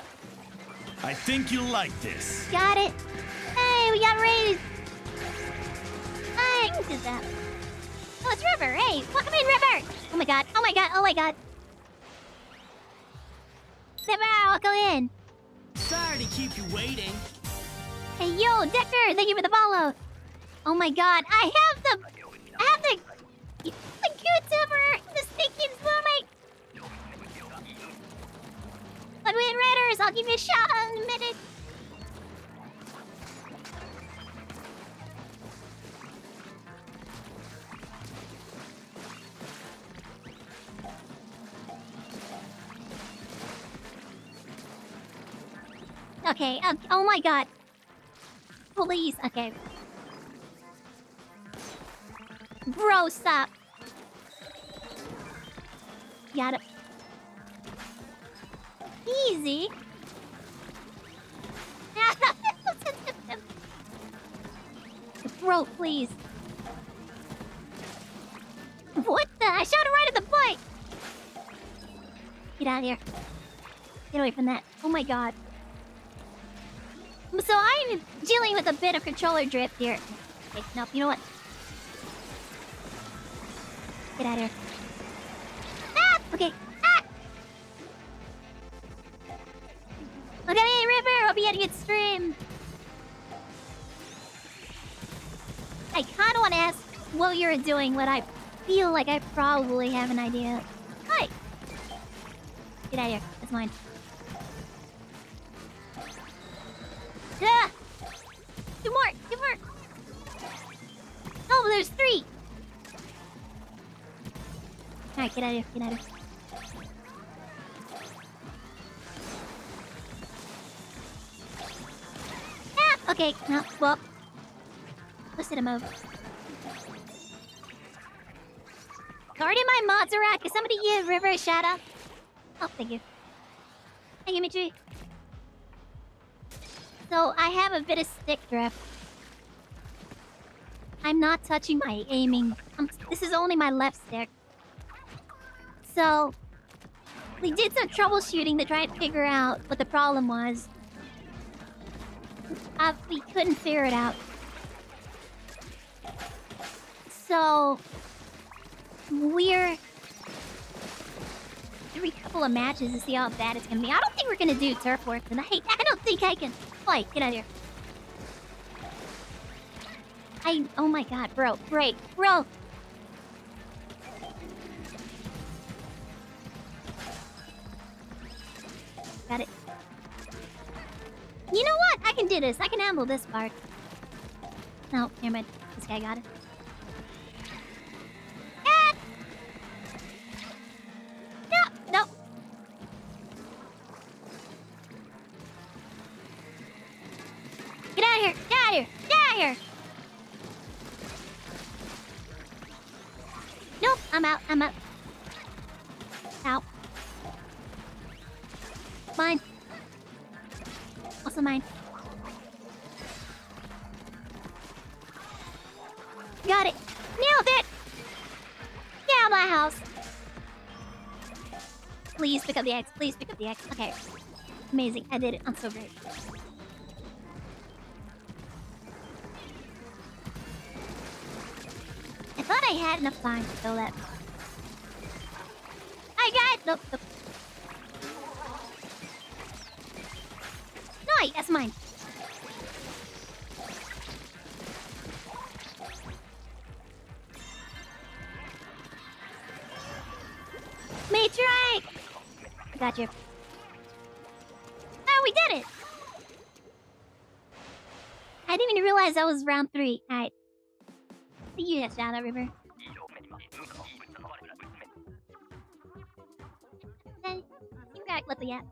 I think you'll like this. Got it. Hey, we got raised. Hey, who did that? Oh, it's River. Hey, welcome in, River. Oh my god. Oh my god. Oh my god. River, welcome in. Sorry to keep you waiting. Hey, yo, Decker. Thank you for the follow. Oh my god. I have the YouTuber, the Stinking Roommate. But we in Raiders, I'll give you a shout out in a minute. Okay, oh my god. Please, okay. Bro, stop. Got it. Easy. Ah. Bro, please. What the? I shot it right at the butt! Get out of here. Get away from that. Oh my god. So I'm dealing with a bit of controller drift here. Okay, no, you know what? Get out of here. Ah! Okay. Ah! Look at me, River! I'll be at a good stream. I kind of want to ask what you're doing, what I feel like I probably have an idea. Hi! Get out of here. That's mine. Ah! Two more! Two more! Oh, there's 3! Alright, get out of here. Get out of here. Ah! Okay, no, well. Twisted a move. Guarding my Mozzarella. Can somebody give River a shout out? Oh, thank you. Thank you, Mitri. So, I have a bit of stick drift. I'm not touching my aiming. This is only my left stick. So, we did some troubleshooting to try and figure out what the problem was. We couldn't figure it out. So, we're doing a couple of matches to see how bad it's gonna be. I don't think we're gonna do turf work tonight. I don't think I can. Fight, get out of here. Oh my god, bro. Break, bro. Got it. You know what? I can do this. I can handle this part. No, never mind. This guy got it. Ah! No, no. Get out of here! Get out of here! Get out of here! Nope, I'm out. I'm out. Out. Mine. Also mine. Got it. Nailed it! Get out of my house. Please pick up the X. Please pick up the X. Okay. Amazing. I did it. I'm so great. I thought I had enough time to kill that. I got it! Nope, nope. No, that's mine. Matrix! Got you. Oh, we did it! I didn't even realize that was round 3. Alright. You have shout out, River. Hey, you got let the app.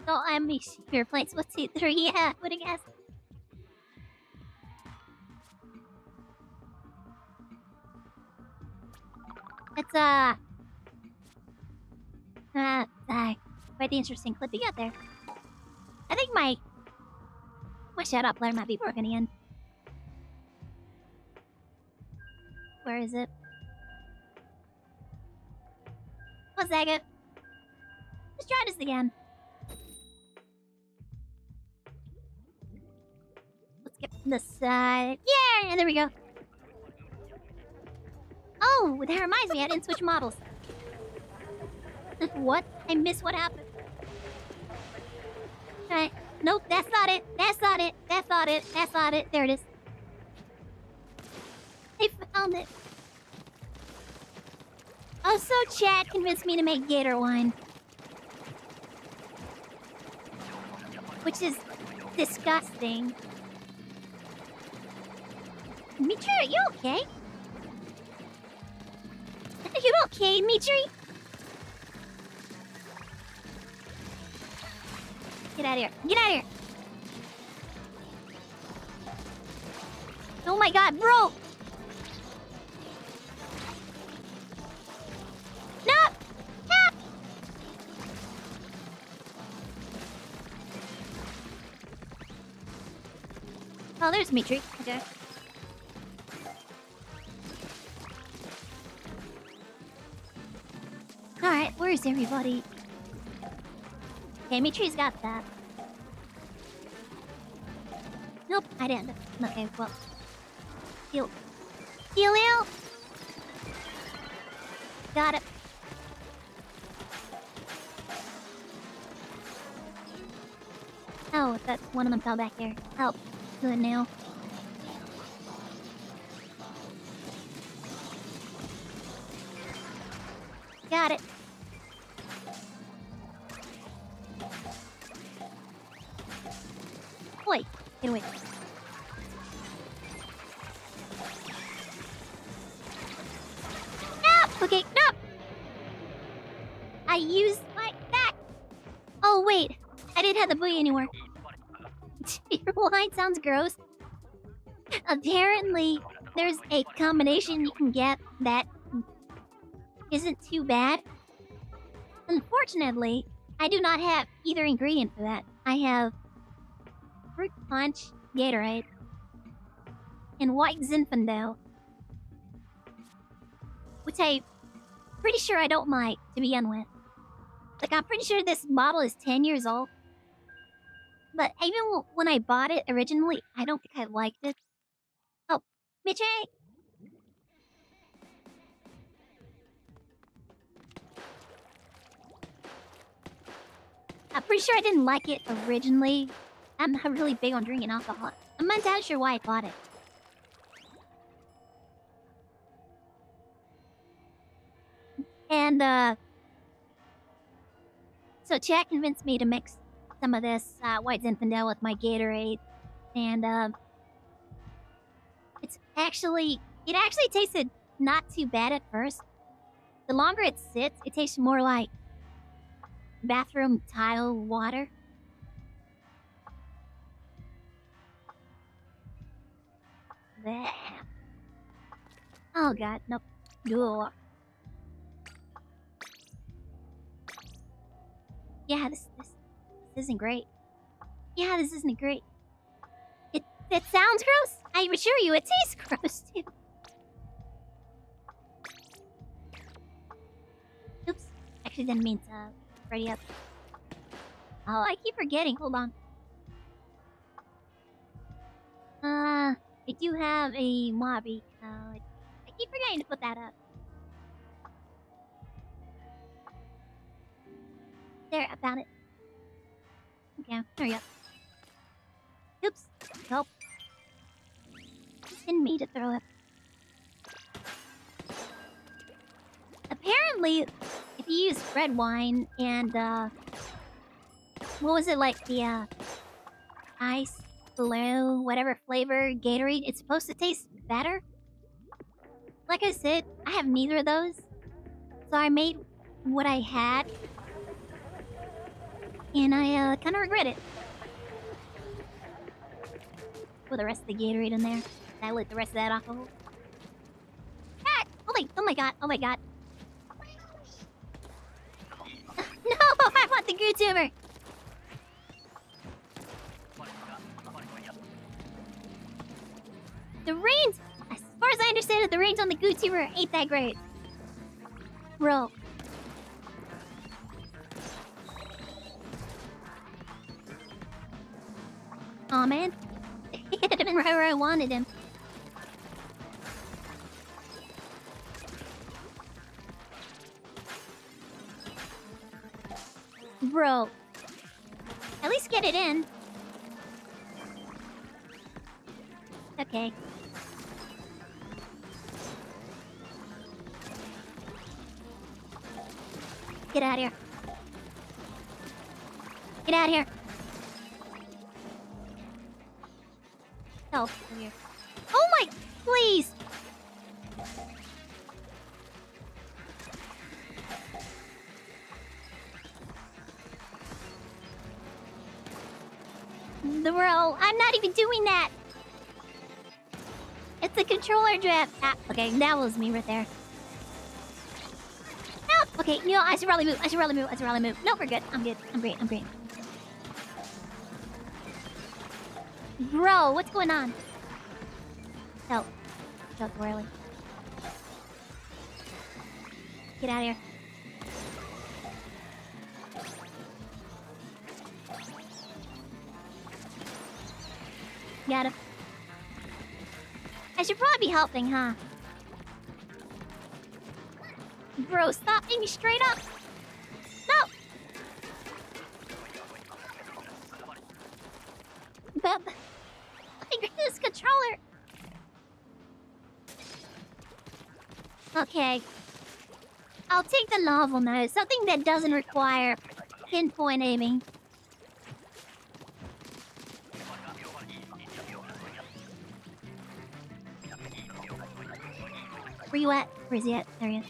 So I'm your points. 1, 2, 3. Yeah, what a guess. It's quite the interesting clip you got there. I think my shout out player might be broken again. Where is it? 1 second. Let's try this again. Let's get from the side. Yeah, and there we go. Oh, that reminds me, I didn't switch models. What? I missed what happened. Alright. Nope, that's not it. That's not it. That's not it. That's not it. There it is. I found it. Also, Chad convinced me to make gator wine. Which is disgusting. Mitri, are you okay? Are you okay, Mitri? Get out of here. Get out of here. Oh my god, bro! No! No! Oh, there's Mitri. Okay. Alright, where's everybody? Okay, Mitri's got that. Nope, I didn't. Okay, well. Heal. Heal. Got it. Oh, that one of them fell back there. Help. Good now. Got it. Wait, get away. No! Okay, no! I used like that. Oh, wait. I didn't have the buoy anymore. Your wine sounds gross. Apparently, there's a combination you can get that isn't too bad. Unfortunately, I do not have either ingredient for that. I have fruit punch, Gatorade, and white Zinfandel, which I'm pretty sure I don't like to begin with. Like, I'm pretty sure this bottle is 10 years old. But even when I bought it originally, I don't think I liked it. Oh, Mitchie! I'm pretty sure I didn't like it originally. I'm not really big on drinking alcohol. I'm not entirely sure why I bought it. And, so Chad convinced me to mix some of this white Zinfandel with my Gatorade. And, it actually tasted not too bad at first. The longer it sits, it tastes more like bathroom tile water. Blech. Oh god, nope. Ugh. Yeah, this isn't great. Yeah, this isn't great. It sounds gross. I assure you, it tastes gross too. Oops. Actually, didn't mean to ready up. Oh, I keep forgetting. Hold on. I do have a Mobby code. I keep forgetting to put that up. There, I found it. Okay, there we go. Oops. Help. Didn't mean to throw it. Apparently, if you use red wine and, what was it, like the, ice, blue, whatever flavor Gatorade, it's supposed to taste better. Like I said, I have neither of those. So I made what I had. And I, kind of regret it. Put the rest of the Gatorade in there. Dilute the rest of that alcohol. Ah! Oh my god, oh my god. No, I want the VTuber! The range, as far as I understand it, the range on the VTuber ain't that great. Bro. Aw, man. He hit him right where I wanted him. Bro. At least get it in. Okay. Get out of here. Get out of here. Help here. Oh my, please. Bro, I'm not even doing that. It's a controller drift. Ah, okay, that was me right there. No, okay, no, I should probably move. I should probably move. No, we're good. I'm good. I'm great. Bro, what's going on? No. No, really. Get out of here. Got him. I should probably be helping, huh? Bro, stop aiming straight up! No! But I grabbed this controller! Okay. I'll take the novel now. Something that doesn't require pinpoint aiming. Where you at? Where's he at? There he is.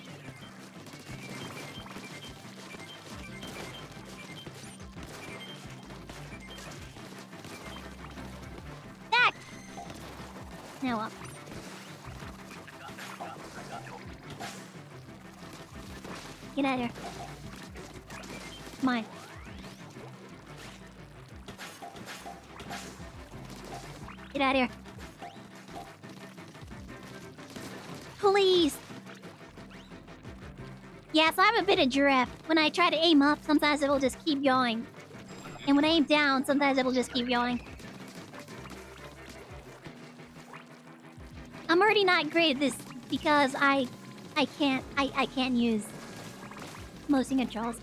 Back! Now up. Get out of here. Mine. Get out of here. Please. Yeah, so I'm a bit of drift. When I try to aim up, sometimes it'll just keep going. And when I aim down, sometimes it'll just keep going. I'm already not great at this because I can't use motion controls.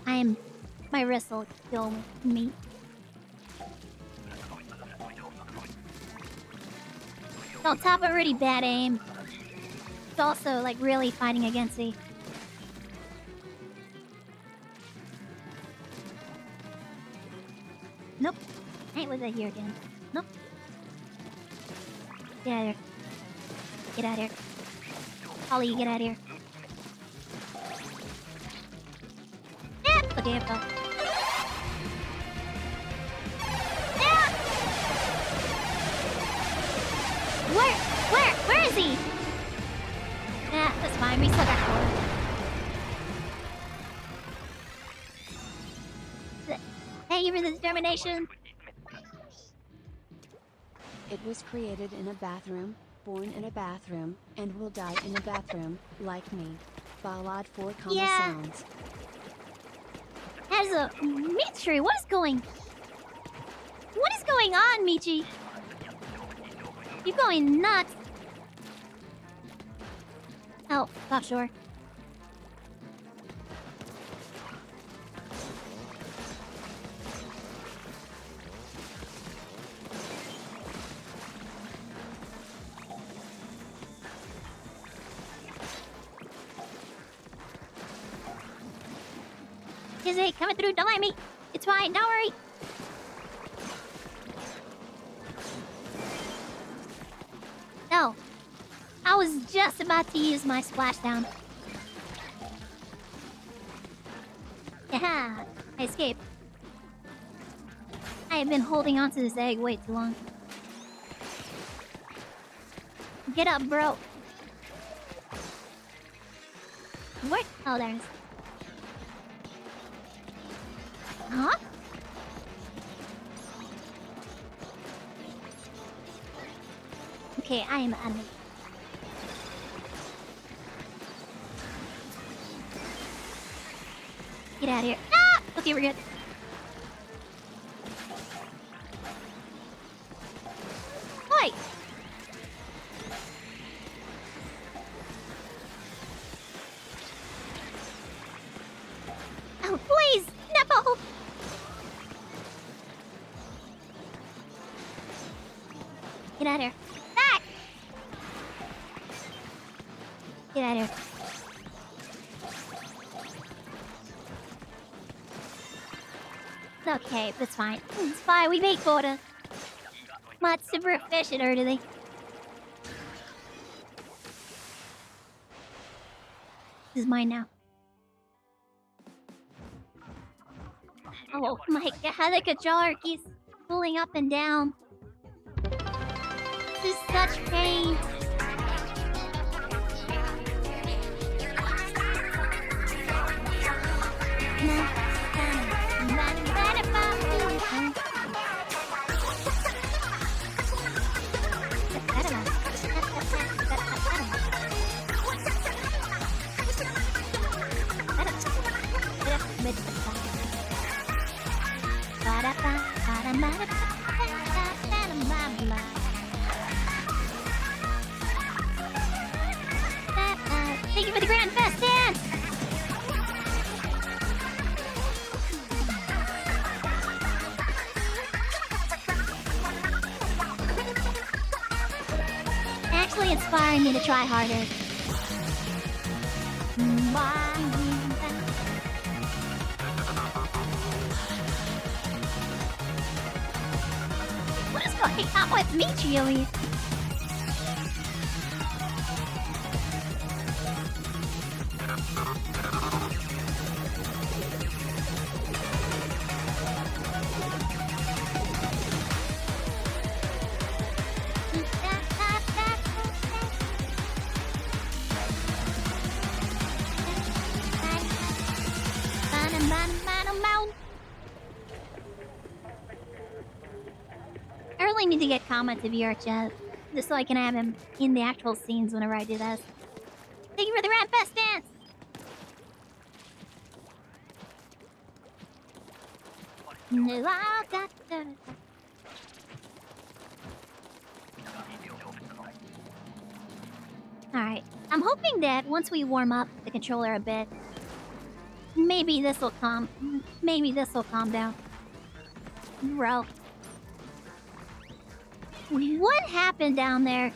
My wrist will kill me. On top of already bad aim, it's also like really fighting against me. Nope. I ain't with it here again. Nope. Get out of here. Get out of here. Holly, you get out of here. Yeah! Okay, I fell. Yeah! Where is he? Yeah, that's fine. We still got four. Thank you for the determination. It was created in a bathroom, born in a bathroom, and will die in a bathroom, like me. Ballad 4, Yeah. sounds. As a Michi, what is going on, Michi? You're going nuts. Oh, offshore. Is it coming through? Don't mind me. It's fine. Don't worry. No. I was just about to use my splashdown. Yeah. I escaped. I have been holding onto this egg way too long. Get up, bro. What? Oh, there it is. Huh? Okay, I am enemy. Get out of here. Ah! Okay, we're good. Wait. Oh, please! No! Get out of here. Back! Get out of here. Okay, that's fine. It's fine, we make quota. Not super efficient, or do they? This is mine now. Oh my god, the controller keeps pulling up and down. This is such pain. Thank you for the Grand Fest dance! Actually inspiring me to try harder. What is going on with me, Chili? I really need to get comments of VRChat, just so I can have him in the actual scenes whenever I do this. Thank you for the Rat Fest dance! Alright, I'm hoping that once we warm up the controller a bit, maybe this will calm down. Bro. What happened down there?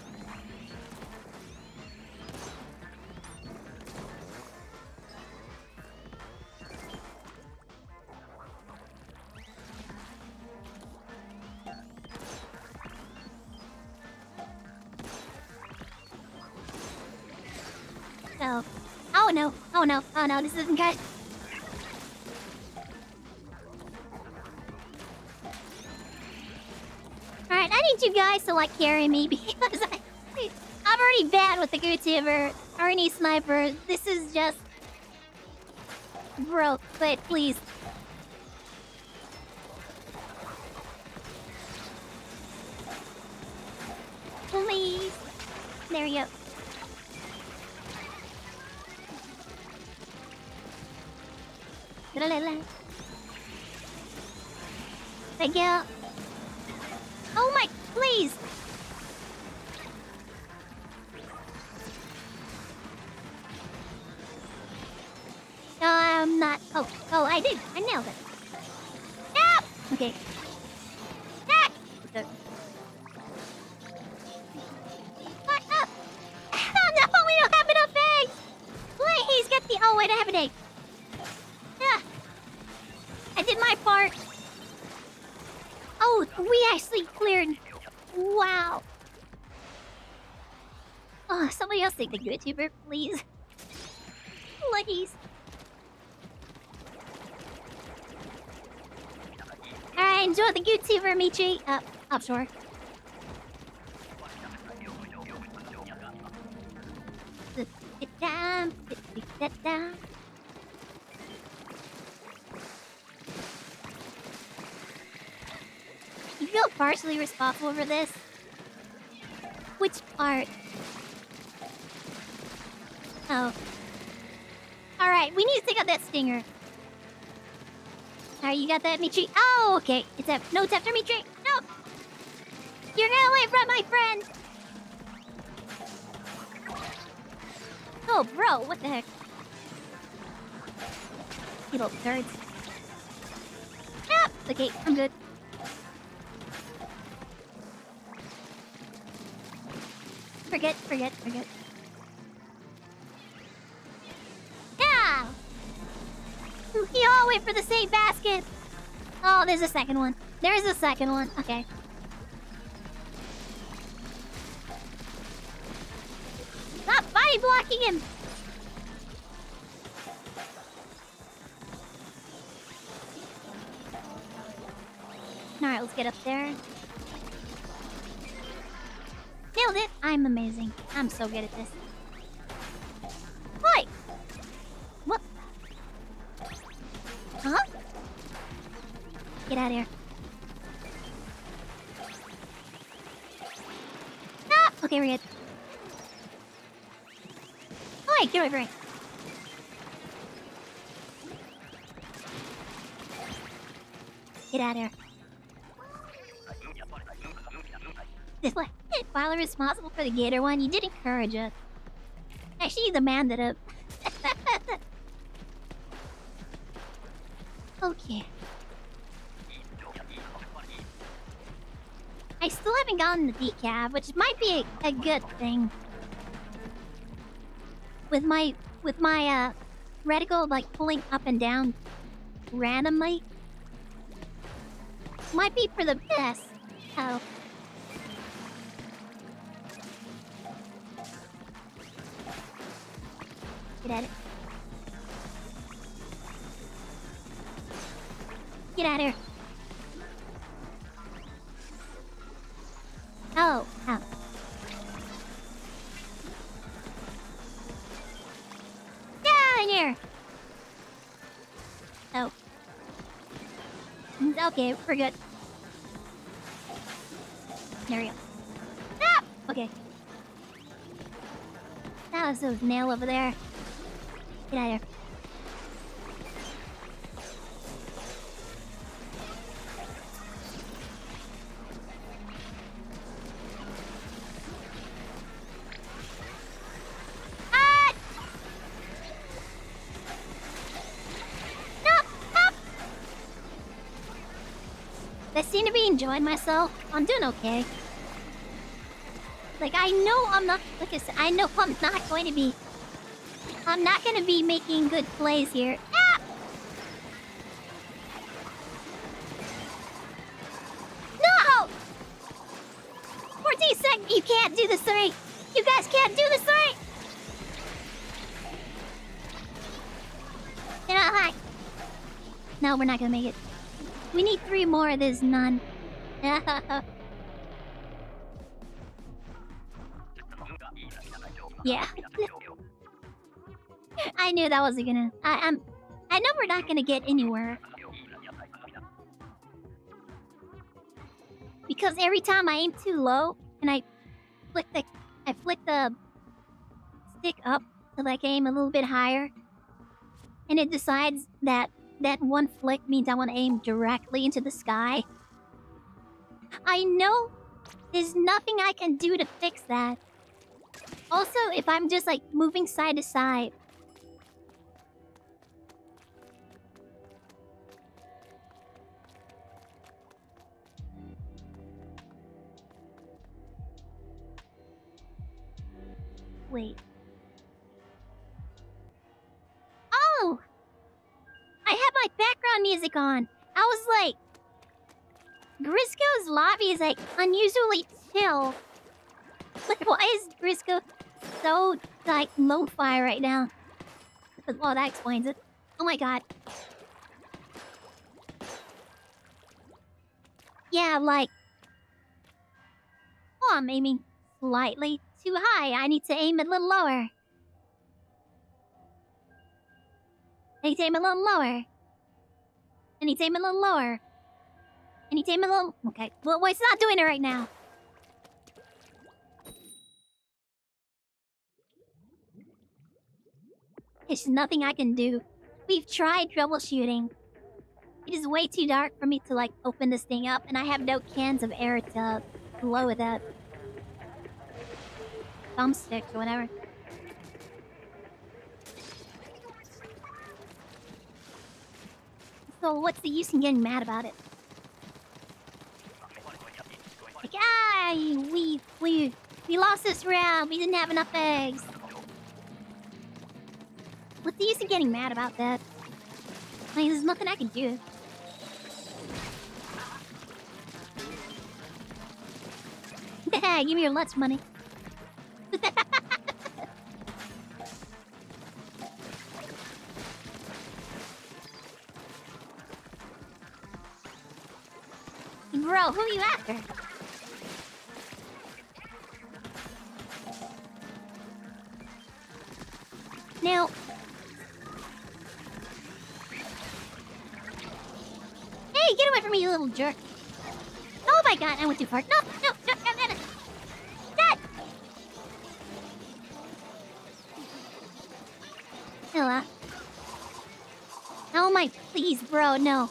Oh no, oh no, oh no, this isn't good. Alright, I need you guys to like carry me because I'm already bad with the VTuber, Arnie Sniper. This is just broke, but please. Please. There you go. Thank you. Oh my, please. No, I'm not. Oh, I did. I nailed it. No! Okay. Ah! What up? Oh no, we don't have enough eggs! Please get the. Oh, wait, I have an egg. Yeah. I did my part. Oh, we actually cleared. Wow. Oh, somebody else take the VTuber, please. Please. Alright, enjoy the VTuber, Michi. Offshore. Sit down. Sit down. You feel partially responsible for this? Which part? Oh. Alright, we need to take out that stinger. Alright, you got that, Mitri? Oh, okay. It's a no after Mitri. No! You're gonna away from my friend! Oh, bro, what the heck? You little turds. Ah! Okay, I'm good. Forget. Yeah! You all wait for the same basket! Oh, there's a second one. There's a second one. Okay. Stop body blocking him! Alright, let's get up there. Nailed it! I'm amazing. I'm so good at this. Oi! What? Huh? Get out of here. Ah! Okay, we're good. Oi! Get away from me. Get out of here. This like, while I'm responsible for the gator one, you did encourage it. Actually, the man that up. Okay. I still haven't gotten the decaf, which might be a good thing. With my reticle like pulling up and down randomly, might be for the best. Oh. Get at it. Get out of here. Oh, oh. Down here. Oh. Okay, we're good. There we go. Ah! Okay. That was those nail over there. Get out of here. I seem to be enjoying myself. I'm doing okay. Like, I know I'm not, like I said, I know I'm not going to be, I'm not going to be making good plays here. Ah! No! 14 seconds, you can't do this right. You guys can't do this right. You know, hi. No, we're not going to make it. We need 3 more, there's none. Yeah. I knew that wasn't gonna... I know we're not gonna get anywhere. Because every time I aim too low, and I flick the stick up to like aim a little bit higher, and it decides that one flick means I want to aim directly into the sky. I know there's nothing I can do to fix that. Also, if I'm just like moving side to side. Wait. Oh! I had my background music on. I was like... Grisco's lobby is like unusually chill. Like, why is Grisco so like lo-fi right now? But, well, that explains it. Oh my god. Yeah, like... Oh, I'm aiming slightly too high. I need to aim a little lower. I need to aim a little lower. I need to aim a little lower. I need to aim a little... Okay. Well, it's not doing it right now. There's nothing I can do. We've tried troubleshooting. It is way too dark for me to, like, open this thing up, and I have no cans of air to blow with that. Thumbsticks or whatever. So what's the use in getting mad about it? Like, we lost this round. We didn't have enough eggs. What's the use in getting mad about that? I mean, there's nothing I can do. Give me your lunch money. Bro, who are you after? Now... Hey, get away from me, you little jerk. Oh my god, I went too far. No, no, no, no, no, no. Dad! Hello. Oh my, please, bro, no.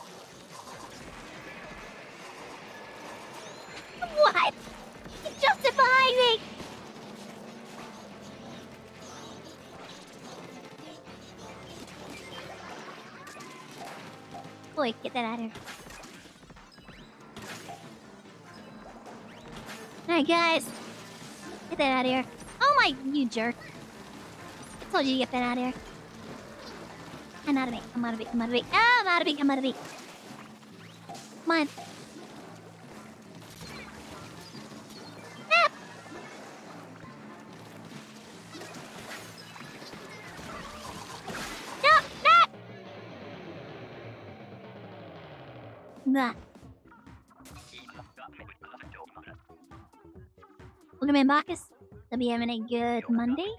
driving! Boy, get that out of here. Alright, guys. Get that out of here. Oh my, you jerk. I told you to get that out of here. I'm out of it. I'm out of it. I'm out of it. Oh, I'm out of it. I'm out of it. Come on. Ah! No, no! Nah. Welcome in, Bacchus. Hope you having a good Monday.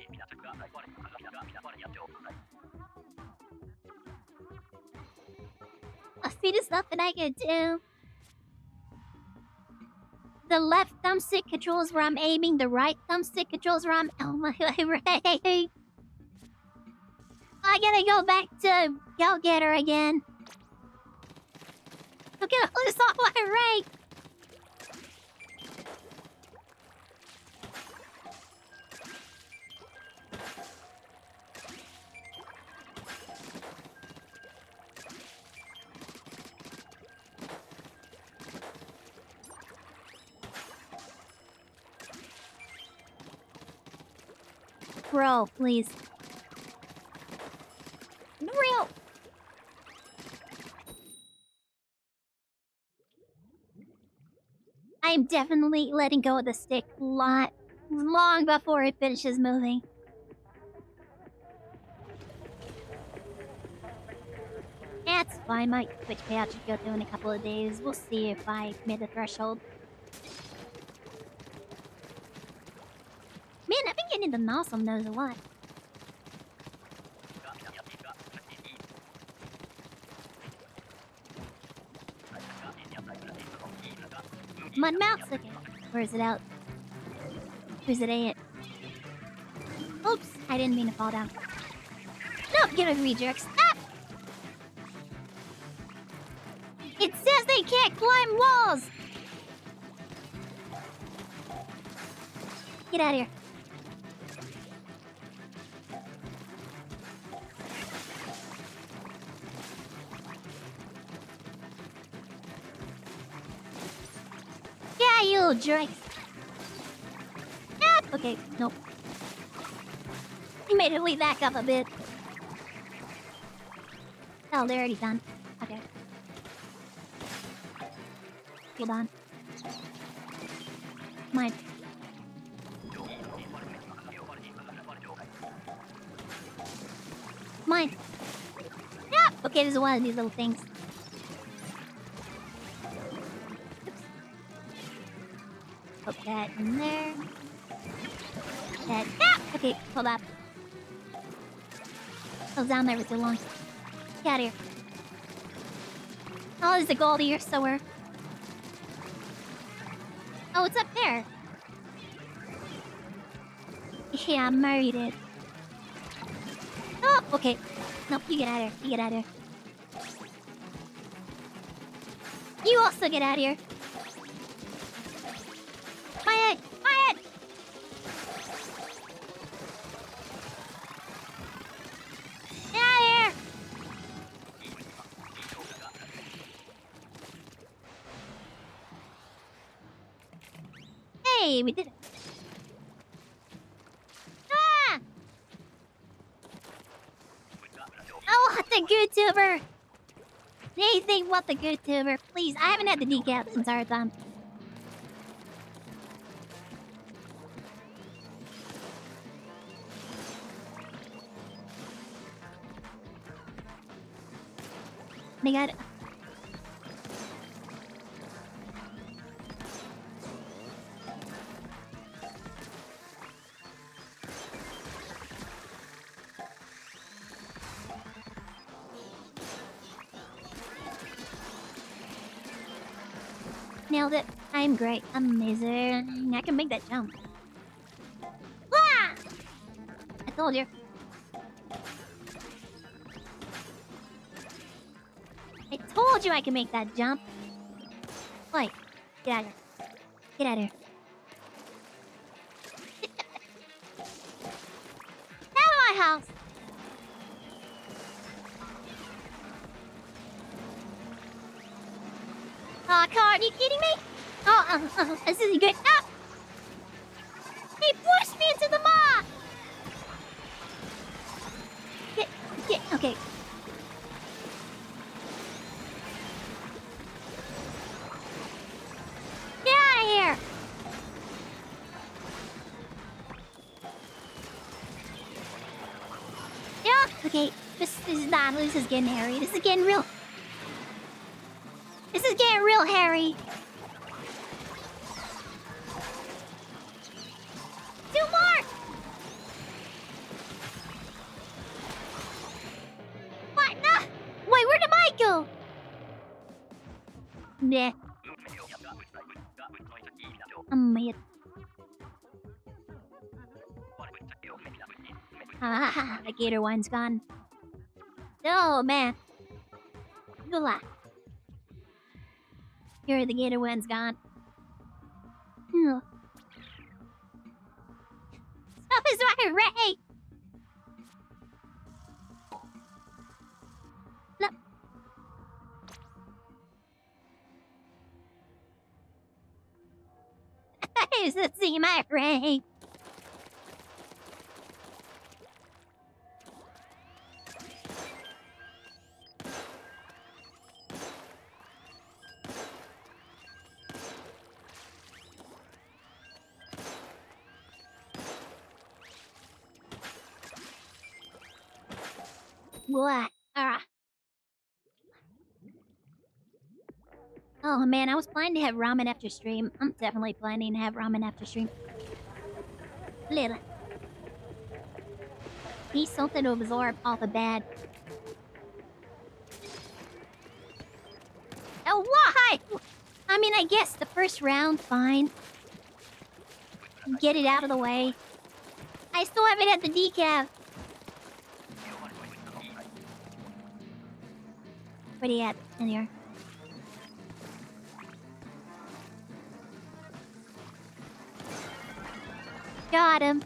A feed is nothing I can do. The left thumbstick controls where I'm aiming. The right thumbstick controls where I'm... Oh my... Right. I gotta go back to Go Getter again. I'm gonna lose all my rank. Bro, please. Real. I'm definitely letting go of the stick long before it finishes moving. That's fine. My Twitch payout should go through in a couple of days. We'll see if I made the threshold. Man, I've been getting the nos on those a lot. Mud mouse? Okay. Where is it out? Where's it at? Oops, I didn't mean to fall down. No, get over me, jerks. Ah! It says they can't climb walls! Get out of here. Yeah, you jerks. Ah, okay, nope. You made it way back up a bit. Oh, they're already done. Okay. Hold on. Mine. Mine. Yeah. Okay, there's one of these little things. Oops. Put that in there. That. Yeah. Okay, hold up. I was down there for too long. Get out of here. Oh, there's a gold here somewhere. Oh, it's up there. Yeah, I married it. Oh, okay. Nope, you get out of here. You get out of here. You also get out of here. My head! My head! Get out of here! Hey, we did it. Ah! Oh, the VTuber! Anything but the VTuber, please. I haven't had the decap since our time. They got it. Nailed it. I'm great. I'm amazing. I can make that jump. Ah! I told you. I told you I can make that jump. Wait. Get out of here. Get out of here. my house. Oh, car, are you kidding me? Oh, this isn't good. Ah! He pushed me into the mob! Get, okay. Get out of here! Yeah, okay. This is not. This is getting hairy. This is getting real. This is getting real hairy. Two more! What? No! Wait, where did Mike go? Nah. Man. Ah, the gator one's gone. Oh, man. Good luck. Here, the gator one's gone. Ugh. Stop is right, Ray! Look. Who's the see my Ray? What? Oh man, I was planning to have ramen after stream. I'm definitely planning to have ramen after stream. Little. Need something to absorb all the bad. Oh, why? I mean, I guess the first round, fine. Get it out of the way. I still haven't had the decaf. Where you at? In here. Got him.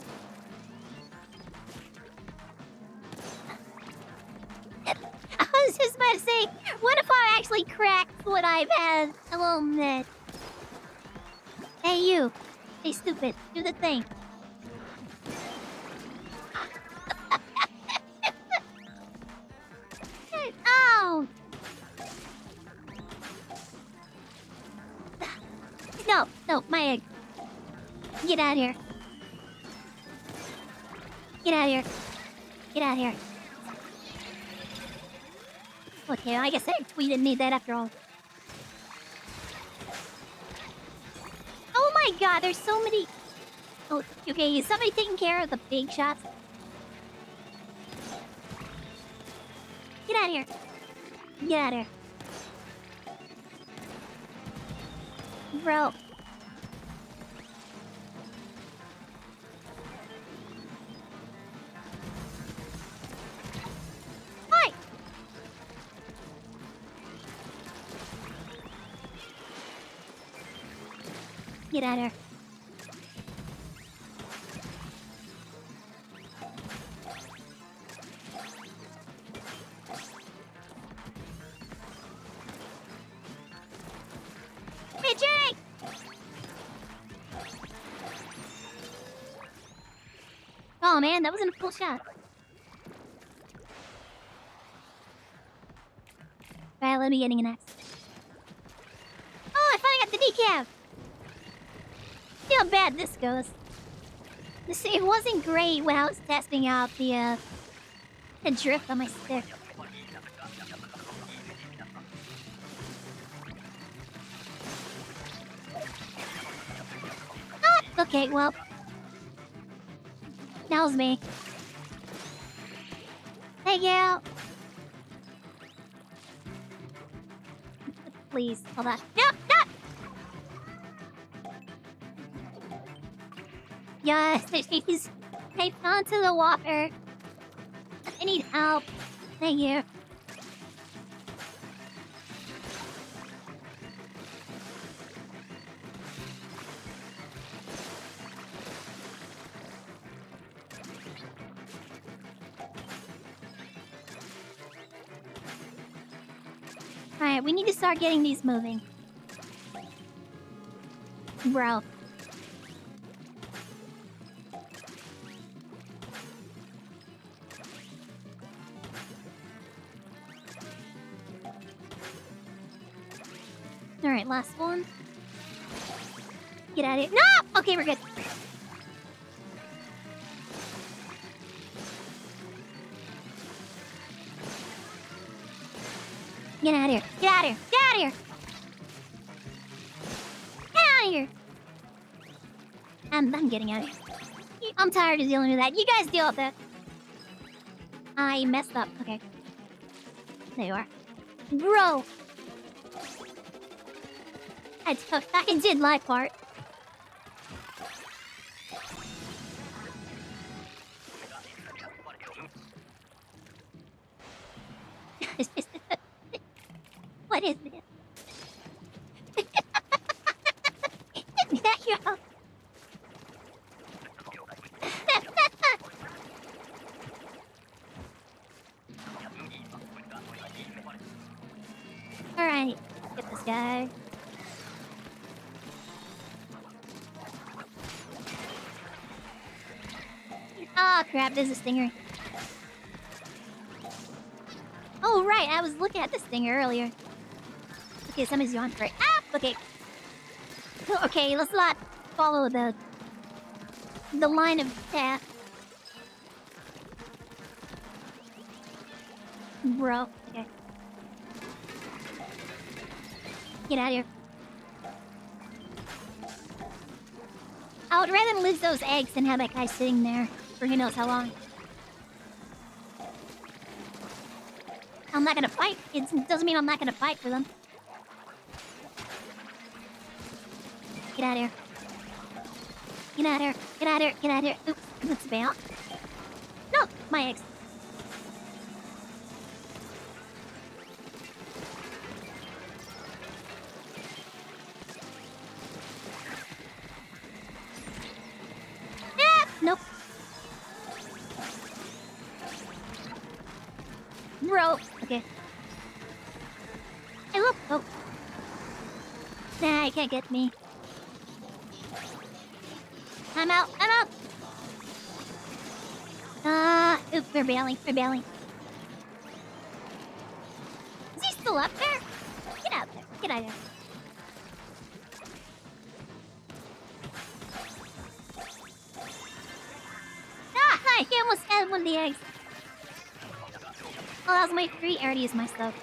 I was just about to say, what if I actually cracked what I've had a little bit? Hey, you. Hey, stupid. Do the thing. Oh! No, my egg. Get out of here. Get out of here. Get out of here. Okay, I guess we didn't need that after all. Oh my god, there's so many... Oh, okay, is somebody taking care of the big shots? Get out of here. Get out of here. Bro. Hi! Get out of here. Jake! Oh man, that wasn't a full shot. Right, let me getting an axe. Oh, I finally got the decaf! See how bad this goes. It wasn't great when I was testing out the drift on my stick. Ah, okay, well. That was me. Hey, Gail. Please, hold on. No, no! Yes, he's taped onto the water. I need help. Thank you. Alright, we need to start getting these moving. Bro. Alright, last one. Get out of here. No! Okay, we're good. Get out of here. Get out of here. Get out of here. Get out of here. I'm getting out of here. I'm tired of dealing with that. You guys deal with that. I messed up. Okay. There you are. Bro. I did my part. What is this? There you go. Alright, get this guy. Oh crap, there's a stinger. Oh right, I was looking at the stinger earlier. Okay, somebody's going for it. Ah! Okay. Okay, let's not follow the line of path. Bro, okay. Get out of here. I would rather lose those eggs than have that guy sitting there for who knows how long. I'm not gonna fight. It doesn't mean I'm not gonna fight for them. Get out of here. Get out of here. Get out of here. Get out of here. Oops. Let's bail. No! My eggs. Nope. Bro. Okay. Hey, look. Oh. Nah, you can't get me. I'm out. I'm out. Oop, we're bailing. We're bailing. Is he still up there? Get out there. Get out of there. Ah, he almost had one of the eggs. Oh, that was my free. I already used my stuff.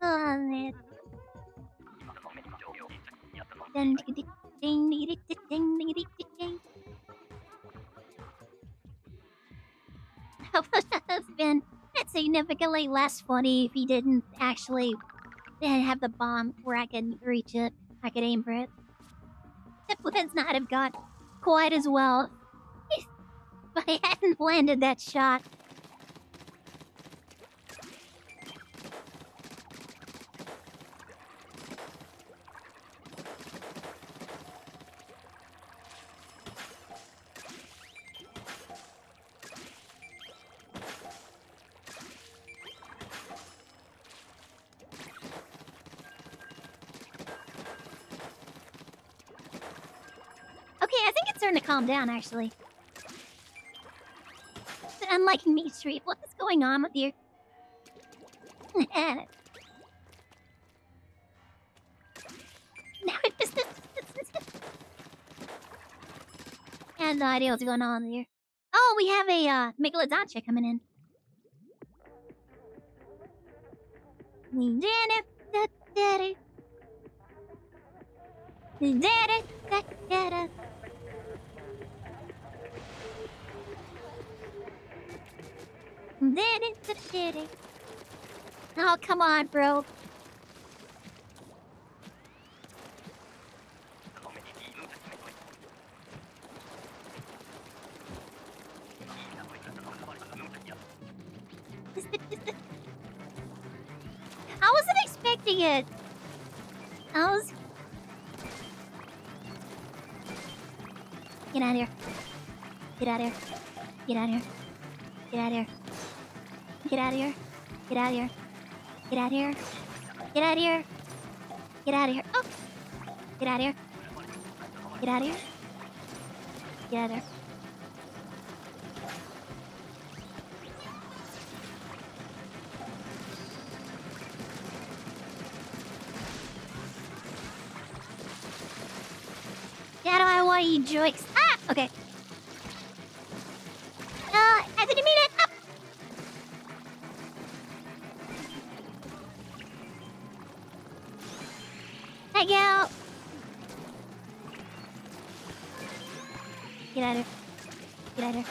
Oh, man. Ding, ding, ding, ding, ding, ding, ding, ding, ding. That would have been significantly less funny if he didn't actually have the bomb where I could reach it. I could aim for it. It would not have gone quite as well if I hadn't landed that shot. Okay, I think it's starting to calm down, actually. But unlike me, Street, what is going on with you? Now it just... I have no idea what's going on here. Oh, we have a Megalodontia coming in. We did it. Did it. We did it. Did it. Did it. Oh, come on, bro. I wasn't expecting it. Get out of here. Get out of here. Get out of here. Get out of here. Get out of here. Get out of here. Get out of here. Get out of here. Get out of here. Oh! Get out of here. Get out of here. Get out of here. Get out of my way, you jerks. Ah! Okay. I didn't mean it. Up. Thank you. Get out of here. Get out of here.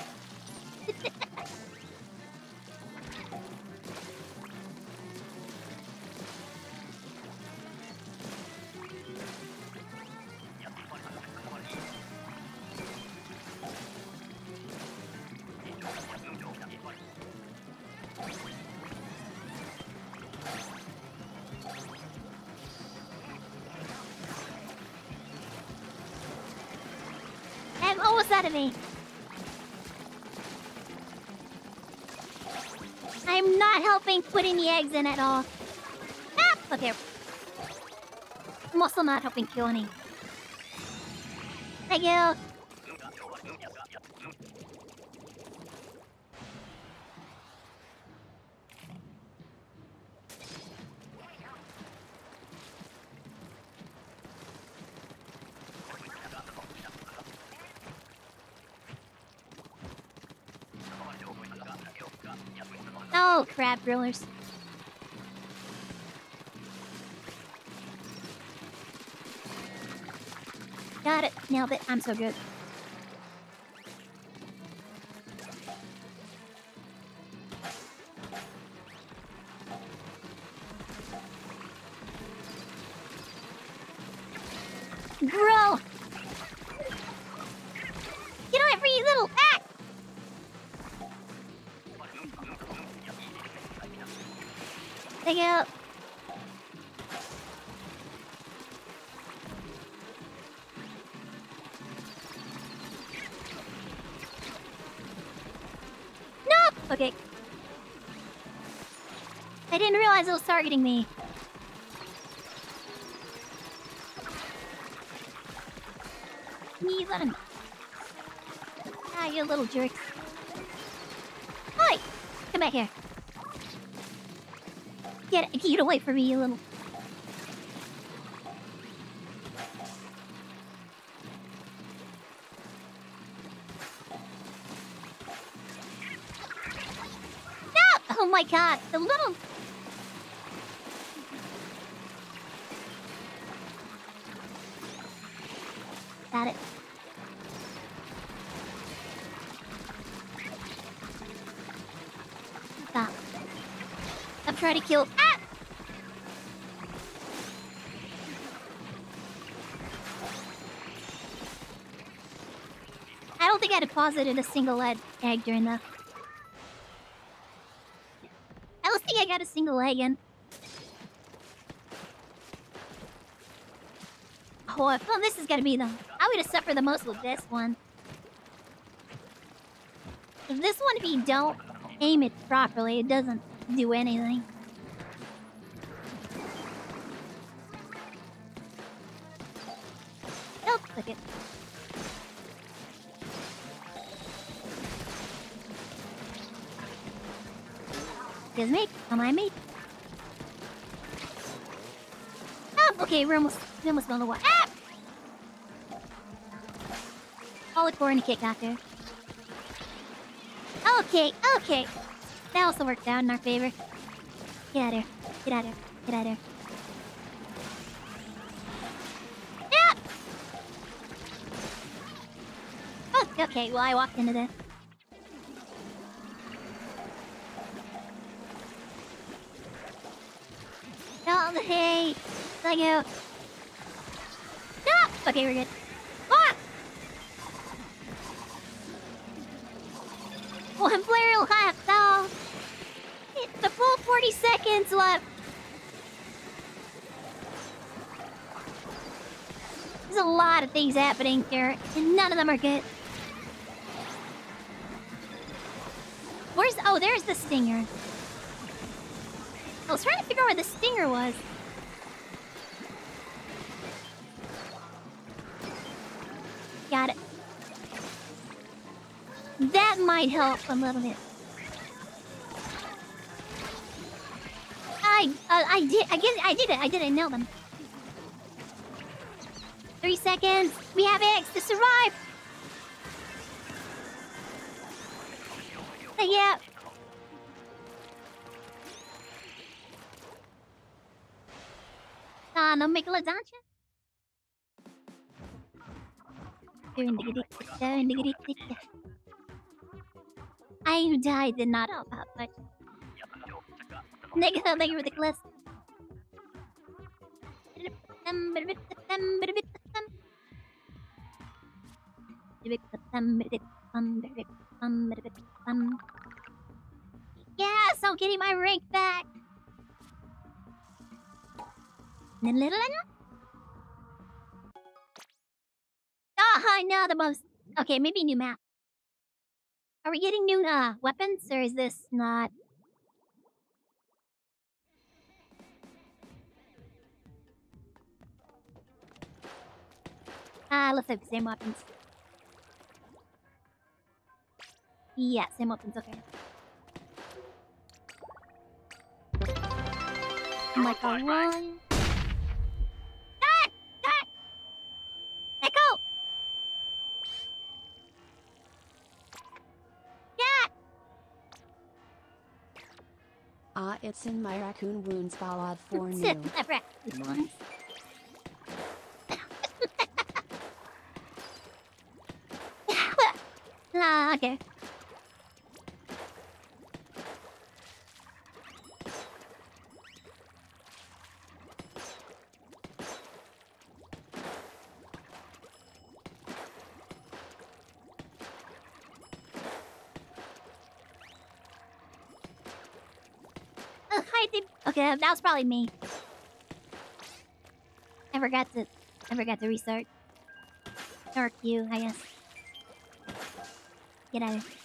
I'm almost out of me. I'm not helping putting the eggs in at all. Ah! Okay. I'm also not helping kill any. Thank you. Oh, crab grillers. Got it. Nailed it. I'm so good. Bro! Get over, you little act! Take it out. No! Okay. I didn't realize it was targeting me. You let him. Ah, you little jerk. Oi! Come back here. Get away from me, you little. No! Oh my god, the little. Got it. Stop. I'm trying to kill. Ah! I don't think I deposited a single egg during that. I don't think I got a single egg in. Oh, I feel this is gonna be the. I'm gonna suffer the most with this one. If this one, if you don't aim it properly, it doesn't do anything. Nope, click it. Excuse me, am I me? Oh, okay, we almost found the one. Ah! I'll look for any kick after. Okay, okay. That also worked out in our favor. Get out of here. Get out of here. Get out of here. Yeah! Oh, okay, well, I walked into that. Oh, hey! Thank you. No! Okay, we're good. Ah! One player left, though. It's the full 40 seconds left. There's a lot of things happening here, and none of them are good. Where's... Oh, there's the stinger. I was trying to figure out where the stinger was. Got it. That might help a little bit. I did it. Nailed them. 3 seconds. We have eggs to survive. Yeah. No make a lasagna. I did not help out much. Thank you ridiculous. Yes, I'm getting my rank back. I know the most. Okay, maybe new map. Are we getting new weapons, or is this not? Let's have the same weapons. Yeah, same weapons, okay. I'm like, a run. Echo! It's in my raccoon wounds ballad for new. Raccoon wounds. Okay. Okay, that was probably me. I forgot to restart. Or Q, I guess. Get out of here.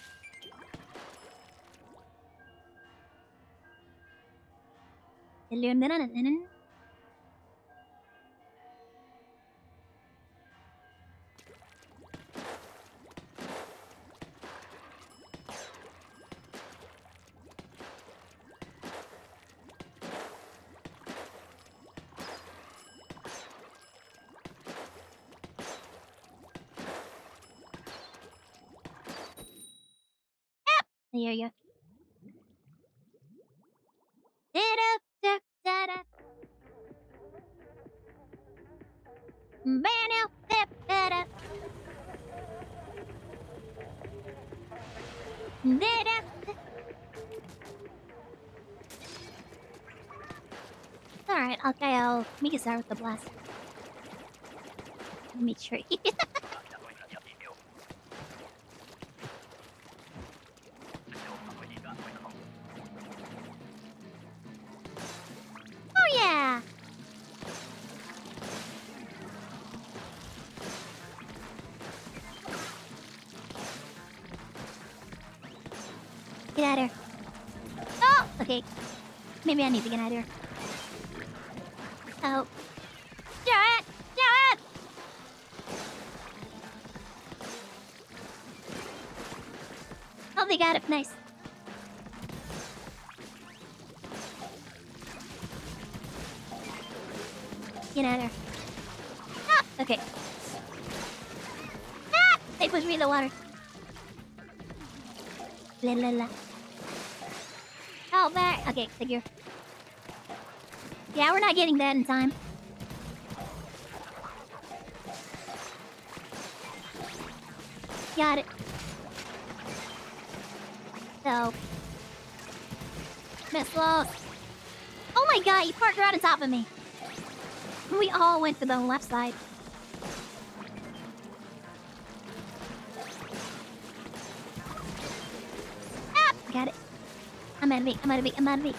I hear you. Alright, okay, I'll make a start with the blast. Let me try. Oh yeah! Get out of here. Oh! Okay. Maybe I need to get out of here. Oh. Do it! Do it! Oh, they got it. Nice. Get out of there. Ah! Okay. Ah! They pushed me in the water. La la la. Oh, back. Okay, figure. Yeah, we're not getting that in time. Got it. So. Missiles. Oh my god, you parked right on top of me. We all went to the left side. Ah! Got it. I'm out of it. I'm out of it. I'm out of it.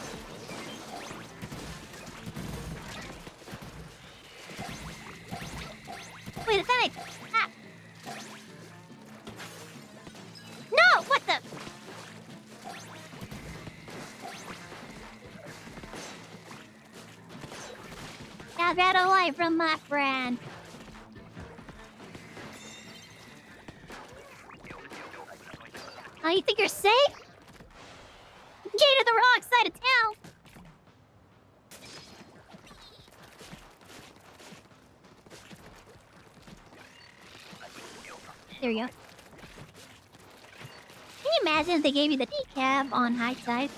Wait, is that like... Ah. No! What the... I ran away from my friend. Oh, you think you're safe? Get to the wrong side of town. There you go. Can you imagine if they gave you the decaf on high tide?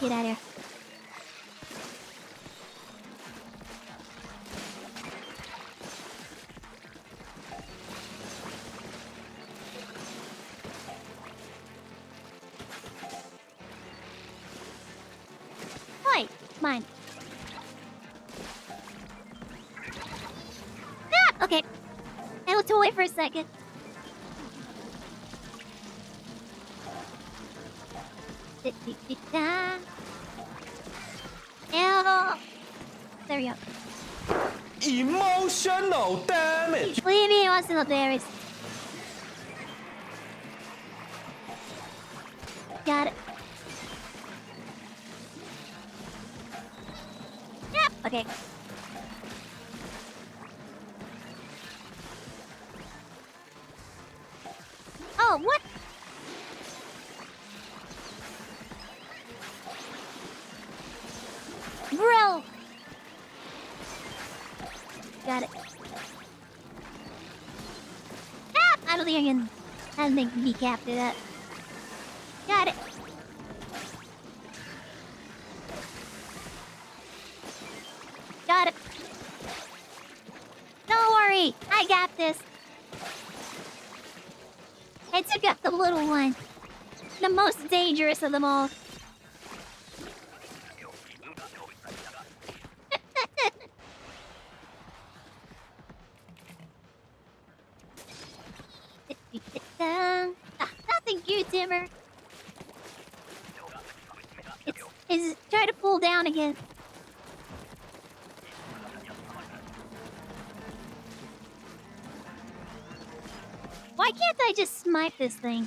Get out of here. Wait, mine. Ah, okay. I looked away for a second. Ew. There we go. Emotional damage. Leave me emotional berries. Got it. Yep. Okay. Oh, what? Bro! Got it. Ah! I don't think we captured that. Got it. Got it. Don't worry, I got this. I took out the little one. The most dangerous of them all. Nothing cute, Timmer. It's try to pull down again. Why can't I just smite this thing?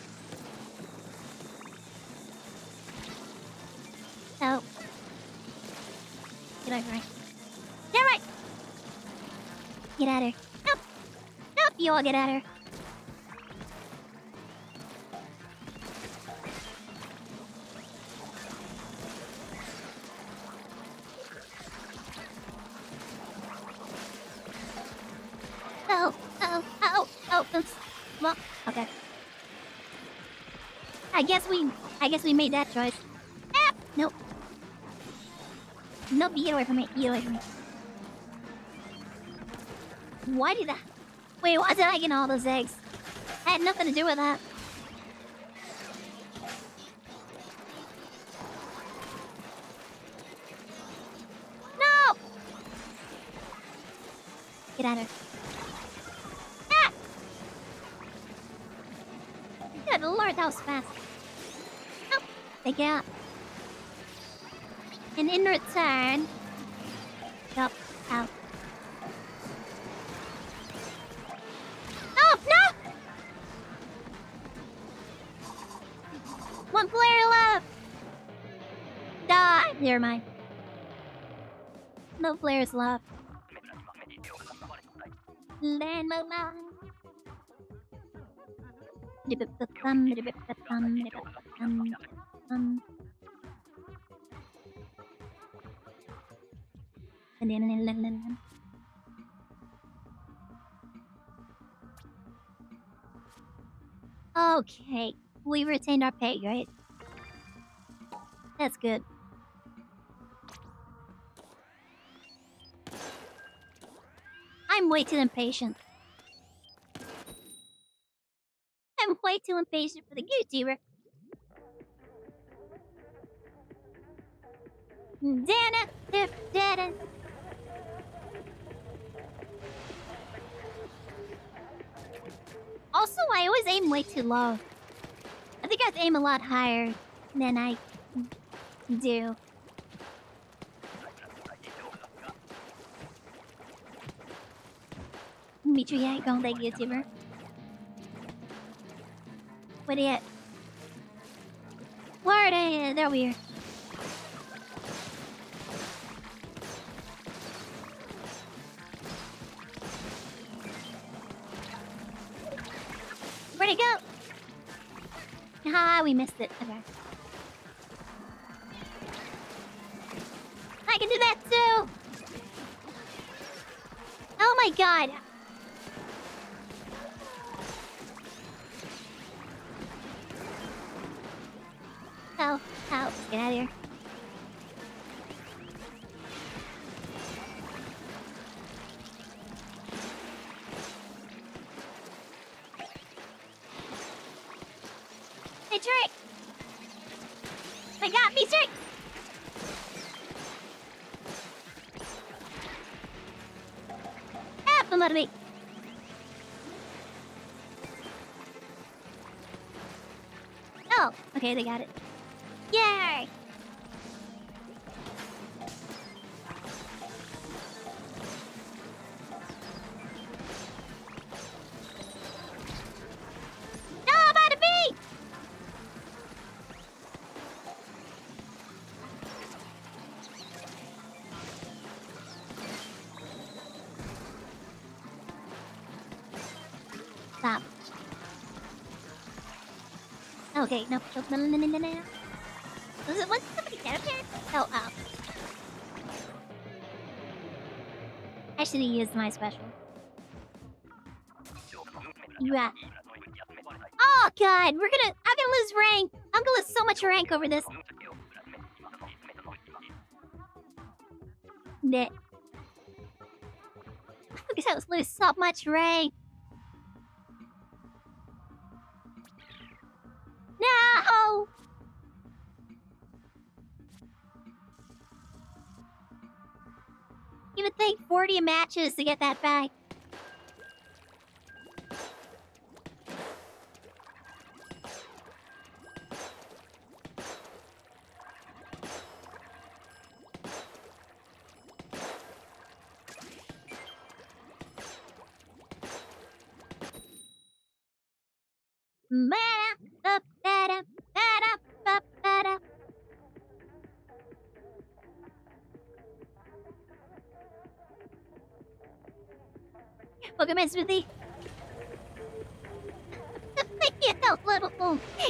Oh. Get over right. Get right! Get at her. Nope. Nope, you all get at her. Oh, well, okay. I guess we made that choice. Ah, nope. Nope, get away from me. Get away from me. Why did I... Wait, why did I get all those eggs? I had nothing to do with that. No! Get out of here. Good lord, that was fast. Oh, they get. And in return... Yup, out. Oh, no! One player left! Die! Never mind. No players left. Land mode now. Okay, we retained our pay, right? That's good. I'm way too impatient. I'm way too impatient for the YouTuber. Also, I always aim way too low. I think I have to aim a lot higher than I do. Dimitri, yeah, go like YouTuber. What are you at? Where are they? They're weird. Where'd it go? Ah, we missed it. Okay. I can do that too! Oh my god! Oh, oh, get out of here. Hey, Trick! I got me, Trick! Ah, come out of me! Oh, okay, they got it. Yay! No, I'm out of me! Stop. Okay, no. Was somebody down here? Oh, oh. I should have used my special. Yeah. Oh god, I'm gonna lose rank. I'm gonna lose so much rank over this. Nah. Because I was lose so much rank. No! You would think 40 matches to get that back. Pokemon Smithy.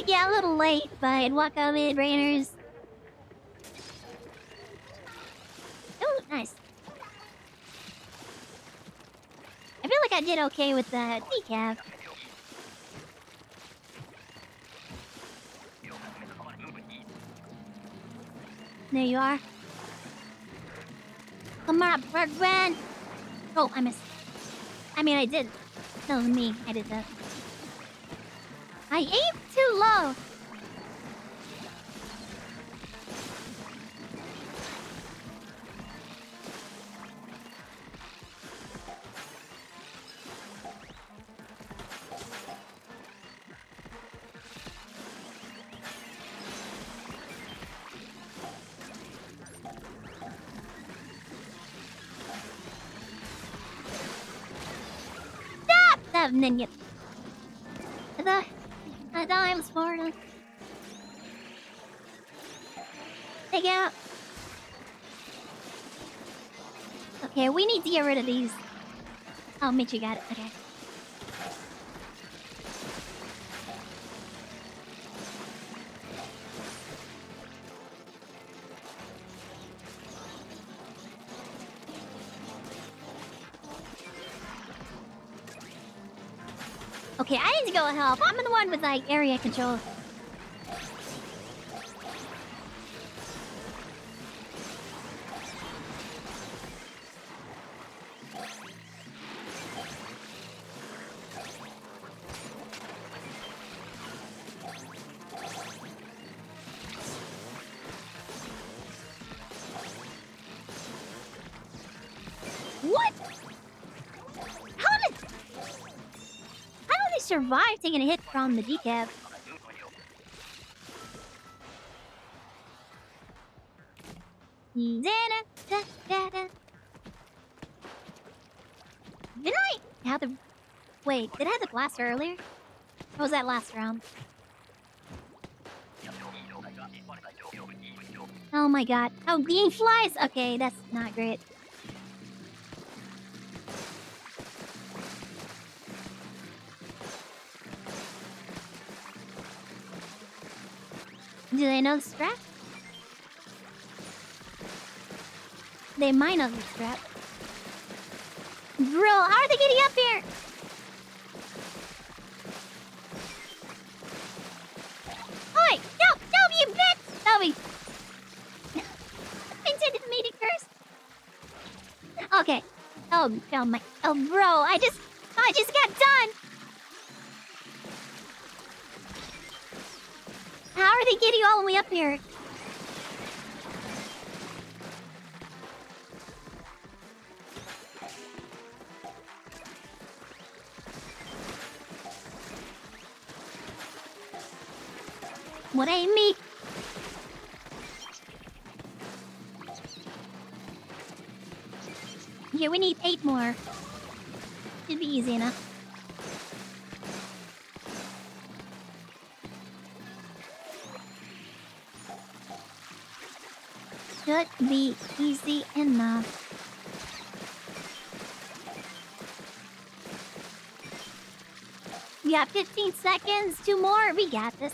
Yeah, a little late, but welcome in, Brainers. Oh, nice. I feel like I did okay with the decaf. There you are. Come on, Birdman. Oh, I missed. I mean, I did. No, me. I did that. I aimed too low. Stop that minion. I thought I was Florida. Take it out. Okay, we need to get rid of these. Oh, Mitchie got it. Okay. Okay, I need to go help. I'm the one with like area control. What? How did they survive taking a hit from the decaf? Didn't I have the... Wait, did I have the blaster earlier? Or was that last round? Oh my god. Oh, being flies! Okay, that's not great. Do they know the strap? They might know the strap. Bro, how are they getting up here? Oi! No! No, you bitch! No, me. I intended me to curse. Okay. Oh my... Oh, bro, I just got done! How are they getting all the way up here? What ain't me? Here, we need 8 more. Should be easy enough. Should be easy enough. We got 15 seconds, 2 more, we got this.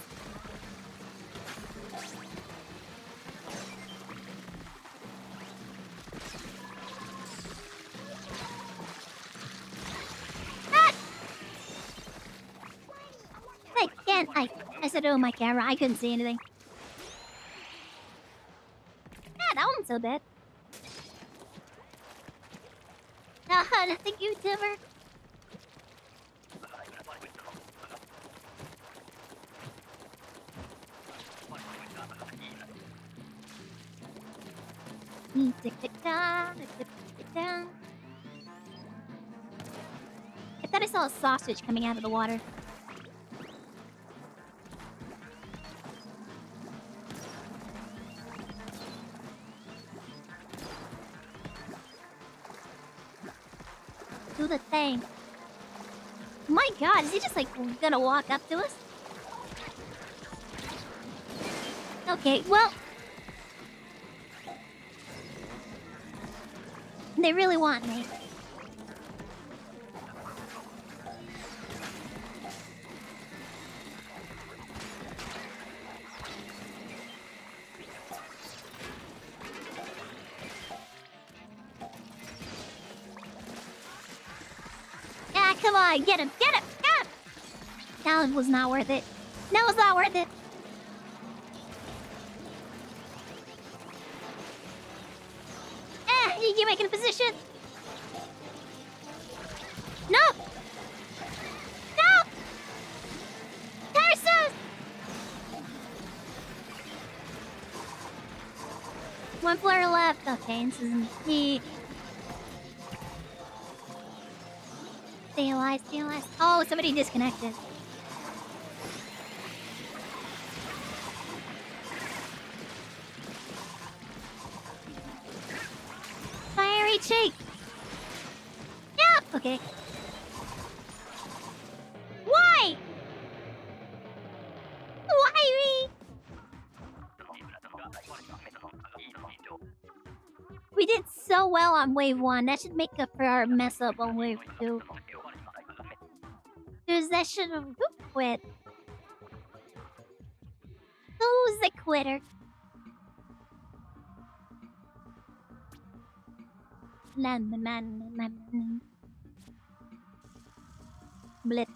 I said, oh, my camera. I couldn't see anything. Yeah, that one's so bad. Thank you, vtuber. I thought I saw a sausage coming out of the water. Do the thing. My god, is he just like gonna walk up to us? Okay, well. They really want me. Ah, come on, get him, get him, get him! That was not worth it. That was not worth it. You making a position? No! No! Curses! One player left. Okay, this is me. Stay alive, stay alive. Oh, somebody disconnected. Fiery cheek! Yep! Okay. Why? Why me? We did so well on wave 1. That should make up for our mess up on wave 2. Because that should have quit. Who's the quitter? Blip.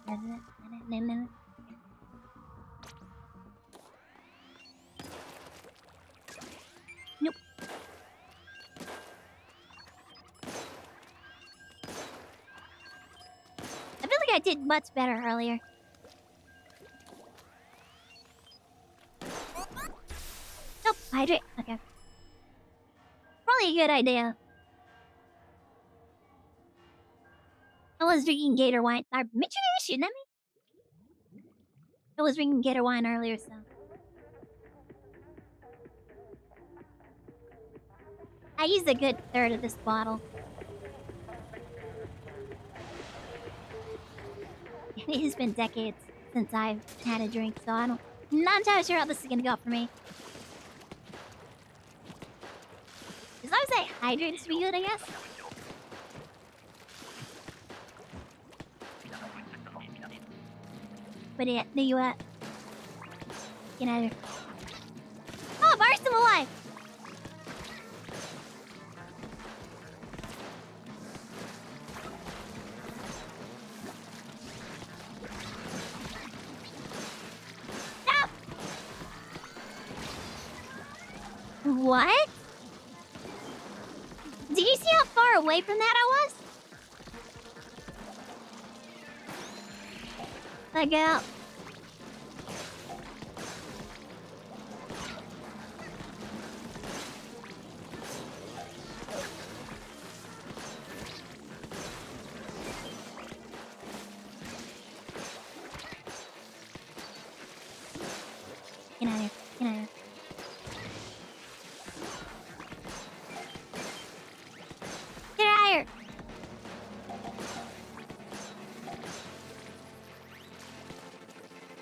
Nope. I feel like I did much better earlier. Nope, hydrate. Okay. Probably a good idea. I was drinking Gator wine. Are you shooting at me? I was drinking Gator wine earlier, so. I used a good third of this bottle. It has been decades since I've had a drink, so I'm not entirely sure how this is gonna go for me. As long as I hydrate, this will be good, I guess. But yeah, there you at? Get out of here. Oh, Bar's still alive! Stop! What? Did you see how far away from that I was? Like out. Get out of here. Get out of here. Get out of here.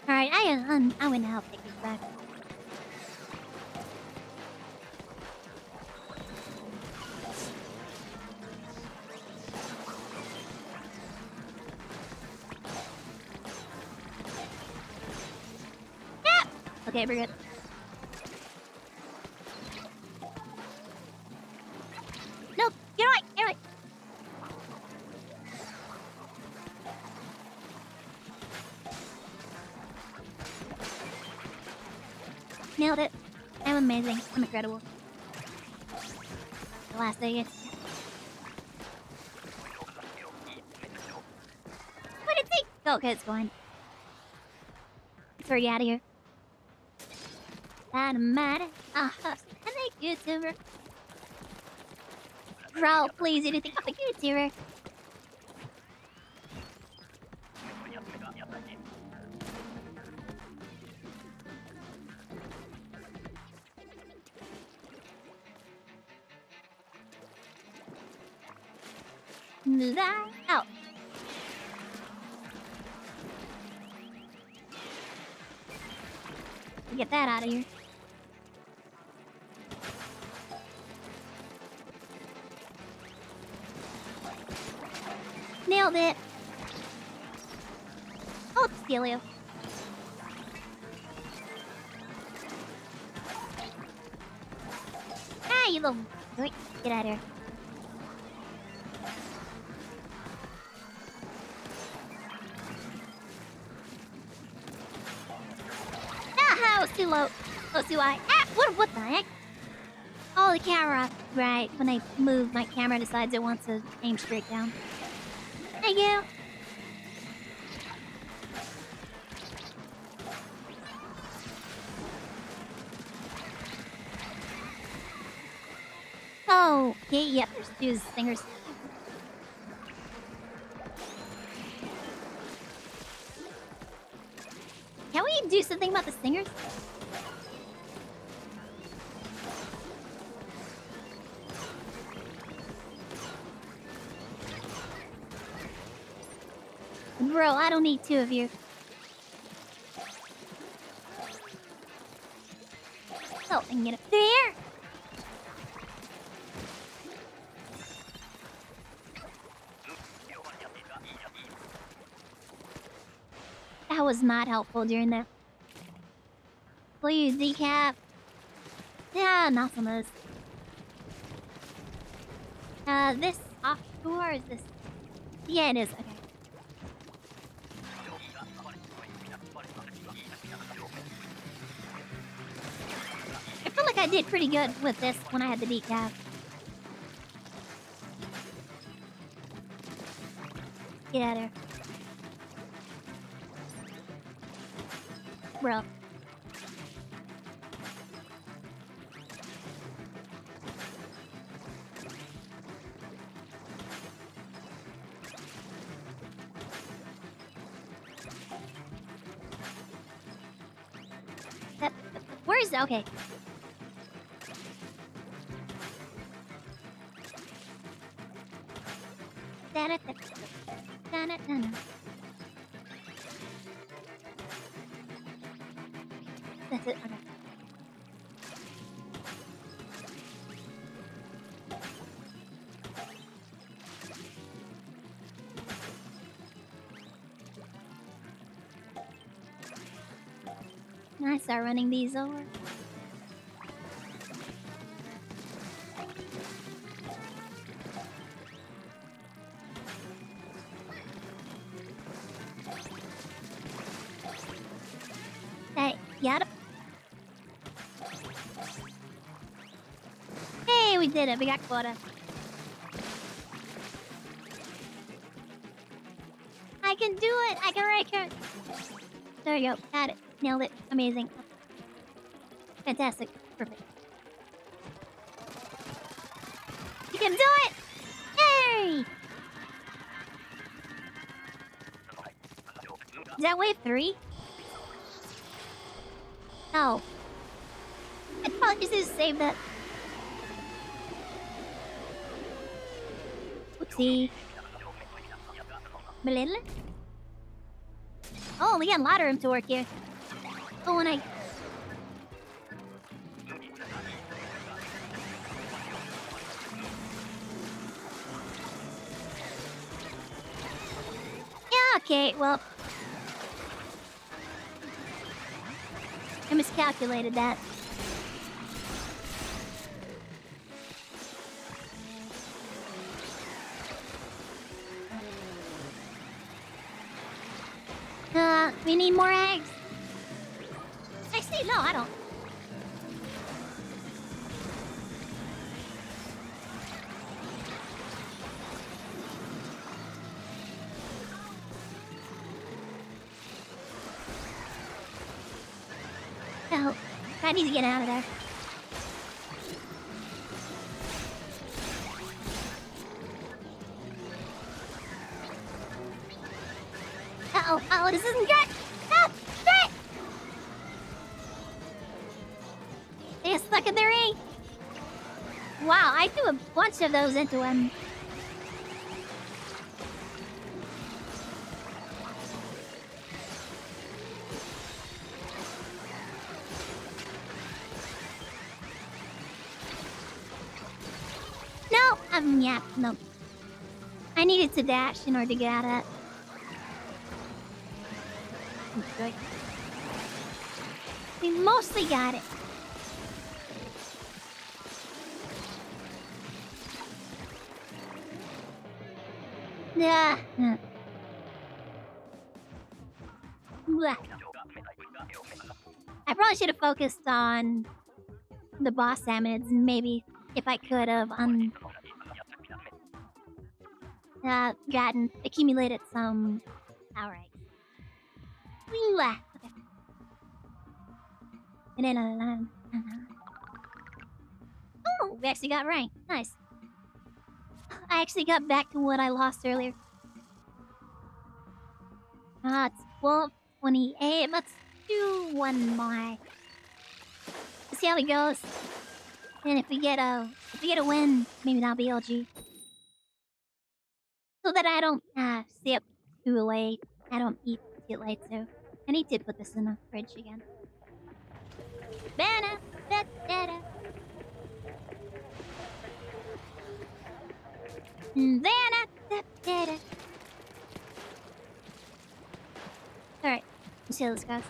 Alright, I'm gonna help take this back. Yeah! Okay, we're good. No, get away! Get away! Nailed it. I'm amazing. I'm incredible. The last second. What did it take? Oh, okay, it's going. It's already out of here. Dynamite. Ah, thank you, YouTuber. Bro, please, anything off a YouTuber. That out. Get that out of here. Nailed it. Oh, steal you. Ah, you little... Wait, get out of here. Ah, I was too low. I was too high. Ah, what the heck? Oh, the camera. Right, when I move, my camera decides it wants to aim straight down. Thank you. Oh, okay, yep, there's two stingers. Can we do something about the stingers? Bro, I don't need two of you. Oh, I can get up there. That was not helpful during that. Please, decap. Yeah, not some of this. This offshore is this? Yeah, it is. Okay. I feel like I did pretty good with this when I had the decaf. Get out of here. Bro. Where is it? Okay. Da-da-da-da-da-da-da. That's it. Okay. I start running these over. Hey, got it. Hey, we did it. We got quota. I can do it. I can write it. There you go. Got it. Nailed it. Amazing. Fantastic. Perfect. You can do it! Yay! Is that wave 3? Oh. I'd probably just save that. Oopsie. Little. Oh, we got a lot of room to work here. Oh, and I... Yeah, okay, well... I miscalculated that. We need more eggs. Actually, no, I don't. Oh, I need to get out of there. Uh-oh, oh, this isn't good. Ah, shit! They get stuck in the ring. Wow, I threw a bunch of those into him. No, yeah, no. I needed to dash in order to get out of that. Good. We mostly got it. Yeah. I probably should have focused on the boss salmonids, maybe if I could have accumulated some. All right. Okay. And then, oh, we actually got rank. Nice. I actually got back to what I lost earlier. It's 12:28. Let's do one more. Let's see how it goes. And if we get a win, maybe that'll be LG. So that I don't stay up too late. I don't eat too late too. I need to put this in the fridge again. Banana, da-da-da. Banana, da-da-da. Alright, let's see how this goes.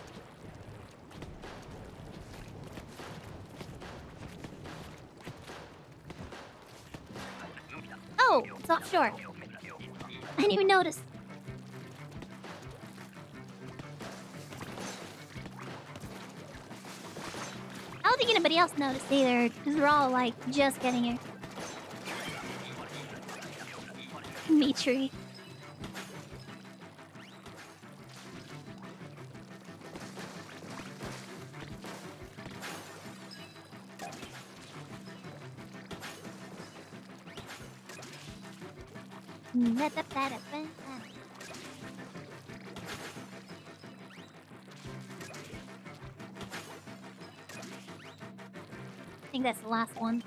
Oh, it's offshore. I didn't even notice. I don't think anybody else noticed either, because we're all like just getting here. Mitri. I think that's the last one.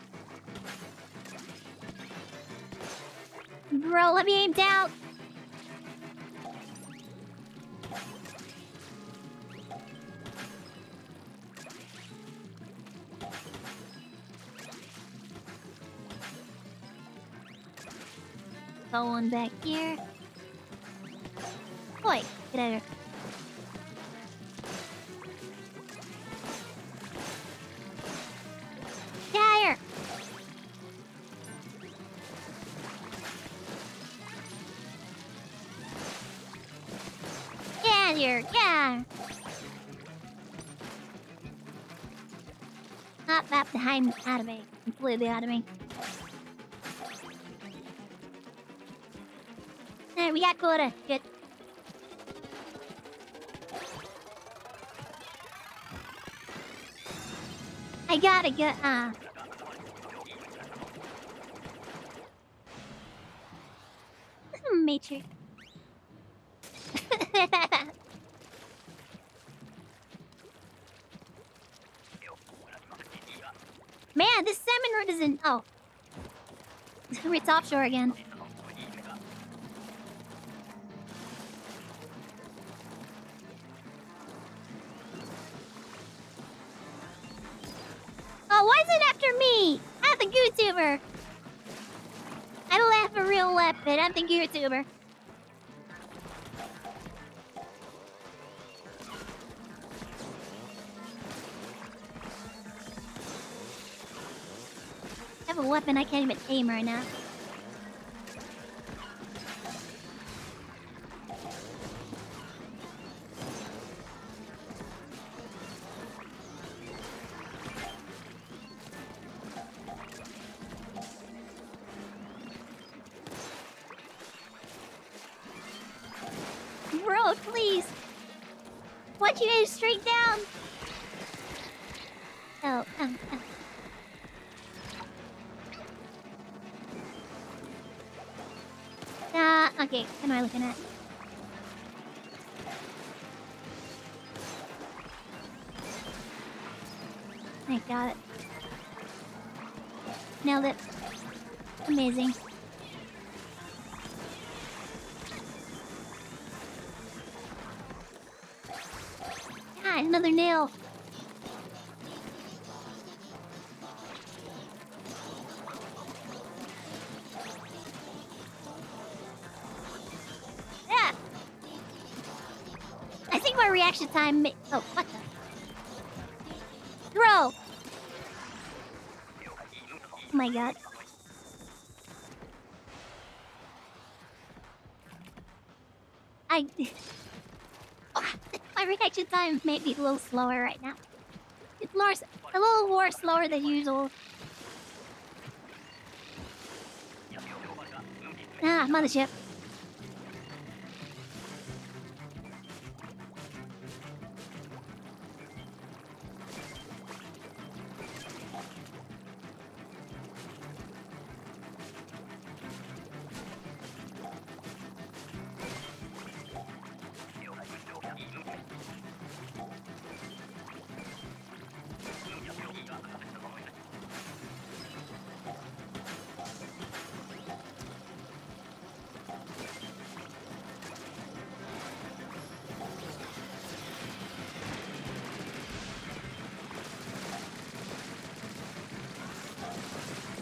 Bro, let me aim down. Go on back here. Oi, get out of here. Get out of here. Get out of here. Yeah. Not that behind out of me. Completely out of me. Alright, we got quota. Good. I gotta get Matrix. Man, this salmon route isn't. Oh. It's offshore again. Oh, why is it after me? I'm the YouTuber. I don't have a real weapon. I'm the YouTuber. I have a weapon I can't even aim right now. Bro, please. Why'd you aim straight down? Oh, okay, what am I looking at? I got it. Nailed it. Amazing. God, another nail. Yeah. I think my reaction time oh, what the? Throw! Oh my god. My reaction time may be a little slower right now. It's more, a little more slower than usual. Ah, mothership.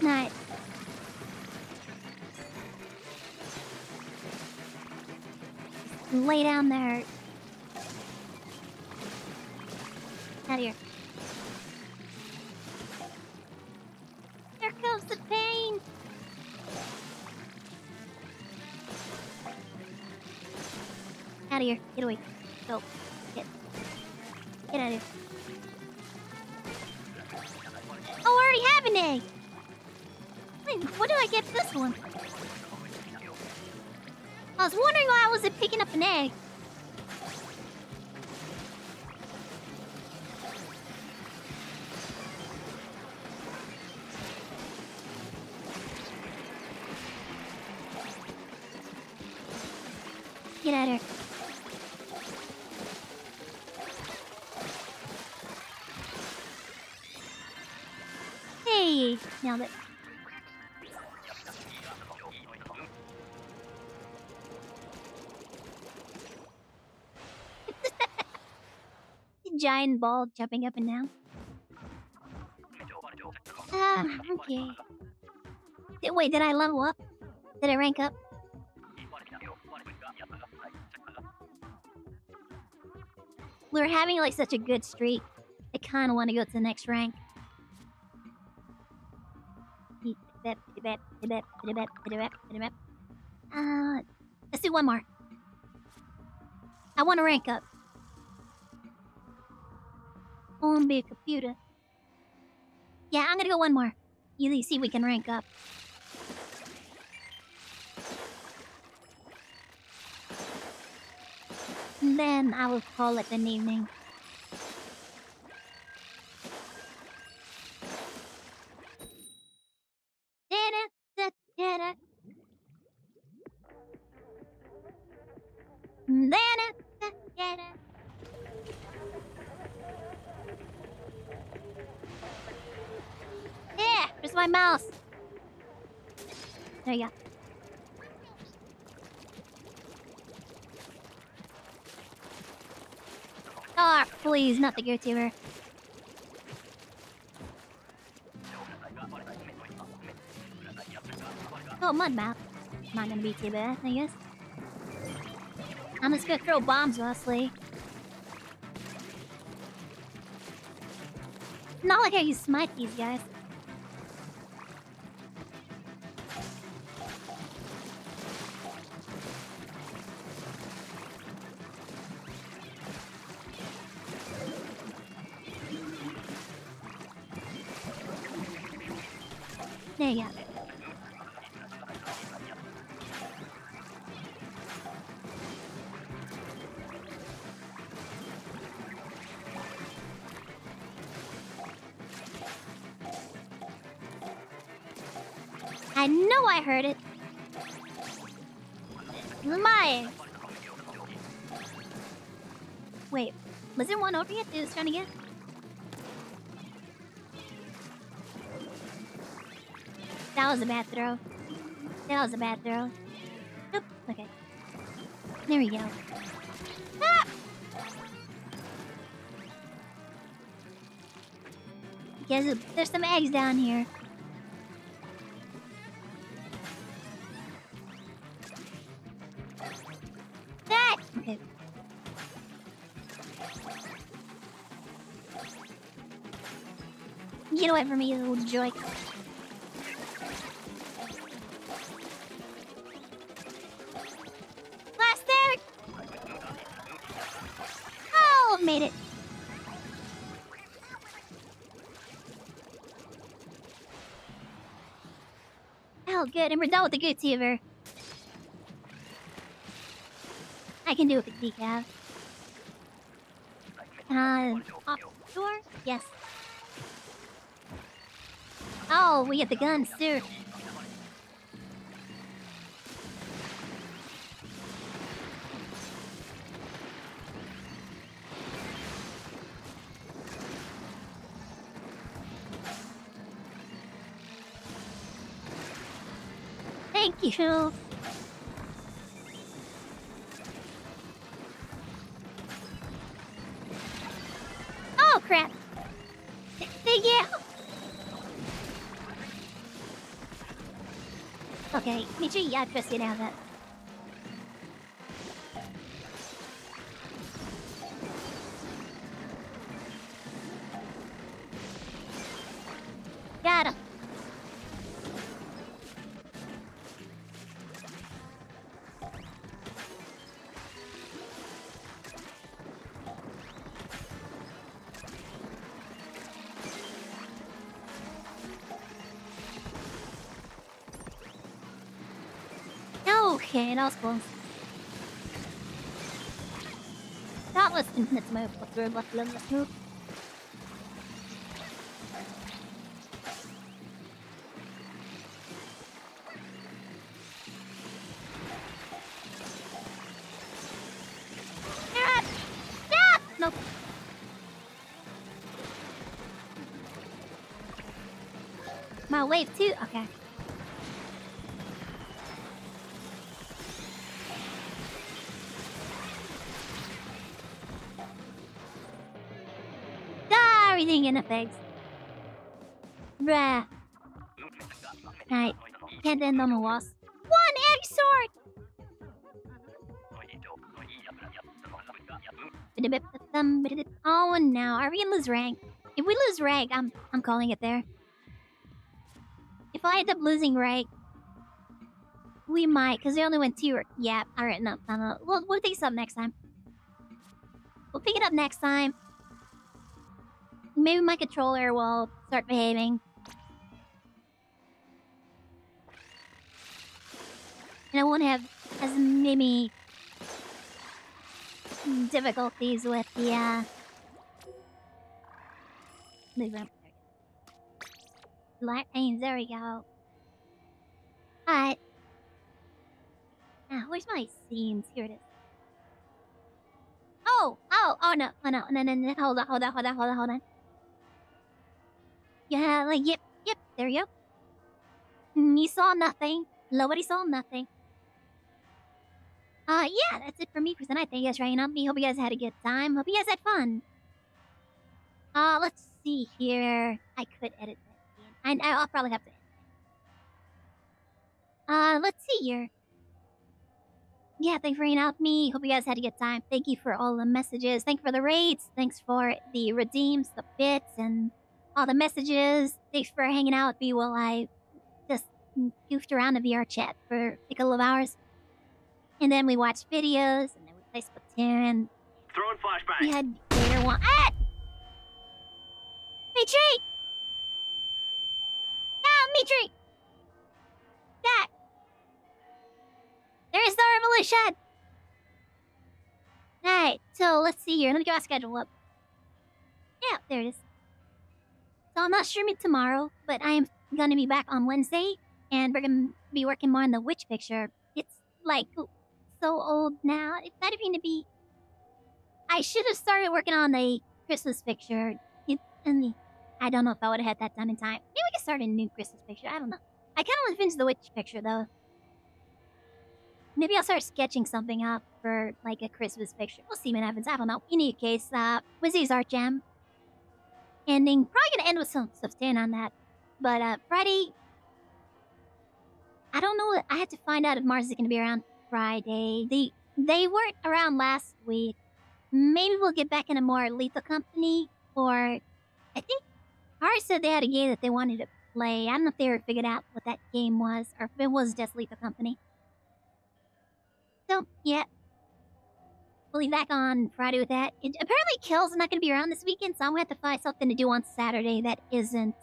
Nice. Lay down there. Out of here. Here comes the pain. Out of here. Get away. Go. Get out of here. Oh, I already have an egg. Wait, what did I get this one? I was wondering why I wasn't picking up an egg. Get out of here. Hey, nailed it. giant ball jumping up and down. Okay. Wait, did I level up? Did I rank up? We're having like such a good streak. I kind of want to go to the next rank. Let's do one more. I want to rank up. On be a computer. Yeah, I'm gonna go one more. You see, we can rank up. And then I will call it an evening. Yeah, where's my mouse? There you go. Oh, please, not the VRChat. Oh, mud map. Not gonna be too bad, I guess. I'm just gonna throw bombs mostly. Not like I can smite these guys. There you go. I know I heard it. My. Wait, was there one over here that was trying to get? That was a bad throw. That was a bad throw. Oop, okay. There we go. Ah! Because there's some eggs down here. Ah! Okay. Get away from me, you little joy. Made it. Oh, good. And we're done with the VTuber. I can do it with decaf. Offshore? Yes. Oh, we get the guns too. Thank you. Oh crap! Thank you. Okay, make sure you press it out that. Got him. Okay, that was close. That was let's move. Let's move. Nope. My wave too? Okay. everything in effects. Bruh. Right. Can't end on the walls. One egg sword! Oh no, are we gonna lose rank? If we lose rank, I'm calling it there. If I end up losing rank, we might, because we only went 2 or... Yeah, alright, no. We'll pick this up next time. We'll pick it up next time. Maybe my controller will start behaving. And I won't have as many difficulties with the, light pains, there we go. Alright. Where's my scenes? Here it is. Oh, no, hold on. Yeah, like, yep, there you go. You saw nothing. Nobody saw nothing. Yeah, that's it for me for tonight. Thank you guys for hanging out with me. Hope you guys had a good time. Hope you guys had fun. Let's see here. I could edit that in. I'll probably have to edit. Let's see here. Yeah, thanks for hanging out with me. Hope you guys had a good time. Thank you for all the messages. Thanks for the raids. Thanks for the redeems, the bits, and all the messages. Thanks for hanging out with me while I just goofed around the VRChat for a couple of hours. And then we watched videos, and then we played Splatoon. Throwing flashbang. We had Gator one. Ah! Mitri! No, Mitri! That! There is the revolution! Alright, so let's see here. Let me get my schedule up. Yeah, there it is. So I'm not streaming tomorrow, but I am gonna be back on Wednesday, and we're gonna be working more on the witch picture. It's like so old now. It's not even gonna be. I should have started working on a Christmas picture. I don't know if I would have had that done in time. Maybe we can start a new Christmas picture. I don't know. I kind of want to finish the witch picture though. Maybe I'll start sketching something up for like a Christmas picture. We'll see what happens. I don't know. In any case, Wednesday's Art Jam. Ending. Probably gonna end with some stuff staying on that. But Friday, I don't know. I had to find out if Mars is gonna be around Friday. They weren't around last week. Maybe we'll get back in a more Lethal Company, or I think Mars said they had a game that they wanted to play. I don't know if they ever figured out what that game was, or if it was just Lethal Company. So yeah, we'll be back on Friday with that. Apparently, Kill's not going to be around this weekend, so I'm going to have to find something to do on Saturday that isn't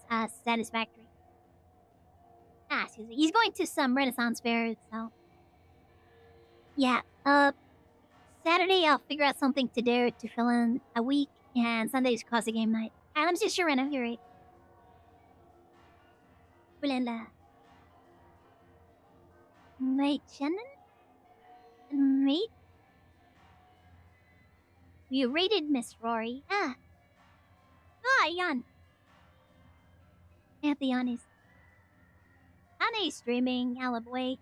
satisfactory. Excuse me. He's going to some Renaissance fairs, so yeah. Saturday I'll figure out something to do to fill in a week, and Sunday's Cause Game Night. Alright, let me see Sharena. You're right. Bulala. Wait, Shannon? Wait? You rated Miss Rory. Yan. I have to be honest. Ana's streaming, Alaboy.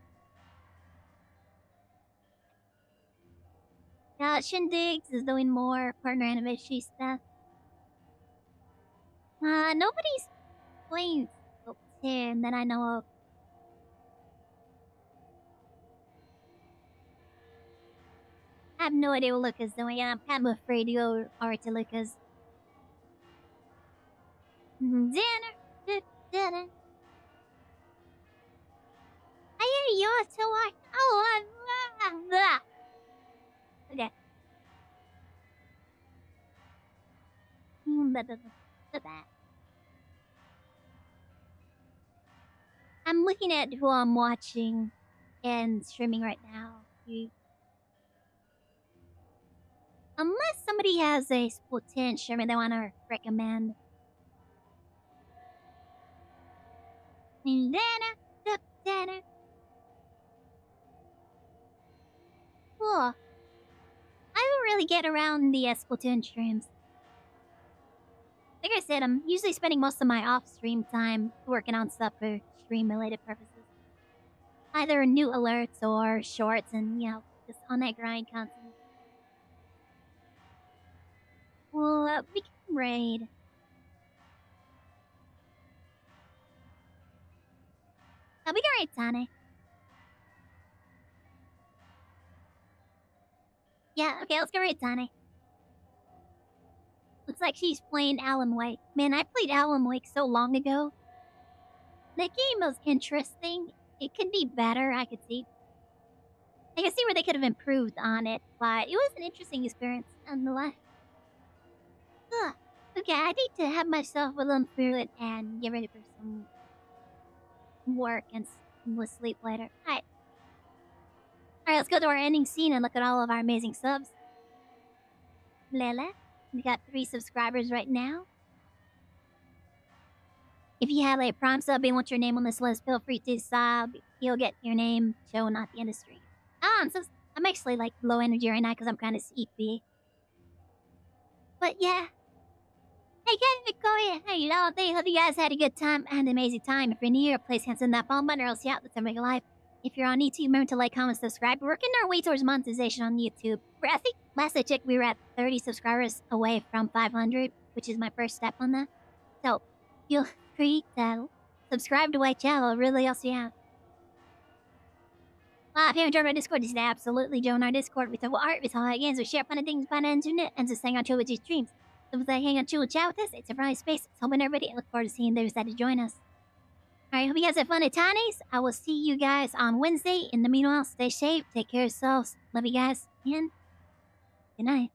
Shindigs is doing more partner anniversary stuff. Nobody's playing Splatoon that I know of. I have no idea what Luca's doing, and I'm kind of afraid to go over to Luca's. Dinner. I hear you to watch. Okay. I'm looking at who I'm watching and streaming right now. Unless somebody has a Splatoon streamer they want to recommend. Cool. I don't really get around the Splatoon streams. Like I said, I'm usually spending most of my off-stream time working on stuff for stream-related purposes. Either new alerts or shorts and, just on that grind constantly. Well, we can raid. I'll be great, Tane. Yeah, okay, let's go right, Tane. Looks like she's playing Alan Wake. Man, I played Alan Wake so long ago. The game was interesting. It could be better, I could see. I can see where they could have improved on it, but it was an interesting experience nonetheless. Ugh. Okay, I need to have myself a little food and get ready for some work and sleep later. Alright. Alright, let's go to our ending scene and look at all of our amazing subs. Lele, we got 3 subscribers right now. If you have a Prime sub and want your name on this list, feel free to sub. You'll get your name shown at the end of the stream. I'm actually like low energy right now because I'm kind of sleepy. But yeah. Hey guys, Victoria, hello. I hope you guys had a good time and an amazing time. If you're new here, please hit that follow button or else yeah, that's make a life. If you're on YouTube, remember to like, comment, subscribe. We're working our way towards monetization on YouTube. I think last I checked, we were at 30 subscribers away from 500, which is my first step on that. So feel free to subscribe to VRChat. It'll really help you out. If you haven't joined our Discord, just absolutely join our Discord. We talk about art, we talk about games, we share fun things about the internet, and just hang out chill with these streams. So if they hang out chill chat with us, it's a private space. It's open to everybody. I look forward to seeing those that join us. Alright, hope you guys have fun at Tani's. I will see you guys on Wednesday. In the meanwhile, stay safe, take care of yourselves. Love you guys, and good night.